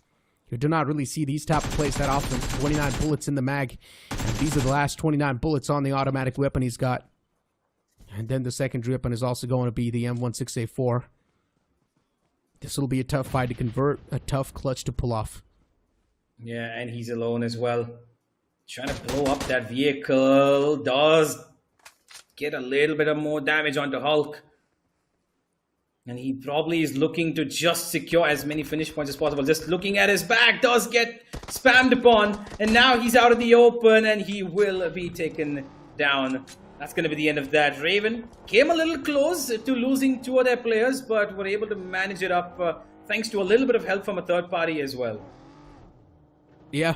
You do not really see these type of plays that often. 29 bullets in the mag, and these are the last 29 bullets on the automatic weapon he's got. And then the secondary weapon is also going to be the M16A4. This will be a tough fight to convert, a tough clutch to pull off. Yeah, and he's alone as well. Trying to blow up that vehicle. Does get a little bit of more damage onto Hulk. And he probably is looking to just secure as many finish points as possible. Just looking at his back, does get spammed upon. And now he's out of the open and he will be taken down. That's going to be the end of that. Raven came a little close to losing 2 of their players, but were able to manage it up thanks to a little bit of help from a third party as well. Yeah.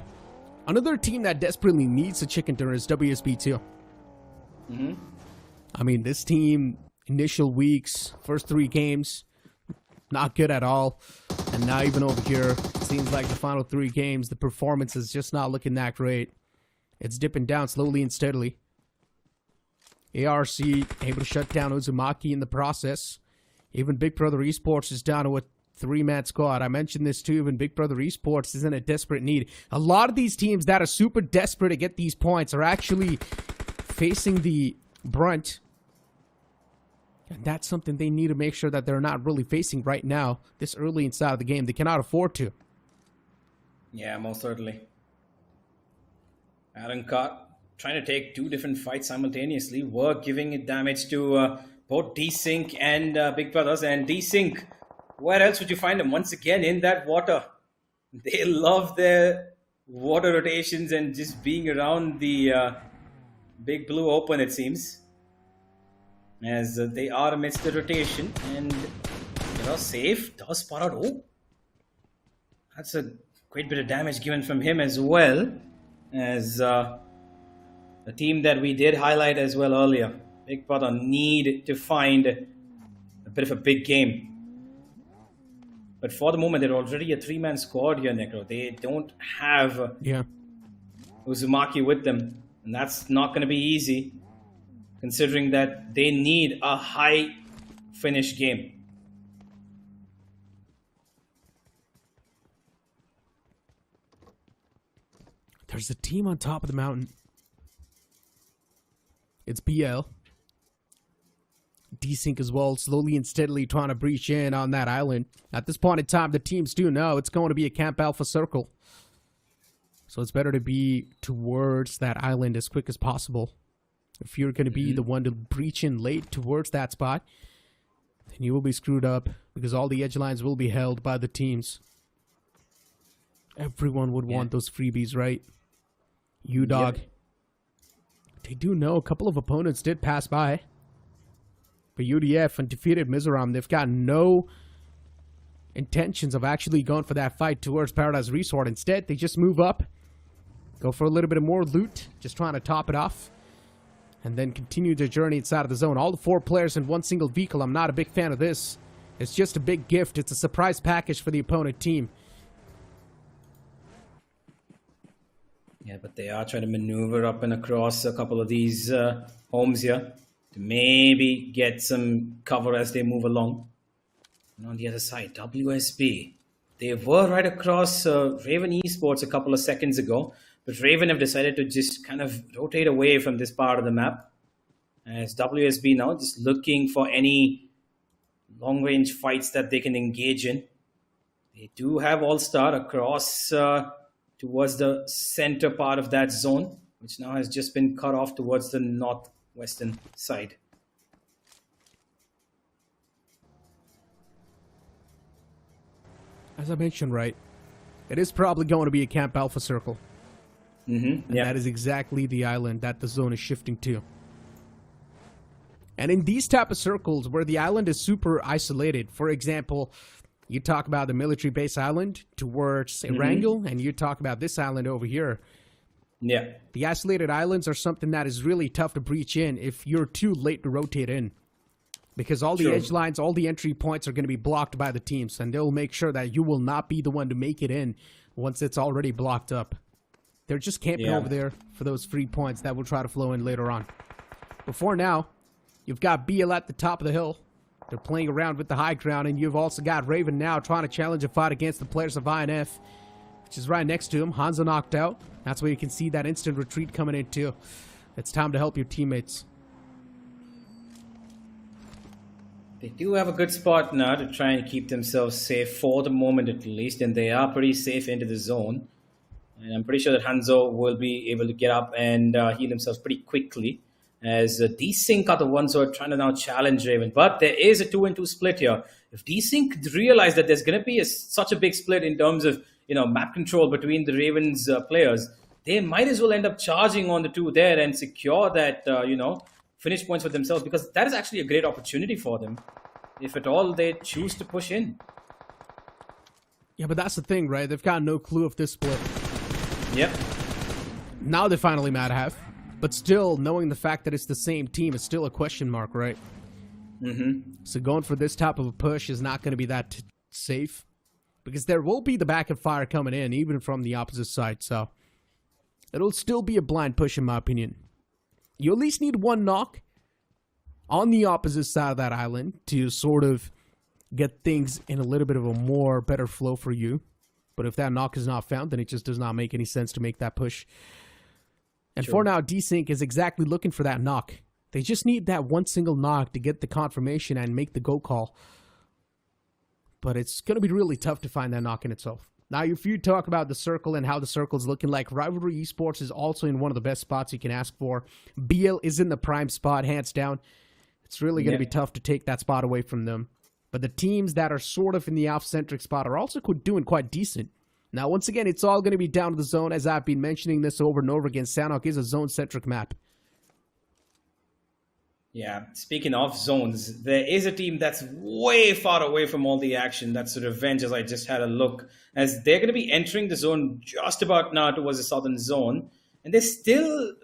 Another team that desperately needs a chicken dinner is WSB too. I mean, this team, initial weeks, first 3 games, not good at all. And now even over here, it seems like the final 3 games, the performance is just not looking that great. It's dipping down slowly and steadily. ARC able to shut down Uzumaki in the process. Even Big Brother Esports is down to a 3-man squad. I mentioned this too, even Big Brother Esports is in a desperate need. A lot of these teams that are super desperate to get these points are actually facing the brunt. And that's something they need to make sure that they're not really facing right now, this early inside of the game. They cannot afford to. Yeah, most certainly. ARRANCAR trying to take 2 different fights simultaneously. Were giving it damage to both DESYNC and Big Brothers. And DESYNC, where else would you find them? Once again, in that water. They love their water rotations and just being around the Big Blue Open, it seems. As they are amidst the rotation. And they are safe. Does spot out. Oh, that's a great bit of damage given from him as well. As the team that we did highlight as well earlier. Big Brother need to find a bit of a big game. But for the moment, they're already a 3-man squad here, Necro. They don't have Uzumaki with them. And that's not going to be easy, considering that they need a high finish game. There's a team on top of the mountain. It's BL. DESYNC as well, slowly and steadily trying to breach in on that island. At this point in time, the teams do know it's going to be a Camp Alpha circle. So it's better to be towards that island as quick as possible. If you're going to be the one to breach in late towards that spot, then you will be screwed up because all the edge lines will be held by the teams. Everyone would want those freebies, right? UDOG. They do know a couple of opponents did pass by. But UDF and defeated Mizoram, they've got no intentions of actually going for that fight towards Paradise Resort. Instead, they just move up, go for a little bit of more loot, just trying to top it off, and then continue their journey inside of the zone. All the 4 players in one single vehicle. I'm not a big fan of this. It's just a big gift. It's a surprise package for the opponent team. Yeah, but they are trying to maneuver up and across a couple of these homes here to maybe get some cover as they move along. And on the other side, WSB. They were right across Raven Esports a couple of seconds ago, but Raven have decided to just kind of rotate away from this part of the map. As WSB now just looking for any long-range fights that they can engage in. They do have All-Star across towards the center part of that zone, which now has just been cut off towards the northwestern side. As I mentioned, right, it is probably going to be a Camp Alpha circle. And that is exactly the island that the zone is shifting to. And in these type of circles where the island is super isolated, for example, you talk about the military base island towards Erangel, and you talk about this island over here. Yeah. The isolated islands are something that is really tough to breach in if you're too late to rotate in. Because all the edge lines, all the entry points are going to be blocked by the teams, and they'll make sure that you will not be the one to make it in once it's already blocked up. They're just camping over there for those free points that will try to flow in later on. Before now, you've got BL at the top of the hill. They're playing around with the high ground, and you've also got Raven now trying to challenge a fight against the players of INF, which is right next to him. Hanzo knocked out. That's where you can see that instant retreat coming in too. It's time to help your teammates. They do have a good spot now to try and keep themselves safe for the moment at least, and they are pretty safe into the zone. And I'm pretty sure that Hanzo will be able to get up and heal themselves pretty quickly, as DESYNC are the ones who are trying to now challenge Raven. But there is a 2-2 split here. If DESYNC realize that there's going to be such a big split in terms of map control between the Ravens players, they might as well end up charging on the 2 there and secure that finish points for themselves, because that is actually a great opportunity for them if at all they choose to push in. Yeah, but that's the thing, right? They've got no clue of this split. Yep. Now they finally might have. But still, knowing the fact that it's the same team is still a question mark, right? So going for this type of a push is not going to be that safe. Because there will be the backup fire coming in, even from the opposite side. So it'll still be a blind push, in my opinion. You at least need one knock on the opposite side of that island to sort of get things in a little bit of a more better flow for you. But if that knock is not found, then it just does not make any sense to make that push. And for now, DESYNC is exactly looking for that knock. They just need that one single knock to get the confirmation and make the go call. But it's going to be really tough to find that knock in itself. Now, if you talk about the circle and how the circle is looking like, Rivalry Esports is also in one of the best spots you can ask for. BL is in the prime spot, hands down. It's really going to be tough to take that spot away from them. But the teams that are sort of in the off-centric spot are also doing quite decent. Now, once again, it's all going to be down to the zone, as I've been mentioning this over and over again. Sanhok is a zone-centric map. Yeah, speaking of zones, there is a team that's way far away from all the action. That's Revenge, as I just had a look, as they're going to be entering the zone just about now towards the southern zone. And they're still,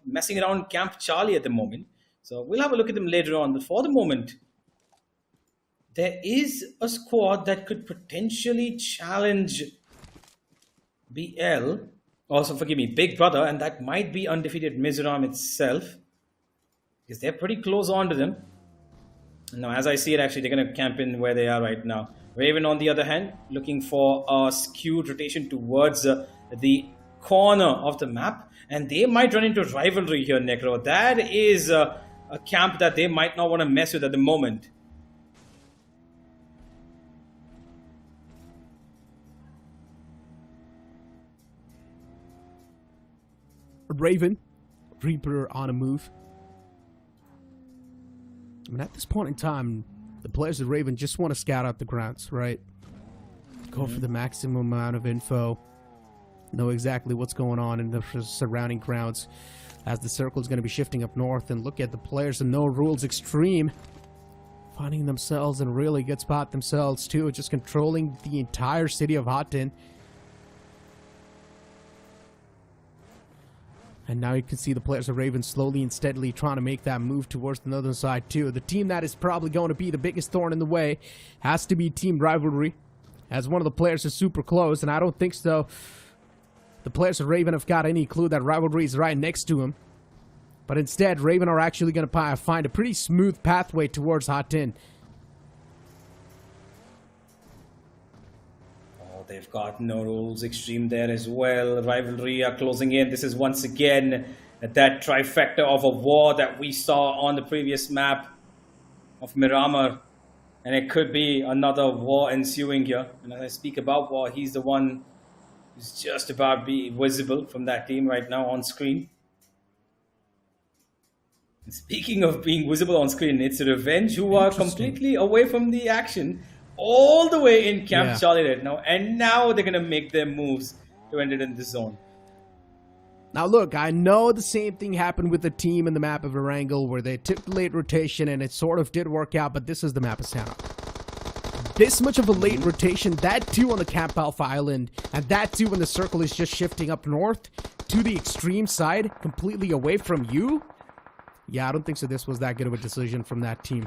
messing around Camp Charlie at the moment. So we'll have a look at them later on. But for the moment, there is a squad that could potentially challenge BL, also forgive me, Big Brother, and that might be undefeated Mizoram itself, because they're pretty close on to them. Now, as I see it, actually, they're going to camp in where they are right now. Raven, on the other hand, looking for a skewed rotation towards the corner of the map, and they might run into Rivalry here, Necro. That is a camp that they might not want to mess with at the moment. Raven, Reaper on a move. I mean, at this point in time, the players of Raven just want to scout out the grounds, right? Go for the maximum amount of info. Know exactly what's going on in the surrounding grounds. as the circle is going to be shifting up north. And look at the players in NORULES Extreme finding themselves in really good spot themselves too, just controlling the entire city of Hotten. And now you can see the players of Raven slowly and steadily trying to make that move towards the northern side too. The team that is probably going to be the biggest thorn in the way has to be Team Rivalry, as one of the players is super close, and I don't think so the players of Raven have got any clue that Rivalry is right next to him. But instead, Raven are actually going to find a pretty smooth pathway towards Hotten. They've got NORULES Extreme there as well. Rivalry are closing in. This is once again that trifecta of a war that we saw on the previous map of Miramar. And it could be another war ensuing here. And as I speak about war, he's the one who's just about be visible from that team right now on screen. And speaking of being visible on screen, it's Revenge who are completely away from the action, all the way in Camp Charlie right now, and now they're gonna make their moves to enter in the zone. Now look, I know the same thing happened with the team in the map of Erangel where they took the late rotation and it sort of did work out, but this is the map of Sanhok. This much of a late rotation, that too on the Camp Alpha Island, and that too when the circle is just shifting up north to the extreme side, completely away from you. Yeah, I don't think so this was that good of a decision from that team.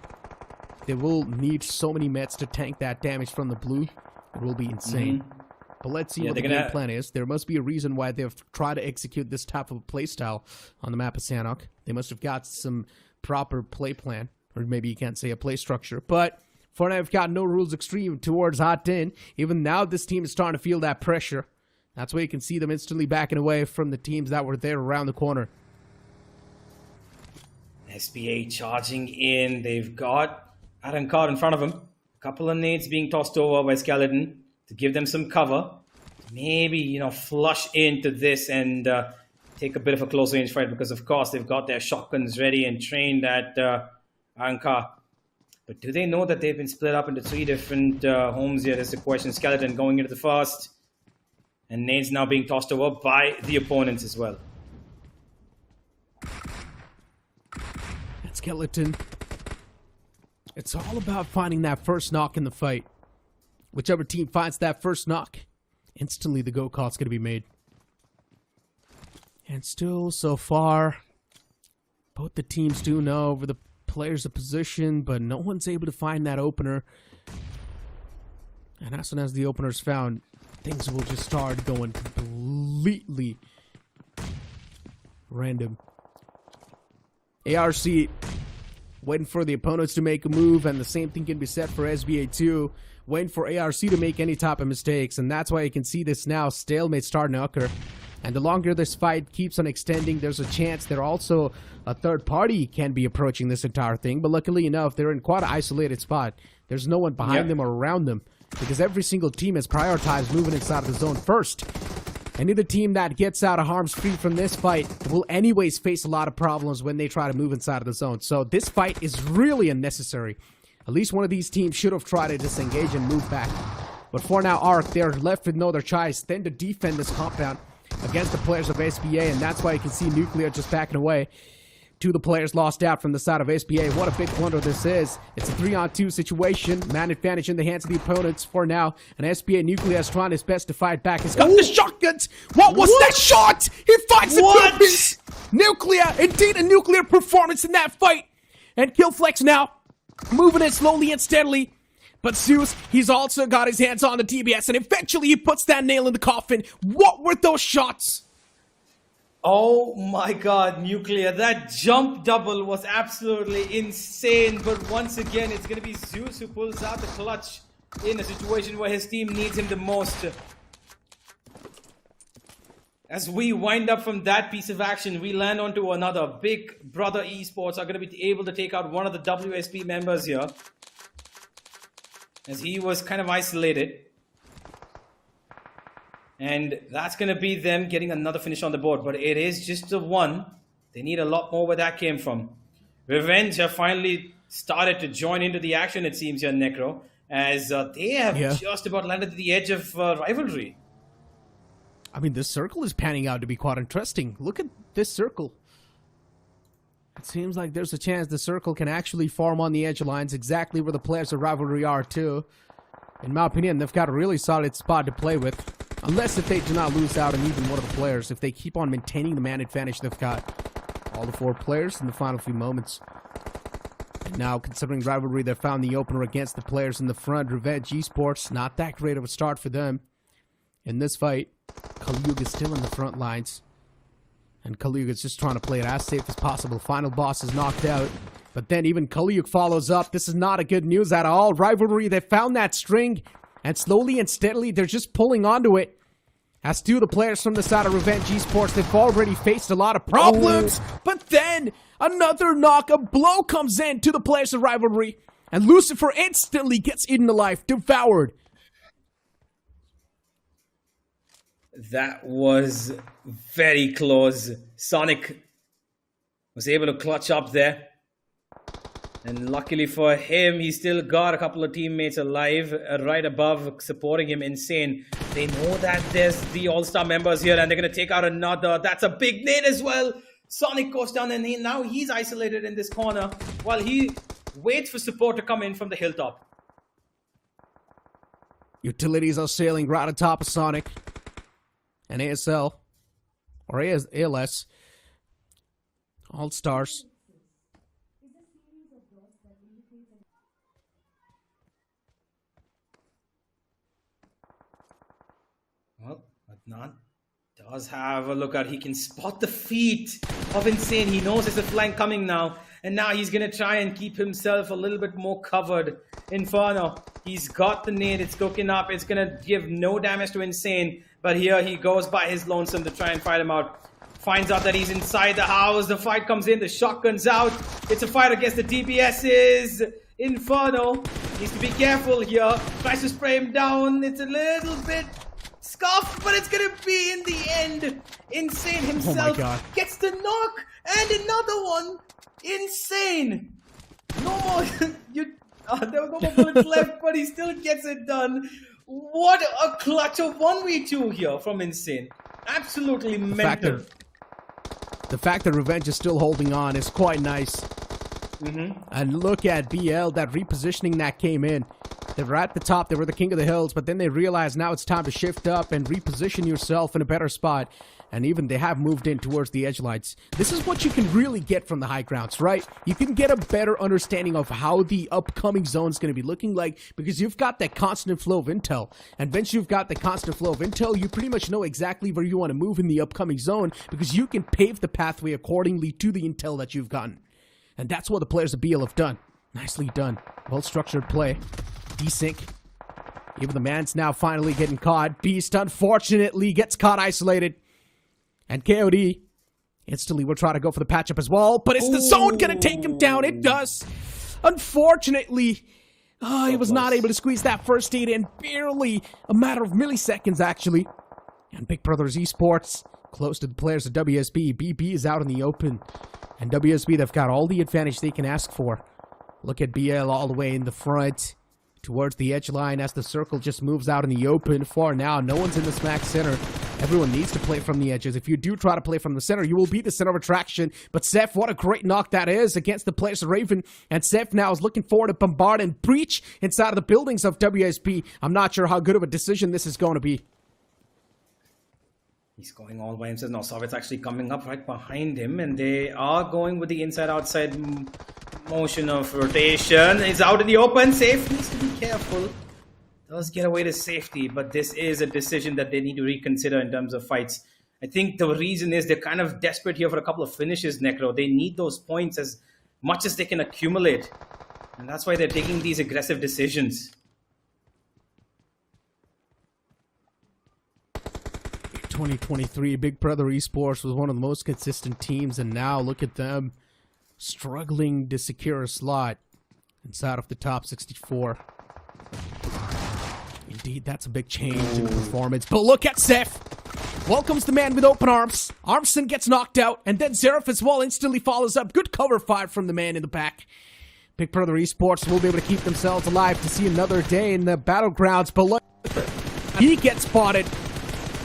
They will need so many mets to tank that damage from the blue. It will be insane. But let's see what the game plan is. There must be a reason why they've tried to execute this type of playstyle on the map of Sanhok. They must have got some proper play plan. Or maybe you can't say a play structure. But for now, we've got NORULES Extreme towards Hotten. Even now, this team is starting to feel that pressure. That's why you can see them instantly backing away from the teams that were there around the corner. SBA charging in. They've got ARRANCAR in front of him. A couple of nades being tossed over by Skeleton to give them some cover. Maybe, you know, flush into this and take a bit of a close range fight, because of course they've got their shotguns ready and trained at ARRANCAR. But do they know that they've been split up into 3 different homes here? That's the question. Skeleton going into the first. And nades now being tossed over by the opponents as well. That Skeleton. It's all about finding that first knock in the fight. Whichever team finds that first knock, instantly the go call's going to be made. And still, so far, both the teams do know over the players' position, but no one's able to find that opener. And as soon as the opener's found, things will just start going completely random. ARC waiting for the opponents to make a move, and the same thing can be said for SBA too. Waiting for ARC to make any type of mistakes, and that's why you can see this now stalemate starting to occur. And the longer this fight keeps on extending, there's a chance that also a third party can be approaching this entire thing. But luckily enough, they're in quite an isolated spot. There's no one behind them or around them, because every single team has prioritized moving inside of the zone first. Any other team that gets out of harm's free from this fight will anyways face a lot of problems when they try to move inside of the zone. So this fight is really unnecessary. At least one of these teams should have tried to disengage and move back. But for now, ARC, they're left with no other choice than to defend this compound against the players of SBA, and that's why you can see Nuclear just backing away. 2 of the players lost out from the side of SBA. What a big blunder this is. It's a 3-on-2 situation. Man advantage in the hands of the opponents for now. And SBA Nuclear is trying his best to fight back. He's got the shotguns. What was that shot? He fights the piece. Nuclear, indeed a nuclear performance in that fight. And Killflex now moving it slowly and steadily. But Zeus, he's also got his hands on the TBS, and eventually he puts that nail in the coffin. What were those shots? Oh my god, Nuclear. That jump double was absolutely insane. But once again, it's going to be Zeus who pulls out the clutch in a situation where his team needs him the most. As we wind up from that piece of action, we land onto another. Big Brother Esports are going to be able to take out one of the WSP members here, as he was kind of isolated. And that's going to be them getting another finish on the board. But it is just the one. They need a lot more where that came from. Revenge have finally started to join into the action, it seems, here, Necro, as they have just about landed at the edge of Rivalry. I mean, this circle is panning out to be quite interesting. Look at this circle. It seems like there's a chance the circle can actually farm on the edge lines, exactly where the players of Rivalry are too. In my opinion, they've got a really solid spot to play with. Unless if they do not lose out on even one of the players, if they keep on maintaining the man advantage they've got. All the 4 players in the final few moments. And now, considering Rivalry, they found the opener against the players in the front. Revenge Esports, not that great of a start for them. In this fight, Kalyug is still in the front lines. And Kalyug is just trying to play it as safe as possible. Final boss is knocked out. But then even Kalyug follows up. This is not a good news at all. Rivalry, they found that string. And slowly and steadily, they're just pulling onto it. As two of the players from the side of Revenge Esports, they've already faced a lot of problems. But then, another knock, a blow comes in to the players of Rivalry. And Lucifer instantly gets eaten alive, devoured. That was very close. Sonic was able to clutch up there. And luckily for him, he still got a couple of teammates alive right above, supporting him. Insane. They know that there's the All-Star members here and they're going to take out another. That's a big nade as well. Sonic goes down and now he's isolated in this corner while he waits for support to come in from the hilltop. Utilities are sailing right on top of Sonic. And ASL, or ALS, All-Stars. Well, Adnan does have a look out. He can spot the feet of Insane. He knows there's a flank coming now. And now he's going to try and keep himself a little bit more covered. Inferno, he's got the nade. It's cooking up. It's going to give no damage to Insane. But here he goes by his lonesome to try and fight him out. Finds out that he's inside the house. The fight comes in. The shotgun's out. It's a fight against the DPSs. Inferno needs to be careful here. Tries to spray him down. It's a little bit scuffed, but it's going to be in the end. Insane himself gets the knock. And another one. Insane. No more. There were no more bullets left, but he still gets it done. What a clutch of 1v2 here from Insane. Absolutely mental. The fact that Revenge is still holding on is quite nice. And look at BL, that repositioning that came in. They were at the top, they were the king of the hills, but then they realized now it's time to shift up and reposition yourself in a better spot. And even they have moved in towards the edge lights. This is what you can really get from the high grounds, right? You can get a better understanding of how the upcoming zone is going to be looking like because you've got that constant flow of intel. And once you've got the constant flow of intel, you pretty much know exactly where you want to move in the upcoming zone because you can pave the pathway accordingly to the intel that you've gotten. And that's what the players of BL have done. Nicely done. Well-structured play. DESYNC. Even the man's now finally getting caught. Beast, unfortunately, gets caught isolated. And KOD instantly will try to go for the patch-up as well. But is the zone going to take him down? It does. Unfortunately, he was not able to squeeze that first aid in. Barely a matter of milliseconds, actually. And Big Brothers Esports, close to the players of WSB. BB is out in the open. And WSB, they've got all the advantage they can ask for. Look at BL all the way in the front. Towards the edge line as the circle just moves out in the open. For now, no one's in the smack center. Everyone needs to play from the edges. If you do try to play from the center, you will be the center of attraction. But Seth, what a great knock that is against the players of Raven. And Seth now is looking forward to bombard and breach inside of the buildings of WSB. I'm not sure how good of a decision this is going to be. He's going all by himself. Now Soviet's actually coming up right behind him. And they are going with the inside-outside motion of rotation. It's out in the open. Safe needs to be careful. Does get away to safety, but this is a decision that they need to reconsider in terms of fights. I think the reason is they're kind of desperate here for a couple of finishes, Necro. They need those points as much as they can accumulate. And that's why they're taking these aggressive decisions. 2023, Big Brother Esports was one of the most consistent teams, and now look at them struggling to secure a slot inside of the top 64. Indeed, that's a big change in performance. But look at Seth. Welcomes the man with open arms. Armson gets knocked out, and then Zerif as well instantly follows up. Good cover fire from the man in the back. Big Brother Esports will be able to keep themselves alive to see another day in the battlegrounds. But look, he gets spotted.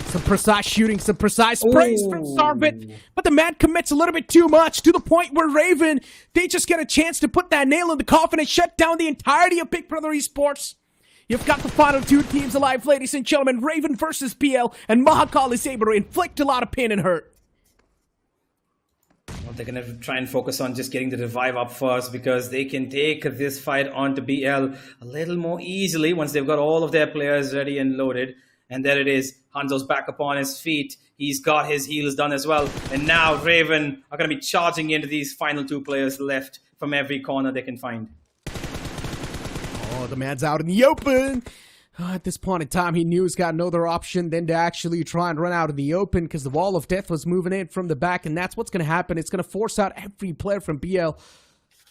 Some precise shooting, some precise praise from Sarvit. But the man commits a little bit too much to the point where Raven, they just get a chance to put that nail in the coffin and shut down the entirety of Big Brother Esports. You've got the final two teams alive, ladies and gentlemen. Raven versus PL, and Mahakal is able to inflict a lot of pain and hurt. Well, they're going to try and focus on just getting the revive up first, because they can take this fight onto BL a little more easily once they've got all of their players ready and loaded. And there it is. Hanzo's back up on his feet. He's got his heals done as well. And now Raven are going to be charging into these final two players left from every corner they can find. Oh, the man's out in the open. At this point in time, he knew he's got no other option than to actually try and run out in the open, because the wall of death was moving in from the back, and that's what's going to happen. It's going to force out every player from BL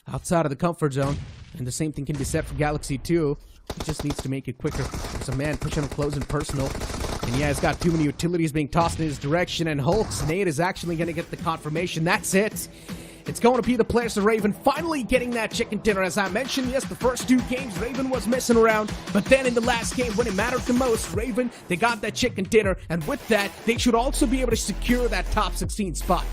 outside of the comfort zone. And the same thing can be said for Galaxy 2. He just needs to make it quicker. There's a man pushing him close and personal. And yeah, he's got too many utilities being tossed in his direction, and Hulk's nade is actually going to get the confirmation. That's it. It's going to be the players of Raven finally getting that chicken dinner. As I mentioned, yes, the first two games, Raven was messing around. But then in the last game, when it mattered the most, Raven, they got that chicken dinner. And with that, they should also be able to secure that top 16 spot.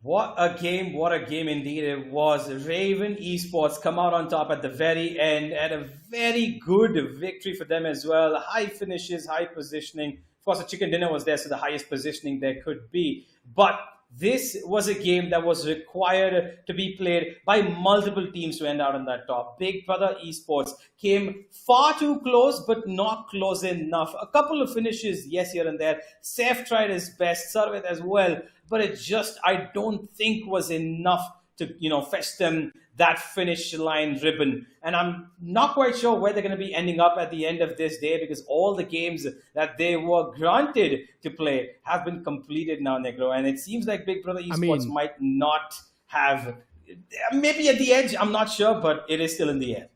What a game indeed it was. Raven Esports come out on top at the very end, and a very good victory for them as well. High finishes, high positioning. Of course, the chicken dinner was there, so the highest positioning there could be. But this was a game that was required to be played by multiple teams to end out on that top. Big Brother Esports came far too close, but not close enough. A couple of finishes, yes, here and there. Seth tried his best, Sarvit as well. But it just, I don't think, was enough to, fetch them that finish line ribbon. And I'm not quite sure where they're going to be ending up at the end of this day, because all the games that they were granted to play have been completed now, Negro. And it seems like Big Brother Esports might not have, maybe at the edge, I'm not sure, but it is still in the air.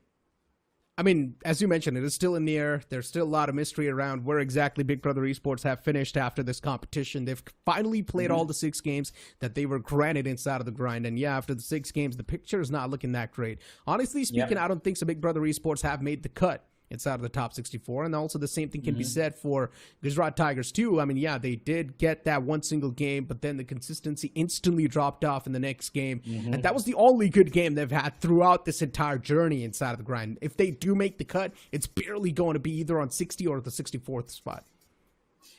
I mean, as you mentioned, it is still in the air. There's still a lot of mystery around where exactly Big Brother Esports have finished after this competition. They've finally played all the 6 games that they were granted inside of the grind. And yeah, after the 6 games, the picture is not looking that great. Honestly speaking, I don't think so Big Brother Esports have made the cut inside of the top 64. And also the same thing can be said for Gujarat Tigers too. I mean, yeah, they did get that one single game, but then the consistency instantly dropped off in the next game. And that was the only good game they've had throughout this entire journey inside of the grind. If they do make the cut, it's barely going to be either on 60 or the 64th spot.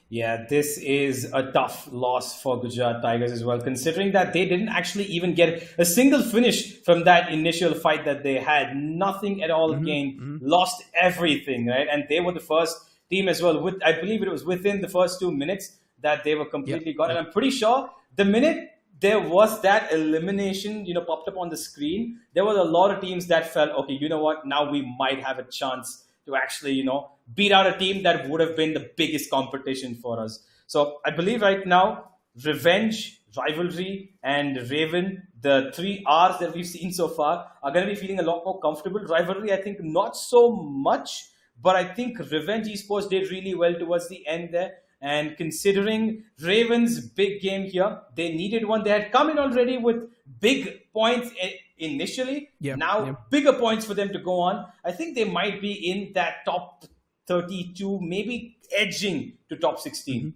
Yeah, this is a tough loss for Gujarat Tigers as well, considering that they didn't actually even get a single finish from that initial fight that they had. Nothing at all gained, lost everything, right? And they were the first team as well. I believe it was within the first 2 minutes that they were completely gone. And I'm pretty sure the minute there was that elimination, popped up on the screen, there were a lot of teams that felt, okay, you know what, now we might have a chance to actually, beat out a team that would have been the biggest competition for us. So I believe right now, Revenge, Rivalry, and Raven, the 3 R's that we've seen so far, are going to be feeling a lot more comfortable. Rivalry, I think, not so much, but I think Revenge Esports did really well towards the end there. And considering Raven's big game here, they needed one. They had come in already with big points initially. Bigger points for them to go on. I think they might be in that top 32, maybe edging to top 16.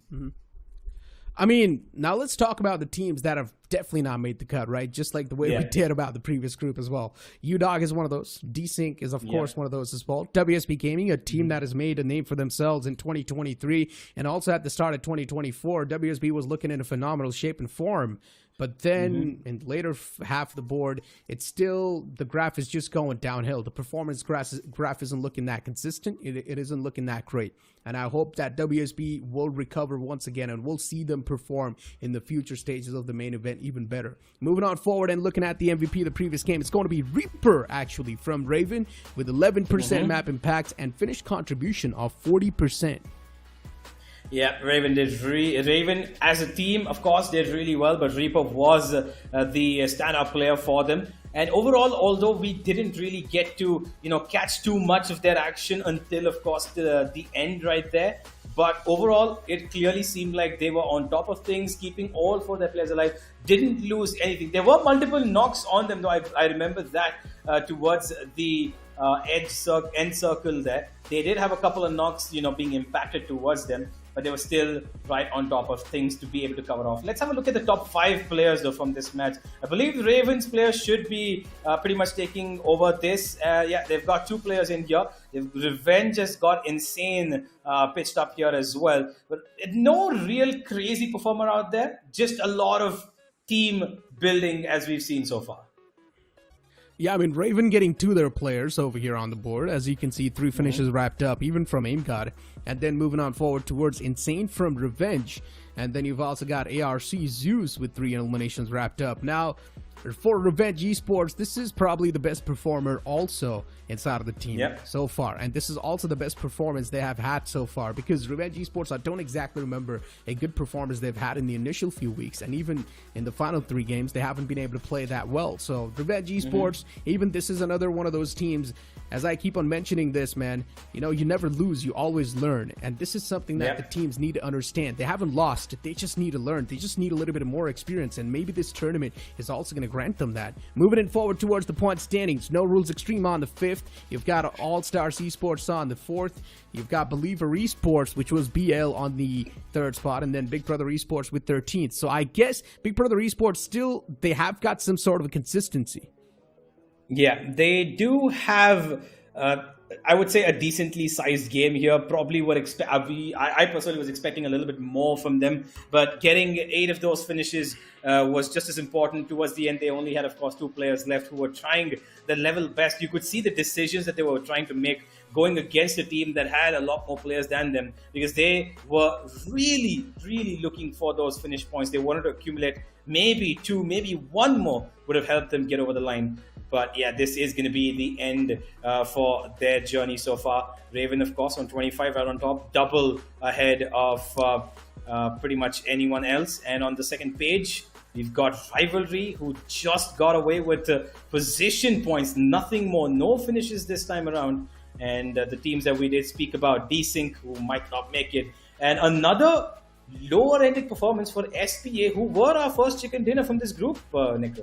I mean, now let's talk about the teams that have definitely not made the cut, right? Just like the way we did about the previous group as well. UDOG is one of those. DESYNC is, of course, one of those as well. WSB Gaming, a team that has made a name for themselves in 2023. And also at the start of 2024, WSB was looking in a phenomenal shape and form. But then in the later half of the board, it's still, the graph is just going downhill. The performance graph isn't looking that consistent. It isn't looking that great. And I hope that WSB will recover once again, and we'll see them perform in the future stages of the main event even better. Moving on forward and looking at the MVP of the previous game, it's going to be Reaper, actually, from Raven, with 11% map impacts and finished contribution of 40%. Yeah, Raven as a team, of course, did really well, but Reaper was the standout player for them. And overall, although we didn't really get to, catch too much of their action until, of course, the end right there. But overall, it clearly seemed like they were on top of things, keeping all 4 of their players alive, didn't lose anything. There were multiple knocks on them, though. I remember that towards the end circle there. They did have a couple of knocks, being impacted towards them, but they were still right on top of things to be able to cover off. Let's have a look at the top 5 players though from this match. I believe the Ravens players should be pretty much taking over this. Yeah, they've got 2 players in here. Revenge has got insane pitched up here as well. But no real crazy performer out there. Just a lot of team building as we've seen so far. Yeah, I mean, Raven getting 2 their players over here on the board. As you can see, 3 finishes wrapped up, even from AIM-God. And then moving on forward towards Insane from Revenge. And then you've also got ARC Zeus with 3 eliminations wrapped up. Now, for Revenge Esports, this is probably the best performer also inside of the team so far. And this is also the best performance they have had so far, because Revenge Esports, I don't exactly remember a good performance they've had in the initial few weeks. And even in the final 3 games, they haven't been able to play that well. So Revenge Esports, even this is another one of those teams, as I keep on mentioning this, man, you never lose, you always learn. And this is something that the teams need to understand. They haven't lost, they just need to learn. They just need a little bit more experience, and maybe this tournament is also going to grant them that. Moving it forward towards the point standings, No Rules Extreme on the 5th. You've got ALLSTARS Esports on the 4th. You've got Believer Esports, which was BL, on the 3rd spot, and then Big Brother Esports with 13th. So I guess Big Brother Esports still, they have got some sort of a consistency. Yeah, they do have, I would say, a decently sized game here. Probably would expect. I personally was expecting a little bit more from them, but getting 8 of those finishes was just as important. Towards the end, they only had, of course, 2 players left who were trying their level best. You could see the decisions that they were trying to make going against a team that had a lot more players than them, because they were really, really looking for those finish points. They wanted to accumulate maybe 2, maybe 1 more would have helped them get over the line. But yeah, this is going to be the end for their journey so far. Raven, of course, on 25, right on top, double ahead of pretty much anyone else. And on the second page, we've got Rivalry, who just got away with position points, nothing more, no finishes this time around. And the teams that we did speak about, DESYNC, who might not make it, and another lower-rated performance for SPA, who were our first chicken dinner from this group, Nico.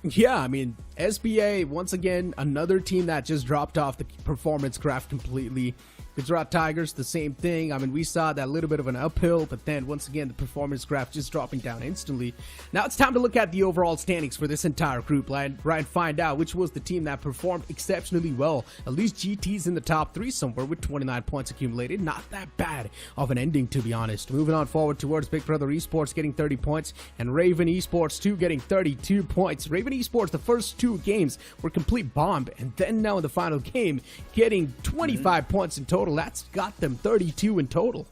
Yeah, I mean, SBA, once again, another team that just dropped off the performance graph completely. Gujarat Tigers, the same thing. I mean, we saw that little bit of an uphill, but then once again, the performance graph just dropping down instantly. Now it's time to look at the overall standings for this entire group, and find out which was the team that performed exceptionally well. At least GT's in the top 3 somewhere with 29 points accumulated. Not that bad of an ending, to be honest. Moving on forward towards Big Brother Esports getting 30 points, and Raven Esports 2 getting 32 points. Raven Esports, the first 2 games were complete bomb, and then now in the final game, getting 25 points in total. That's got them 32 in total.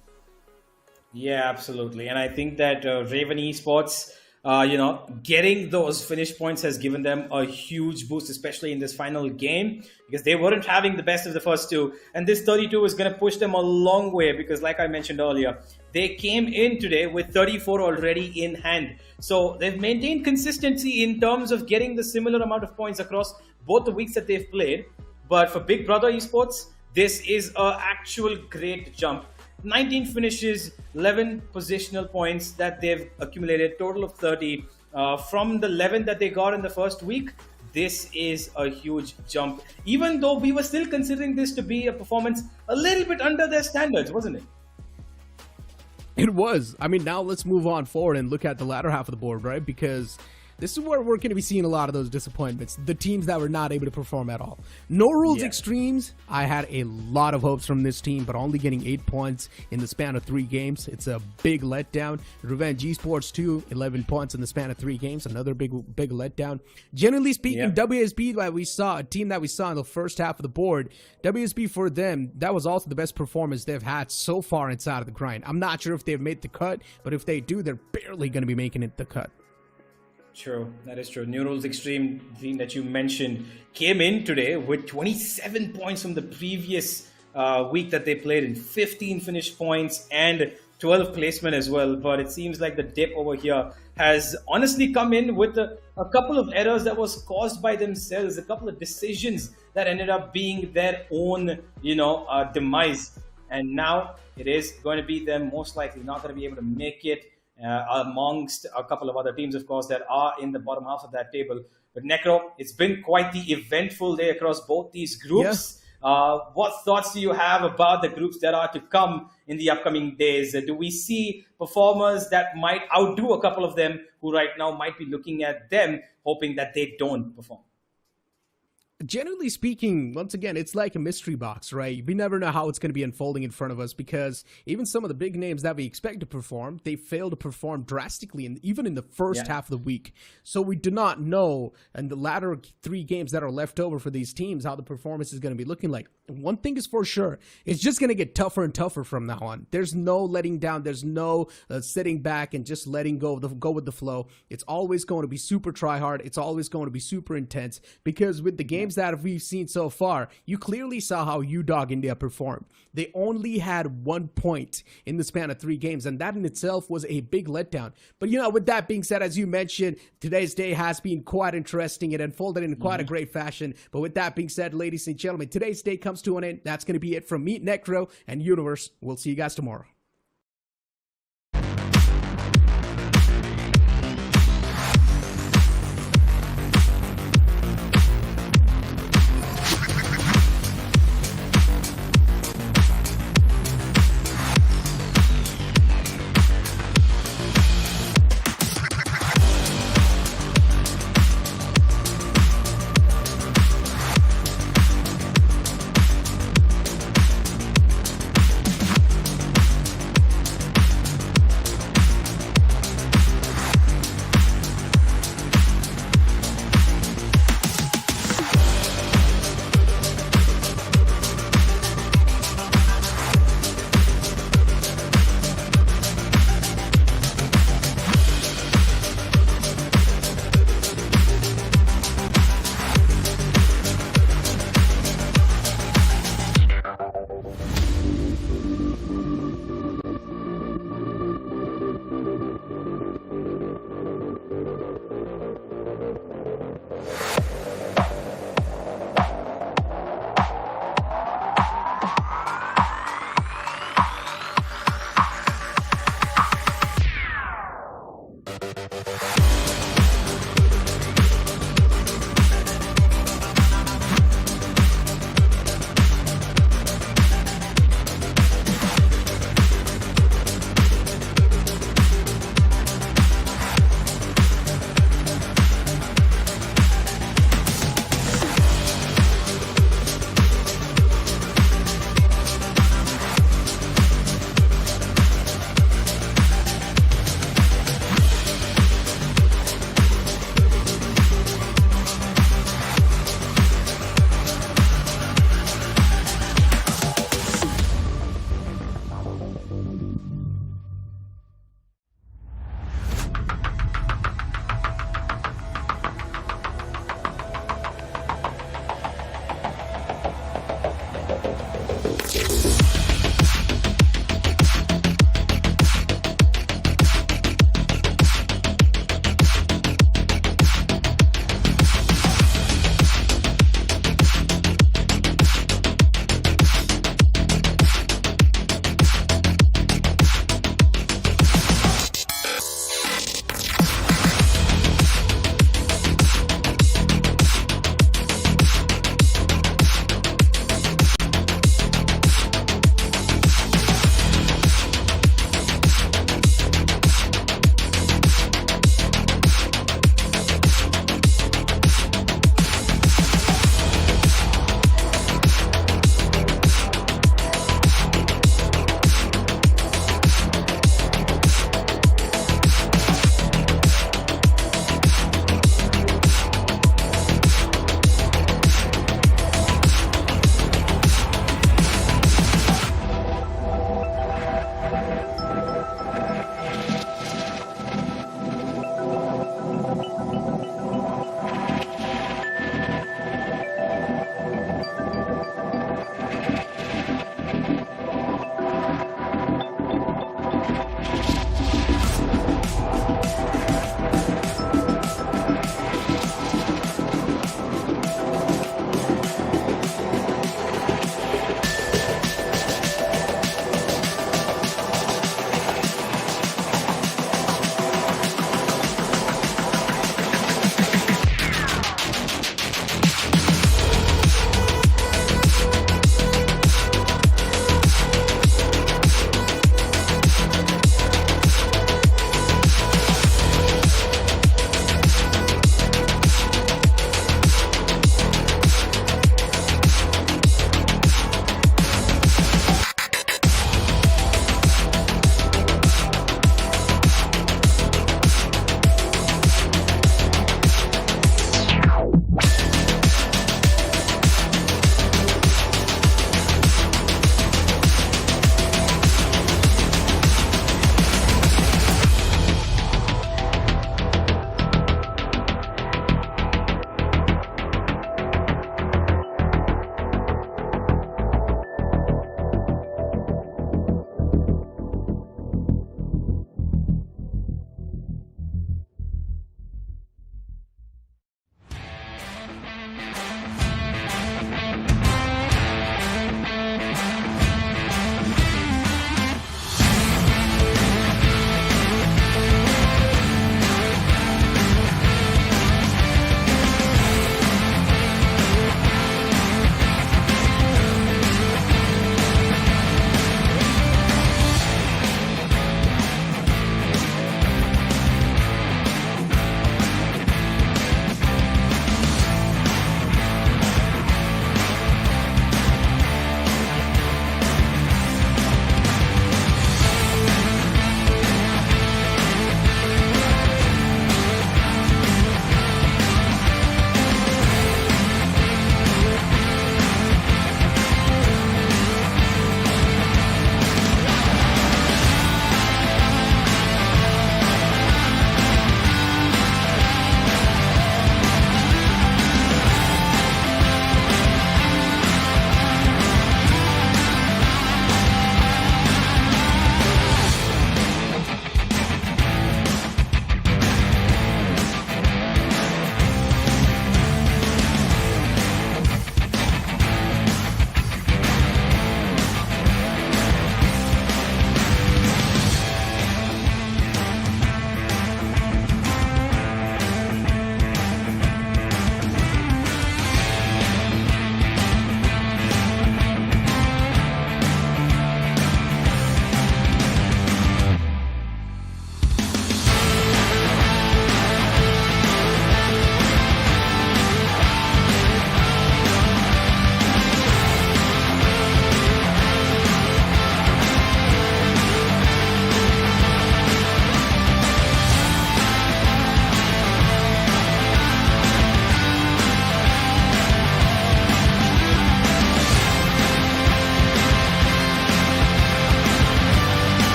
Yeah, absolutely. And I think that Raven Esports, getting those finish points has given them a huge boost, especially in this final game, because they weren't having the best of the first 2. And this 32 is going to push them a long way, because like I mentioned earlier, they came in today with 34 already in hand. So they've maintained consistency in terms of getting the similar amount of points across both the weeks that they've played. But for Big Brother Esports, this is an actual great jump. 19 finishes, 11 positional points that they've accumulated, total of 30. From the 11 that they got in the first week, this is a huge jump. Even though we were still considering this to be a performance a little bit under their standards, wasn't it? It was. I mean, now let's move on forward and look at the latter half of the board, right? Because this is where we're going to be seeing a lot of those disappointments. The teams that were not able to perform at all. No Rules Extremes, I had a lot of hopes from this team, but only getting 8 points in the span of 3 games. It's a big letdown. Revenge Esports 2, 11 points in the span of 3 games. Another big letdown. Generally speaking, WSB, that we saw, a team that we saw in the first half of the board, WSB for them, that was also the best performance they've had so far inside of the grind. I'm not sure if they've made the cut, but if they do, they're barely going to be making it the cut. True, that is true. New Rules Extreme, thing that you mentioned, came in today with 27 points from the previous week that they played, in 15 finish points and 12 placement as well. But it seems like the dip over here has honestly come in with a couple of errors that was caused by themselves, a couple of decisions that ended up being their own, demise. And now it is going to be them most likely not going to be able to make it. Amongst a couple of other teams, of course, that are in the bottom half of that table. But Necro, it's been quite the eventful day across both these groups. What thoughts do you have about the groups that are to come in the upcoming days? Do we see performers that might outdo a couple of them who right now might be looking at them, hoping that they don't perform? Generally speaking, once again, it's like a mystery box, right? We never know how it's going to be unfolding in front of us, because even some of the big names that we expect to perform, they fail to perform drastically, and even in the first half of the week. So we do not know in the latter 3 games that are left over for these teams how the performance is going to be looking like. One thing is for sure, it's just going to get tougher and tougher from now on. There's no letting down. There's no sitting back and just letting go with the flow. It's always going to be super try hard. It's always going to be super intense, because with the games that we've seen so far, you clearly saw how UDOG India performed. They only had 1 point in the span of 3 games, and that in itself was a big letdown. But with that being said, as you mentioned, today's day has been quite interesting. It unfolded in quite a great fashion. But with that being said, ladies and gentlemen, today's day comes to an end. That's going to be it from me, Necro, and Universe. We'll see you guys tomorrow.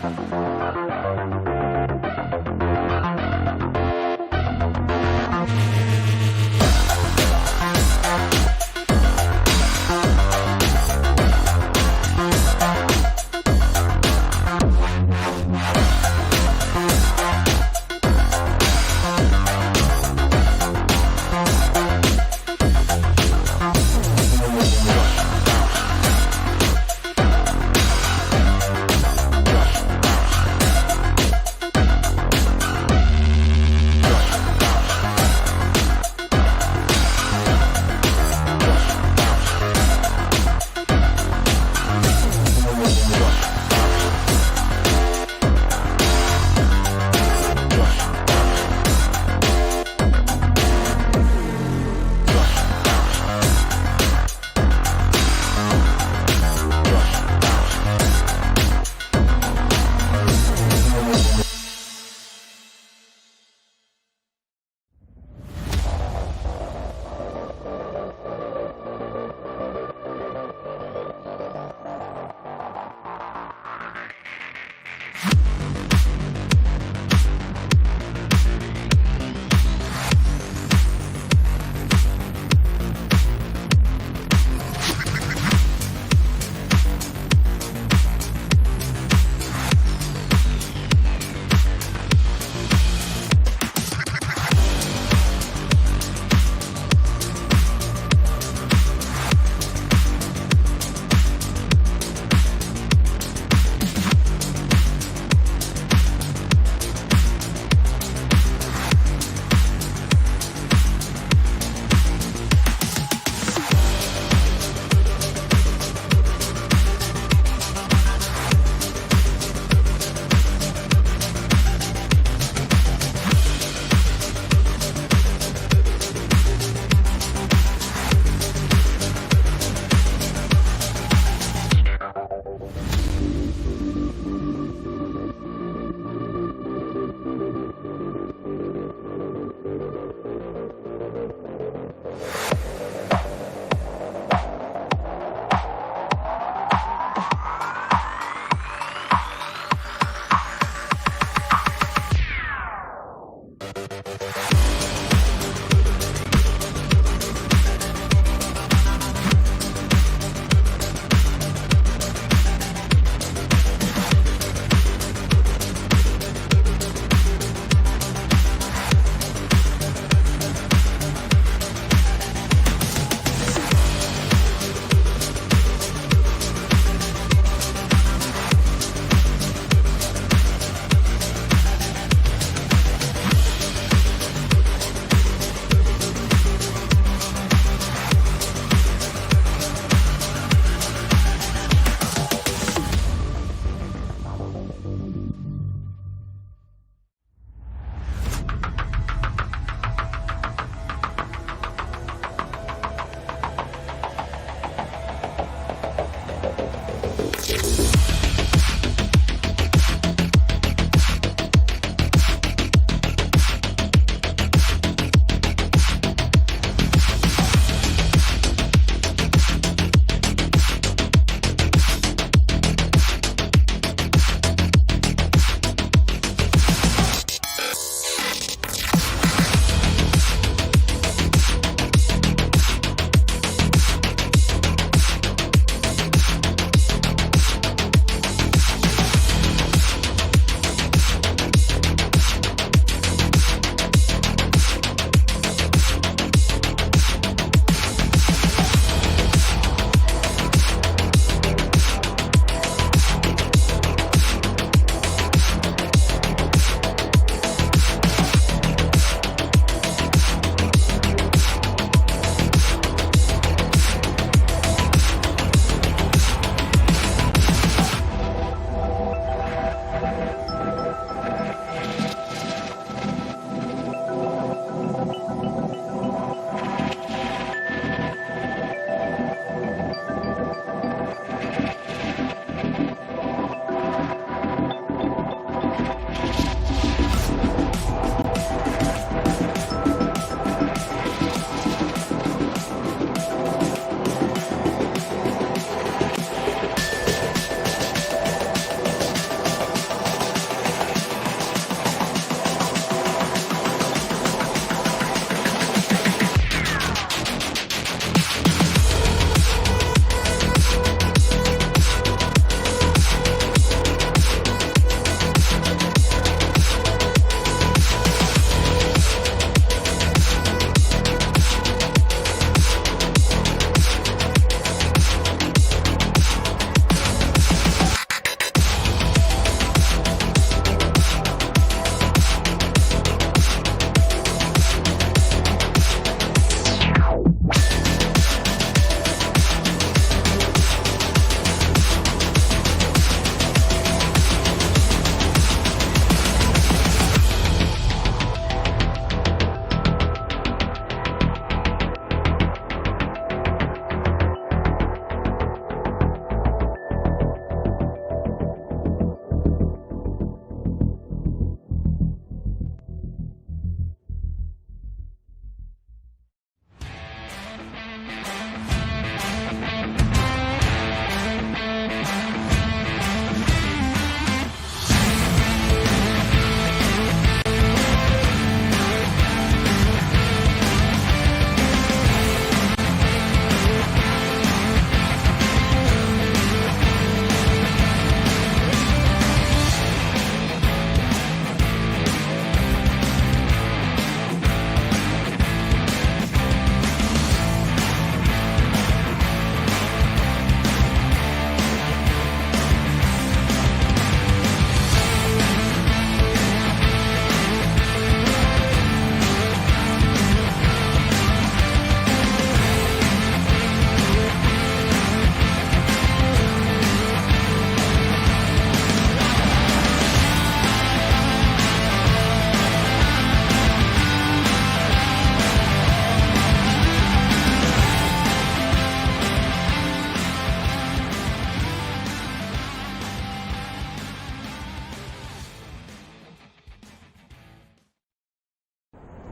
है